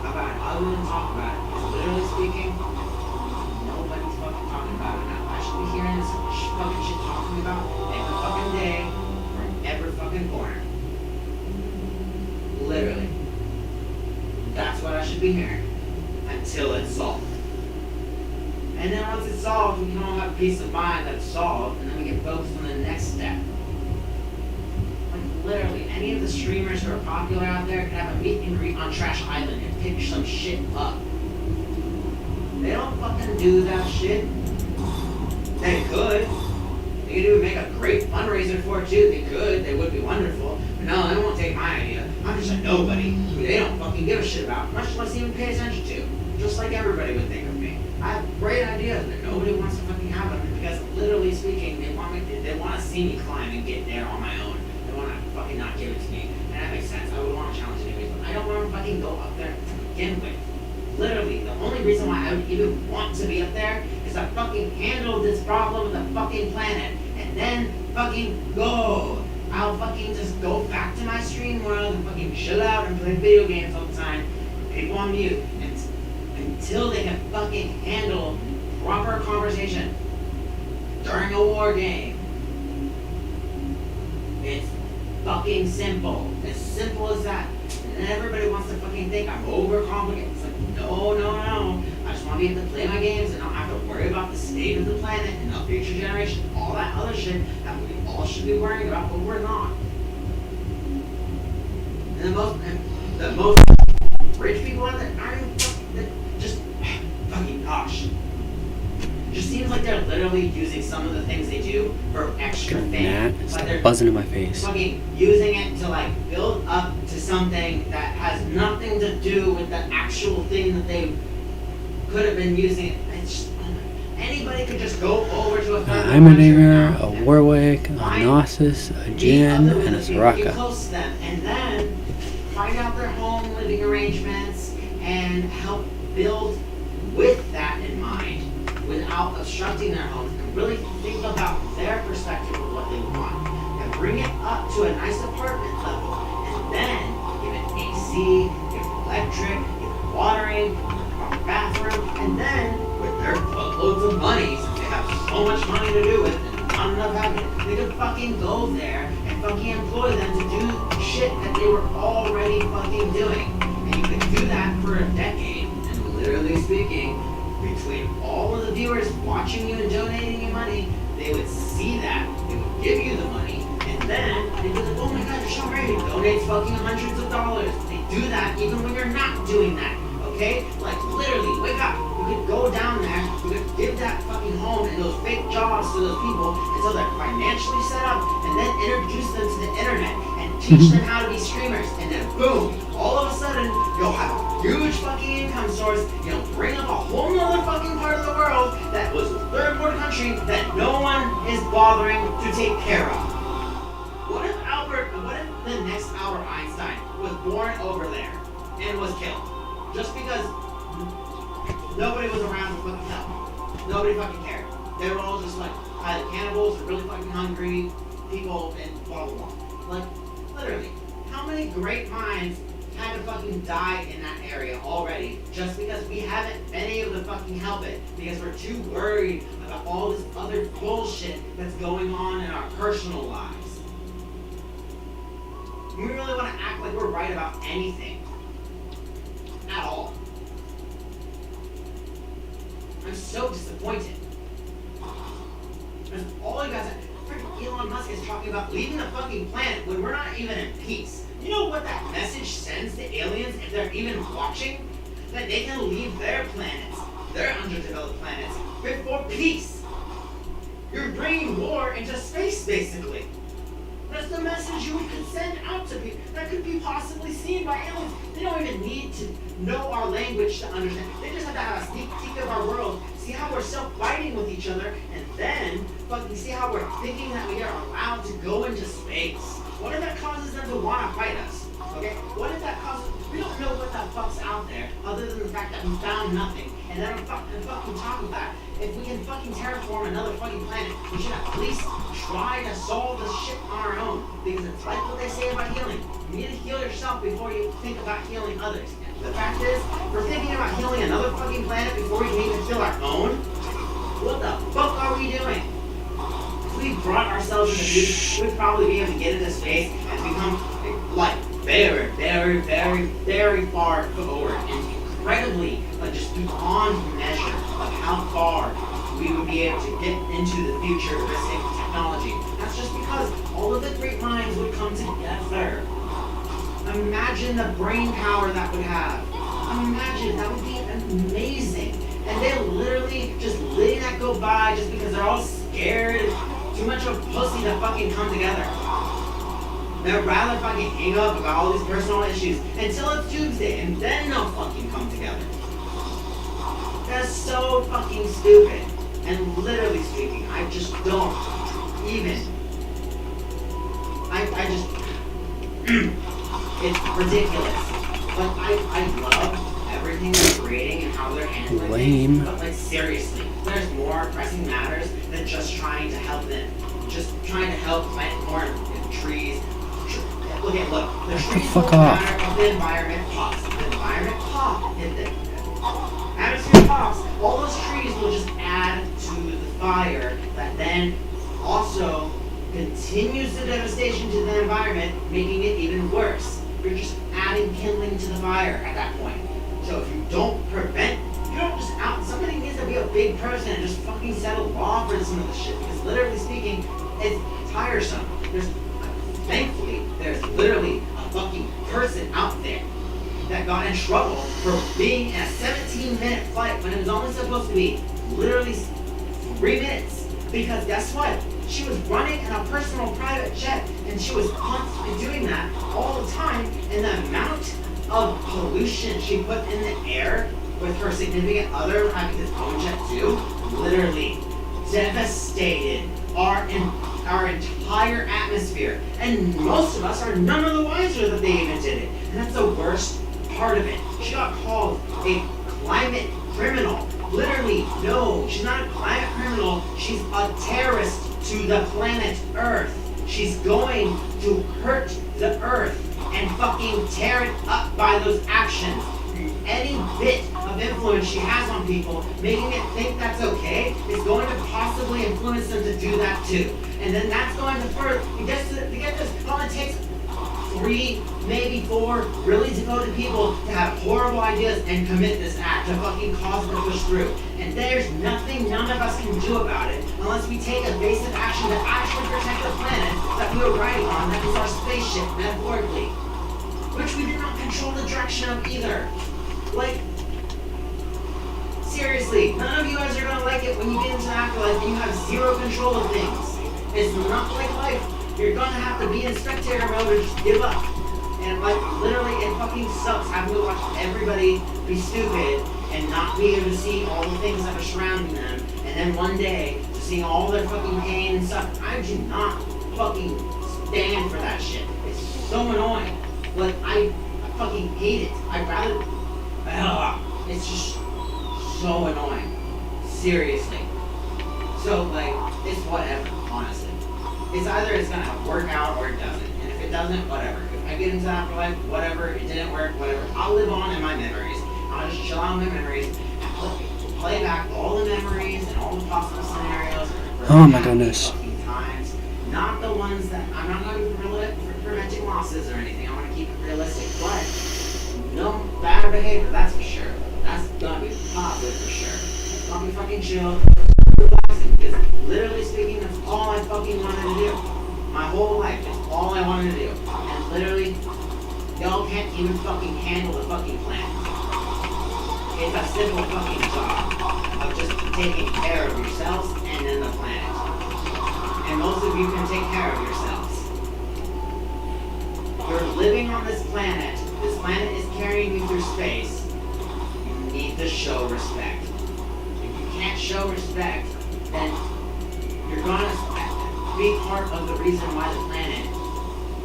S2: about it other than talk about it. Because literally speaking, nobody's fucking talking about it now. I should be hearing this fucking shit talking about every fucking day from every fucking corner. Literally. That's what I should be hearing until it's solved. And then once it's solved, we can all have peace of mind that it's solved, and then we can focus on the next step. Like literally, any of the streamers who are popular out there could have a meet and greet on Trash Island and pick some shit up. They don't fucking do that shit. They could. They could even make a great fundraiser for it too. They could. They would be wonderful. But no, they won't take my idea. I'm just a nobody who they don't fucking give a shit about, much less even pay attention to. Just like everybody would think of me. I have great ideas, but nobody wants to fucking have them because, literally speaking, they want to see me climb and get there on my own. They want to fucking not give it to me, and that makes sense. I would want to challenge anyways, but I don't want to fucking go up there to begin with. Literally, the only reason why I would even want to be up there is to fucking handle this problem with the fucking planet, and then fucking go. I'll fucking just go back to my stream world and fucking chill out and play video games all the time. People on mute. Until they can fucking handle proper conversation during a war game. It's fucking simple. As simple as that. And everybody wants to fucking think I'm overcomplicated. It's like, no. I just want to be able to play my games and not have to worry about the state of the planet and the future generation, all that other shit that we all should be worrying about, but we're not. And the most rich people out there aren't even just fucking gosh. It just seems like they're literally using some of the things they do for extra fame.
S1: It's
S2: Like they're
S1: buzzing in my face.
S2: fucking using it to like build up to something that has nothing to do with the actual thing that they could have been using it. It's just, anybody could just go over to a
S1: Heimerdinger, a Warwick, a Gnosis, a Jin, and a
S2: Get
S1: Soraka.
S2: close to them, and then find out their home living arrangements and help build with that in mind, without obstructing their homes, and really think about their perspective of what they want, and bring it up to a nice apartment level, and then give it AC, give it electric, give it watering, a bathroom, and then with their boatloads of money, since they have so much money to do with and not enough happening, they could fucking go there and fucking employ them to do shit that they were already fucking doing. And you could do that for a decade, and literally speaking, between all of the viewers watching you and donating you money, they would see that, they would give you the money, and then they'd be like, oh my god, Sean Brady donates fucking hundreds of dollars. They do that even when you're not doing that, okay? Like, literally, wake up. You could go down there, you could give that fucking home and those fake jobs to those people until they're financially set up, and then introduce them to the internet and teach them how to be streamers, and then boom, all of a sudden, you'll have a huge fucking income source, you'll bring up a whole nother fucking part of the world that was a third world country that no one is bothering to take care of. What if the next Albert Einstein was born over there and was killed? Just because nobody was around to fucking help. Nobody fucking cared. They were all just like either cannibals or really fucking hungry people and blah blah blah. Like, literally, how many great minds had to fucking die in that area already just because we haven't been able to fucking help it because we're too worried about all this other bullshit that's going on in our personal lives. We really want to act like we're right about anything. At all. I'm so disappointed. Because all you guys freaking Elon Musk is talking about leaving the fucking planet when we're not even in peace. You know what that message sends to aliens if they're even watching? That they can leave their planets, their underdeveloped planets, 50 world peace. You're bringing war into space, basically. That's the message you could send out to people. That could be possibly seen by aliens. They don't even need to know our language to understand. They just have to have a sneak peek of our world, see how we're still fighting with each other, and then fucking see how we're thinking that we are allowed to go into space. What if that causes them to want to fight us? Okay? What if that causes... We don't know what the fuck's out there, other than the fact that we found nothing. And then on fucking top of that, if we can fucking terraform another fucking planet, we should at least try to solve this shit on our own. Because it's like what they say about healing. You need to heal yourself before you think about healing others. The fact is, we're thinking about healing another fucking planet before we can even heal our own. What the fuck are we doing? If we brought ourselves into peace, we'd probably be able to get into space and become like very, very, very, very far forward and incredibly, like just beyond measure of how far we would be able to get into the future with this technology. That's just because all of the great minds would come together. Imagine the brain power that would have. Imagine, that would be amazing. And they're literally just letting that go by just because they're all scared and too much of a pussy to fucking come together. They'd rather fucking hang up about all these personal issues until it's Tuesday and then they'll fucking come together. That's so fucking stupid. And literally speaking, I just don't even. I just. It's ridiculous. But I love everything they're creating and how they're handling
S1: Lame.
S2: things. But like seriously, there's more pressing matters than just trying to help them. Just trying to help plant more trees. Look, the trees
S1: fuck
S2: don't
S1: off.
S2: matter if the environment pops. If the environment pops, if the atmosphere pops, all those trees will just add to the fire that then also continues the devastation to the environment, making it even worse. You're just adding kindling to the fire at that point. So if you don't prevent, you don't just out, somebody needs to be a big person and just fucking set a law for some of this shit, because literally speaking, it's tiresome. Thankfully, there's literally a fucking person out there that got in trouble for being in a 17-minute flight when it was only supposed to be literally 3 minutes. Because guess what? She was running in a personal private jet, and she was constantly doing that all the time, and the amount of pollution she put in the air with her significant other having his own jet too, literally devastated our entire atmosphere. And most of us are none of the wiser that they even did it. And that's the worst part of it. She got called a climate criminal. Literally, no, she's not a climate criminal. She's a terrorist to the planet Earth. She's going to hurt the Earth and fucking tear it up by those actions. Any bit of influence she has on people, making it think that's okay, is going to possibly influence them to do that too. And then that's going to further, to get this, it only takes 3, maybe 4 really devoted people to have horrible ideas and commit this act to fucking cause it to push through. And there's nothing none of us can do about it unless we take evasive action to actually protect the planet that we were riding on, that is our spaceship, metaphorically. Which we did not control the direction of either. Like, seriously, none of you guys are gonna like it when you get into the afterlife and you have zero control of things. It's not like life. You're gonna have to be in spectator mode or just give up. And like, literally, it fucking sucks having to watch everybody be stupid and not be able to see all the things that are surrounding them. And then one day, seeing all their fucking pain and stuff. I do not fucking stand for that shit. It's so annoying. Like, I fucking hate it. I'd rather... it's just so annoying. Seriously. So, like, it's whatever, honestly. It's either it's gonna work out or it doesn't. And if it doesn't, whatever. If I get into the afterlife, whatever. It didn't work, whatever. I'll live on in my memories. I'll just chill out in my memories and play back all the memories and all the possible scenarios.
S1: Oh my goodness.
S2: Fucking times. Not the ones that... I'm not going to be preventing losses or anything. I want to keep it realistic. But no bad behavior, that's for sure. That's gonna be positive for sure. It's gonna be fucking chill, relaxing, because literally speaking, that's all I fucking wanted to do. My whole life, it's all I wanted to do. And literally, y'all can't even fucking handle the fucking plan. It's a simple fucking job of just taking care of yourselves and then the planet. And most of you can take care of yourselves. You're living on this planet. This planet is carrying you through space. You need to show respect. If you can't show respect, then you're gonna be part of the reason why the planet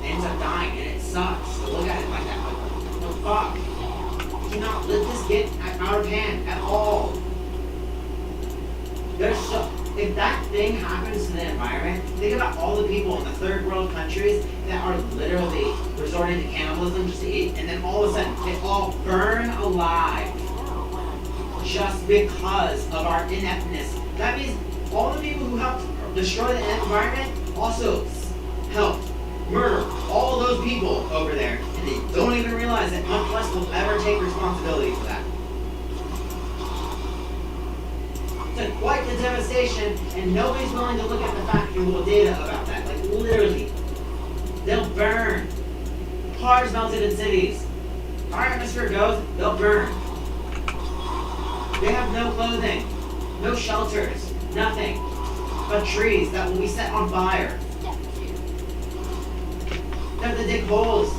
S2: ends up dying, and it sucks to look at it like that. Like, no fuck. You cannot let this get out of hand at all. If that thing happens to the environment, think about all the people in the third world countries that are literally resorting to cannibalism just to eat, and then all of a sudden they all burn alive just because of our ineptness. That means all the people who helped destroy the environment also helped murder all those people over there, and they don't even realize that much less will ever take responsibility for that. It's quite the devastation, and nobody's willing to look at the factual data about that. Like, literally. They'll burn. Cars melted in cities. Our atmosphere goes, they'll burn. They have no clothing, no shelters, nothing but trees that will be set on fire. They have to dig holes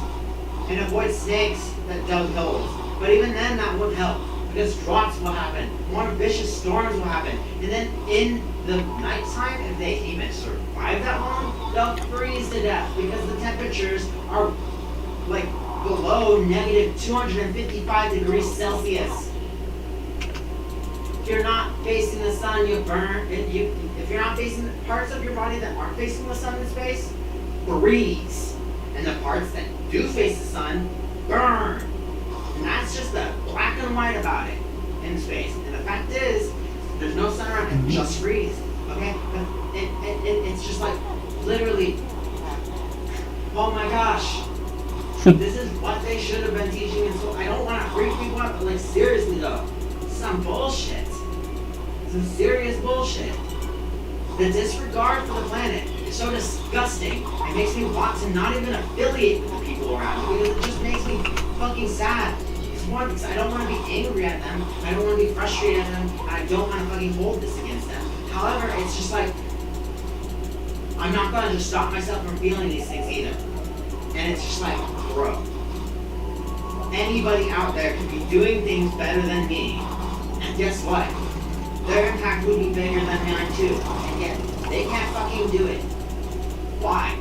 S2: and avoid snakes that dug holes. But even then, that wouldn't help. Because droughts will happen, more vicious storms will happen, and then in the nighttime, if they even survive that long, they'll freeze to death because the temperatures are like below negative 255 degrees Celsius. If you're not facing the sun, you burn. If you're not facing the parts of your body that aren't facing the sun in space, freeze, and the parts that do face the sun, burn. And that's just the black and white about it in space. And the fact is, there's no sun around it, just freeze. Okay? But it's just like, literally, oh my gosh. This is what they should have been teaching in school. I don't want to freak people out, but like, seriously though, some bullshit. Some serious bullshit. The disregard for the planet is so disgusting. It makes me want to not even affiliate with the people around me because it just makes me fucking sad. It's one, because I don't want to be angry at them, I don't want to be frustrated at them, and I don't want to fucking hold this against them. However, it's just like, I'm not going to just stop myself from feeling these things either. And it's just like, bro, anybody out there could be doing things better than me, and guess what? Their impact would be bigger than mine too, and yet they can't fucking do it. Why?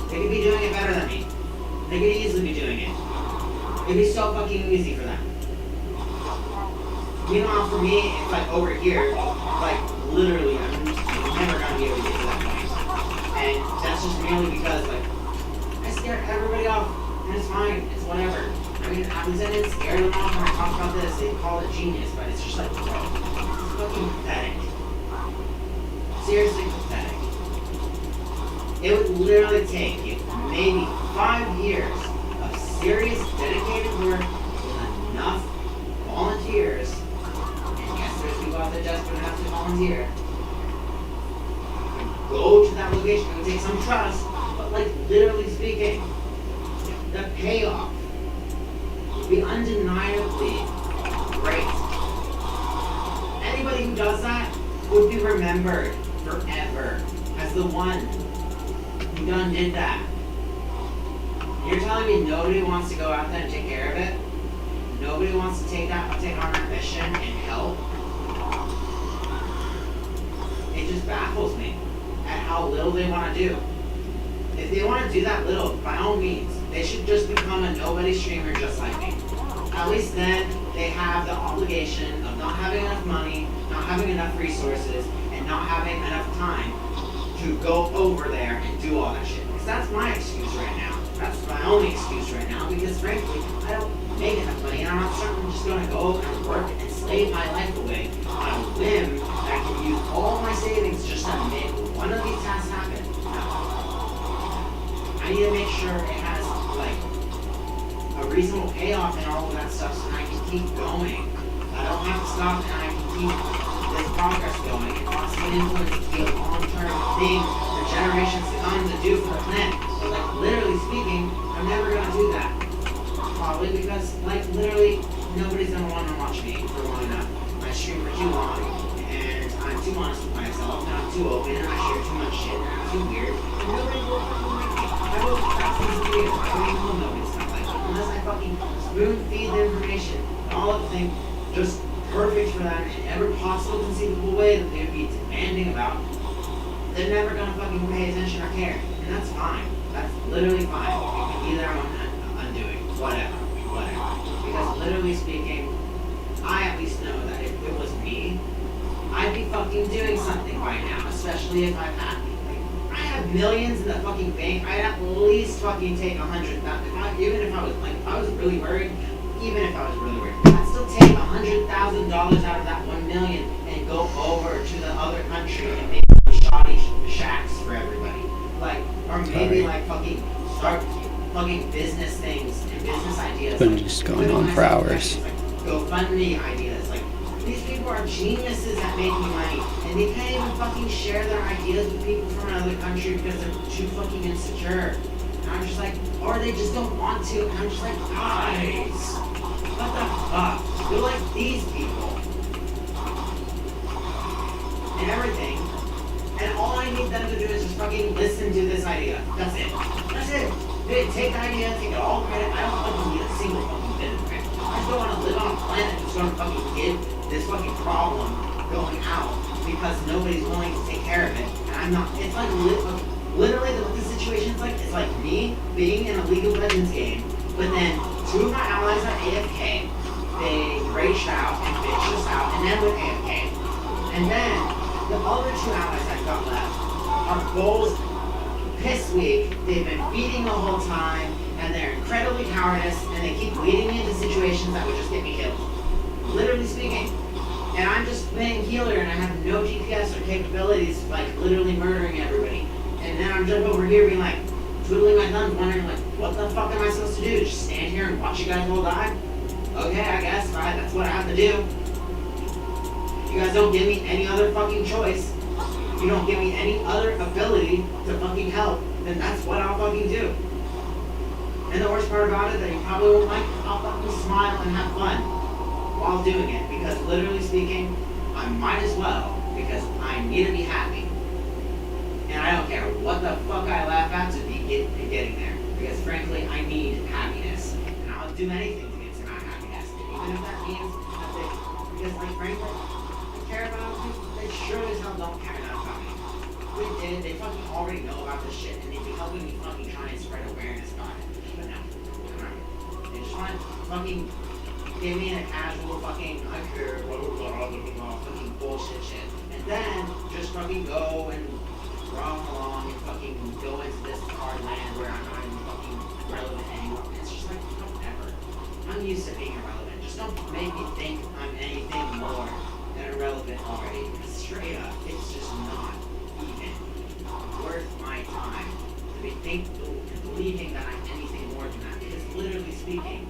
S2: They could be doing it better than me. They could easily be doing it. It'd be so fucking easy for them. Meanwhile, for me, it's like over here, like literally, I'm never gonna be able to get to that point. And that's just merely because, like, I scare everybody off, and it's fine, it's whatever. I mean, I was in it, scared them off when I talked about this, they call it genius, but it's just like, bro, it's fucking pathetic. Seriously pathetic. It would literally take you maybe 5 years of serious, dedicated work with enough volunteers, and yes, there's people out there desperate enough to volunteer, go to that location. It would take some trust, but like literally speaking, the payoff would be undeniably great. Anybody who does that would be remembered forever as the one who done did that. You're telling me nobody wants to go out there and take care of it? Nobody wants to take on that mission and help? It just baffles me at how little they want to do. If they want to do that little, by all means, they should just become a nobody streamer just like me. At least then, they have the obligation of not having enough money, not having enough resources, and not having enough time to go over there and do all that shit. Because that's my excuse right now. That's my only excuse right now, because frankly, I don't make enough money, and I'm not certainly just going to go and work and slave my life away on a whim that I can use all my savings just to make one of these tasks happen. No. I need to make sure it has, like, a reasonable payoff and all of that stuff so that I can keep going. I don't have to stop and I can keep this progress going and possibly influence to be a long-term thing for generations to come to do for the planet. But like literally speaking, I'm never gonna do that. Probably because like literally nobody's gonna want to watch me for long enough. I stream for too long, and I'm too honest with myself, and I'm too open, and I share too much shit, and I'm too weird. And nobody will fucking like me. I will that's these videos. I don't even know nobody's gonna like it unless I fucking spoon feed the information and all of the things just perfect for them in every possible conceivable way that they would be demanding about. They're never gonna fucking pay attention or care, and that's fine. That's literally fine. You can be their own undoing, whatever. Because literally speaking, I at least know that if it was me, I'd be fucking doing something by now, especially if I'm happy. Like, I have millions in the fucking bank. I'd at least fucking take 100,000. Even if I was like, if I was really worried, I'd still take $100,000 out of that 1 million and go over to the other country and make some shoddy shacks for everybody. Like, or maybe like fucking start fucking business things and business ideas.
S1: Been just going on for hours.
S2: Like GoFundMe ideas. Like, these people are geniuses at making money, and they can't even fucking share their ideas with people from another country because they're too fucking insecure. And I'm just like, or they just don't want to. And I'm just like, guys, what the fuck? You're like these people and everything. And all I need them to do is just fucking listen to this idea. That's it. That's it. They take the idea, take it all credit. I don't fucking need a single fucking bit of credit. I just don't want to live on a planet that's going to fucking get this fucking problem going out because nobody's willing to take care of it. And I'm not. It's like literally what the situation's like. It's like me being in a League of Legends game, but then two of my allies are AFK. They rage out and bitch us out, and then with AFK. And then the other two allies I've got left are goals piss weak. They've been feeding the whole time, and they're incredibly cowardice, and they keep leading me into situations that would just get me killed. Literally speaking. And I'm just playing healer, and I have no DPS or capabilities, like literally murdering everybody. And then I'm just over here being like, twiddling my thumbs, wondering like, what the fuck am I supposed to do? Just stand here and watch you guys all die? Okay, I guess, right, that's what I have to do. You guys don't give me any other fucking choice. You don't give me any other ability to fucking help, then that's what I'll fucking do. And the worst part about it that you probably won't like, I'll fucking smile and have fun while doing it, because literally speaking, I might as well, because I need to be happy. And I don't care what the fuck I laugh at to be getting there, because frankly, I need happiness. And I'll do anything to get to my happiness, even if that means that because like frankly, I care about people, they sure as hell don't care enough about me. They fucking already know about this shit, and they'd be helping me fucking try and spread awareness about it. But no, they just want to fucking give me a casual fucking, I care, blah, blah, blah, blah, blah, blah, fucking bullshit shit. And then just fucking go and roam along and fucking go into this hard land where I'm not even fucking relevant anymore. It's just like, whatever. I'm used to being irrelevant. Just don't make me think I'm anything more than irrelevant already. Straight up, it's just not even worth my time to be believing that I'm anything more than that. Because literally speaking,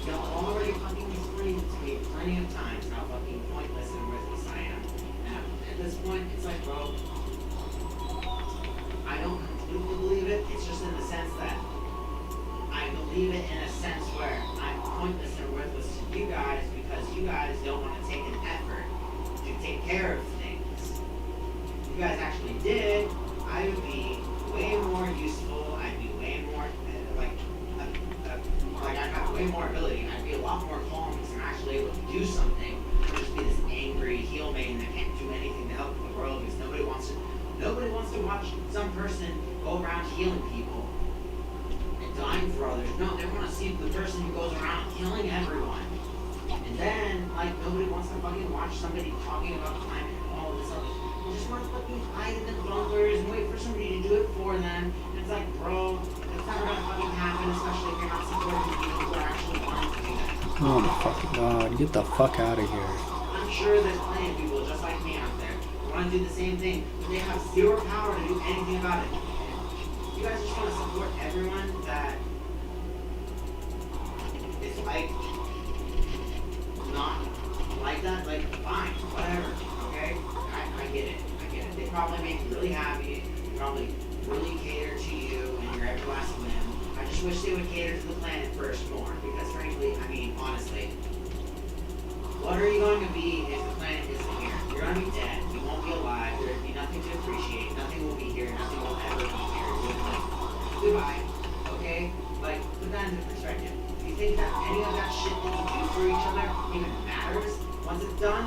S2: y'all already fucking explained it to me plenty of times how fucking pointless and worthless I am. And at this point, it's like, bro, I don't completely believe it. It's just in the sense that I believe it in a sense where I'm pointless and worthless to you guys because you guys don't want to take an effort to take care of things. If you guys actually did, I would be way more useful. I'd be way more like I'd have way more ability. I'd be a lot more calm because I'm actually able to do something. I'd just be this angry heel main that can't do anything to help the world because nobody wants to watch some person go around healing people and dying for others. No, they want to see the person who goes around killing everyone. And then, like, nobody wants to fucking watch somebody talking about climate and all of this other. They just want to fucking hide in the bunkers and wait for somebody to do it for them. And it's like, bro, it's never gonna fucking happen, especially if you're not supporting the people who are actually wanting to do that.
S1: Oh my fucking god, get the fuck out of here.
S2: I'm sure there's plenty of people just like me out there who want to do the same thing, but they have zero power to do anything about it. And you guys just want to support everyone that is like not like that, like fine, whatever, okay? I get it. They probably make you really happy, they probably really cater to you and your every last whim. I just wish they would cater to the planet first more, because frankly, I mean, honestly, what are you going to be if the planet isn't here? You're going to be dead. You won't be alive. There'll be nothing to appreciate. Nothing will be here. Nothing will ever be here. You'll be like, goodbye. Okay? Like, put that into perspective. Do you think that any of that shit that you do for each other even matters once it's done?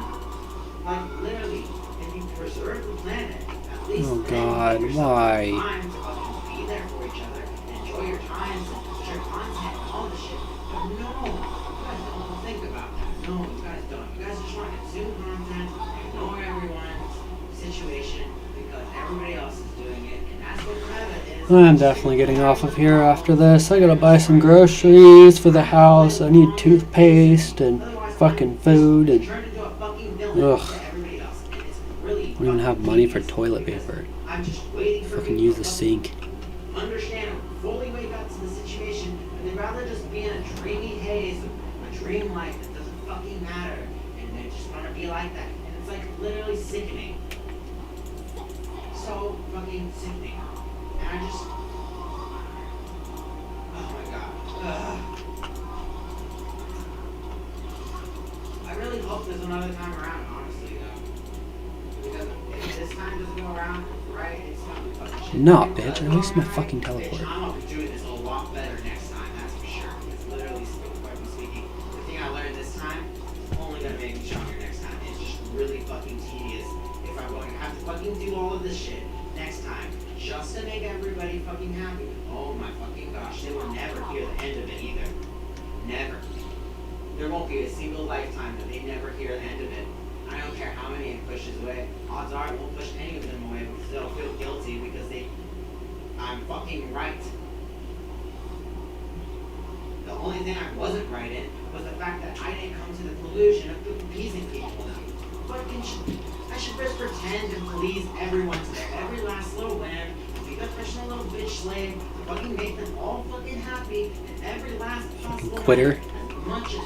S2: Like, literally, if you preserve the planet, at least
S1: Oh
S2: then
S1: God,
S2: you give yourself
S1: why?
S2: time to fucking be there for each other and enjoy your times and share content and all this shit. But no, you guys don't think about that. No, you guys don't. You guys just want to consume content, ignore everyone's situation because everybody else is doing it, and that's what Reddit is.
S1: I'm definitely getting off of here after this. I gotta buy some groceries for the house. I need toothpaste and fucking food and
S2: Turned into a fucking villain
S1: ugh.
S2: to everybody else, and it's really
S1: I don't even have money for toilet paper.
S2: I'm just waiting for
S1: Fucking
S2: people
S1: use
S2: to
S1: the sink.
S2: understand and fully wake up to the situation, and they'd rather just be in a dreamy haze, a dream life that doesn't fucking matter, and they just want to be like that, and it's like literally sickening. So fucking sickening, and I just, oh my god. I really hope there's another time around, honestly, though. Because if this time doesn't go around, right, it's gonna be fucking shit.
S1: Nah, bitch, I wasted my fucking
S2: Bitch,
S1: teleport.
S2: I'm gonna be doing this a lot better next time, that's for sure. It's literally, quite speaking, the thing I learned this time is only gonna make me stronger next time. It's just really fucking tedious if I'm going to have to fucking do all of this shit next time just to make everybody fucking happy. Oh my fucking gosh, they will never hear the end of it either. Never. There won't be a single lifetime that they never hear the end of it. I don't care how many it pushes away. Odds are it won't push any of them away because they'll feel guilty because I'm fucking right. The only thing I wasn't right in was the fact that I didn't come to the conclusion of appeasing people enough. I should just pretend and please everyone to their every last little whim, be their personal little bitch slave, fucking make them all fucking happy in every last possible
S1: quitter.
S2: way, as much as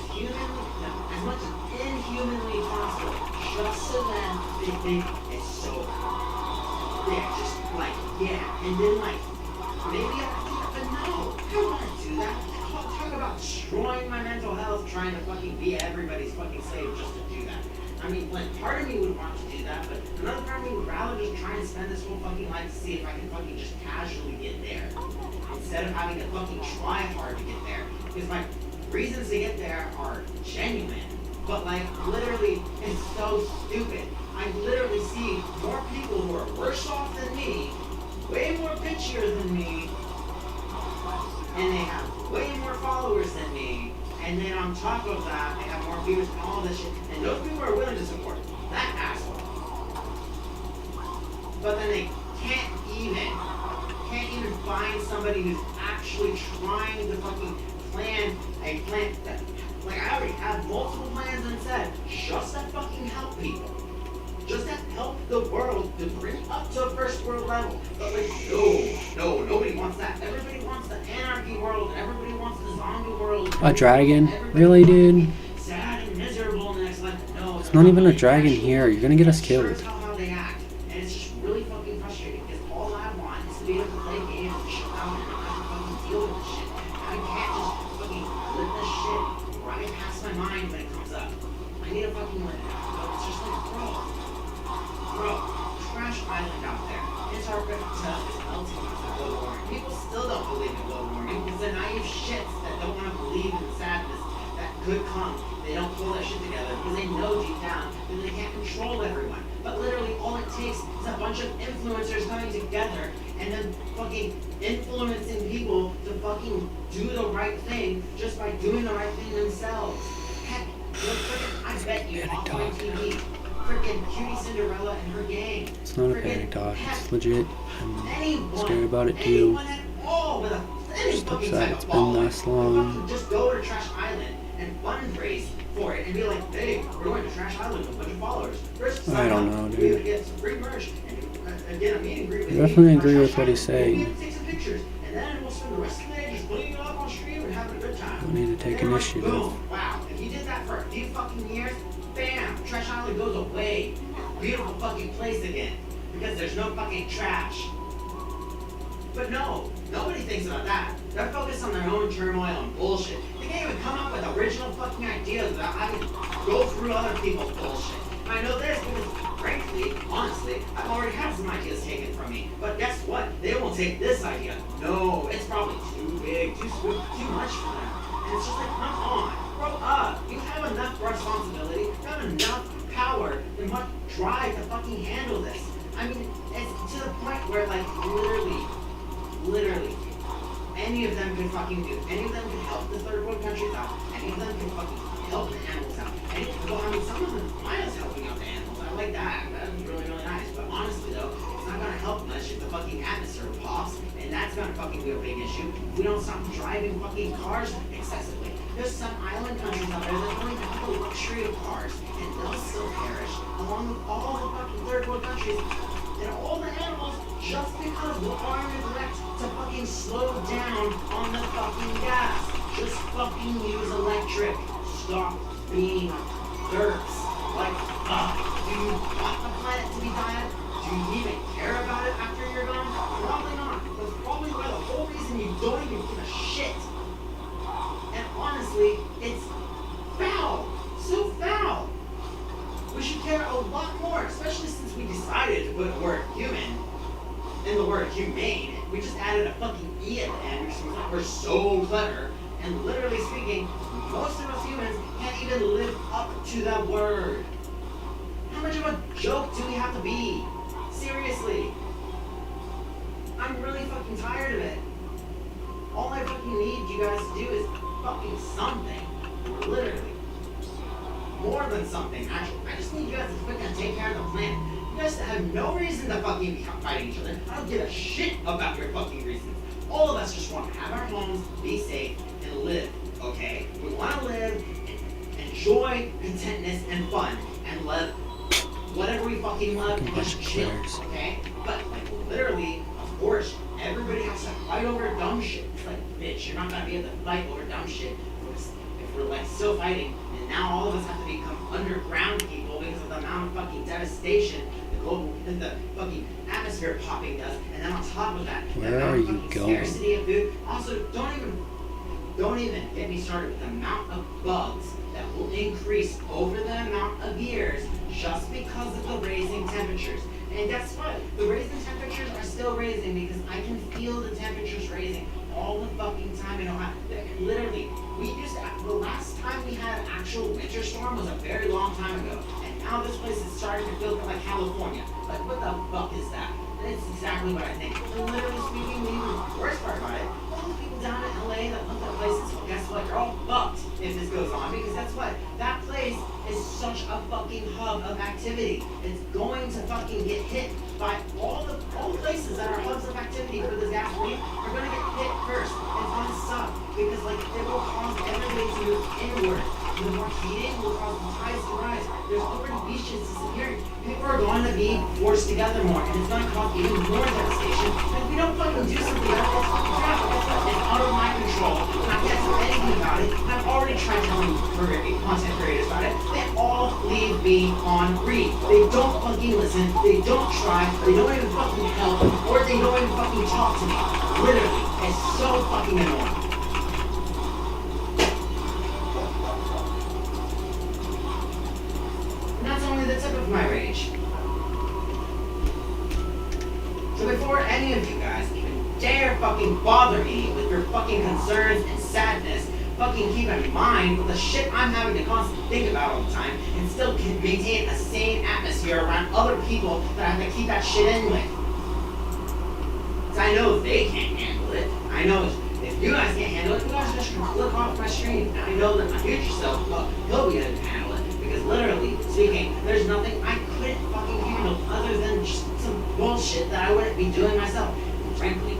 S2: inhumanly possible, just so that they think it's so they're just like, yeah, and then like maybe but no, I don't want to do that. Talk about destroying my mental health trying to fucking be everybody's fucking slave just to do that. I mean, like, part of me would want to do that, but another part of me would rather just try and spend this whole fucking life to see if I can fucking just casually get there. Instead of having to fucking try hard to get there. Because my reasons to get there are genuine. But, like, literally, it's so stupid. I literally see more people who are worse off than me, way more bitchier than me, and they have way more followers than me. And then on top of that, they have more viewers and all this shit. And those people are willing to support that asshole. But then they can't even find somebody who's actually trying to fucking plan a plan that, like, I already have multiple plans and said, just to fucking help people. Just to help the world to bring up to a first world level. But like, no, nobody wants that. Everybody wants the anarchy world, and everybody wants the zombie world.
S1: A dragon? Really, dude?
S2: Sad and miserable in the next life. No,
S1: It's not even a dragon here. You're gonna get us
S2: sure
S1: killed.
S2: as hell how they act. And it's just really fucking frustrating because all I want is to be able to play games and shit out and not have to fucking deal with this shit. I can't just fucking let this shit right past my mind when it comes up. I need to fucking let it out. So it's just like, bro, Trash Island out there. Antarctica is melting with the global warming. People still don't believe in global warming because they're naive shits that don't want to believe in the sadness that could come. They don't pull their shit together because they know deep down that they can't control everyone. But literally all it takes is a bunch of influencers coming together and then fucking influencing people to fucking do the right thing just by doing the right thing themselves. Heck, I bet you on TV. Freaking Cutie Cinderella and her gang.
S1: It's not a panic talk. It's legit. I'm scared about it too.
S2: Anyone at all with any
S1: Just
S2: fucking
S1: upset
S2: type
S1: it's
S2: of
S1: been
S2: following
S1: this long.
S2: would just go to Trash Island and fundraise for it and be like, hey, we're going to Trash Island with a bunch of followers. First,
S1: I don't know, dude.
S2: We get some free merch and get a meet and greet with
S1: I definitely
S2: you.
S1: agree with
S2: Trash
S1: what he's
S2: Island.
S1: saying.
S2: We'll take some pictures and then we'll spend the rest of the day just putting it up on stream and having a good time.
S1: We need to take
S2: And then, like,
S1: initiative.
S2: boom, wow, if you did that for a few fucking years, bam, Trash Island goes away. It's a beautiful fucking place again. Because there's no fucking trash. But no, nobody thinks about that. They're focused on their own turmoil and bullshit. They can't even come up with original fucking ideas without having to go through other people's bullshit. And I know this because, frankly, honestly, I've already had some ideas taken from me. But guess what? They won't take this idea. No, it's probably too big, too much for them. And it's just like, come on, grow up. You have enough responsibility, you have enough power, and much drive to fucking handle this. I mean, it's to the point where, like, literally, any of them can fucking do. Any of them can help the third world countries out. Any of them can fucking help the animals out. Well, I mean, some of them, Maya's helping out the animals. I like that. That's really, really nice. But honestly, though, it's not gonna help much if the fucking atmosphere pops, and that's gonna fucking be a big issue. If we don't stop driving fucking cars excessively. There's some island countries out there that don't even have the luxury of cars, and they'll still perish, along with all the fucking third world countries and all the animals, just because of our neglect to fucking slow down on the fucking gas. Just fucking use electric. Stop being derps. Like, do you want the planet to be dying? Do you even care about it after you're gone? Probably not. That's probably why the whole reason you don't even give a shit. And honestly, it's foul. So foul. We should care a lot more, especially since we decided to put the word human in the word humane. We just added a fucking E at the end because we thought we're so clever. And literally speaking, most of us humans can't even live up to that word. How much of a joke do we have to be? Seriously. I'm really fucking tired of it. All I fucking need you guys to do is fucking something. Literally. More than something, actually. I just need you guys to fucking take care of the planet. You guys have no reason to fucking be fighting each other. I don't give a shit about your fucking reasons. All of us just want to have our homes, be safe, and live, okay? We want to live, enjoy contentness and fun, and live whatever we fucking love and just chill, okay? But, like, literally, of course, everybody has to fight over dumb shit. It's like, bitch, you're not gonna be able to fight over dumb shit if we're, like, still fighting. Now all of us have to become underground people because of the amount of fucking devastation the fucking atmosphere popping does, and then on top of that, the
S1: Where are
S2: amount of
S1: you
S2: fucking
S1: going?
S2: scarcity of food. Also, don't even get me started with the amount of bugs that will increase over the amount of years just because of the raising temperatures. And guess what? The raising temperatures are still raising because I can feel the temperatures raising all the fucking time in Ohio. Literally, the last time we had an actual winter storm was a very long time ago. And now this place is starting to feel like California. Like, what the fuck is that? And it's exactly what I think. And literally speaking, the even worst part about it, all the people down in LA that love that places, well, guess what? They're all fucked if this goes on. Because that's what? That place is such a fucking hub of activity. It's going to fucking get hit by all the places that are hubs of activity for this gasoline are going to get hit first. It's going to suck because, like, it will cause everybody to move inward. The more heating will cause the tides to rise. There's already beaches disappearing. People are going to be forced together more, and it's going to cause even more devastation. If we don't fucking do something about it, it's fucking crap. It's out of my control. And I can't do anything about it. I've already tried telling content creators about it. They all leave me on read. They don't fucking listen. They don't try. They don't even fucking help, or they don't even fucking talk to me. Literally, it's so fucking annoying. The tip of my rage. So before any of you guys even dare fucking bother me with your fucking concerns and sadness, fucking keep in mind the shit I'm having to constantly think about all the time and still can maintain a sane atmosphere around other people that I have to keep that shit in with. Because I know they can't handle it. I know if you guys can't handle it, you guys just click off my stream. And I know that my future self, he'll be able to handle it. Because literally speaking, there's nothing I couldn't fucking handle other than just some bullshit that I wouldn't be doing myself. And frankly,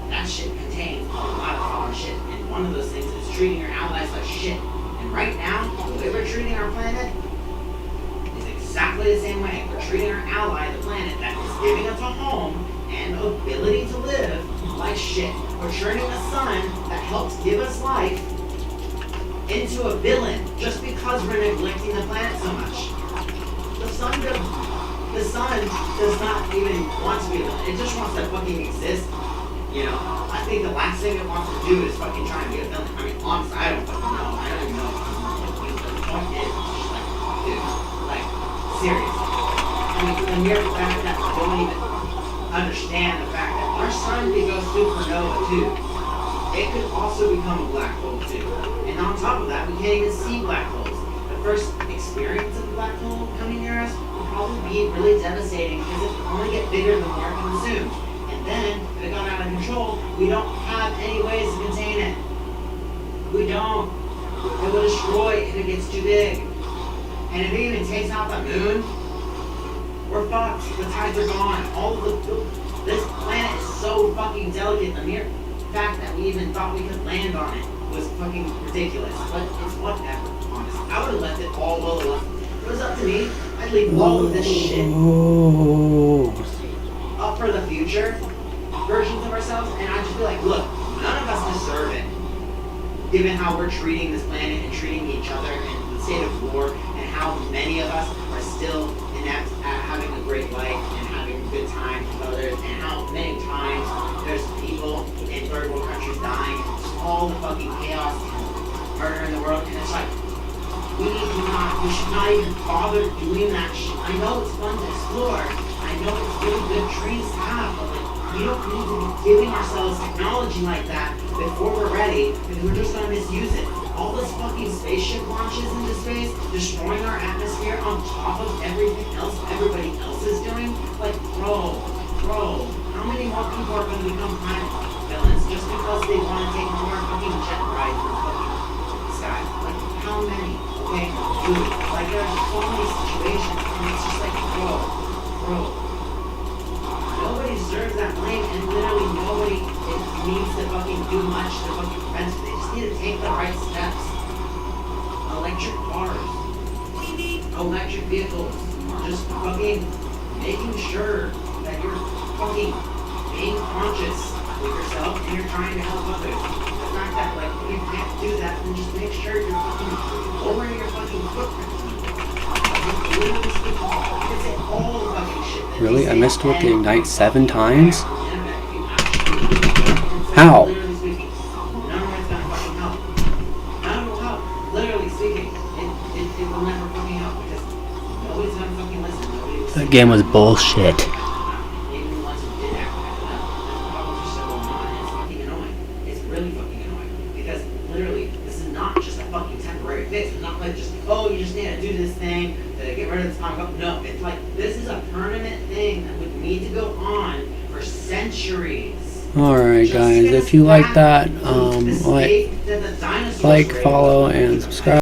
S2: that shit contains a lot of fucking shit. And one of those things is treating your allies like shit. And right now, the way we're treating our planet is exactly the same way. We're treating our ally, the planet, that is giving us a home and ability to live like shit. We're turning the sun that helps give us life into a villain just because we're neglecting the planet so much. The sun does not even want to be a villain. It just wants to fucking exist You know, I think the last thing it wants to do is fucking try and be a villain. I mean, honestly, I don't fucking know. I don't even know. The point is, just like, dude, like, serious. I mean, the mere fact that we don't even understand the fact that our sun could go supernova too. It could also become a black hole too. And on top of that, we can't even see black holes. The first experience of a black hole coming near us would probably be really devastating because it would only get bigger the more it consumed. And then, if it got out of control, we don't have any ways to contain it. We don't. It will destroy if it gets too big. And if it even takes out the moon, we're fucked. The tides are gone. This planet is so fucking delicate. The mere fact that we even thought we could land on it was fucking ridiculous. But it's whatever, honestly. I would have left it all alone. If it was up to me, I'd leave all of this shit up for the future versions of ourselves, and I'd just be like, look, none of us deserve it. Given how we're treating this planet and treating each other in the state of war, and how many of us are still inept at having a great life and having a good time with others, and how many times there's people in third world countries dying, and just all the fucking chaos and murder in the world, and it's like, we should not even bother doing that shit. I know it's fun to explore, I know it's really good trees to have, but like, we don't need to be giving ourselves technology like that before we're ready, because we're just gonna misuse it. All this fucking spaceship launches into space, destroying our atmosphere on top of everything else everybody else is doing. Like, bro, how many more people are gonna become planet villains just because they want to take more fucking jet ride through fucking sky? Like, how many? Okay, dude, like there's so many situations, and it's just like, bro. Nobody deserves that blame, and literally nobody needs to fucking do much to fucking prevent it. They just need to take the right steps. Electric cars, electric vehicles, just fucking making sure that you're fucking being conscious with yourself and you're trying to help others. The fact that like you can't do that, then just make sure you're fucking lowering your fucking footprint.
S1: Really? I missed with the Ignite 7 times? How? That game was bullshit.
S2: It's really fucking annoying because literally this is not just a fucking temporary fix. It's not like just, oh, you just need to do this thing to get rid of this comic. No, it's like this is a permanent thing that would need to go on for centuries.
S1: Alright guys, if you like that, like, follow, and subscribe.